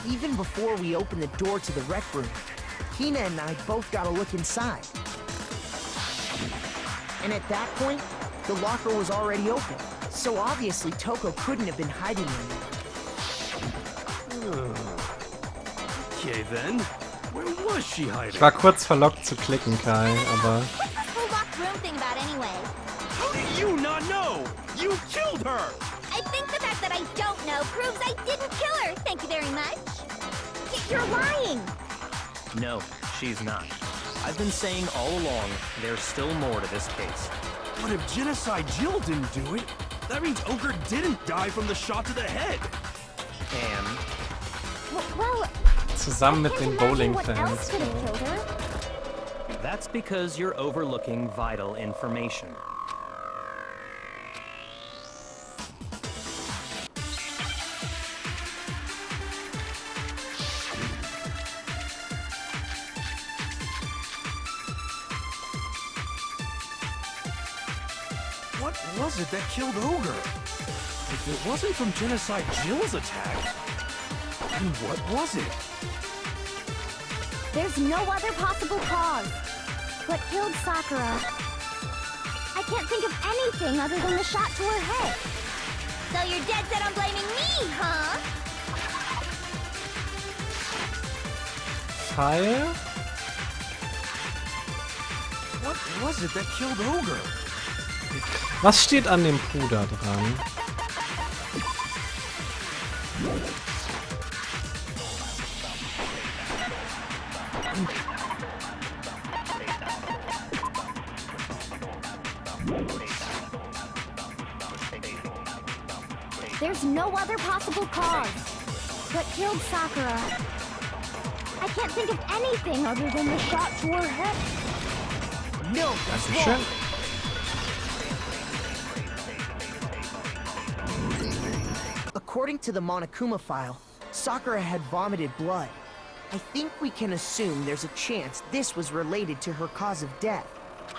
Even before we opened the door to the rec room, Hina and I both got a look inside. And at that point, the locker was already open. So obviously Toko couldn't have been hiding in there. Okay then. Where was she hiding? Ich war kurz verlockt zu klicken, Kai, aber... What's this whole locked room thing about anyway? How do you not know? You killed her! I think the fact that I don't know proves I didn't kill her. Thank you very much. You're lying. No, she's not. I've been saying all along, there's still more to this case. But if Genocide Jill didn't do it, that means Ogre didn't die from the shot to the head. And Well, Zusammen mit den what else Bowling-Fans. could have killed her? that's because you're overlooking vital information. What was it that killed Ogre? If it wasn't from Genocide Jill's attack, then what was it? There's no other possible cause. What killed Sakura? I can't think of anything other than the shot to her head. So you're dead set on blaming me, huh? Pfeil? What was it that killed Ogre? Was steht an dem Puder dran? There's no other possible cause. What killed Sakura? I can't think of anything other than the shot to her head. No, that's Dankeschön. wrong. According to the Monokuma file, Sakura had vomited blood. I think we can assume there's a chance this was related to her cause of death.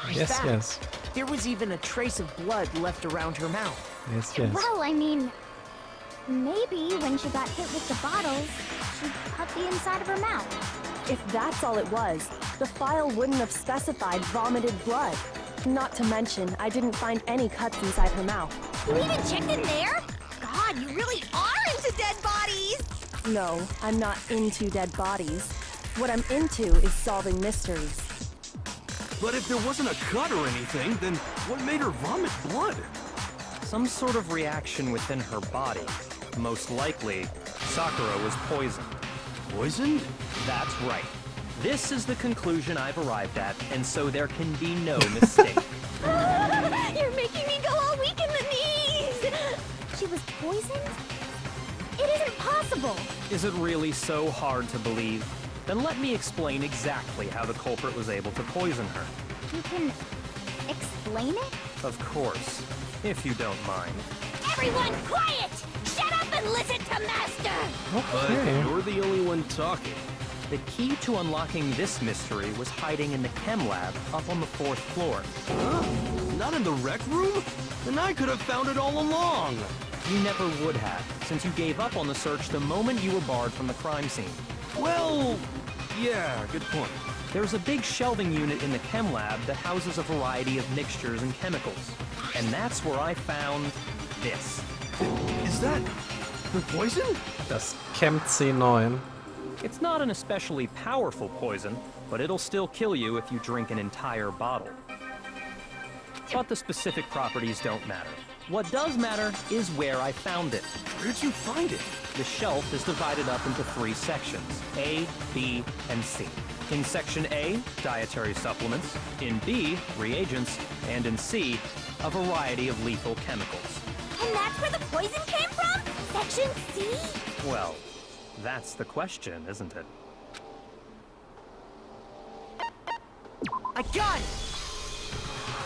In Yes, fact, yes. there was even a trace of blood left around her mouth. Yes, yes. Well, I mean, maybe when she got hit with the bottles, she cut the inside of her mouth. If that's all it was, the file wouldn't have specified vomited blood. Not to mention, I didn't find any cuts inside her mouth. You even checked in there? God, you really are into dead bodies! No, I'm not into dead bodies. What I'm into is solving mysteries. But if there wasn't a cut or anything, then what made her vomit blood? Some sort of reaction within her body. Most likely, Sakura was poisoned. Poisoned? That's right. This is the conclusion I've arrived at, and so there can be no mistake. You're making me go all weak in the knees! She was poisoned? It isn't possible. Is it really so hard to believe? Then let me explain exactly how the culprit was able to poison her. You can explain it? Of course, if you don't mind. Everyone quiet! Shut up and listen to Master! But you're the only one talking. The key to unlocking this mystery was hiding in the chem lab up on the 4th floor. Huh? Not in the rec room? Then I could have found it all along. You never would have, since you gave up on the search the moment you were barred from the crime scene. Well, yeah, good point. There's a big shelving unit in the chem lab that houses a variety of mixtures and chemicals. And that's where I found this. Is that the poison? Das Chem C9. It's not an especially powerful poison, but it'll still kill you if you drink an entire bottle. But the specific properties don't matter. What does matter is where I found it. Where'd you find it? The shelf is divided up into 3 sections, A, B, and C. In Section A, dietary supplements. In B, reagents. And in C, a variety of lethal chemicals. And that's where the poison came from? Section C? Well, that's the question, isn't it? I got it!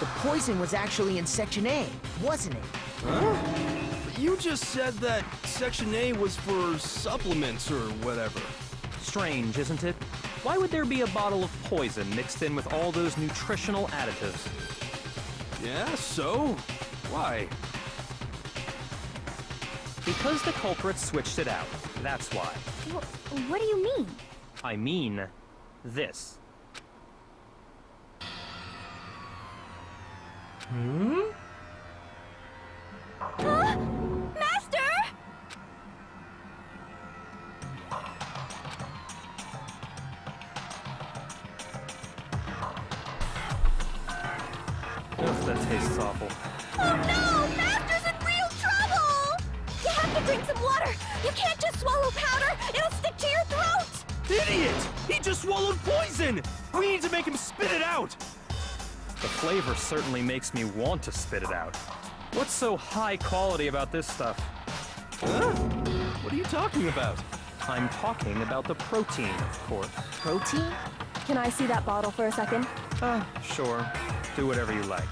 The poison was actually in Section A, wasn't it? Huh? You just said that Section A was for supplements or whatever. Strange, isn't it? Why would there be a bottle of poison mixed in with all those nutritional additives? Yeah, so? Why? Because the culprit switched it out. That's why. What do you mean? I mean, this. Hmm? Huh? Master! Ugh, that tastes awful. Oh no! Master's in real trouble! You have to drink some water! You can't just swallow powder! It'll stick to your throat! Idiot! He just swallowed poison! We need to make him spit it out! The flavor certainly makes me want to spit it out. What's so high quality about this stuff? Huh? What are you talking about? I'm talking about the protein, of course. Protein? Can I see that bottle for a second? Sure. Do whatever you like.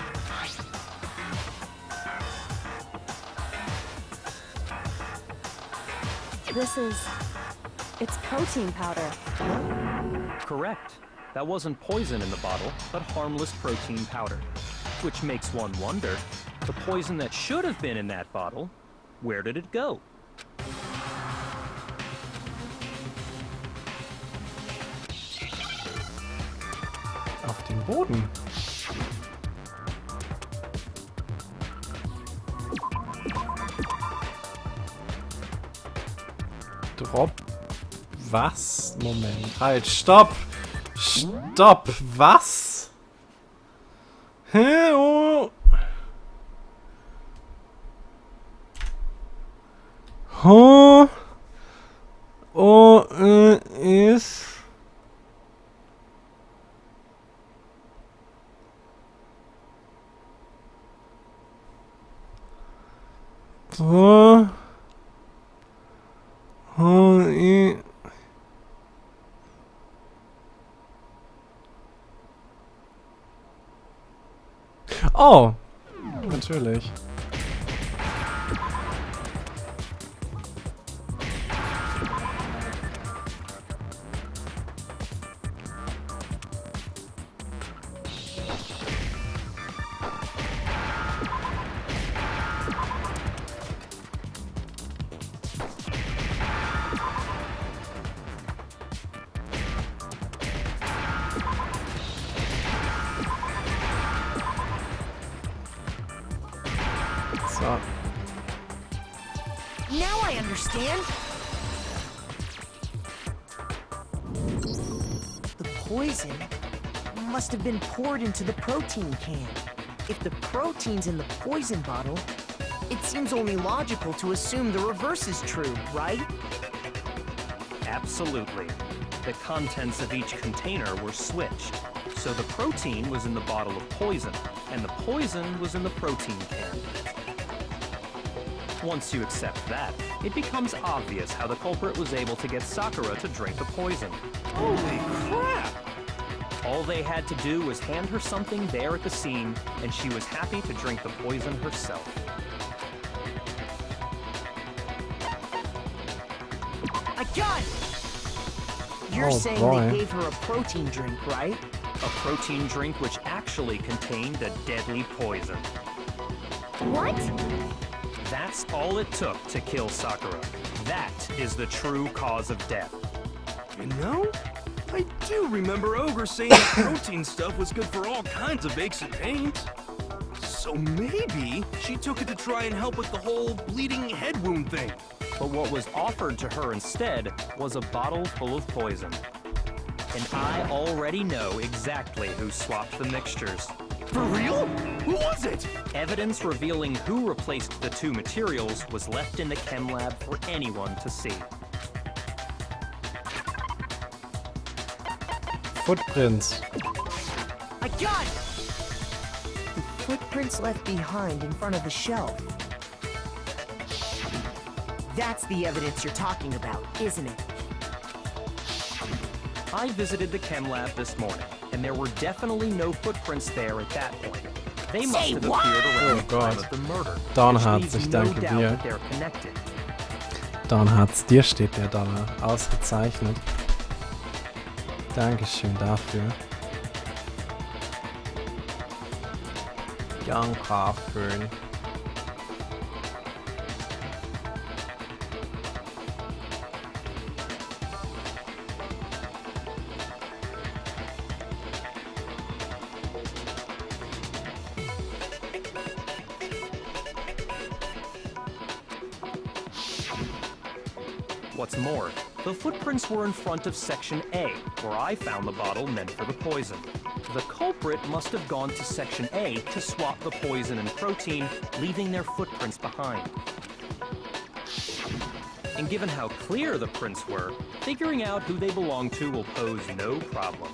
It's protein powder. Correct. That wasn't poison in the bottle, but harmless protein powder. Which makes one wonder, the poison that should have been in that bottle, where did it go? Auf den Boden. Drop. Was? Moment. Halt. Stopp. Stopp. Was? Hä? Oh. Huh? Oh, ist... So. Oh, natürlich. So. Now I understand. The poison must have been poured into the protein can. If the protein's in the poison bottle, it seems only logical to assume the reverse is true, right? Absolutely. The contents of each container were switched. So the protein was in the bottle of poison, and the poison was in the protein can. Once you accept that, it becomes obvious how the culprit was able to get Sakura to drink the poison. Holy crap! All they had to do was hand her something there at the scene, and she was happy to drink the poison herself. I got it! You're saying they gave her a protein drink, right? A protein drink which actually contained a deadly poison. What? That's all it took to kill Sakura. That is the true cause of death. You know, I do remember Ogre saying that protein stuff was good for all kinds of aches and pains. So maybe she took it to try and help with the whole bleeding head wound thing. But what was offered to her instead was a bottle full of poison. And I already know exactly who swapped the mixtures. For real? Who was it? Evidence revealing who replaced the two materials was left in the chem lab for anyone to see. Footprints. I got it! The footprints left behind in front of the shelf. That's the evidence you're talking about, isn't it? I visited the chem lab this morning, and there were definitely no footprints there at that point. They must have appeared around the time of the murder. Donhardt, ich danke dir. They're connected. Donhardt, dir steht der Dollar. Ausgezeichnet. Dankeschön dafür. Dankeschön. What's more, the footprints were in front of Section A, where I found the bottle meant for the poison. The culprit must have gone to Section A to swap the poison and protein, leaving their footprints behind. And given how clear the prints were, figuring out who they belong to will pose no problem.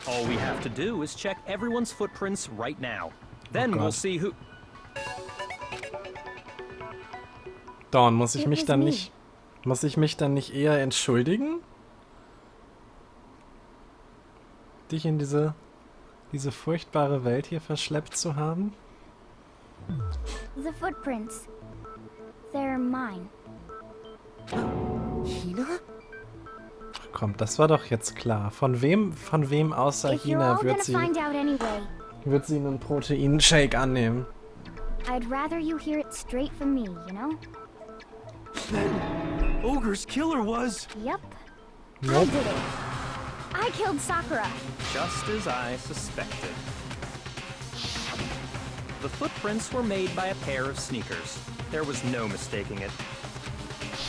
All we have to do is check everyone's footprints right now. Then we'll see who... Dawn, muss ich mich dann nicht eher entschuldigen? Dich in diese furchtbare Welt hier verschleppt zu haben? The footprints. They're mine. Hina? Ach komm, das war doch jetzt klar. Von wem außer Hina wird sie einen Proteinshake annehmen? I'd rather you hear it straight from me, you know? Then Ogre's killer was... Yep. Nope. I did it. I killed Sakura. Just as I suspected. The footprints were made by a pair of sneakers. There was no mistaking it.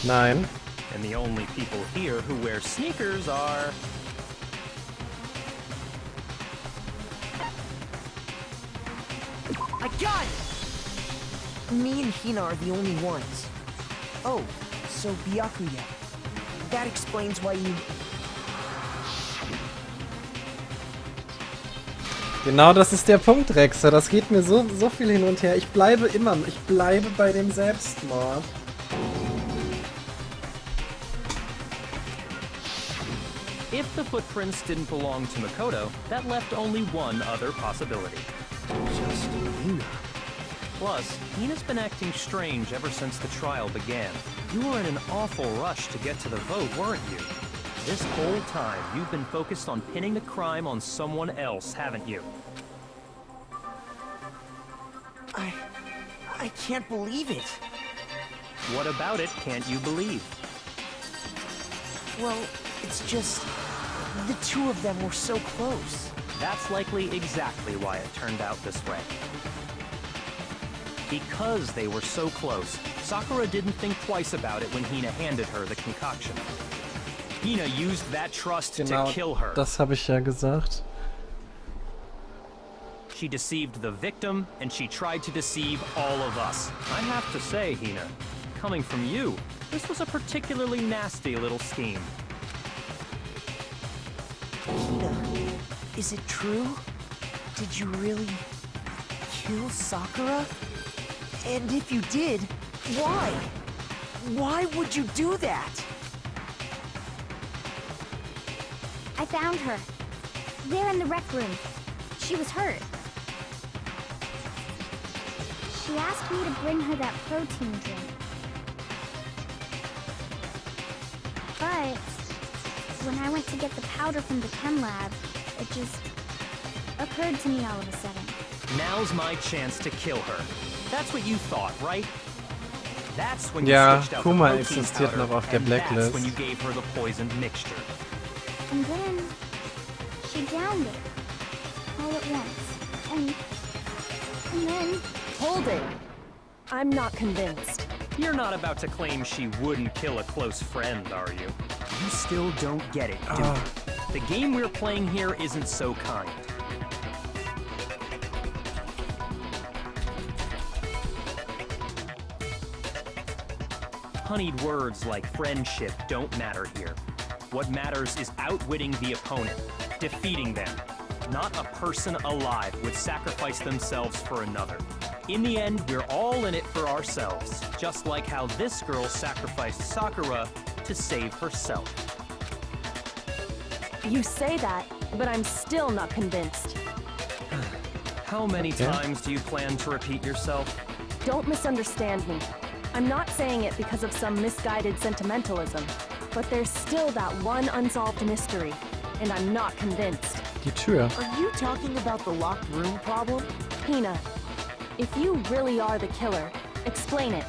Nein. And the only people here who wear sneakers are... I got it! Me and Hina are the only ones. Oh, so Byakuya. That explains why you... Genau, das ist der Punkt, Rexer. Das geht mir so viel hin und her. Ich bleibe bei dem Selbstmord. If the footprints didn't belong to Makoto, that left only one other possibility. Just Hina. Plus, Hina's been acting strange ever since the trial began. You were in an awful rush to get to the vote, weren't you? This whole time, you've been focused on pinning the crime on someone else, haven't you? I can't believe it. What about it can't you believe? Well, it's just... the two of them were so close. That's likely exactly why it turned out this way. Because they were so close, Sakura didn't think twice about it when Hina handed her the concoction. Hina used that trust to kill her. Das habe ich ja gesagt. She deceived the victim, and she tried to deceive all of us. I have to say, Hina, coming from you, this was a particularly nasty little scheme. Hina, is it true? Did you really kill Sakura? And if you did, why? Why would you do that? I found her. There in the rec room. She was hurt. She asked me to bring her that protein drink. But when I went to get the powder from the chem lab, it just occurred to me all of a sudden. Now's my chance to kill her. That's what you thought, right? That's when you Ja, switched out Kuma the protein existiert powder, noch auf der and that's Blacklist. when you gave her the poisoned mixture. And then she downed it all at once. And then... Hold it! I'm not convinced. You're not about to claim she wouldn't kill a close friend, are you? You still don't get it, do you? The game we're playing here isn't so kind. Honeyed words like friendship don't matter here. What matters is outwitting the opponent, defeating them. Not a person alive would sacrifice themselves for another. In the end, we're all in it for ourselves, just like how this girl sacrificed Sakura to save herself. You say that, but I'm still not convinced. How many times do you plan to repeat yourself? Don't misunderstand me. I'm not saying it because of some misguided sentimentalism, but there's still that one unsolved mystery, and I'm not convinced. Die Tür. Are you talking about the locked room problem? Hina, if you really are the killer, explain it.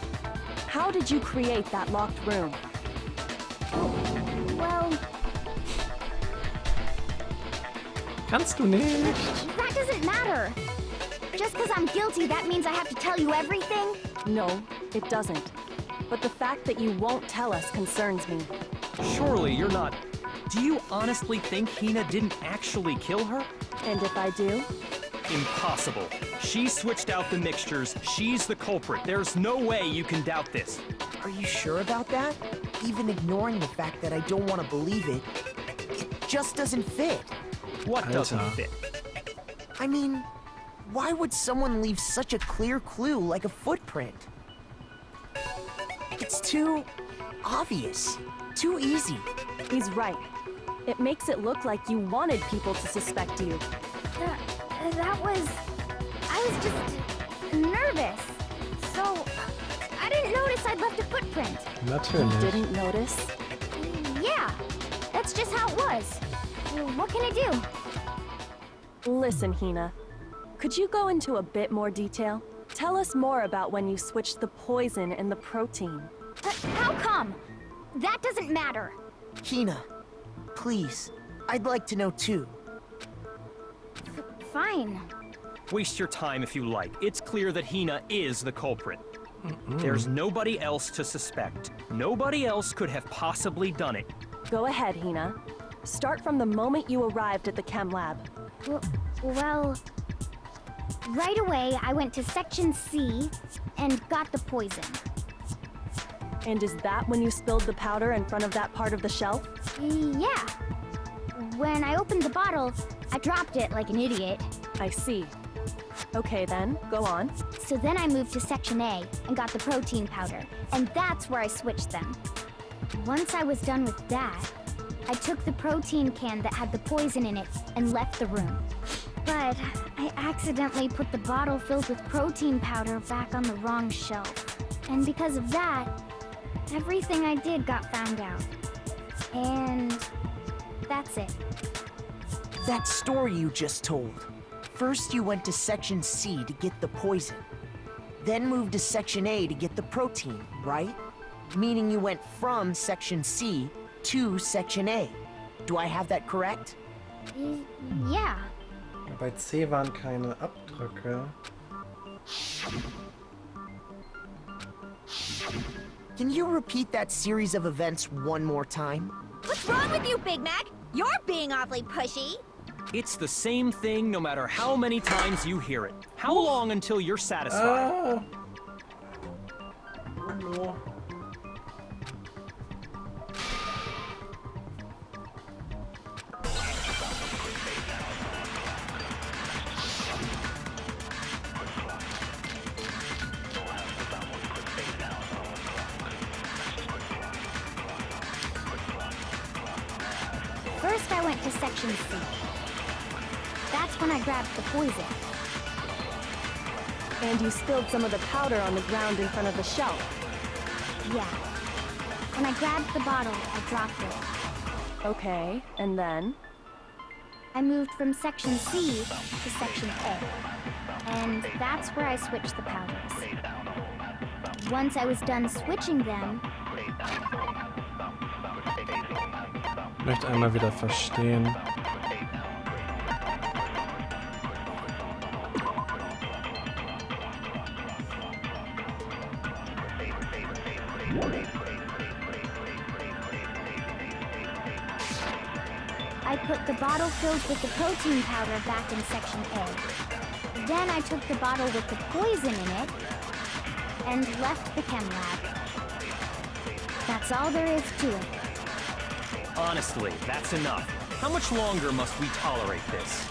How did you create that locked room? Well... Kannst du nicht? That doesn't matter! Just because I'm guilty, that means I have to tell you everything? No, It doesn't. But the fact that you won't tell us concerns me. Surely you're not... Do you honestly think Hina didn't actually kill her? And if I do? Impossible. She switched out the mixtures. She's the culprit. There's no way you can doubt this. Are you sure about that? Even ignoring the fact that I don't want to believe it, it just doesn't fit. What doesn't fit? I mean, why would someone leave such a clear clue like a footprint? It's too obvious. Too easy. He's right. It makes it look like you wanted people to suspect you. I was just nervous. So, I didn't notice I'd left a footprint. Natürlich. You didn't notice? Yeah, that's just how it was. What can I do? Listen, Hina. Could you go into a bit more detail? Tell us more about when you switched the poison and the protein. How come? That doesn't matter. Hina, please. I'd like to know too. Fine. Waste your time if you like. It's clear that Hina is the culprit. There's nobody else to suspect. Nobody else could have possibly done it. Go ahead, Hina. Start from the moment you arrived at the chem lab. Well, right away I went to Section C and got the poison. And is that when you spilled the powder in front of that part of the shelf? Yeah. When I opened the bottle, I dropped it like an idiot. I see. Okay then, go on. So then I moved to Section A and got the protein powder, and that's where I switched them. Once I was done with that, I took the protein can that had the poison in it and left the room. But I accidentally put the bottle filled with protein powder back on the wrong shelf. And because of that, everything I did got found out. And that's it. That story you just told. First you went to Section C to get the poison. Then moved to Section A to get the protein, right? Meaning you went from Section C to Section A. Do I have that correct? Yeah. Bei C waren keine Abdrücke. Can you repeat that series of events one more time? What's wrong with you, Big Mac? You're being awfully pushy. It's the same thing no matter how many times you hear it. How long until you're satisfied? Oh no. First I went to Section C. That's when I grabbed the poison. And you spilled some of the powder on the ground in front of the shelf. Yeah. When I grabbed the bottle, I dropped it. Okay, and then? I moved from Section C to Section A. And that's where I switched the powders. Once I was done switching them, Ich möchte einmal wieder verstehen. I put the bottle filled with the protein powder back in Section A. Then I took the bottle with the poison in it and left the chem lab. That's all there is to it. Honestly, that's enough. How much longer must we tolerate this?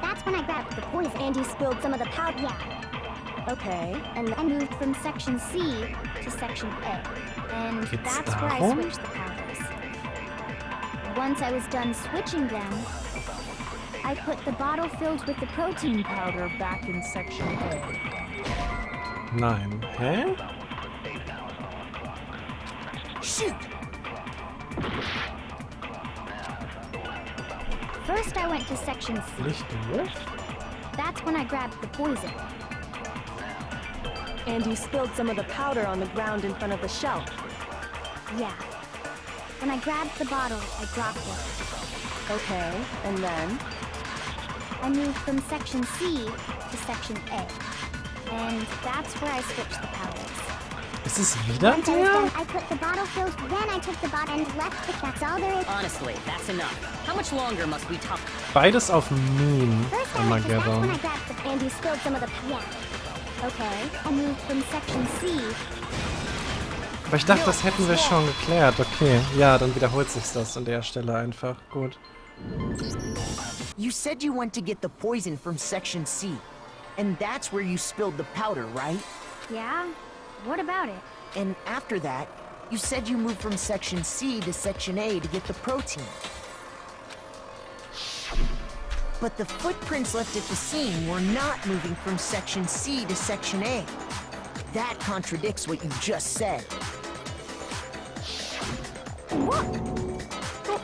That's when I grabbed the poison and you spilled some of the powder. Yeah. Okay. And I moved from Section C to Section A. And that's where I switched the powders. Once I was done switching them, I put the bottle filled with the protein powder back in Section A. Nein. Hä? Shoot! First I went to Section C. Nicht durch? That's when I grabbed the poison. And you spilled some of the powder on the ground in front of the shelf. Yeah. When I grabbed the bottle, I dropped it. Okay, and then? I moved from section C to section A. And that's where I switched the powders. Ist es wieder Once I was der? done, I put the bottle filled, then I took the bottle and left it. That's all there is. Honestly, that's enough. How much longer must we talk? Beides auf Meme. First Oh I went to that's when Armageddon. I grabbed the and you spilled some of the yeah. Okay. I moved from section C. Aber ich dachte, das hätten wir schon geklärt. Okay, ja, dann wiederholt sich das an der Stelle einfach. Gut. You said you went to get the poison from section C. And that's where you spilled the powder, right? Yeah? What about it? And after that, you said you moved from section C to section A to get the protein. But the footprints left at the scene were not moving from section C to section A. That contradicts what you just said.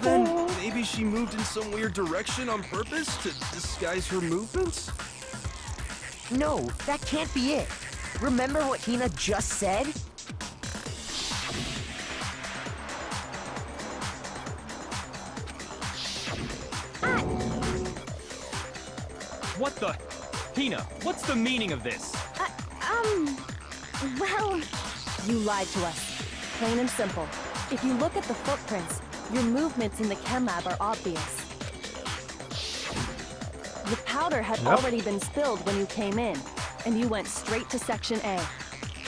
Then maybe she moved in some weird direction on purpose to disguise her movements? No, that can't be it. Remember what Hina just said? What the? Hina, what's the meaning of this? Well, You lied to us. Plain and simple. If you look at the footprints, your movements in the chem lab are obvious. The powder had already been spilled when you came in, and you went straight to section A.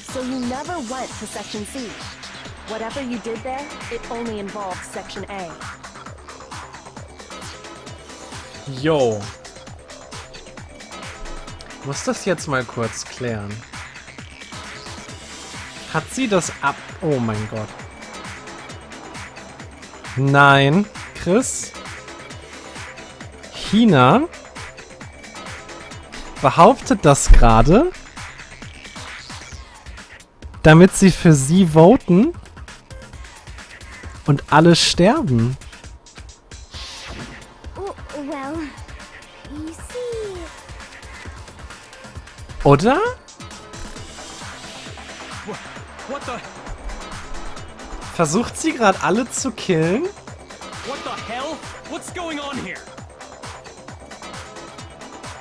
So you never went to section C. Whatever you did there, it only involved section A. Yo. Ich muss das jetzt mal kurz klären. Hat sie das ab... Oh mein Gott. Nein, Chris. Hina behauptet das gerade, damit sie für sie voten und alle sterben. Well, you see... Oder? What the? Versucht sie gerade alle zu killen? What the hell? What's going on here?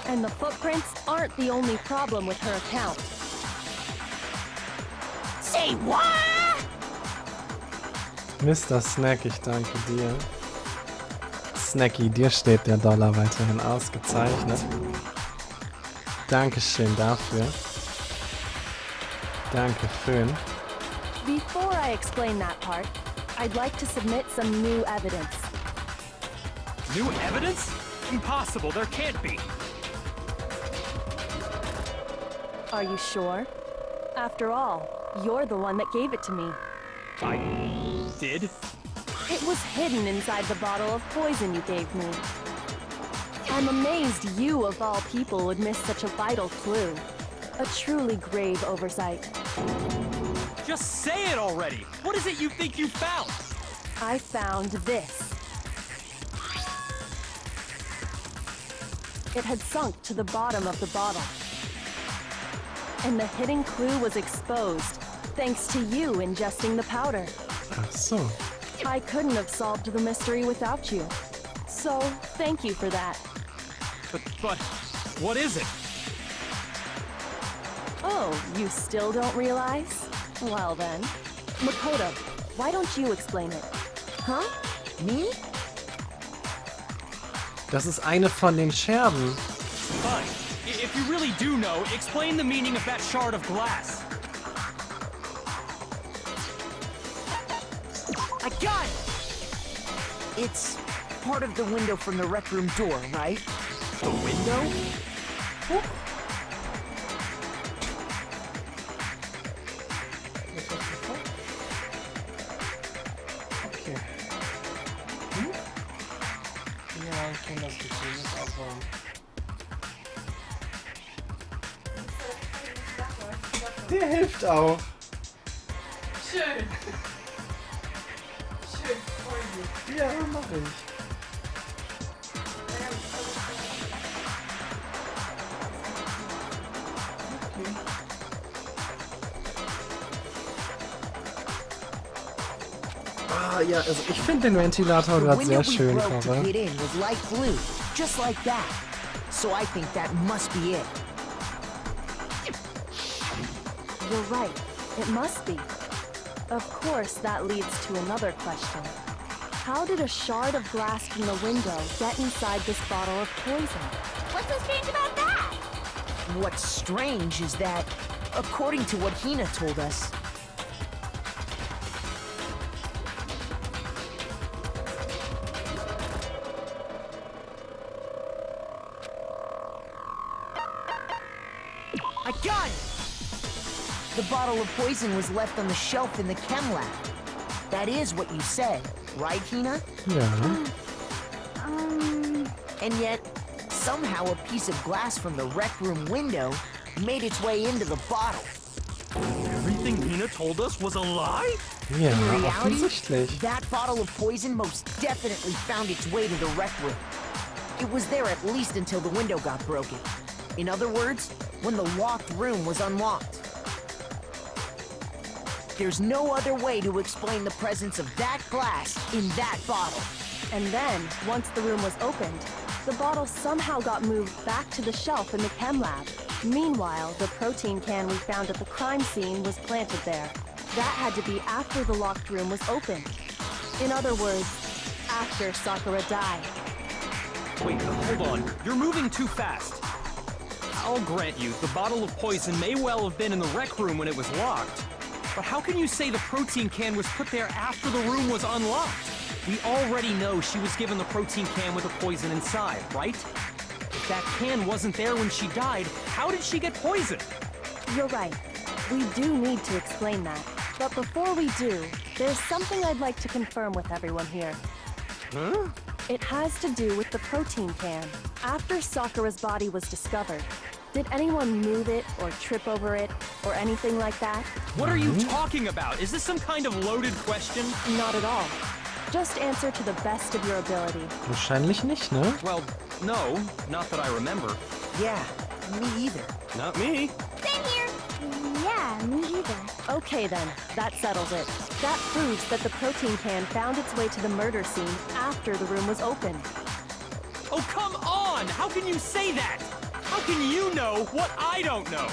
And the footprints aren't the only problem with her account. Say what? Mr. Snack, ich danke dir. Snacky, dir steht der Dollar weiterhin ausgezeichnet. Dankeschön dafür. Danke, Föhn. Before I explain that part, I'd like to submit some new evidence. New evidence? Impossible, there can't be. Are you sure? After all, you're the one that gave it to me. I did? It was hidden inside the bottle of poison you gave me. I'm amazed you, of all people, would miss such a vital clue. A truly grave oversight. Just say it already! What is it you think you found? I found this. It had sunk to the bottom of the bottle. And the hidden clue was exposed, thanks to you ingesting the powder. Ach so. I couldn't have solved the mystery without you. So, thank you for that. But, what is it? Oh, you still don't realize? Well then. Makoto, why don't you explain it? Huh? Me? Das ist eine von den Scherben. Fine. If you really do know, explain the meaning of that shard of glass. I got it! It's part of the window from the rec room door, right? The window? Okay. Ja, ich kenne das Gefühl, ist auch warm. Der hilft auch. Schön. Schön, freue mich. Ja, mach ich. ja, also ich finde den Ventilator gerade sehr schön, broke to aber. get in was light blue, just like that. So I think that must be it. You're right. It must be. Of course, that leads to another question. How did a shard of glass from the window get inside this bottle of poison? What's so strange about that? What's strange is that, according to what Hina told us, I got it! The bottle of poison was left on the shelf in the chem lab. That is what you said, right, Hina? Ja. And yet, somehow a piece of glass from the rec room window made its way into the bottle. Everything Hina told us was a lie? Ja, In reality, offensichtlich. that bottle of poison most definitely found its way to the rec room. It was there at least until the window got broken. In other words, when the locked room was unlocked. There's no other way to explain the presence of that glass in that bottle. And then, once the room was opened, the bottle somehow got moved back to the shelf in the chem lab. Meanwhile, the protein can we found at the crime scene was planted there. That had to be after the locked room was opened. In other words, after Sakura died. Wait, hold on. You're moving too fast. I'll grant you, the bottle of poison may well have been in the rec room when it was locked. But how can you say the protein can was put there after the room was unlocked? We already know she was given the protein can with the poison inside, right? If that can wasn't there when she died, how did she get poisoned? You're right. We do need to explain that. But before we do, there's something I'd like to confirm with everyone here. Huh? It has to do with the protein can. After Sakura's body was discovered, did anyone move it or trip over it or anything like that? What are you talking about? Is this some kind of loaded question? Not at all. Just answer to the best of your ability. Wahrscheinlich nicht, ne? Well, no, not that I remember. Yeah, me either. Not me. Same here. Yeah, me either. Okay then, that settles it. That proves that the protein can found its way to the murder scene after the room was opened. Oh, come on! How can you say that? How can you know what I don't know?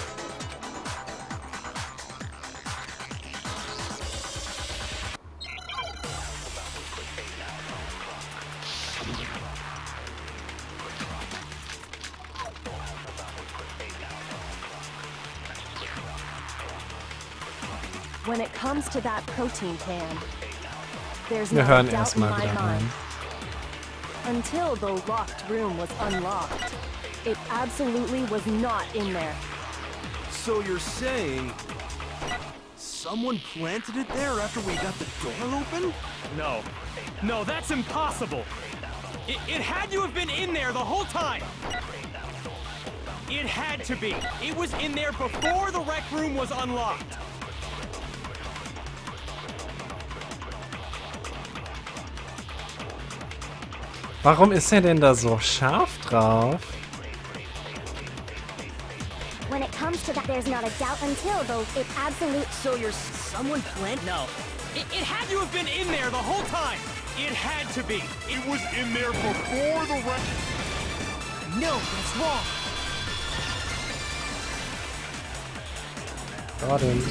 When it comes to that protein can, there's Wir no hören doubt in erstmal my wieder mind. rein. Until the locked room was unlocked, it absolutely was not in there. So you're saying someone planted it there after we got the door open? No. No, that's impossible. It had to have been in there the whole time. It had to be. It was in there before the rec room was unlocked. Warum ist er denn da so scharf drauf? When it comes to that, there's not a doubt until, though, it absolute. So you're someone plant? No. It had to have been in there the whole time. It had to be. It was in there before the rec... No, that's wrong. Got him.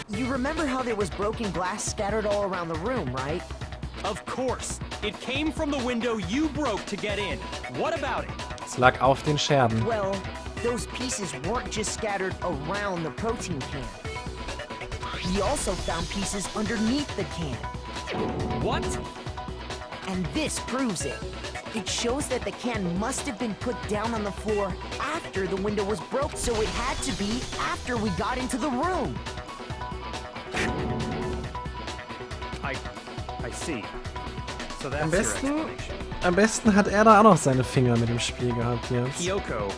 You remember how there was broken glass scattered all around the room, right? Of course. It came from the window you broke to get in. What about it? Es lag auf den Scherben. Well, those pieces weren't just scattered around the protein can. We also found pieces underneath the can. What? And this proves it. It shows that the can must have been put down on the floor after the window was broke, so it had to be after we got into the room. I see. So that's your explanation. Am besten hat er da auch noch seine Finger mit dem Spiel gehabt jetzt. Kyoko,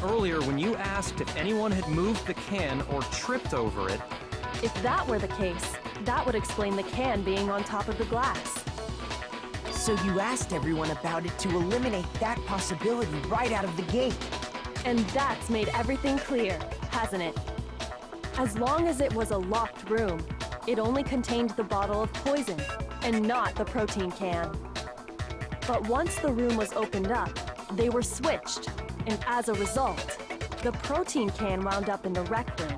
earlier when you asked if anyone had moved the can or tripped over it... If that were the case, that would explain the can being on top of the glass. So you asked everyone about it to eliminate that possibility right out of the gate. And that's made everything clear, hasn't it? As long as it was a locked room, it only contained the bottle of poison. and not the protein can. But once the room was opened up, they were switched, and as a result, the protein can wound up in the rec room,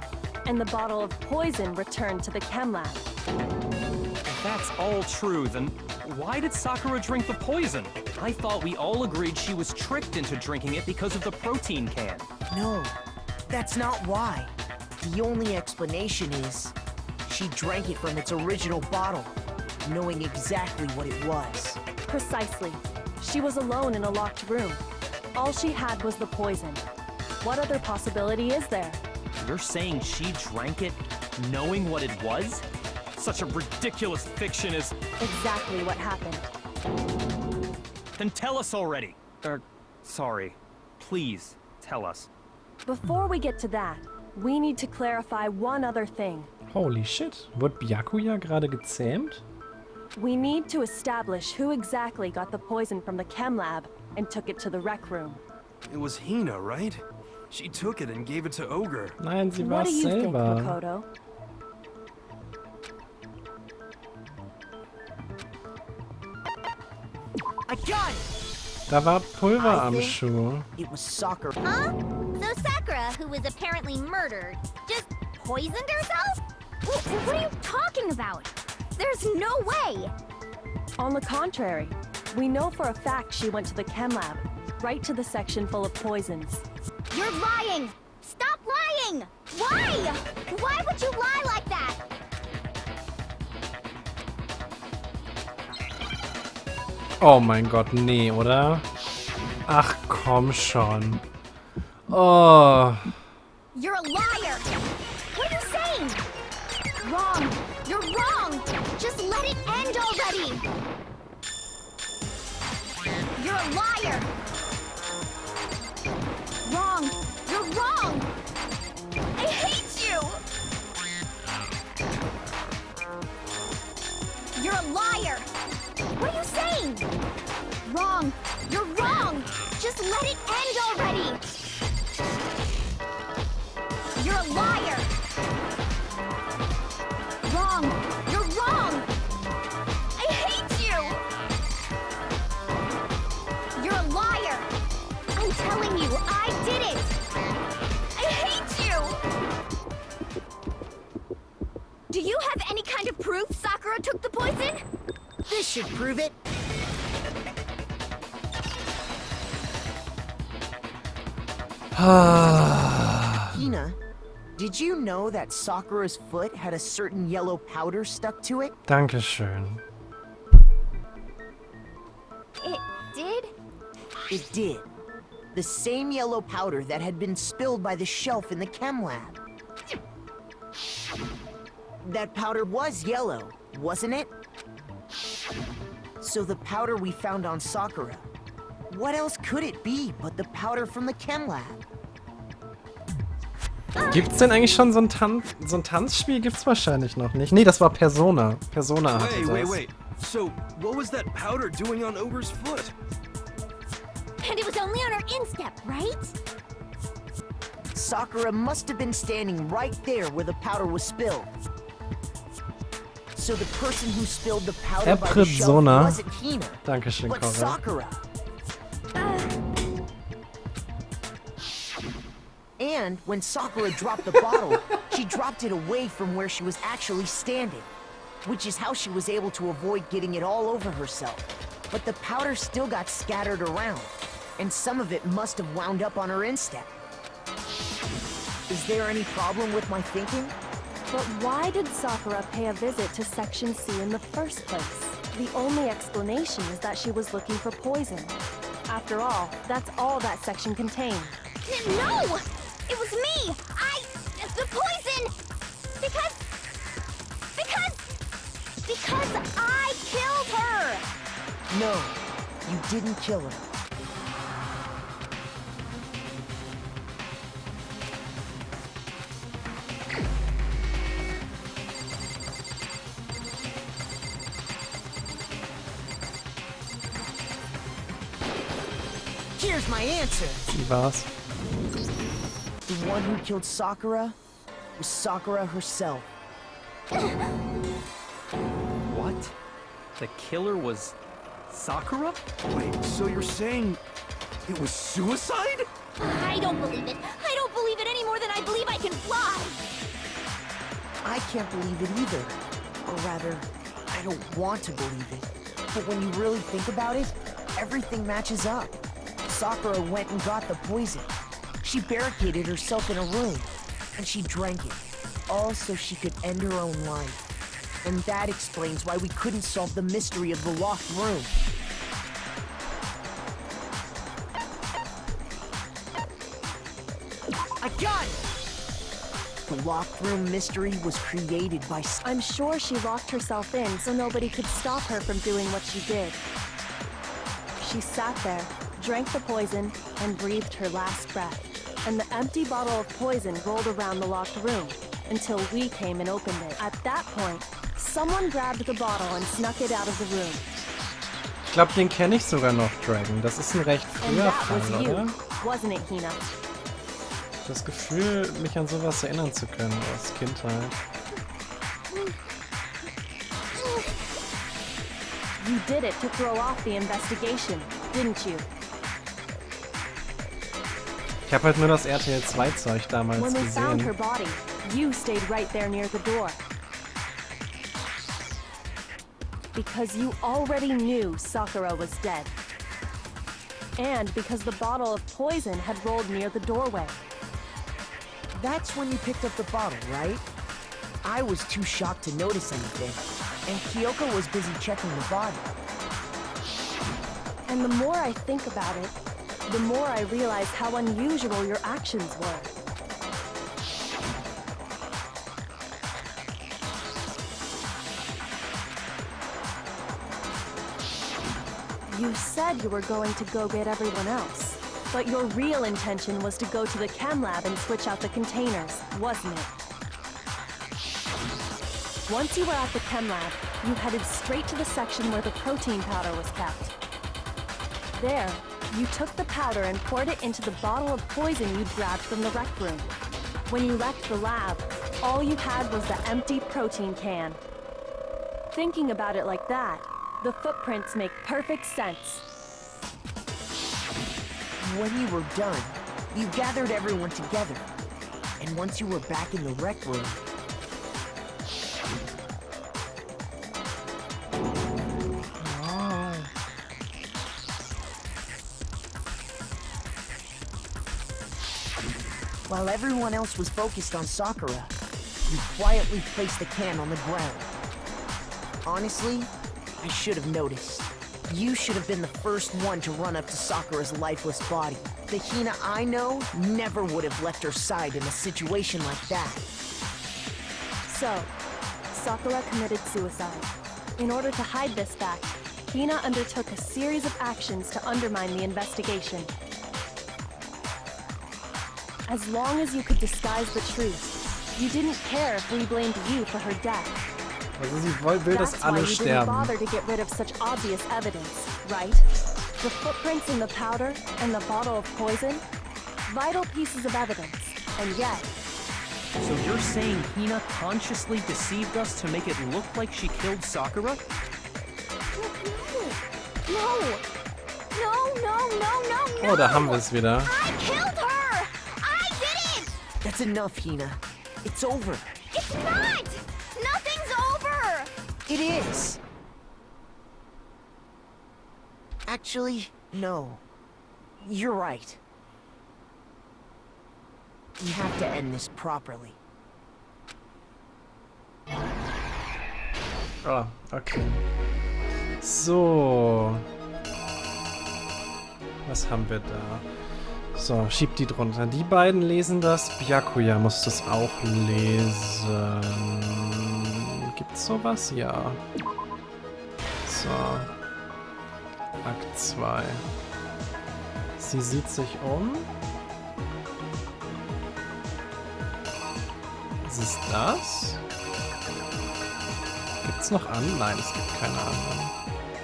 and the bottle of poison returned to the chem lab. If that's all true, then why did Sakura drink the poison? I thought we all agreed she was tricked into drinking it because of the protein can. No, that's not why. The only explanation is she drank it from its original bottle, knowing exactly what it was. Precisely. She was alone in a locked room. All she had was the poison. What other possibility is there? You're saying she drank it knowing what it was? Such a ridiculous fiction is... Exactly what happened. Then tell us already. Sorry. Please, tell us. Before we get to that, we need to clarify one other thing. Holy shit. Wird Byakuya gerade gezähmt? We need to establish who exactly got the poison from the chem lab and took it to the rec room. It was Hina, right? She took it and gave it to Ogre. Nein, sie What war's do you think, selber. Makoto? I got it! Da war Pulver I am think Schuh. it was Sakura. Huh? So Sakura, who was apparently murdered, just poisoned herself? What are you talking about? There's no way! On the contrary, we know for a fact she went to the chem lab, right to the section full of poisons. You're lying! Stop lying! Why? Why would you lie like that? Oh mein Gott, nee, oder? Ach, komm schon. Oh. You're a liar! What are you saying? Wrong! You're wrong! Just let it end already! You're a liar! Wrong! You're wrong! I hate you! You're a liar! What are you saying? Wrong! You're wrong! Just let it end already! You're a liar! Wrong! You're wrong! I hate you! You're a liar! I'm telling you, I did it! I hate you! Do you have any kind of proof Sakura took the poison? This should prove it. Hina, did you know that Sakura's foot had a certain yellow powder stuck to it? Dankeschön. It did? It did. The same yellow powder that had been spilled by the shelf in the chem lab. That powder was yellow, wasn't it? So the powder we found on Sakura, what else could it be but the powder from the chem lab? Gibt's denn eigentlich schon so ein Tanzspiel? Gibt's wahrscheinlich noch nicht. Nee, das war Persona. Persona hatte das. Wait. So, what was that powder doing on Ogre's foot? And it was only on her instep, right? Sakura must have been standing right there where the powder was spilled. So the person who spilled the powder by the shelf wasn't Hina, Dankeschön, but Cora. Sakura. And when Sakura dropped the bottle, she dropped it away from where she was actually standing, which is how she was able to avoid getting it all over herself. But the powder still got scattered around, and some of it must have wound up on her instep. Is there any problem with my thinking? But why did Sakura pay a visit to Section C in the first place? The only explanation is that she was looking for poison. After all, that's all that section contained. No! It was me! The poison! Because I killed her! No, you didn't kill her. Here's my answer. Sie war's. The one who killed Sakura was Sakura herself. What? The killer was Sakura? Wait, so you're saying it was suicide? I don't believe it. I don't believe it any more than I believe I can fly. I can't believe it either. Or rather, I don't want to believe it. But when you really think about it, everything matches up. Sakura went and got the poison. She barricaded herself in a room, and she drank it, all so she could end her own life. And that explains why we couldn't solve the mystery of the locked room. I got it! The locked room mystery was created by... I'm sure she locked herself in so nobody could stop her from doing what she did. She sat there, drank the poison, and breathed her last breath. And the empty bottle of poison rolled around the locked room until we came and opened it. At that point, someone grabbed the bottle and snuck it out of the room. Ich glaube, den kenne ich sogar noch, Dragon. Das ist ein recht And früher that was Fall, you, oder? wasn't it, Hina? Das Gefühl, mich an sowas erinnern zu können aus Kindheit. You did it to throw off the investigation, didn't you? Ich habe halt nur das RTL 2 Zeug damals When we found her gesehen. body, you stayed right there near the door. Because you already knew Sakura was dead. And because the bottle of poison had rolled near the doorway. That's when you picked up the bottle, right? I was too shocked to notice anything, and Kyoko was busy checking the body. And the more I think about it, the more I realize how unusual your actions were. You said you were going to go get everyone else, but your real intention was to go to the chem lab and switch out the containers, wasn't it? Once you were at the chem lab, you headed straight to the section where the protein powder was kept. There, you took the powder and poured it into the bottle of poison you'd grabbed from the rec room. When you left the lab, all you had was the empty protein can. Thinking about it like that, the footprints make perfect sense. When you were done, you gathered everyone together. And once you were back in the rec room... While everyone else was focused on Sakura, you quietly placed the can on the ground. Honestly, I should have noticed. You should have been the first one to run up to Sakura's lifeless body. The Hina I know never would have left her side in a situation like that. So, Sakura committed suicide. In order to hide this fact, Hina undertook a series of actions to undermine the investigation. As long as you could disguise the truth, you didn't care if we blamed you for her death. Also sie will, dass That's why alle you didn't sterben. bother to get rid of such obvious evidence, right? The footprints in the powder and the bottle of poison? Vital pieces of evidence, and yet... So you're saying Hina consciously deceived us to make it look like she killed Sakura? No! No, no, no, no, no! Oh, da haben wir es wieder. I killed her! I did it! That's enough, Hina. It's over. It's not! Nothing's over! It is! Actually, no. You're right. We have to end this properly. Ah, okay. So. Was haben wir da? So, schieb die drunter. Die beiden lesen das. Byakuya muss das auch lesen. Gibt's sowas? Ja. So. Akt 2. Sie sieht sich um. Was ist das? Gibt's noch an? Nein, es gibt keine anderen.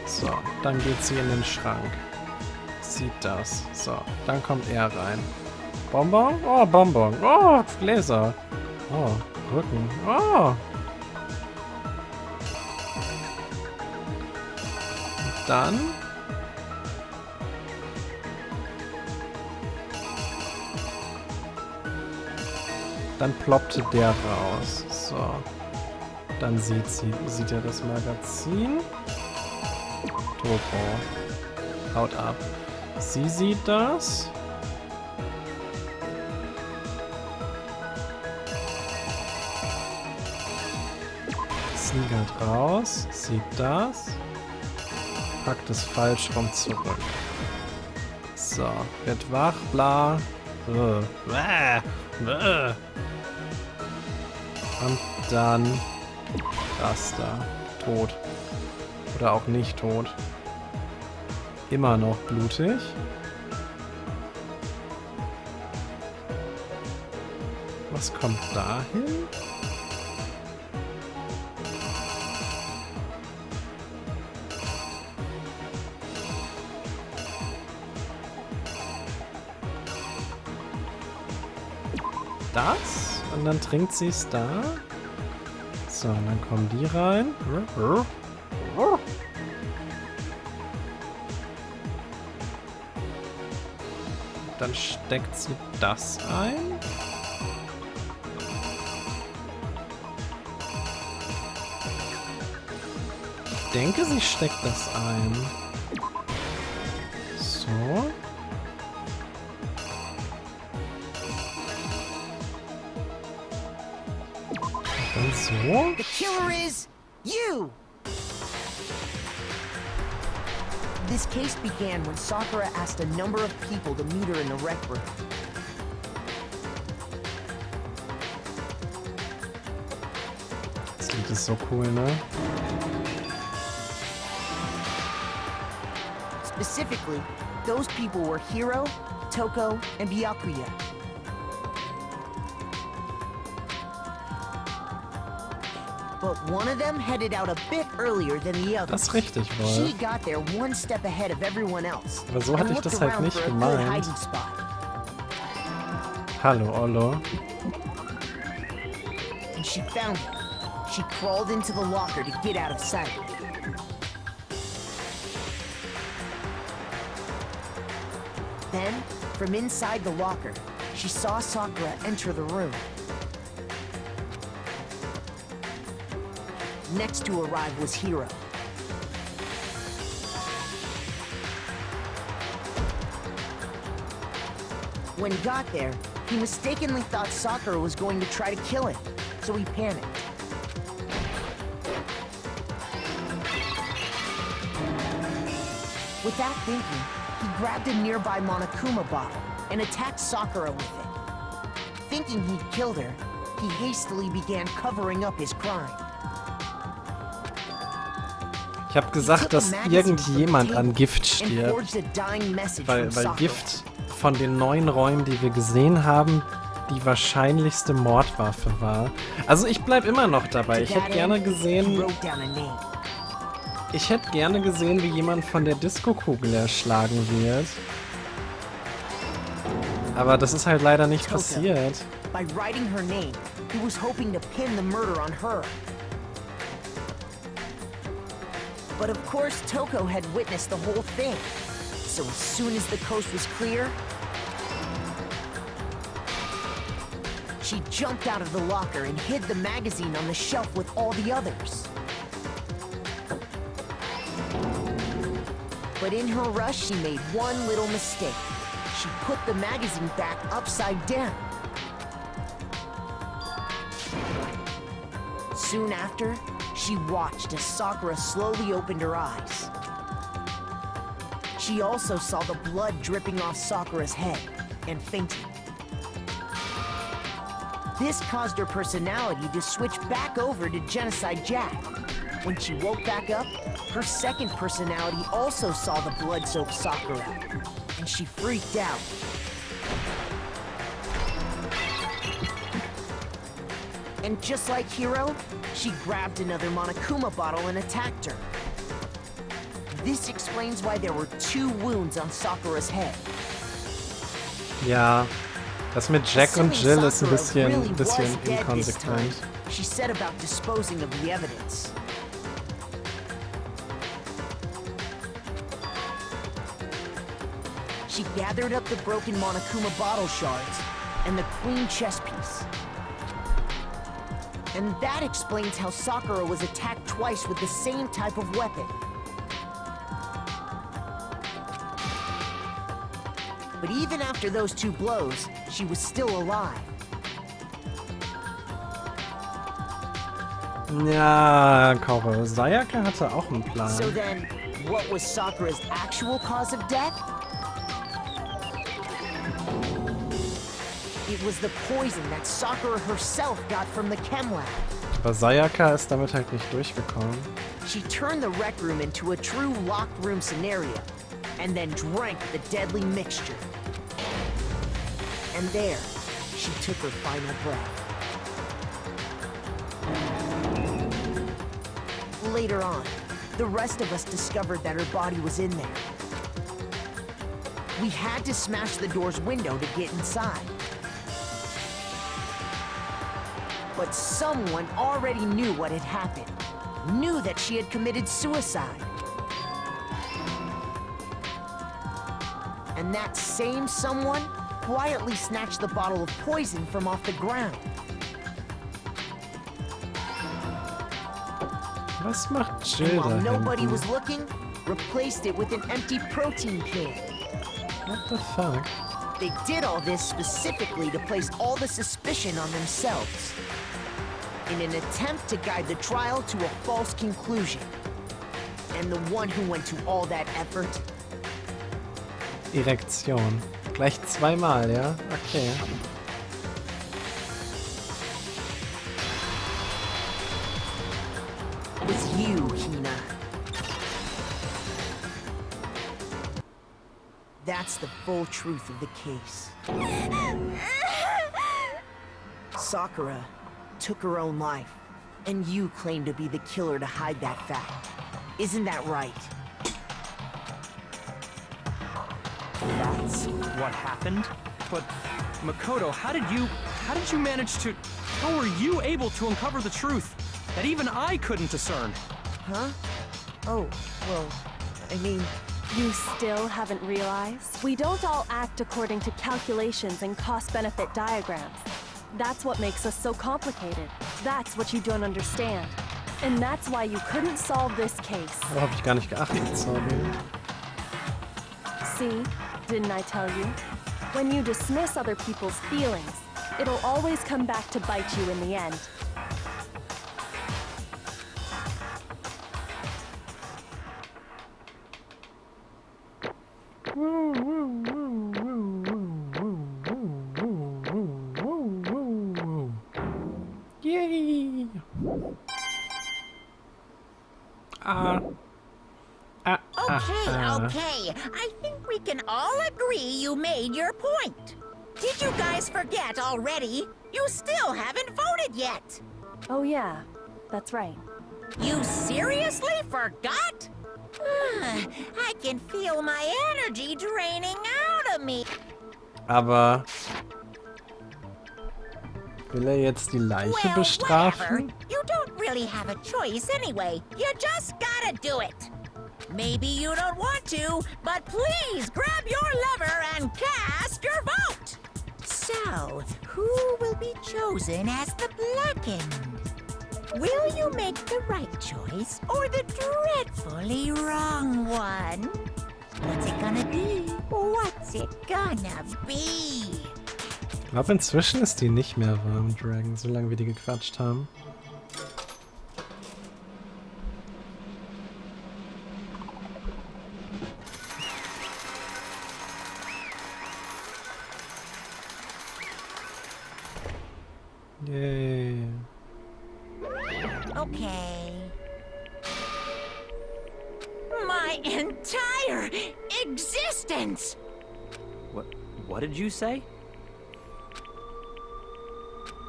So, dann geht sie in den Schrank. Sieht das. So, dann kommt er rein. Bonbon? Oh, Bonbon. Oh, Gläser. Oh, Rücken. Oh. dann... Dann ploppte der raus. So. Dann sieht er das Magazin. Topo. Haut ab. Sie sieht das. Sneakert raus. Sieht das. Packt es falsch rum zurück. So. Wird wach, bla. Und dann das da. Tot. Oder auch nicht tot. Immer noch blutig. Was kommt da hin? Das? Und dann trinkt sie es da. So, und dann kommen die rein. Dann steckt sie das ein. Ich denke, sie steckt das ein. So. So? The killer is you! This case began when Sakura asked a number of people to meet her in the rec room. Das Lied ist so cool, ne? Specifically, those people were Hiro, Toko, and Byakuya. But one of them headed out a bit earlier than the others. Das ist richtig, wohl. She got there one step ahead of everyone else. Aber so hatte ich das halt nicht gemeint. Hallo, Ollo. And she found it. She crawled into the locker to get out of sight. Then, from inside the locker, she saw Sakura enter the room. Next to arrive was Hiro. When he got there, he mistakenly thought Sakura was going to try to kill him, so he panicked. Without thinking, he grabbed a nearby Monokuma bottle and attacked Sakura with it. Thinking he'd killed her, he hastily began covering up his crime. Ich habe gesagt, dass irgendjemand an Gift stirbt, weil Gift von den 9 Räumen, die wir gesehen haben, die wahrscheinlichste Mordwaffe war. Also ich bleib immer noch dabei. Ich hätte gerne gesehen, wie jemand von der Disco-Kugel erschlagen wird. Aber das ist halt leider nicht passiert. By writing her name, he was hoping to pin the murder on her. But of course, Toko had witnessed the whole thing. So as soon as the coast was clear, she jumped out of the locker and hid the magazine on the shelf with all the others. But in her rush, she made one little mistake. She put the magazine back upside down. Soon after, she watched as Sakura slowly opened her eyes. She also saw the blood dripping off Sakura's head and fainted. This caused her personality to switch back over to Genocide Jack. When she woke back up, her second personality also saw the blood-soaked Sakura, and she freaked out. And just like Hiro, she grabbed another Monokuma bottle and attacked her. This explains why there were 2 wounds on Sakura's head. Ja, das mit Jack und Jill ist ein bisschen inkonsequent. She set about disposing of the evidence. gathered up the broken Monokuma bottle shards and the queen chess piece. And that explains how Sakura was attacked twice with the same type of weapon. But even after those 2 blows, she was still alive. Ja, Koro. Sayaka hatte auch einen Plan. So then, what was Sakura's actual cause of death? It was the poison that Sakura herself got from the chem lab. Aber Sayaka ist damit halt nicht durchgekommen. She turned the rec room into a true locked room scenario, and then drank the deadly mixture. And there, she took her final breath. Later on, the rest of us discovered that her body was in there. We had to smash the door's window to get inside. But someone already knew what had happened. Knew that she had committed suicide. And that same someone quietly snatched the bottle of poison from off the ground. Was macht Jill And while da nobody hinten? was looking, replaced it with an empty protein pill. What the fuck? They did all this specifically to place all the suspicion on themselves, in an attempt to guide the trial to a false conclusion. And the one who went to all that effort? Erektion. Gleich zweimal, ja? Okay. Was you, Hina. That's the full truth of the case. Sakura took her own life, and you claim to be the killer to hide that fact. Isn't that right? That's what happened? But Makoto, how did you manage to... How were you able to uncover the truth that even I couldn't discern? Huh? Oh, well, I mean... You still haven't realized? We don't all act according to calculations and cost-benefit diagrams. That's what makes us so complicated. That's what you don't understand. And that's why you couldn't solve this case. Da hab ich gar nicht geachtet, sorry. See? Didn't I tell you? When you dismiss other people's feelings, it'll always come back to bite you in the end. Yay! Okay. I think we can all agree you made your point. Did you guys forget already? You still haven't voted yet. Oh yeah, that's right. You seriously forgot? I can feel my energy draining out of me. Aber will er jetzt die Leiche Whatever. bestrafen? You don't really have a choice anyway. You just gotta do it. Maybe you don't want to, but please grab your lever and cast your vote. So, who will be chosen as the blackened? Will you make the right choice or the dreadfully wrong one? What's it gonna be? What's it gonna be? Ich glaube, inzwischen ist die nicht mehr warm, Dragon, solange wir die gequatscht haben. Yay. Okay. My entire existence! What did you say?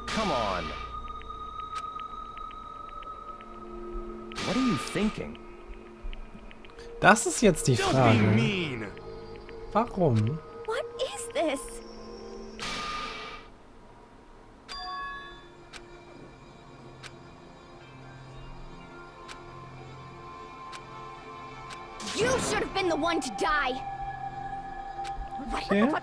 Come on. What are you thinking? Das ist jetzt die Frage. Don't be mean. Warum? What is this? You should have been the one to die! Okay. What?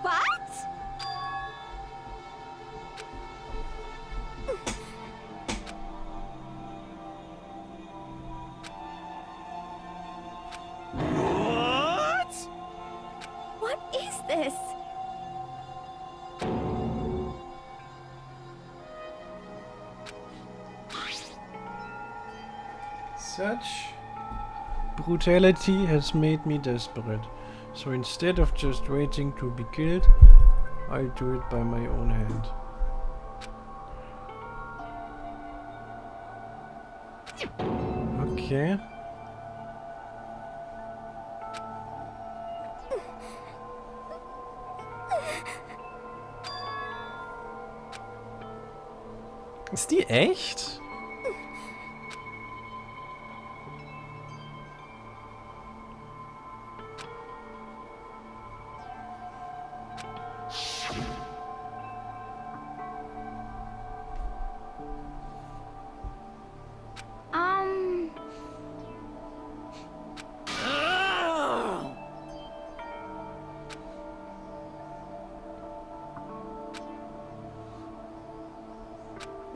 What? What is this? Such brutality has made me desperate. So instead of just waiting to be killed, I'll do it by my own hand. Okay. Ist die echt?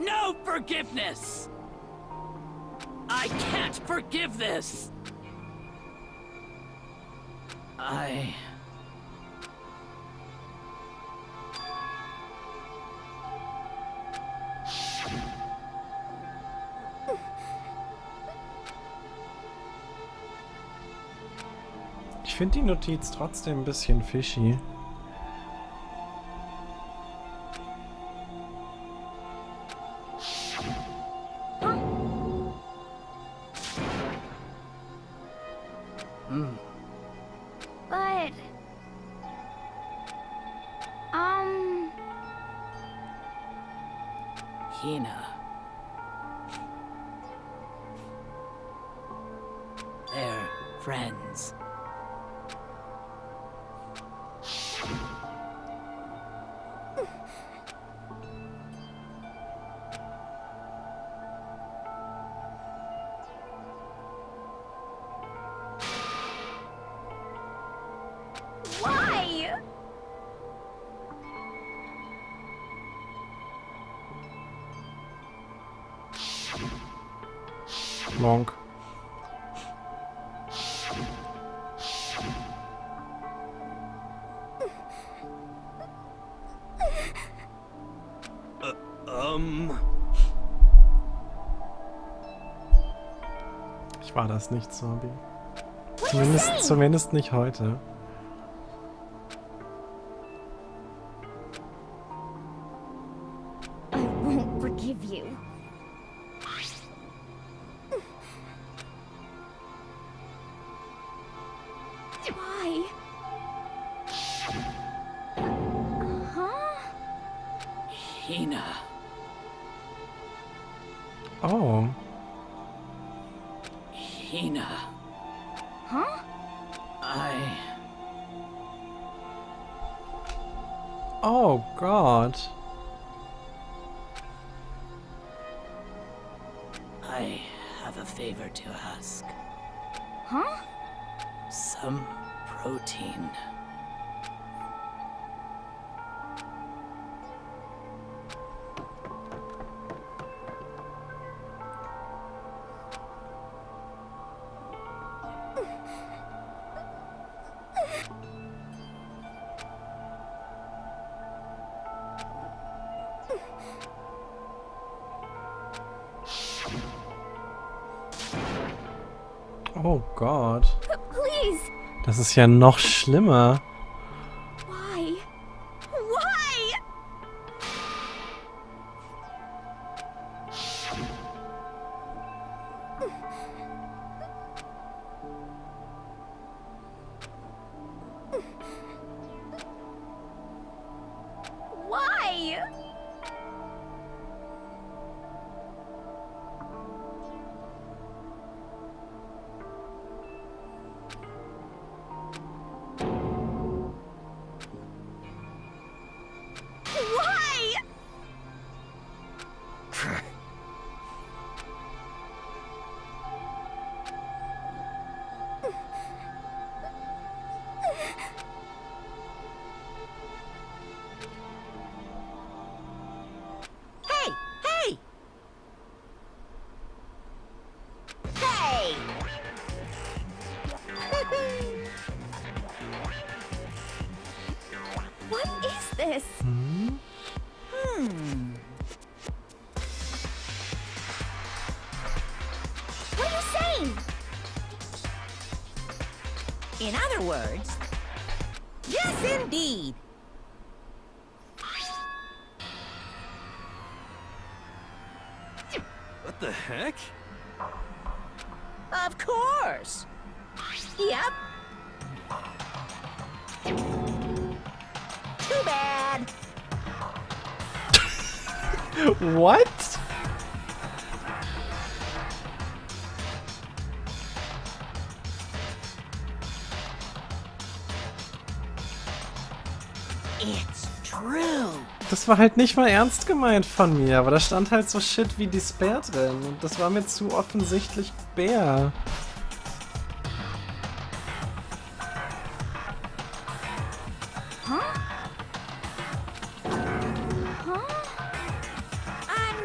No forgiveness! I can't forgive this! Ich finde die Notiz trotzdem ein bisschen fishy. But... Hina. They're friends. Why? Monk. Ich war das nicht, Zombie. Zumindest nicht heute. I won't forgive you. Why? Huh? Hina. Oh. Hina. Huh? Oh God. I have a favor to ask. Huh? Some protein. Oh Gott. Please. Das ist ja noch schlimmer. Why? Why? Why? In other words, yes, indeed. What the heck? Of course. Yep. Too bad. What? It's true. Das war halt nicht mal ernst gemeint von mir, aber da stand halt so Shit wie Despair drin und das war mir zu offensichtlich Bär.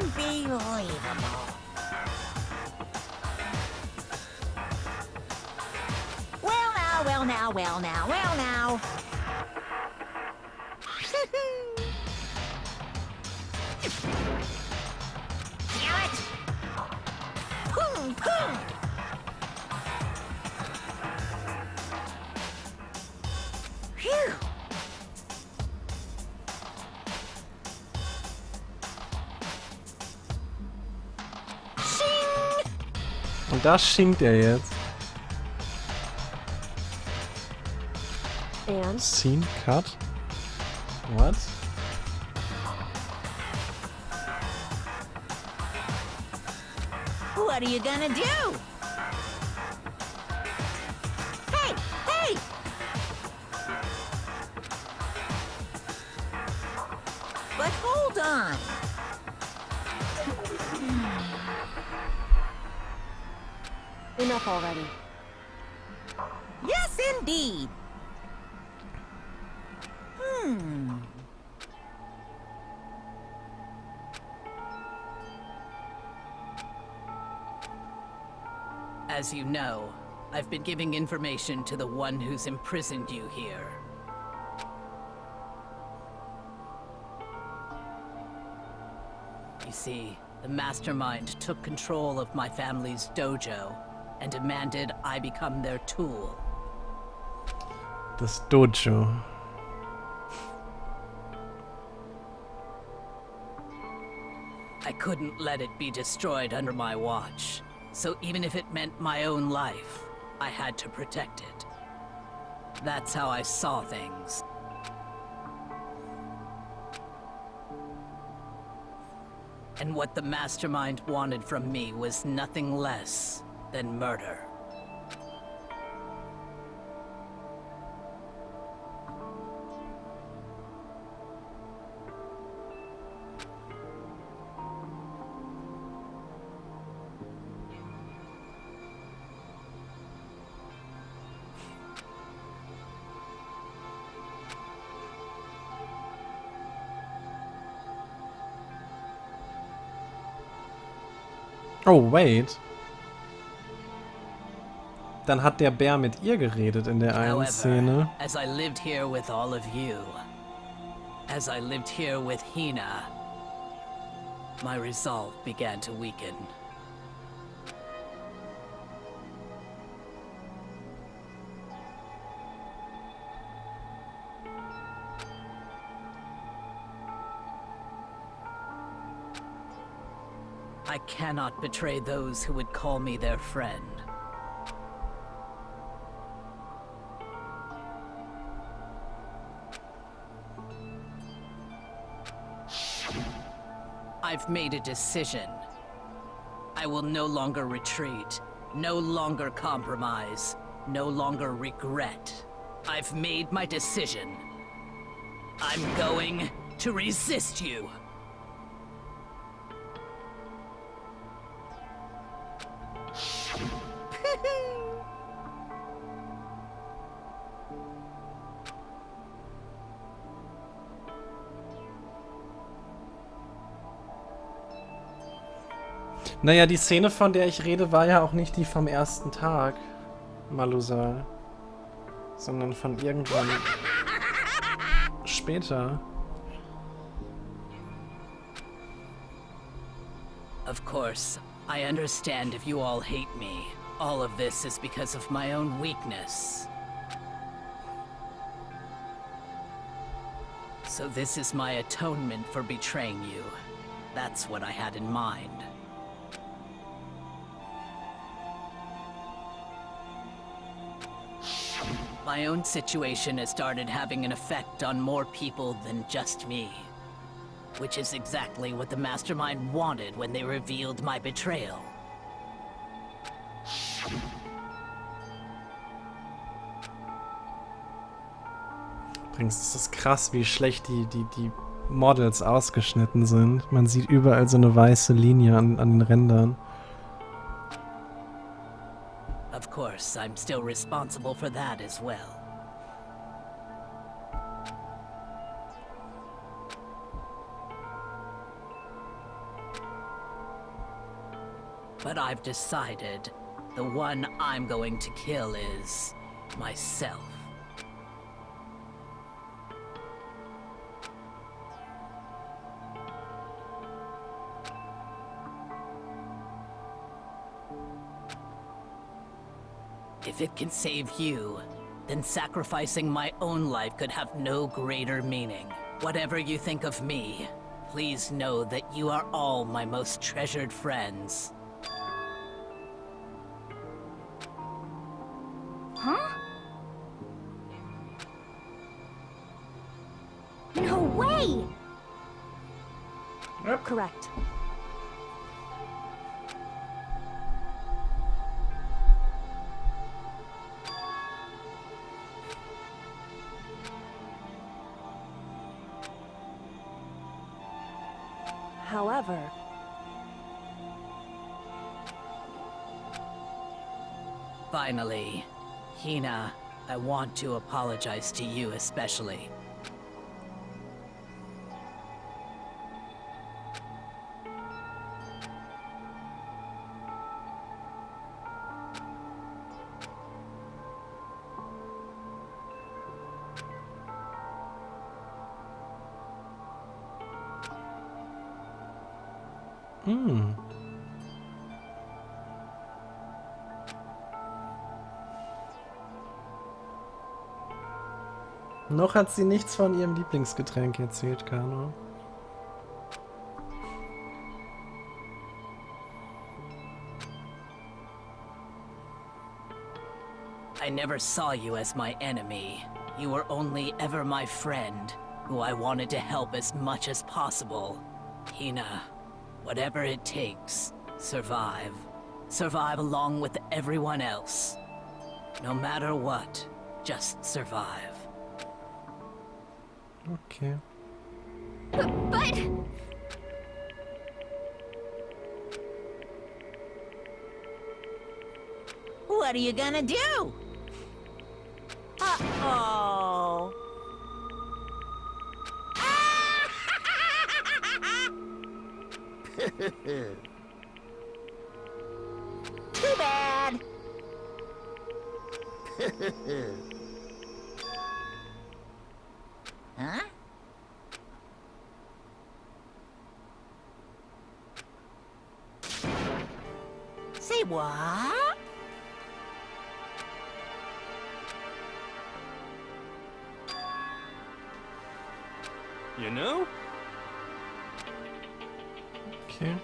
Unbelievable. Well now. Damn it! Boom, boom! Phew! Shing! Und da schinkt er jetzt. And? Scene cut? What? What are you gonna do? Hey! Hey! But hold on. Enough already. Yes, indeed. As you know, I've been giving information to the one who's imprisoned you here. You see, the mastermind took control of my family's dojo and demanded I become their tool. Das Dojo. I couldn't let it be destroyed under my watch. So even if it meant my own life, I had to protect it. That's how I saw things. And what the mastermind wanted from me was nothing less than murder. Oh, wait. Dann hat der Bär mit ihr geredet in der einen Szene. As I lived here with all of you, as I lived here with Hina, my resolve began to weaken. I cannot betray those who would call me their friend. I've made a decision. I will no longer retreat, no longer compromise, no longer regret. I've made my decision. I'm going to resist you. Naja, die Szene, von der ich rede, war ja auch nicht die vom ersten Tag, Malusal, sondern von irgendwann später. Of course, I understand if you all hate me. All of this is because of my own weakness. So this is my atonement for betraying you. That's what I had in mind. My own situation has started having an effect on more people than just me. Which is exactly what the Mastermind wanted when they revealed my betrayal. Übrigens ist es krass, wie schlecht die Models ausgeschnitten sind. Man sieht überall so eine weiße Linie an den Rändern. Of course, I'm still responsible for that as well. But I've decided the one I'm going to kill is myself. If it can save you, then sacrificing my own life could have no greater meaning. Whatever you think of me, please know that you are all my most treasured friends. Huh? No way! Correct. However, finally, Hina, I want to apologize to you especially. Noch hat sie nichts von ihrem Lieblingsgetränk erzählt, Kano. I never saw you as my enemy. You were only ever my friend, who I wanted to help as much as possible. Hina, whatever it takes, survive. Survive along with everyone else. No matter what, just survive. Okay. But... What are you gonna do? Uh-oh. Too bad. Huh? Say what? You know? Okay.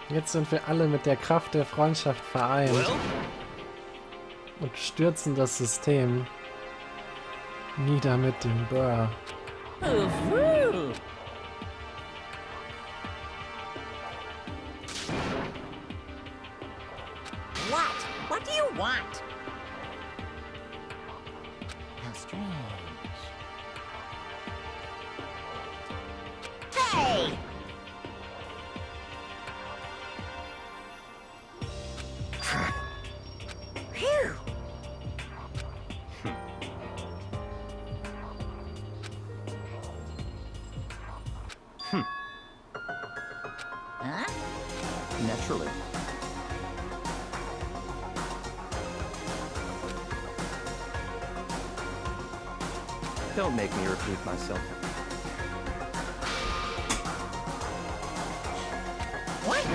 Jetzt sind wir alle mit der Kraft der Freundschaft vereint und stürzen das System. Nieder mit dem Burr. What? What do you want? How strange. Hey! Phew! Huh? Naturally. Don't make me repeat myself. What?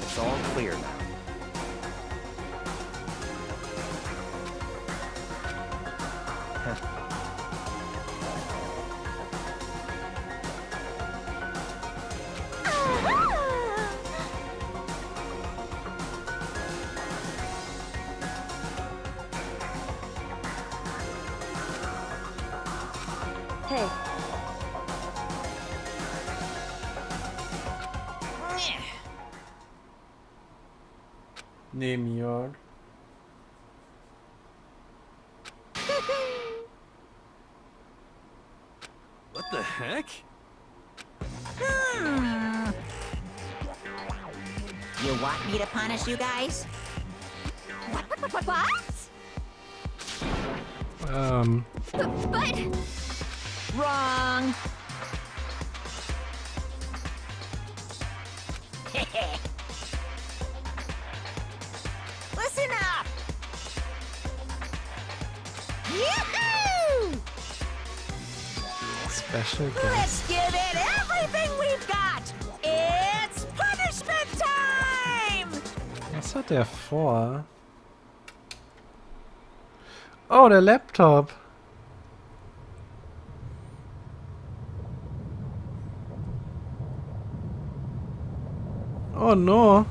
It's all clear now. Neben Jörg. What the heck? You want me to punish you guys? What? But... Wrong. Listen up. Yahoo! Special guest. Let's give it everything we've got. It's punishment time. Was hat der vor? Oh, der Laptop. Oh no.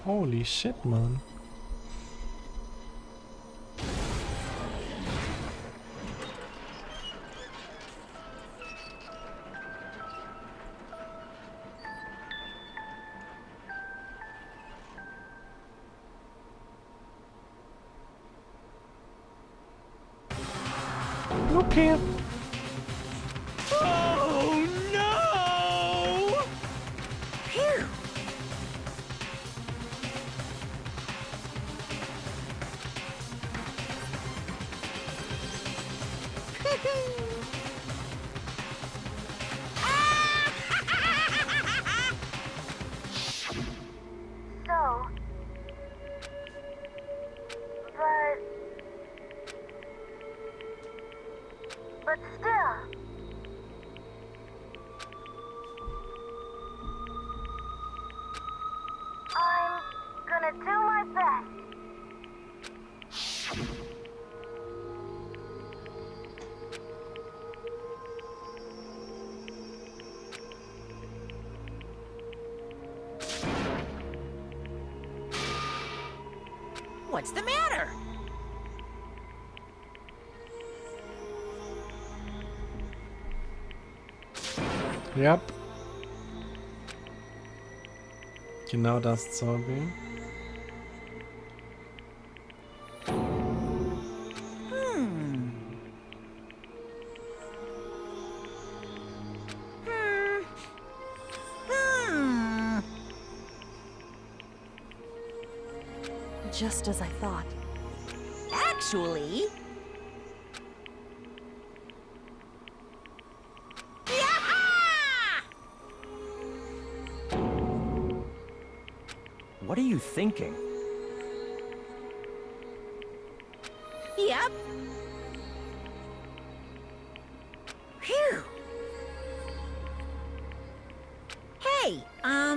Holy shit, man. Okay. Oh no! Phew. So, but still, I'm gonna do my best. What's the matter? Ja. Genau das, Zombie. Just as I thought. Actually... What are you thinking? Yep. Phew. Hey, I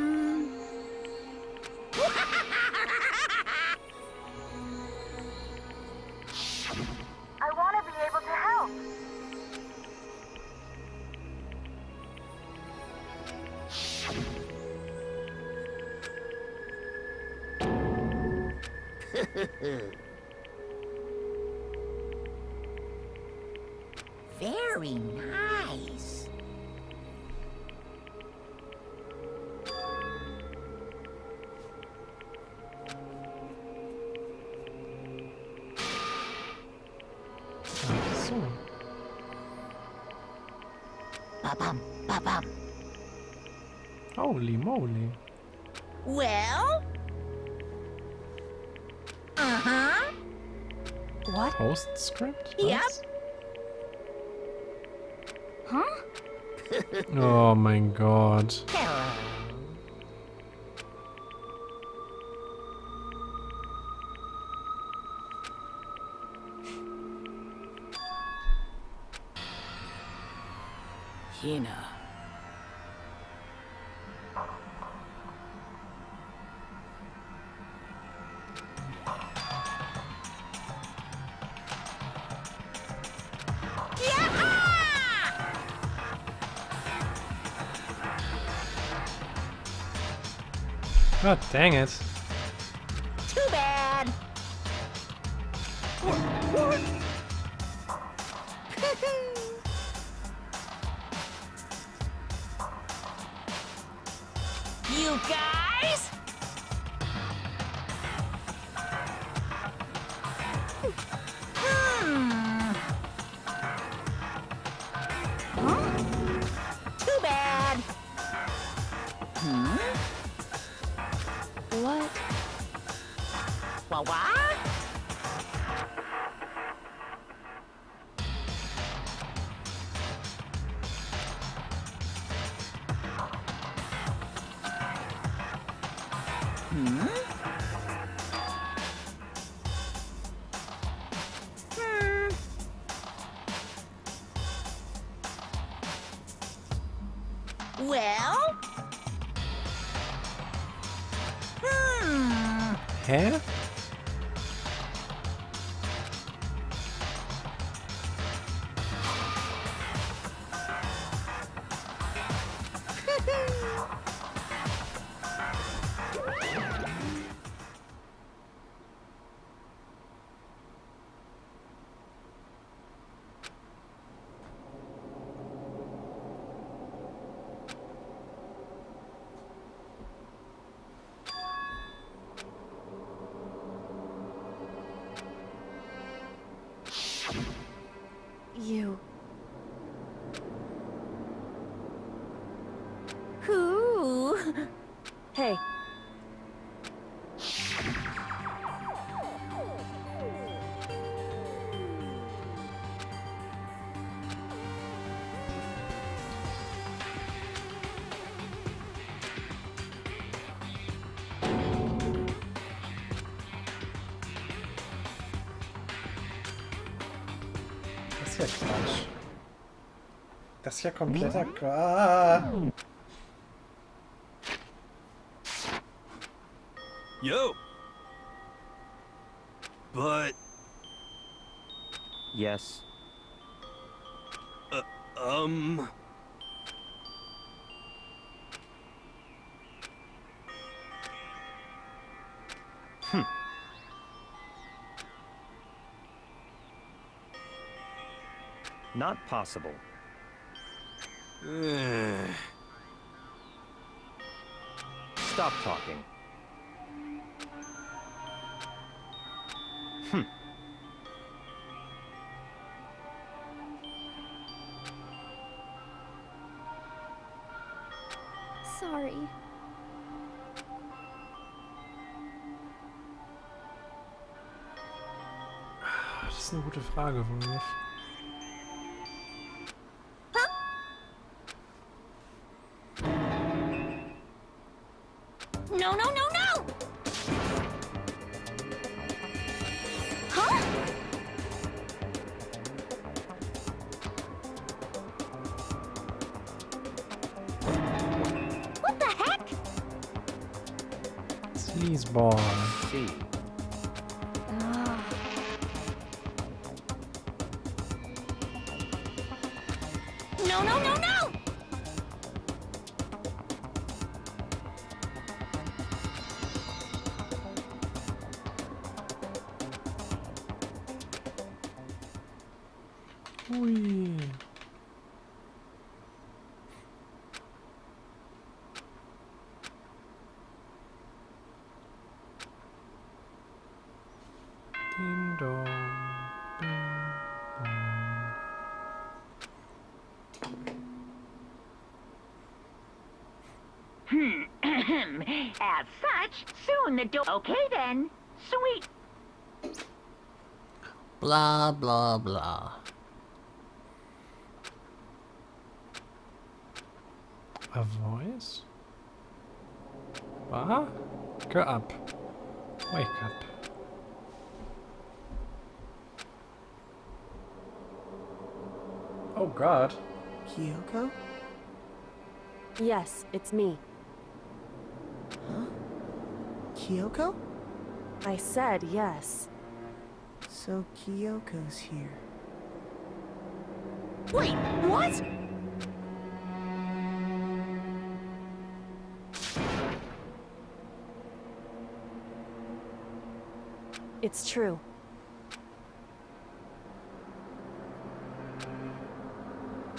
want to be able to help. Very nice. Ach so. Ba-bum, ba-bum. Holy moly. Well? Uh-huh. What? Postscript? Yep. Was? Huh? Oh mein Gott. Hello. Hina. God dang it. Too bad. You guys? Too bad. What? What? Well? Hä? You. Who? Hey. Das ist ja Quatsch. Das ist ja kompletter Quatsch. Yo! But... Yes. Not possible. Stop talking. Sorry. Das ist eine gute Frage, Wolf. No, no, no, no! Huh? What the heck? Sleazeball. See. No, no, no, no! Ui. Ding dong. Bing bong. As such, soon the door. Okay then. Sweet. Blah, blah, blah. A voice? What? Get up. Wake up. Oh god. Kyoko? Yes, it's me. Huh? Kyoko? I said yes. So Kyoko's here. Wait, what? It's true.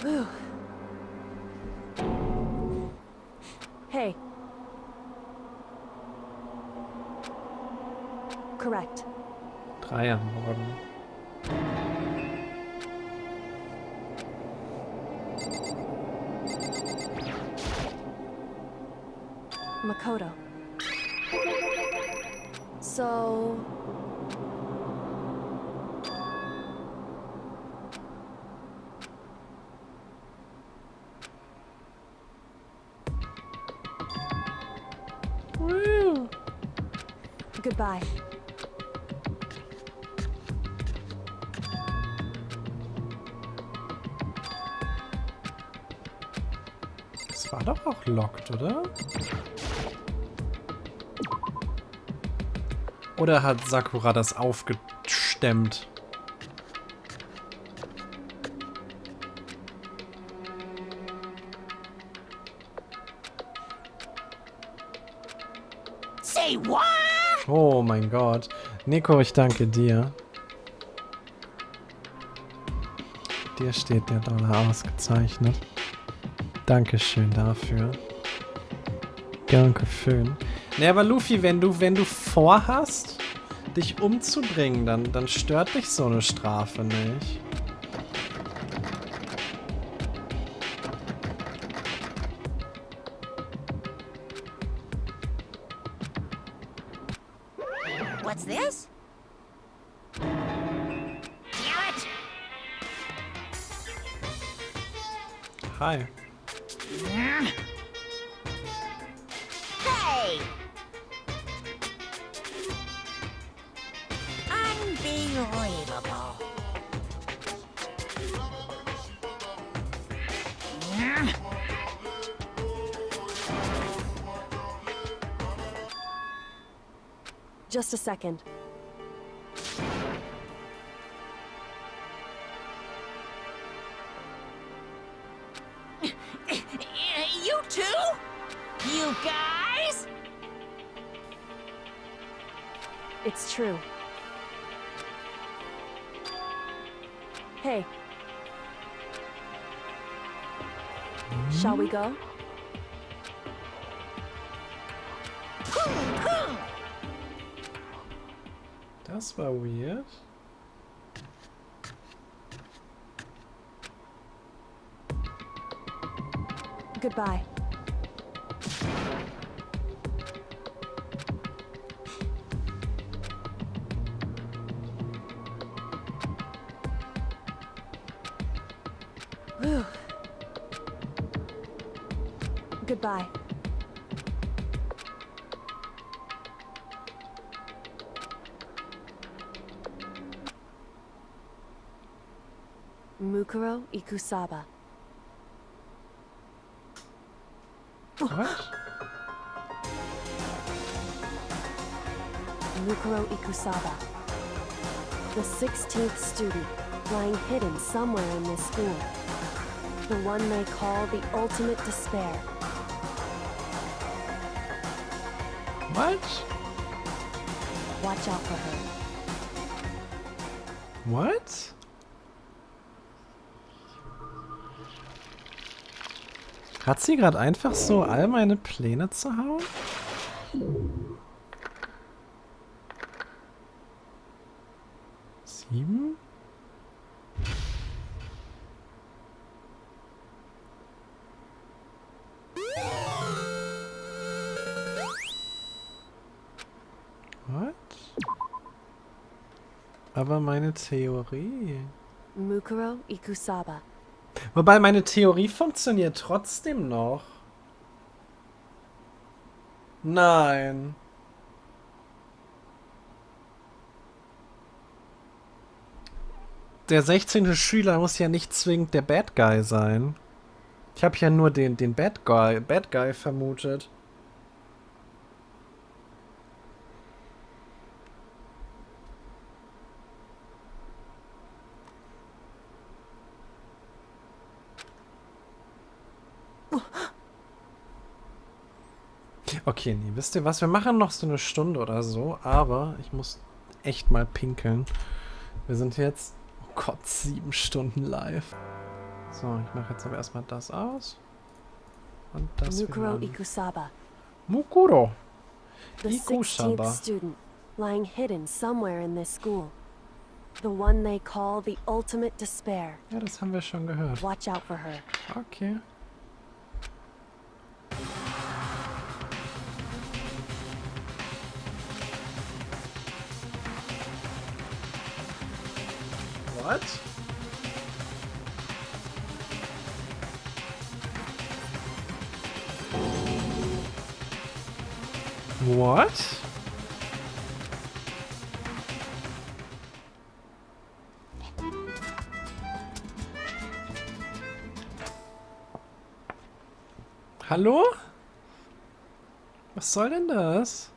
Whew. Hey. Correct. 3 am Morgen. Makoto. So... Woo. Goodbye. Das war doch auch locked, oder? Oder hat Sakura das aufgestemmt? Say what? Oh mein Gott. Nico, ich danke dir. Dir steht der Dollar ausgezeichnet. Dankeschön dafür. Dankeschön. Ne, aber Luffy, wenn du vorhast, dich umzubringen, dann stört dich so eine Strafe nicht. What's this? Damn it! Hi. Hey! Unbelievable. Just a second. You too? You guys? It's true. Hey. Shall we go? Das war weird. Goodbye. Whew. Goodbye. Mukuro Ikusaba. What? Mukuro Ikusaba. The 16th student, lying hidden somewhere in this school. The one they call the ultimate despair. What? Watch out for her. What? Hat sie gerade einfach so all meine Pläne zerhauen? Sieben? What? Aber meine Theorie... Mukuro Ikusaba. Wobei meine Theorie funktioniert trotzdem noch. Nein. Der 16. Schüler muss ja nicht zwingend der Bad Guy sein. Ich habe ja nur den Bad Guy vermutet. Okay, nee, wisst ihr was? Wir machen noch so eine Stunde oder so, aber ich muss echt mal pinkeln. Wir sind jetzt, oh Gott, 7 Stunden live. So, ich mache jetzt aber erstmal das aus. Und das wieder Mukuro an. Ikusaba. Mukuro. The 16th Ikusaba. student, lying hidden somewhere in this school. The one they call the ultimate despair. Ja, das haben wir schon gehört. Watch out for her. Okay. What? What? Hallo? Was soll denn das?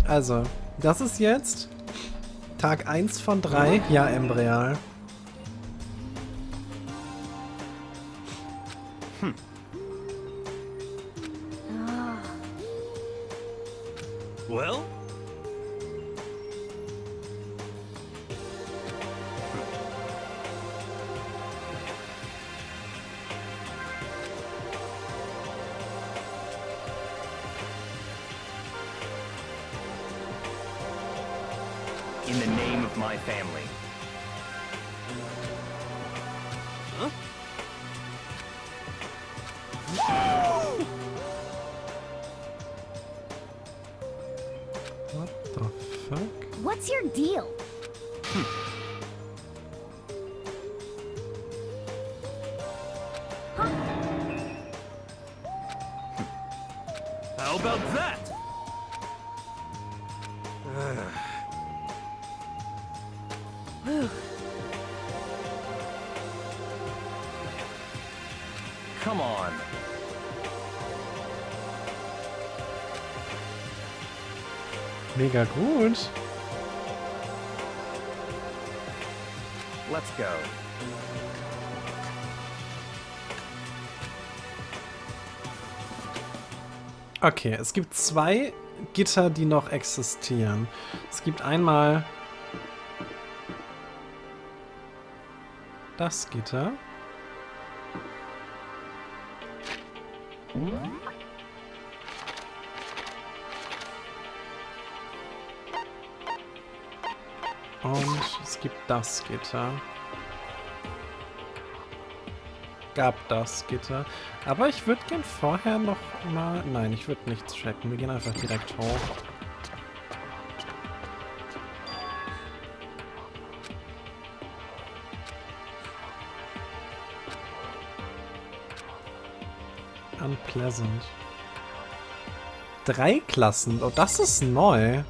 Also, das ist jetzt Tag 1 von 3. Ja, Embreal. Well? In the name of my family. Huh? What the fuck? What's your deal? How about that? Come on. Mega gut. Let's go. Okay, es gibt 2 Gitter, die noch existieren. Es gibt einmal das Gitter. Und es gibt das Gitter. Gab das Gitter. Aber ich würde gern vorher noch mal... Nein, ich würde nichts checken. Wir gehen einfach direkt hoch. Unpleasant. 3 Klassen. Oh, das ist neu.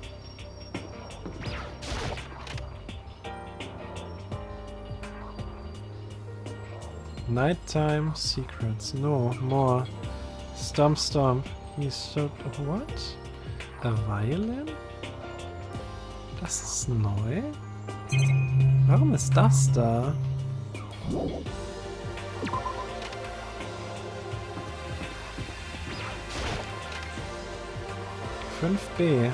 Nighttime secrets. No more. Stomp, stomp. He's so... What? A violin? Das ist neu? Warum ist das da? (5b)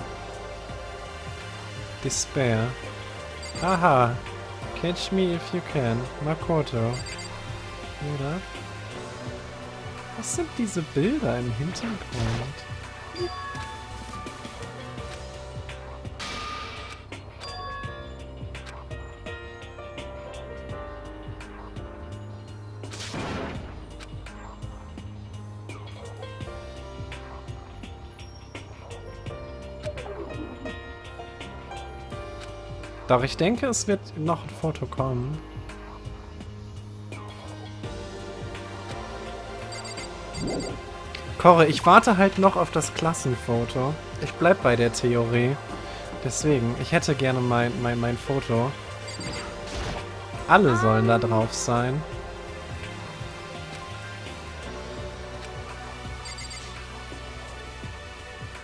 Despair. Haha. Catch me if you can. Makoto. Oder? Was sind diese Bilder im Hintergrund? Doch, ich denke, es wird noch ein Foto kommen. Korre, ich warte halt noch auf das Klassenfoto. Ich bleib bei der Theorie. Deswegen, ich hätte gerne mein Foto. Alle sollen da drauf sein.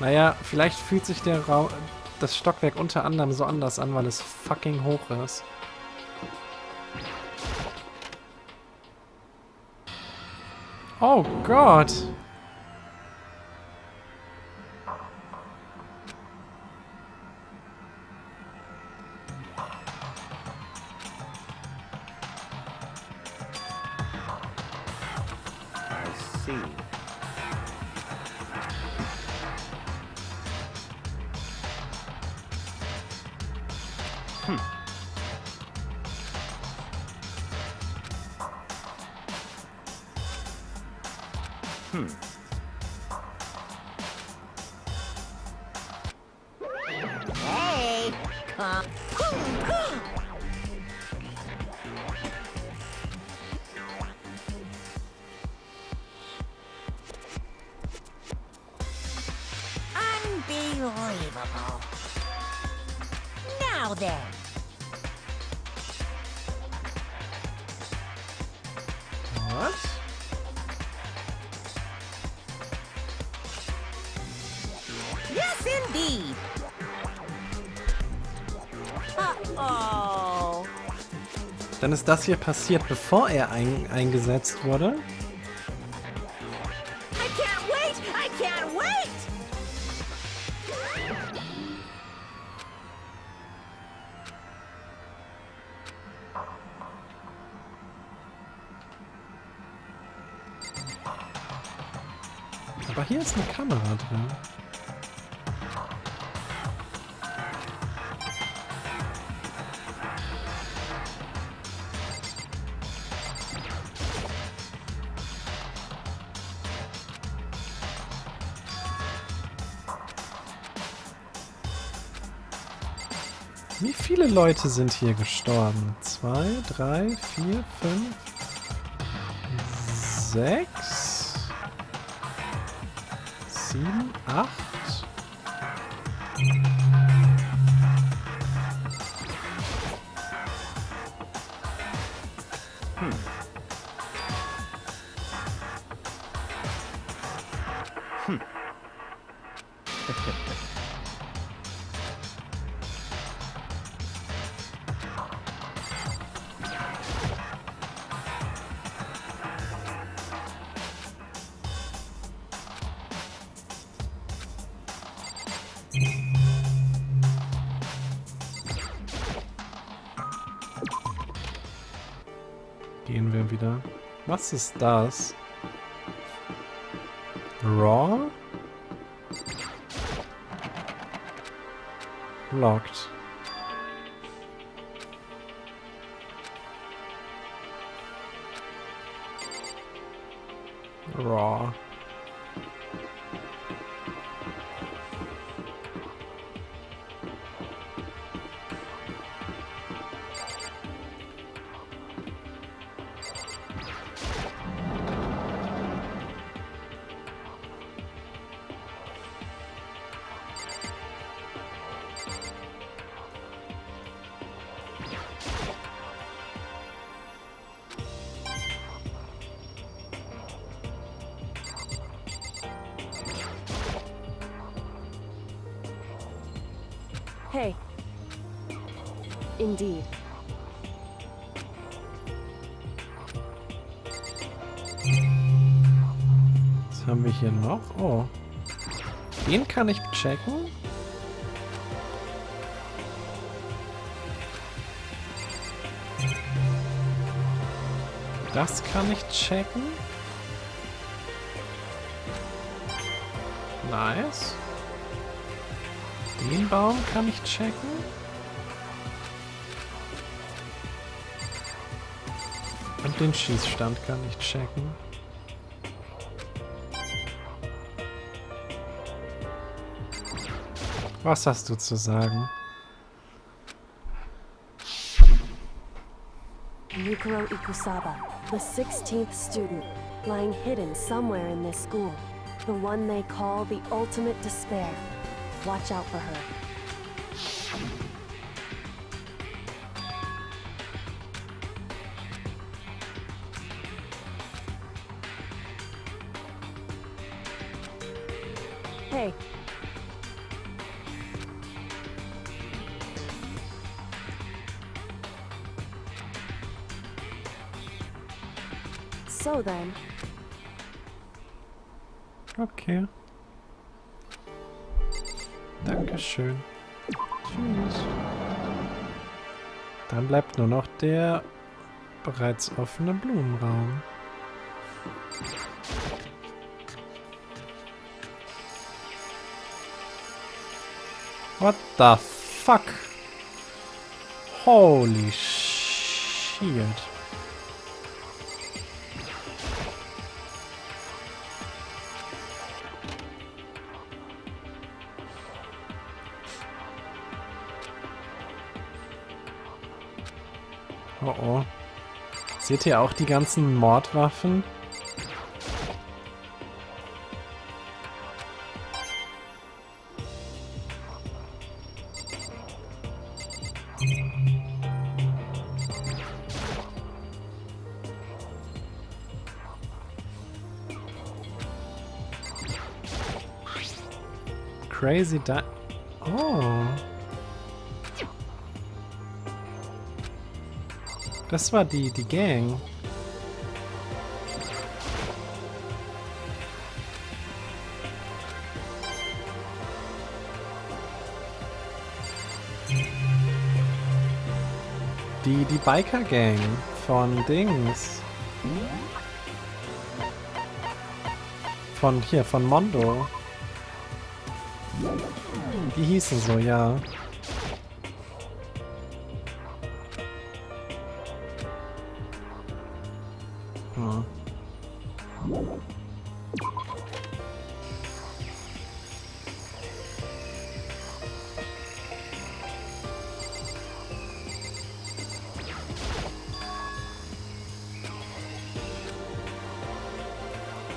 Naja, vielleicht fühlt sich das Stockwerk unter anderem so anders an, weil es fucking hoch ist. Oh Gott. I see. Hey, come. Unbelievable. Now then. What? Yes, indeed. Uh-oh. Dann ist das hier passiert, bevor er eingesetzt wurde. I can't wait! I can't wait! Aber hier ist eine Kamera drin. Wie viele Leute sind hier gestorben? 2, 3, 4, 5, 6, 7, 8. Gehen wir wieder. Was ist das? Raw? Locked. Raw. Hey. Indeed. Was haben wir hier noch? Oh. Den kann ich checken. Das kann ich checken. Nice. Den Baum kann ich checken. Und den Schießstand kann ich checken. Was hast du zu sagen? Yukiro Ikusaba, the 16th student, lying hidden somewhere in this school. The one they call the ultimate despair. Watch out for her. Hey. So then, Okay. Dankeschön. Tschüss. Dann bleibt nur noch der bereits offene Blumenraum. What the fuck? Holy shit. Oh oh. Seht ihr auch die ganzen Mordwaffen? Crazy da... Oh. Das war die Gang. Die Biker-Gang von Dings. Von Mondo. Die hießen so, ja. Hm.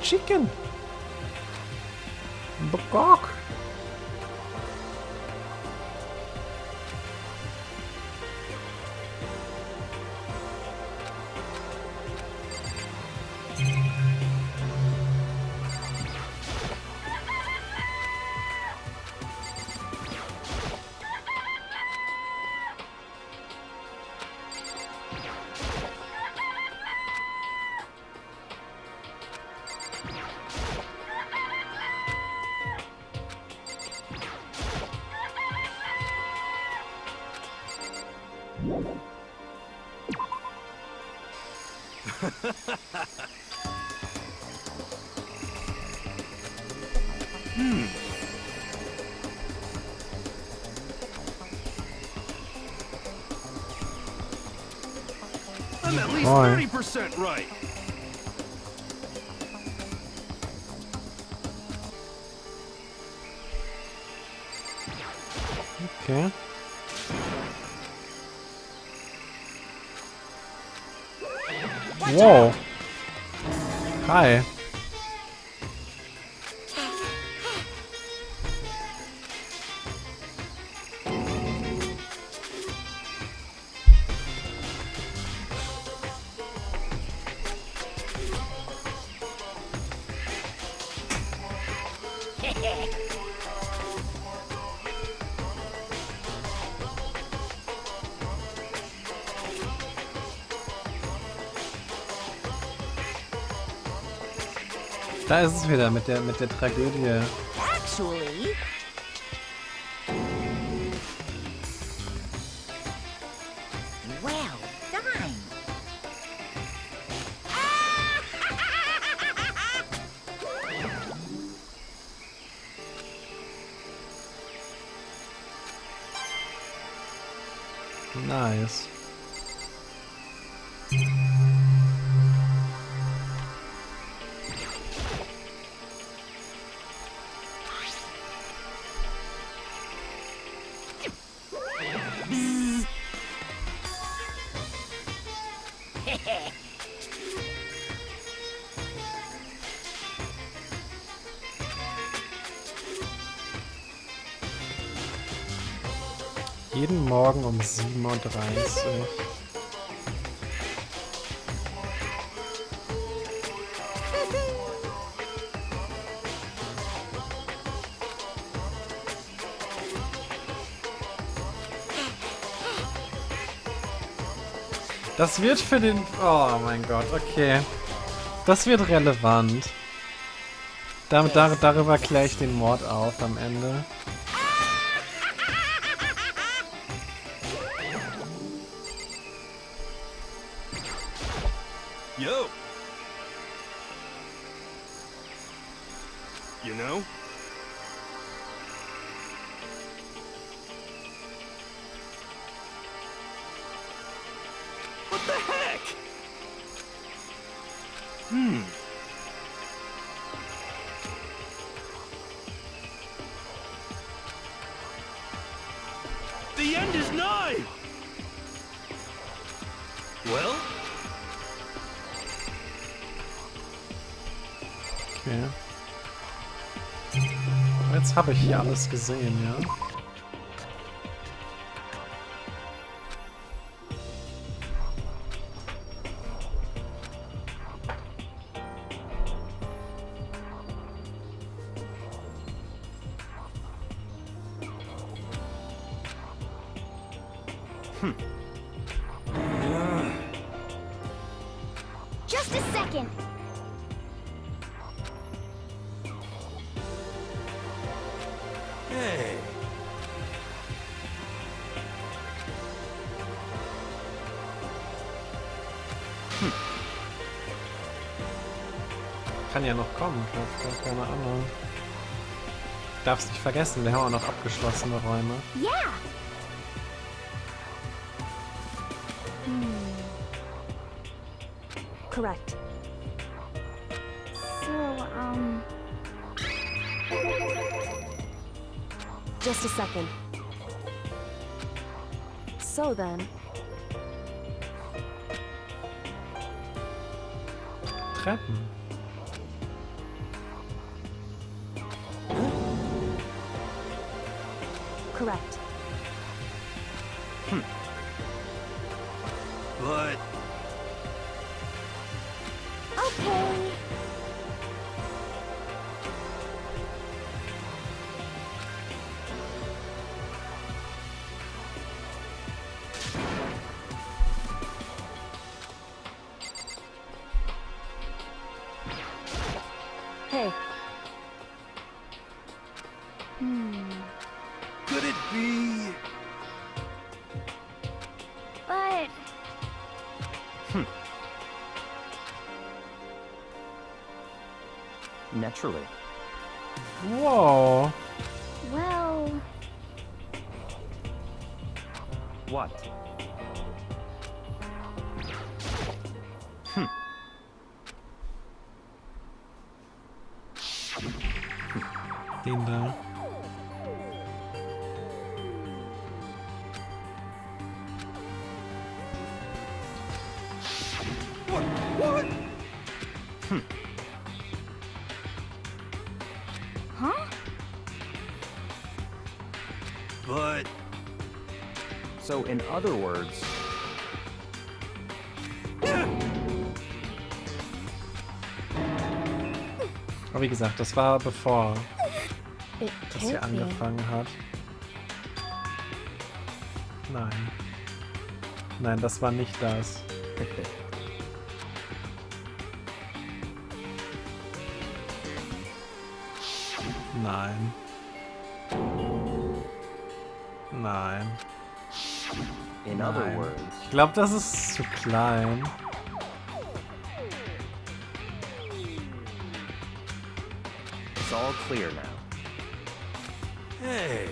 Chicken. Bokok. I'm at least 30% right. Okay. Wow. Hi. Da ist es wieder mit der Tragödie. Actually, well done. Nice. Jeden Morgen um 7:30 Uhr. Das wird für den... Oh mein Gott, okay. Das wird relevant. Darüber kläre ich den Mord auf am Ende. Yo! You know? What the heck? The end is nigh! Well? Okay. Jetzt habe ich hier alles gesehen, ja? Just a second. Hey. Kann ja noch kommen, keine Ahnung. Darf's nicht vergessen, wir haben auch noch abgeschlossene Räume. Yeah. Correct. So, Just a second. So then, Treppen. correct. But... okay. Hey. Could it be... But Naturally. Whoa. well, What? Den da. What? huh? But... So in other words, Aber wie gesagt, das war bevor It das hier can't be. angefangen hat. Nein. Nein, das war nicht das. Nein. Nein. in other Nein. words, Ich glaube, das ist zu klein. it's all clear now. Hey.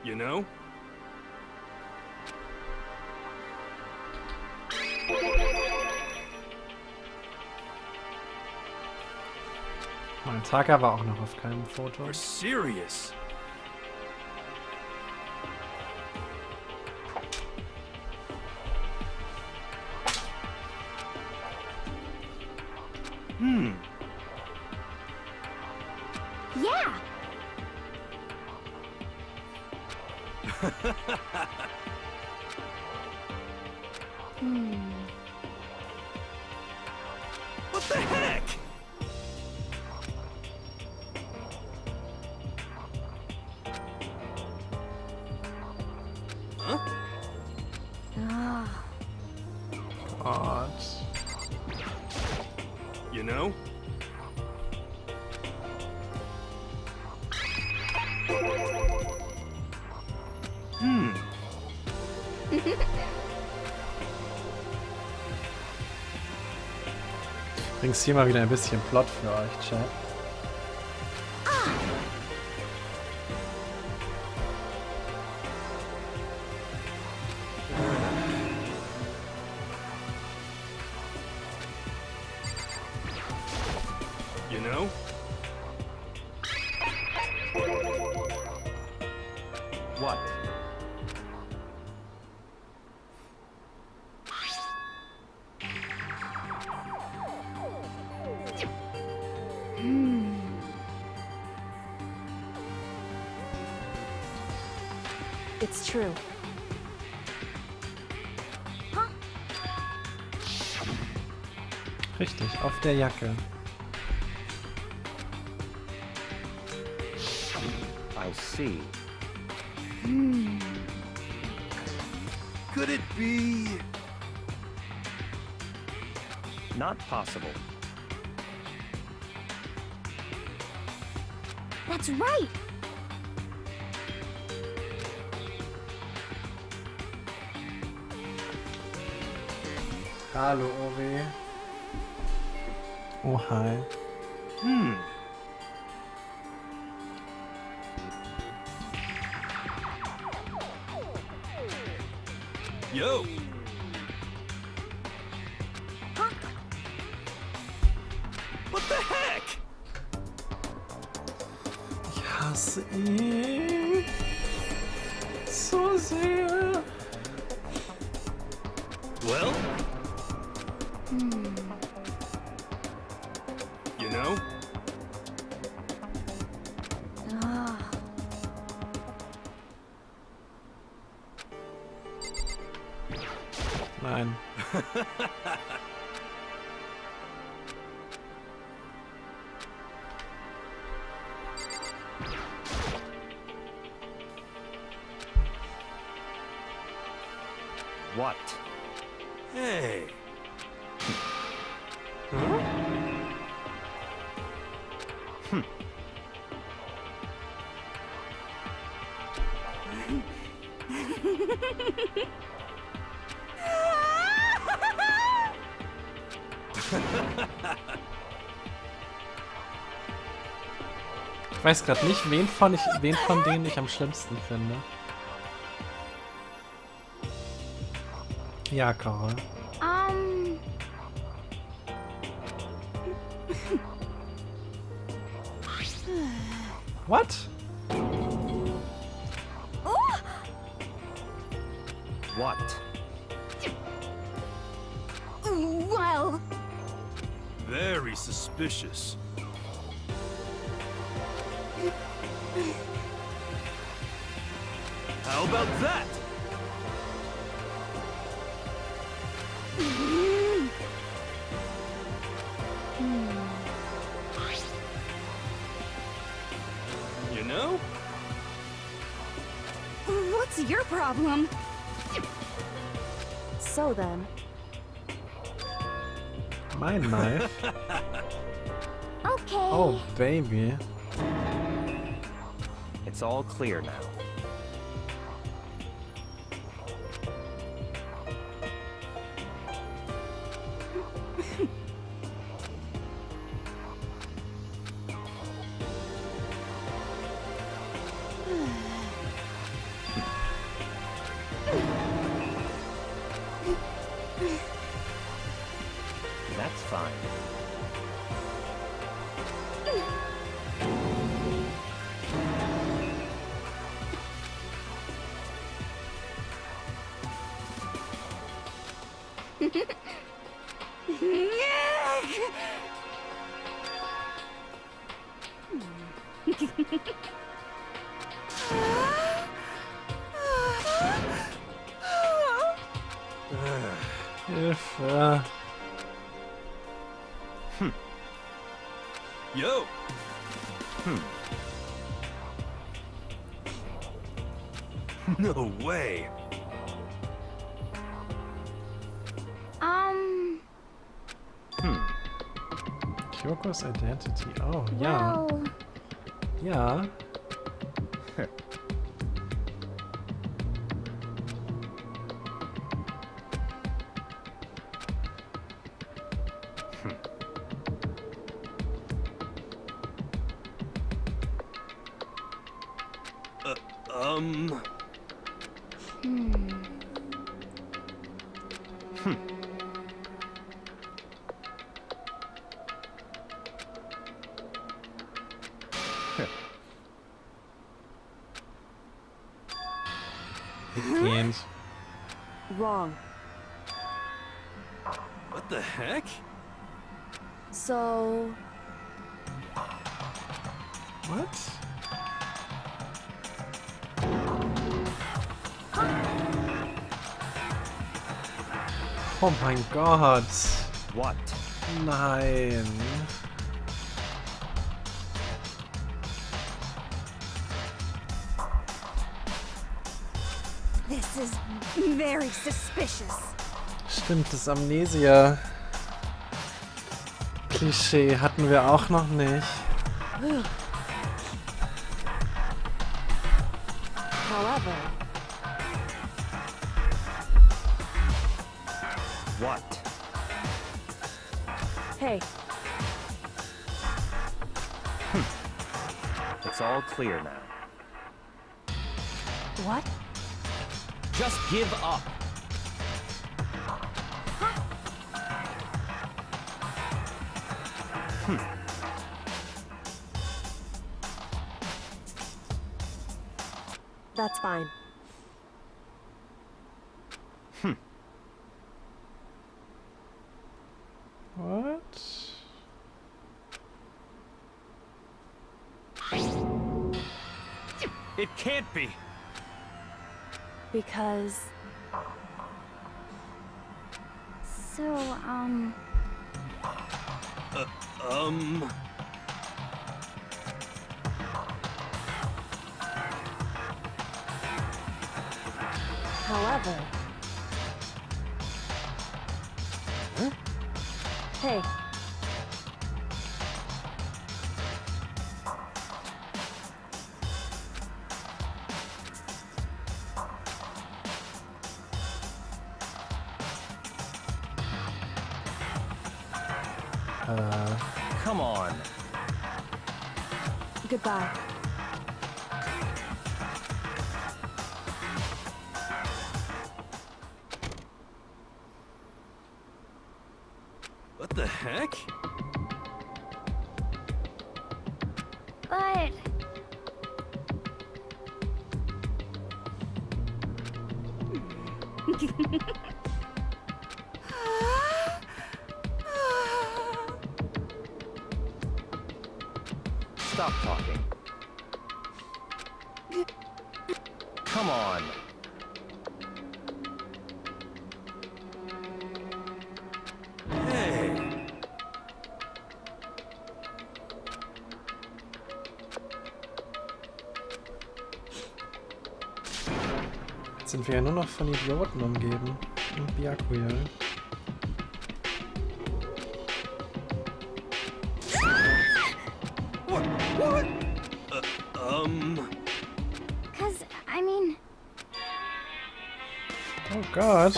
You know? Mein Taka war auch noch auf keinem Foto. You're serious? Yeah. What the heck? Huh? God. You know? Übrigens hier mal wieder ein bisschen Plot für euch, Chat. You know? What? It's true. Richtig, auf der Jacke. I see. Could it be? Not possible. That's right! Hallo, Ori. Oh, hi. Yo! What the heck? Ich hasse ihn. So sehr. Well? You know? Nein. What? Hey. Ich weiß gerade nicht, wen von denen ich am schlimmsten finde. Ja, Cora. What? What? Well... Very suspicious. How about that? You know? What's your problem? So then, Mein Knife. Okay. Oh, baby. It's all clear now. That's fine. Hilfe. Yo. No way. Kyoko's identity. Oh, ja. Well, Ja. And Wrong. What the heck? So, what? Oh mein Gott. What? Nein. This is very suspicious. Stimmt, das Amnesia-Klischee hatten wir auch noch nicht. however, What? hey, It's all clear now. what? Just give up. That's fine. What? It can't be. Because, so, however, hey, Come on. goodbye. What the heck? but Stop talking. Come on. Hey. Jetzt sind wir ja nur noch von Idioten umgeben. Und Byakuya. What? cause I mean, Oh Gott.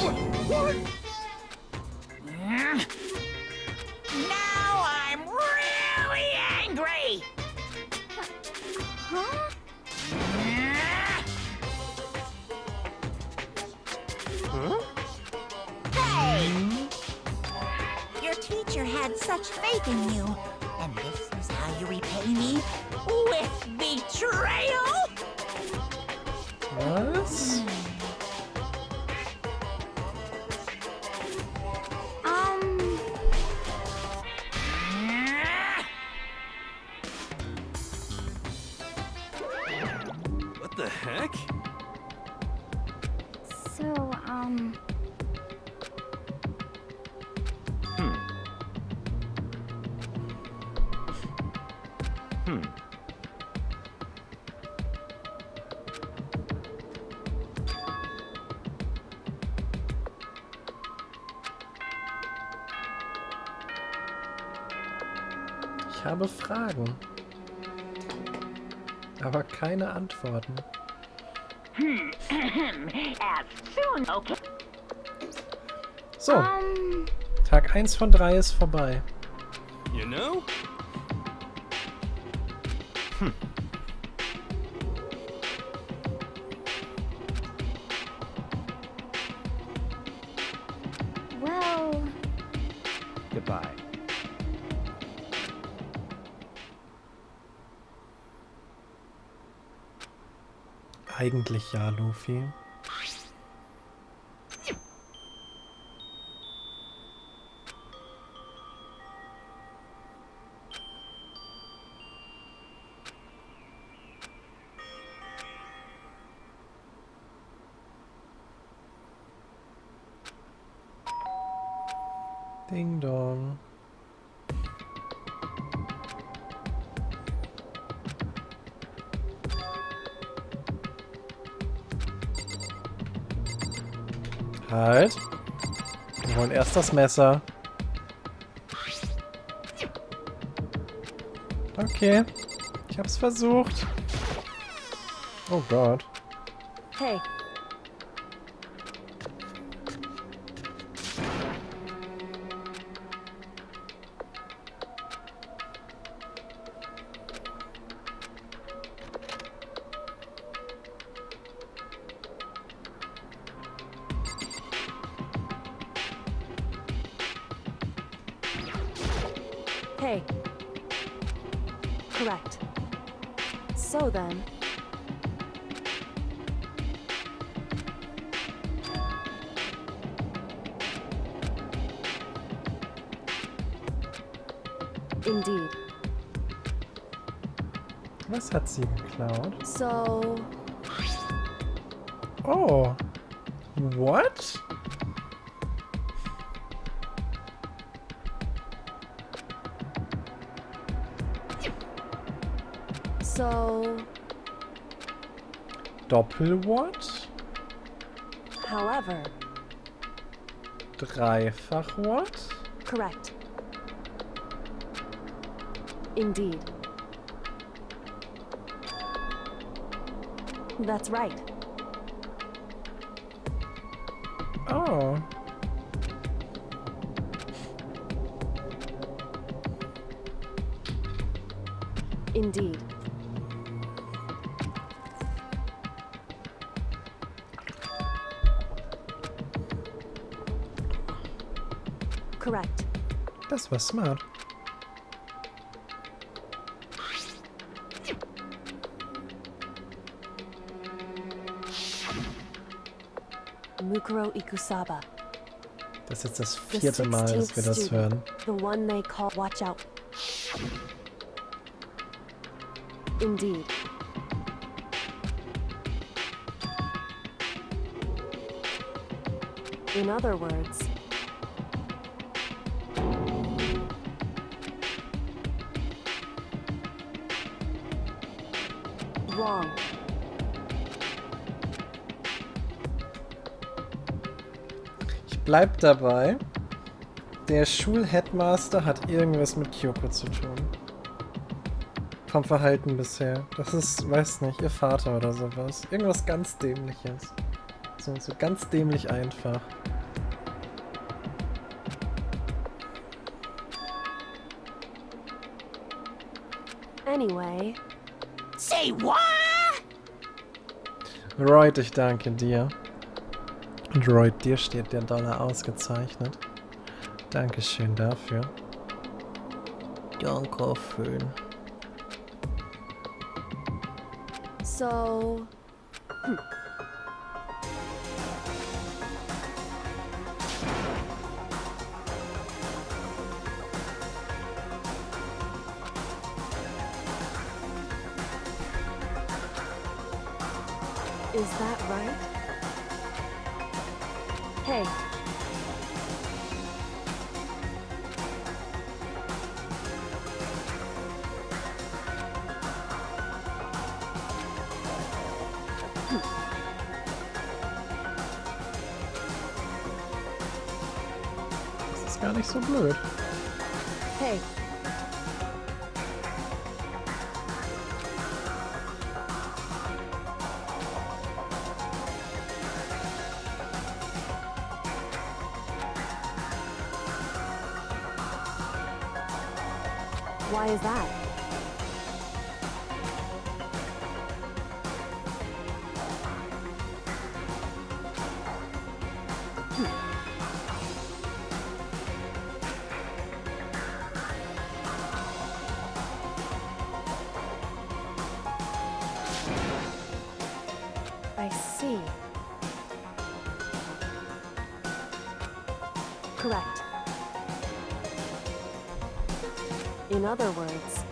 Now I'm really angry! huh? Hey! Your teacher had such faith in you, and this is how you repay me? With betrayal? Was? What the heck? So, Ich habe Fragen. Aber keine Antworten. As soon, okay. So. Tag 1 von 3 ist vorbei. You know? Well... Goodbye. Eigentlich ja, Luffy. Ding dong. Halt. Wir wollen erst das Messer. Okay. Ich hab's versucht. Oh Gott. Hey. Hey. Correct. So then... Indeed. Was hat sie geklaut? So... Oh. What? So... Doppel-What? However... Dreifach-What? Correct. Indeed. That's right. Oh. Indeed. Correct. Das war smart. Mukuro Ikusaba. Das ist jetzt das 4. Mal, dass wir das hören. The one they call Watch Out. Indeed. In other words... Wrong. Ich bleib dabei. Der Schulheadmaster hat irgendwas mit Kyoko zu tun. Vom Verhalten bisher. Das ist, weiß nicht, ihr Vater oder sowas. Irgendwas ganz Dämliches. So ganz dämlich einfach. Anyway. Say what? Royd, ich danke dir. Und Royd, dir steht der Dollar ausgezeichnet. Dankeschön dafür. Dankeschön. So... Is that right? Hey. Das ist gar nicht so blöd. Hey. Why is that? I see. Correct. In other words,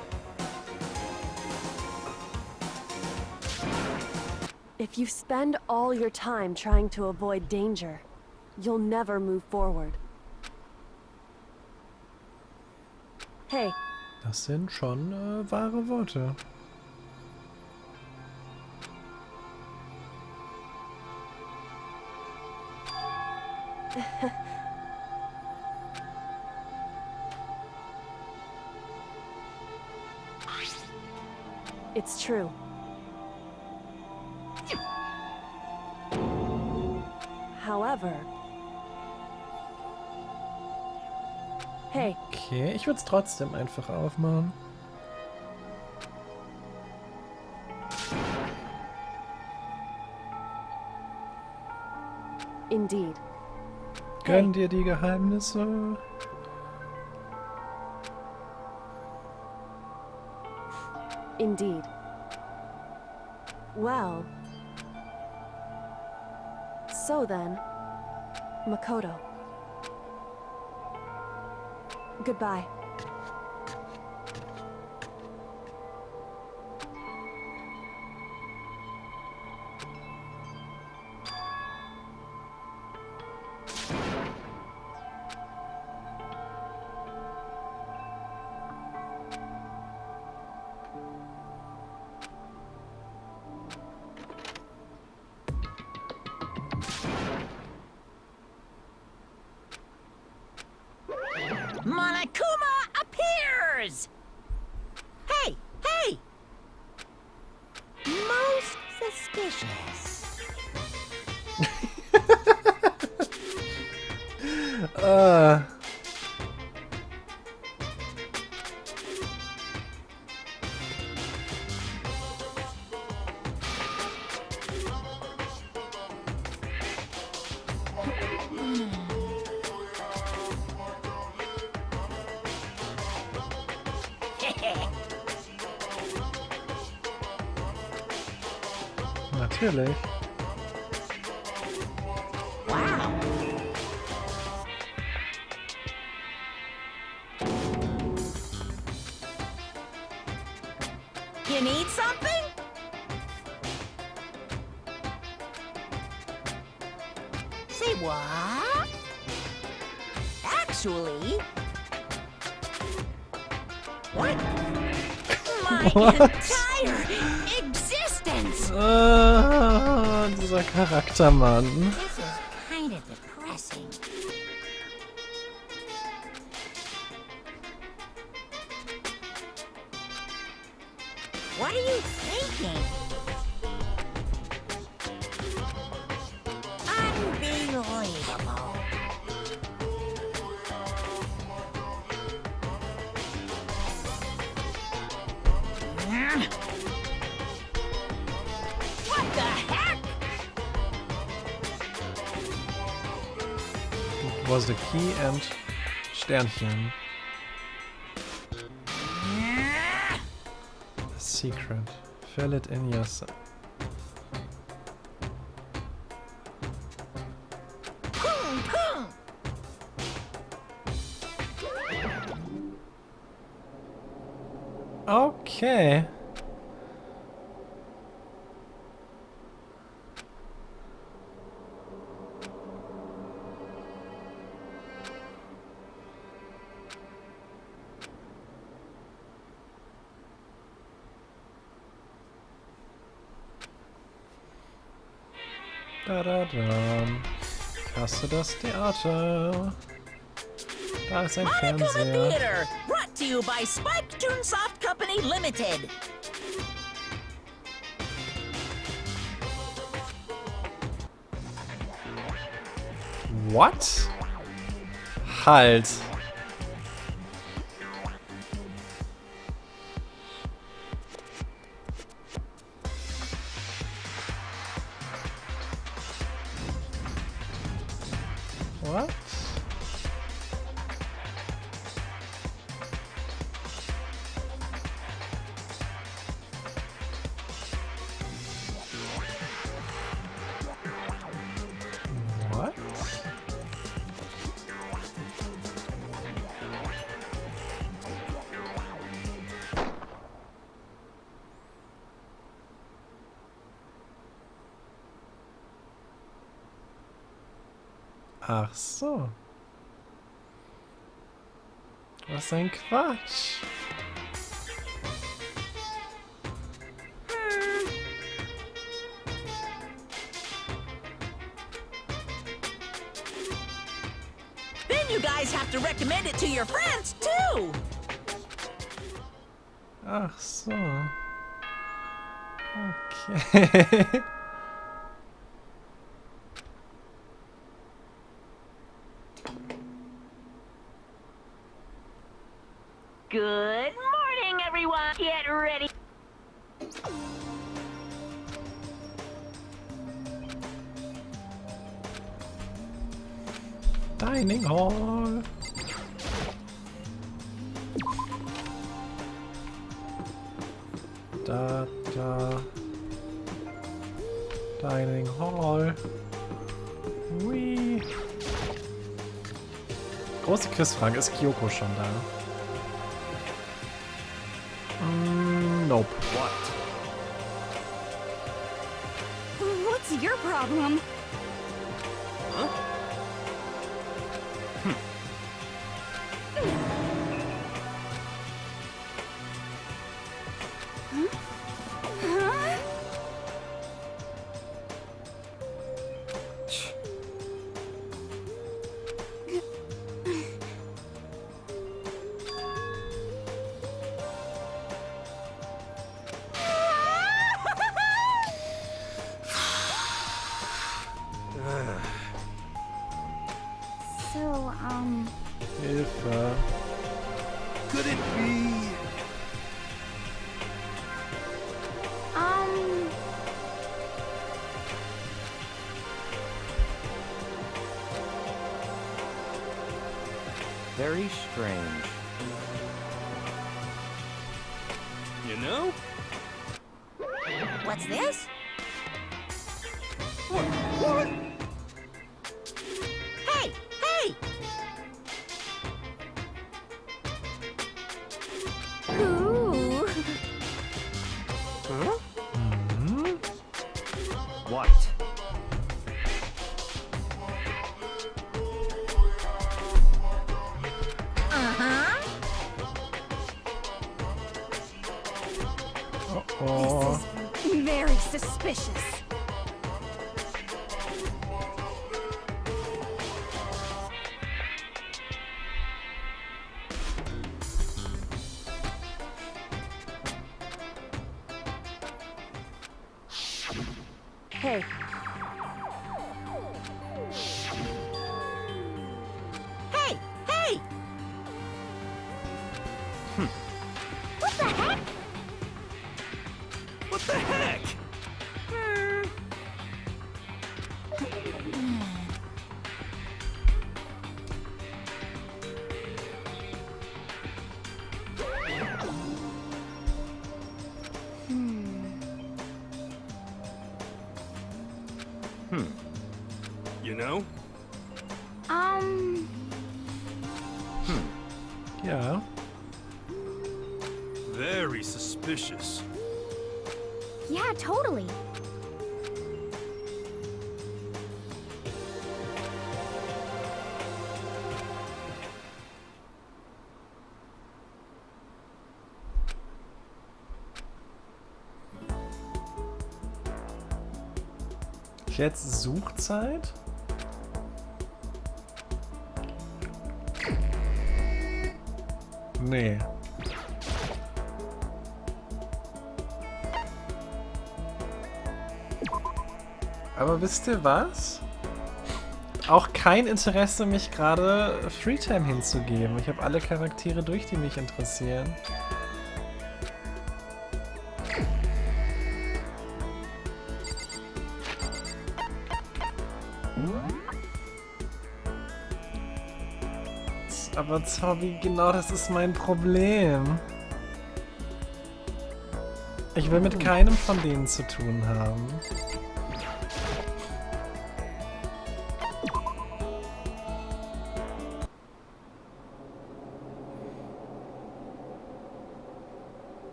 if you spend all your time trying to avoid danger, you'll never move forward. Hey. Das sind schon wahre Worte. It's true. However... Hey. Okay, ich würde es trotzdem einfach aufmachen. Indeed. Gönn dir die Geheimnisse. Indeed. Well... So then, Makoto. Goodbye. Monokuma appears! Hey, hey! Most suspicious. Natürlich. Wow. You need something? Say what? Actually... What? My entire existence! Dieser Charaktermann. This is kind of depressing. What are you thinking? Unbelievable. What the heck? It was the key and Sternchen. The secret. Fill it in yourself. Okay. Da. Ich hasse das Theater. Da ist ein Monokuma Fernseher. Theater, brought to you by Spike Toonsoft Company Limited. What? Halt. What? What? Ach so. Was ein Quatsch. Then you guys have to recommend it to your friends, too! Ach so. Okay. Good morning, everyone. Get ready. Dining Hall. Da. Dining Hall. Hui. Große Quizfrage, ist Kyoko schon da? Nope. What? What's your problem? Huh? Hilfe. Could it be? Very strange. You know? What's this? What? Hey! Hey! Ooh. Huh? What? Uh-oh. This is very suspicious. Hey, Hey! Hey! What the heck? What the heck? You know? Ja. Very suspicious. Yeah, totally. Jetzt Suchzeit? Nee. Aber wisst ihr was? Auch kein Interesse, mich gerade Freetime hinzugeben. Ich habe alle Charaktere durch, die mich interessieren. Aber Zobby, genau das ist mein Problem. Ich will mit keinem von denen zu tun haben.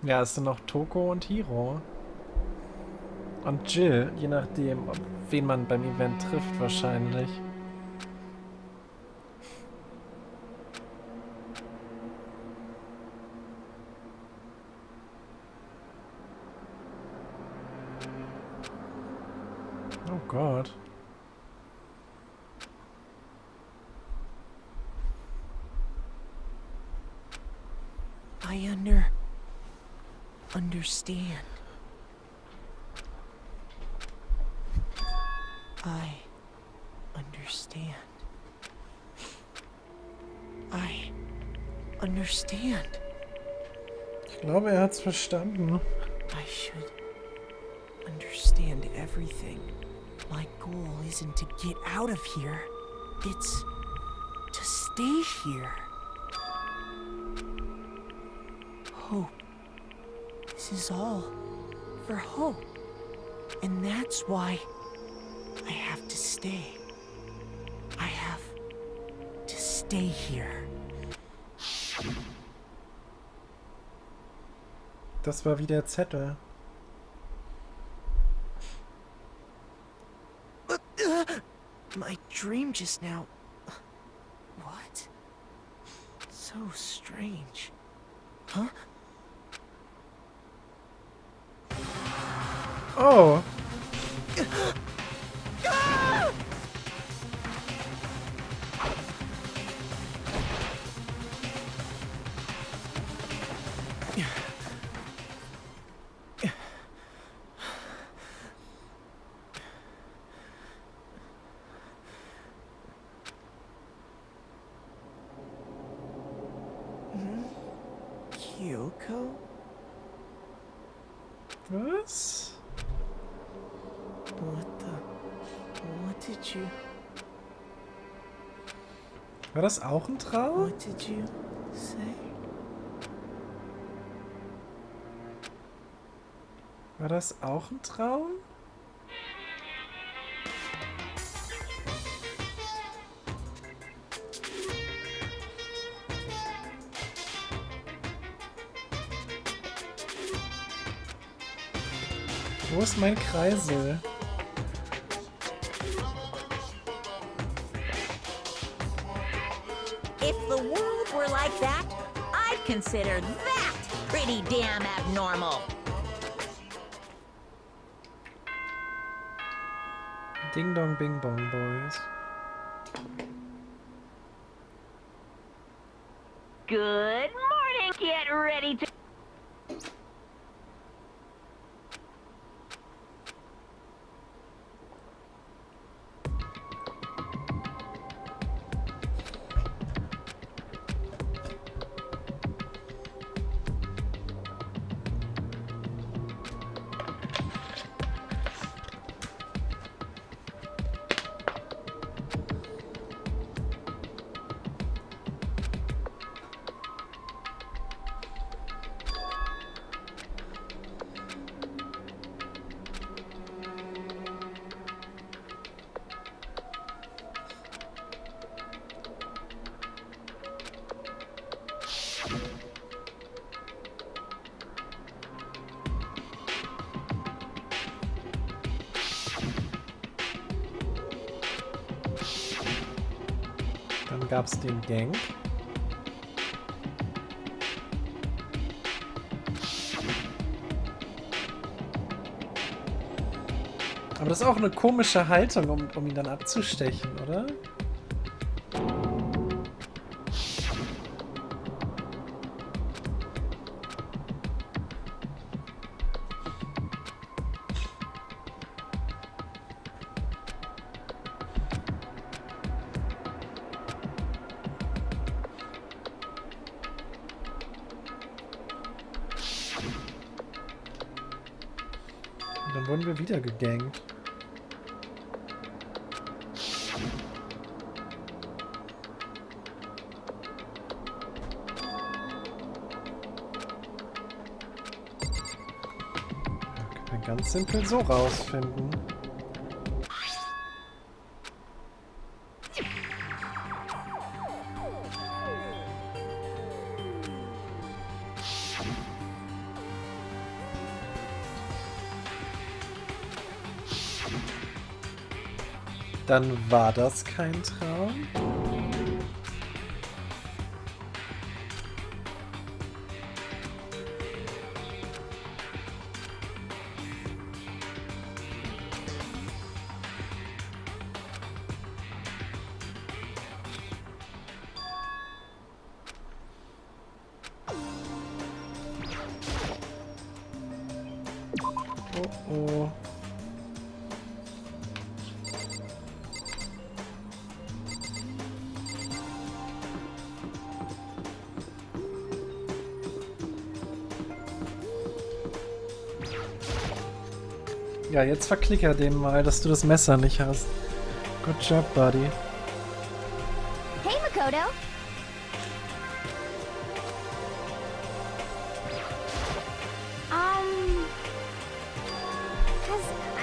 Ja, es sind noch Toko und Hiro. Und Jill, je nachdem, wen man beim Event trifft wahrscheinlich. Oh Gott. I understand. I understand. I understand. Ich glaube, er hat's verstanden. I should understand everything. My goal isn't to get out of here. It's to stay here. Hope. This is all for hope. And that's why I have to stay. I have to stay here. Das war wie der Zettel. My dream just now. What? So strange. Huh? Oh. Kyoko? Was? What did you... War das auch ein Traum? What did you say? War das auch ein Traum? Wo ist mein Kreisel? If the world were like that, I'd consider that pretty damn abnormal. Ding dong bing bong, boys. Good morning. Get ready to... Dann gab's den Gang. Aber das ist auch eine komische Haltung, um ihn dann abzustechen, oder? wurden wir wieder gegankt. Kann man ganz simpel so rausfinden. Dann war das kein Traum. Oh oh. Ja, jetzt verklicker den mal, dass du das Messer nicht hast. Good job, buddy. Hey, Makoto.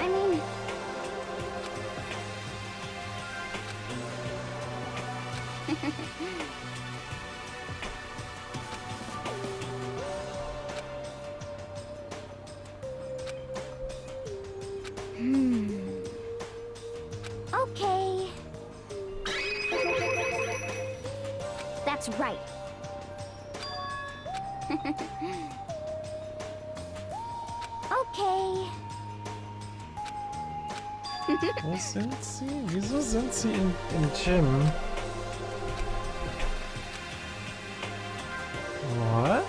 I mean... Okay. That's right. Okay. Wo sind sie? Wieso sind sie im Gym? What?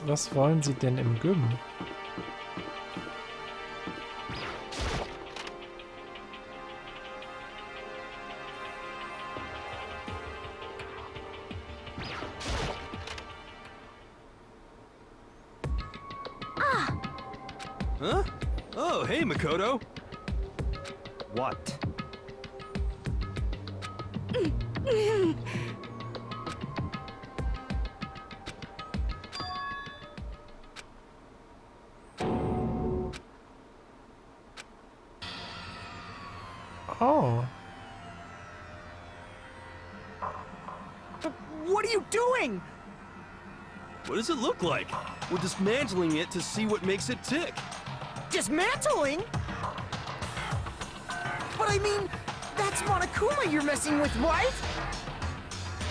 Was wollen sie denn im Gym? Huh? Oh, hey, Makoto. What? Oh. What are you doing? What does it look like? We're dismantling it to see what makes it tick. Dismantling? But I mean, that's Monokuma you're messing with, right?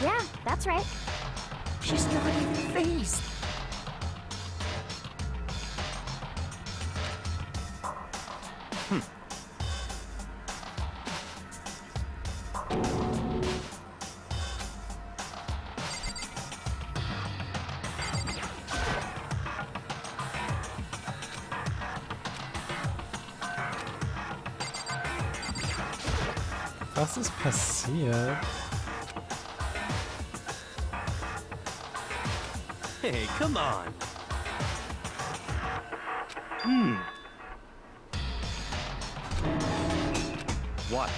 Yeah, that's right. She's not even phased. Was ist passiert? Hey, come on. What?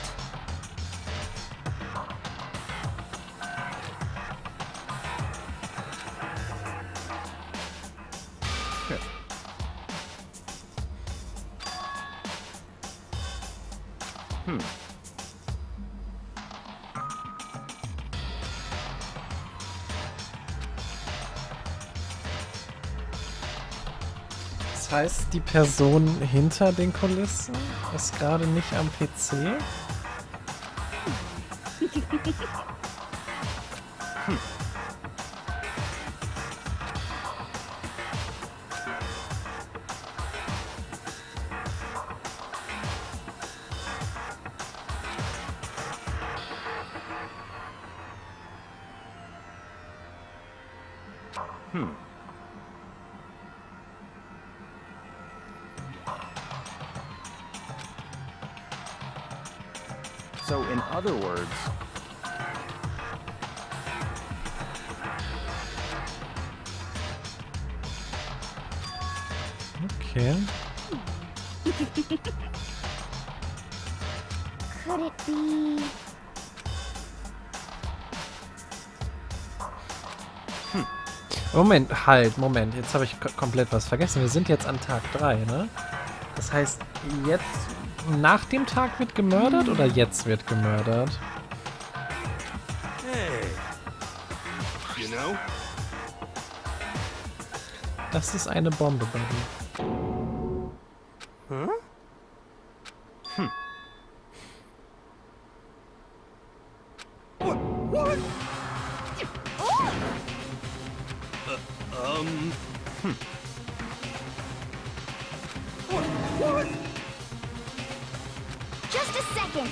Das heißt, die Person hinter den Kulissen ist gerade nicht am PC? So in other words... Okay. Could it be... Moment, halt, Moment. Jetzt habe ich komplett was vergessen. Wir sind jetzt an Tag 3, ne? Das heißt, jetzt nach dem Tag wird gemördert oder jetzt wird gemördert? Hey. You know? Das ist eine Bombe, Buddy. Huh? What? What? What? Just a second.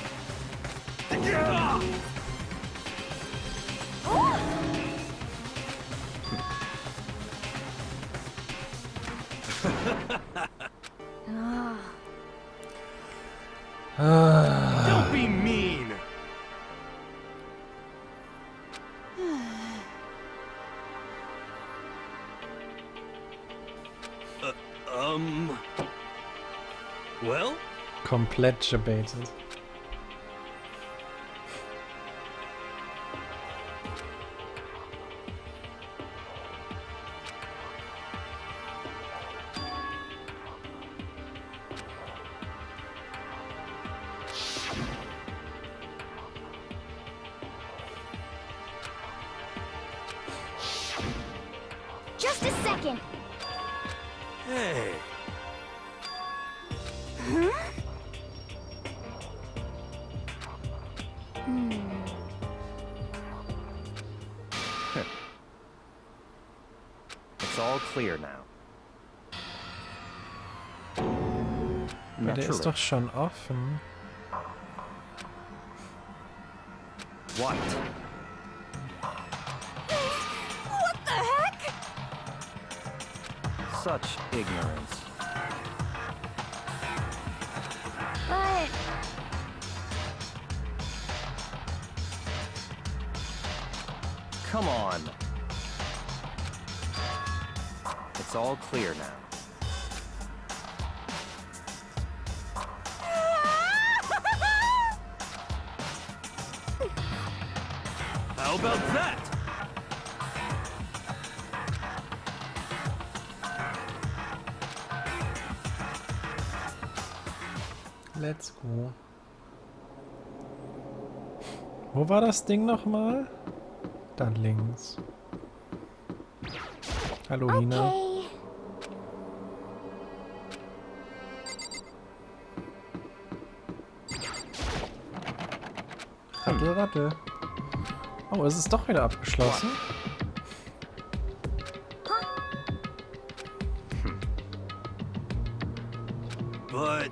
Don't be mean. Well? Komplett gebaitet. Just a second. Hey. It's all clear now. Aber der ist doch schon offen. What? What the heck? Such ignorance. But... Come on. It's all clear now. How about that? Let's go. Wo war das Ding nochmal? Da links. Hallo, Hina. Okay. Rattel, rattel. Oh, es ist doch wieder abgeschlossen. But...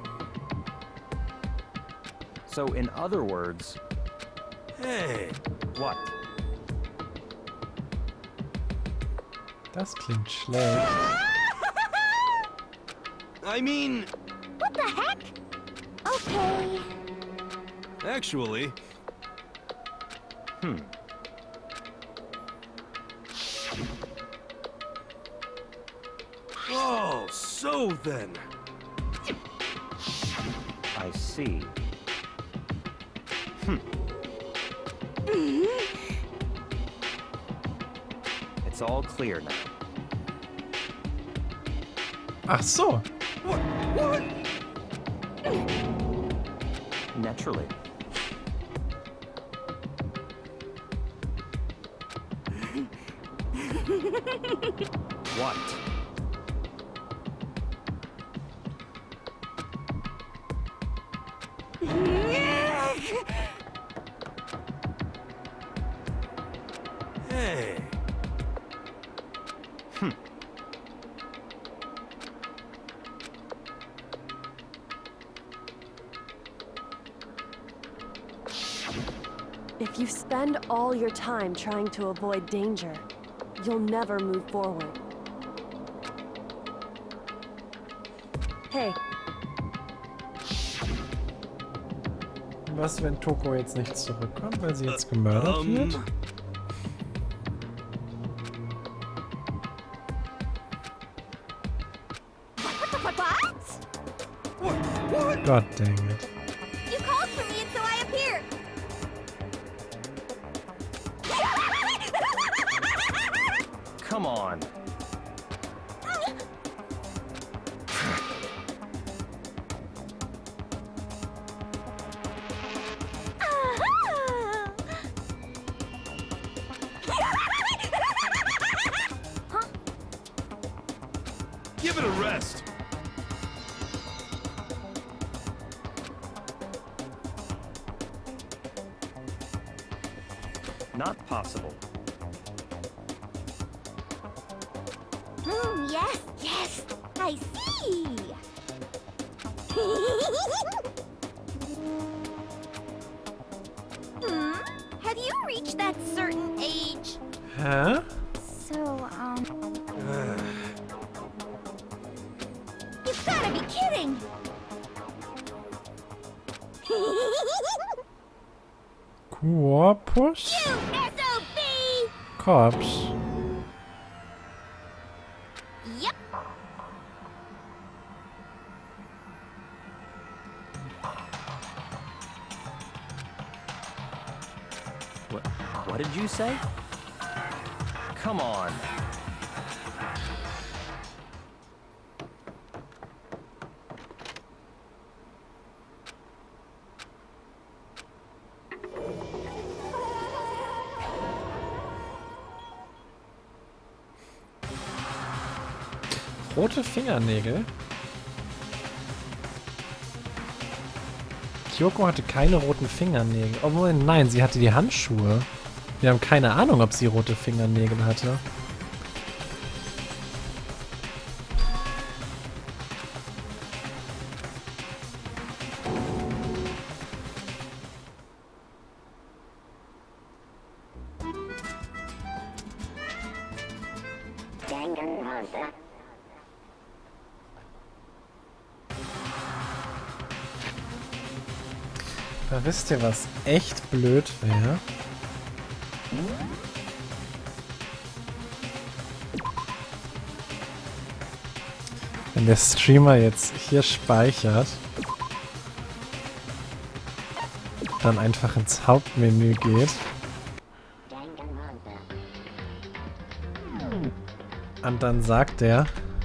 So in other words... Hey. What? Das klingt schlecht. I mean... What the heck? Okay. Actually... Oh, so then... I see. It's all clear now. Ach so. What? What? Naturally. What? Hey. If you spend all your time trying to avoid danger, you'll never move forward. Hey, Was, wenn Toko jetzt nicht zurückkommt, weil sie jetzt gemördert wird? God dang it. You called for me and so I appeared. Come on. Give it a rest. Not possible. Yes, yes, I see. Have you reached that certain age? Huh? So, You've gotta be kidding! Corpus? You SOB! Corpse. Yep. What did you say? Come on. Rote Fingernägel? Kyoko hatte keine roten Fingernägel. Oh nein, sie hatte die Handschuhe. Wir haben keine Ahnung, ob sie rote Fingernägel hatte. Danganronpa. Aber wisst ihr, was echt blöd wäre? Wenn der Streamer jetzt hier speichert, dann einfach ins Hauptmenü geht und dann sagt er,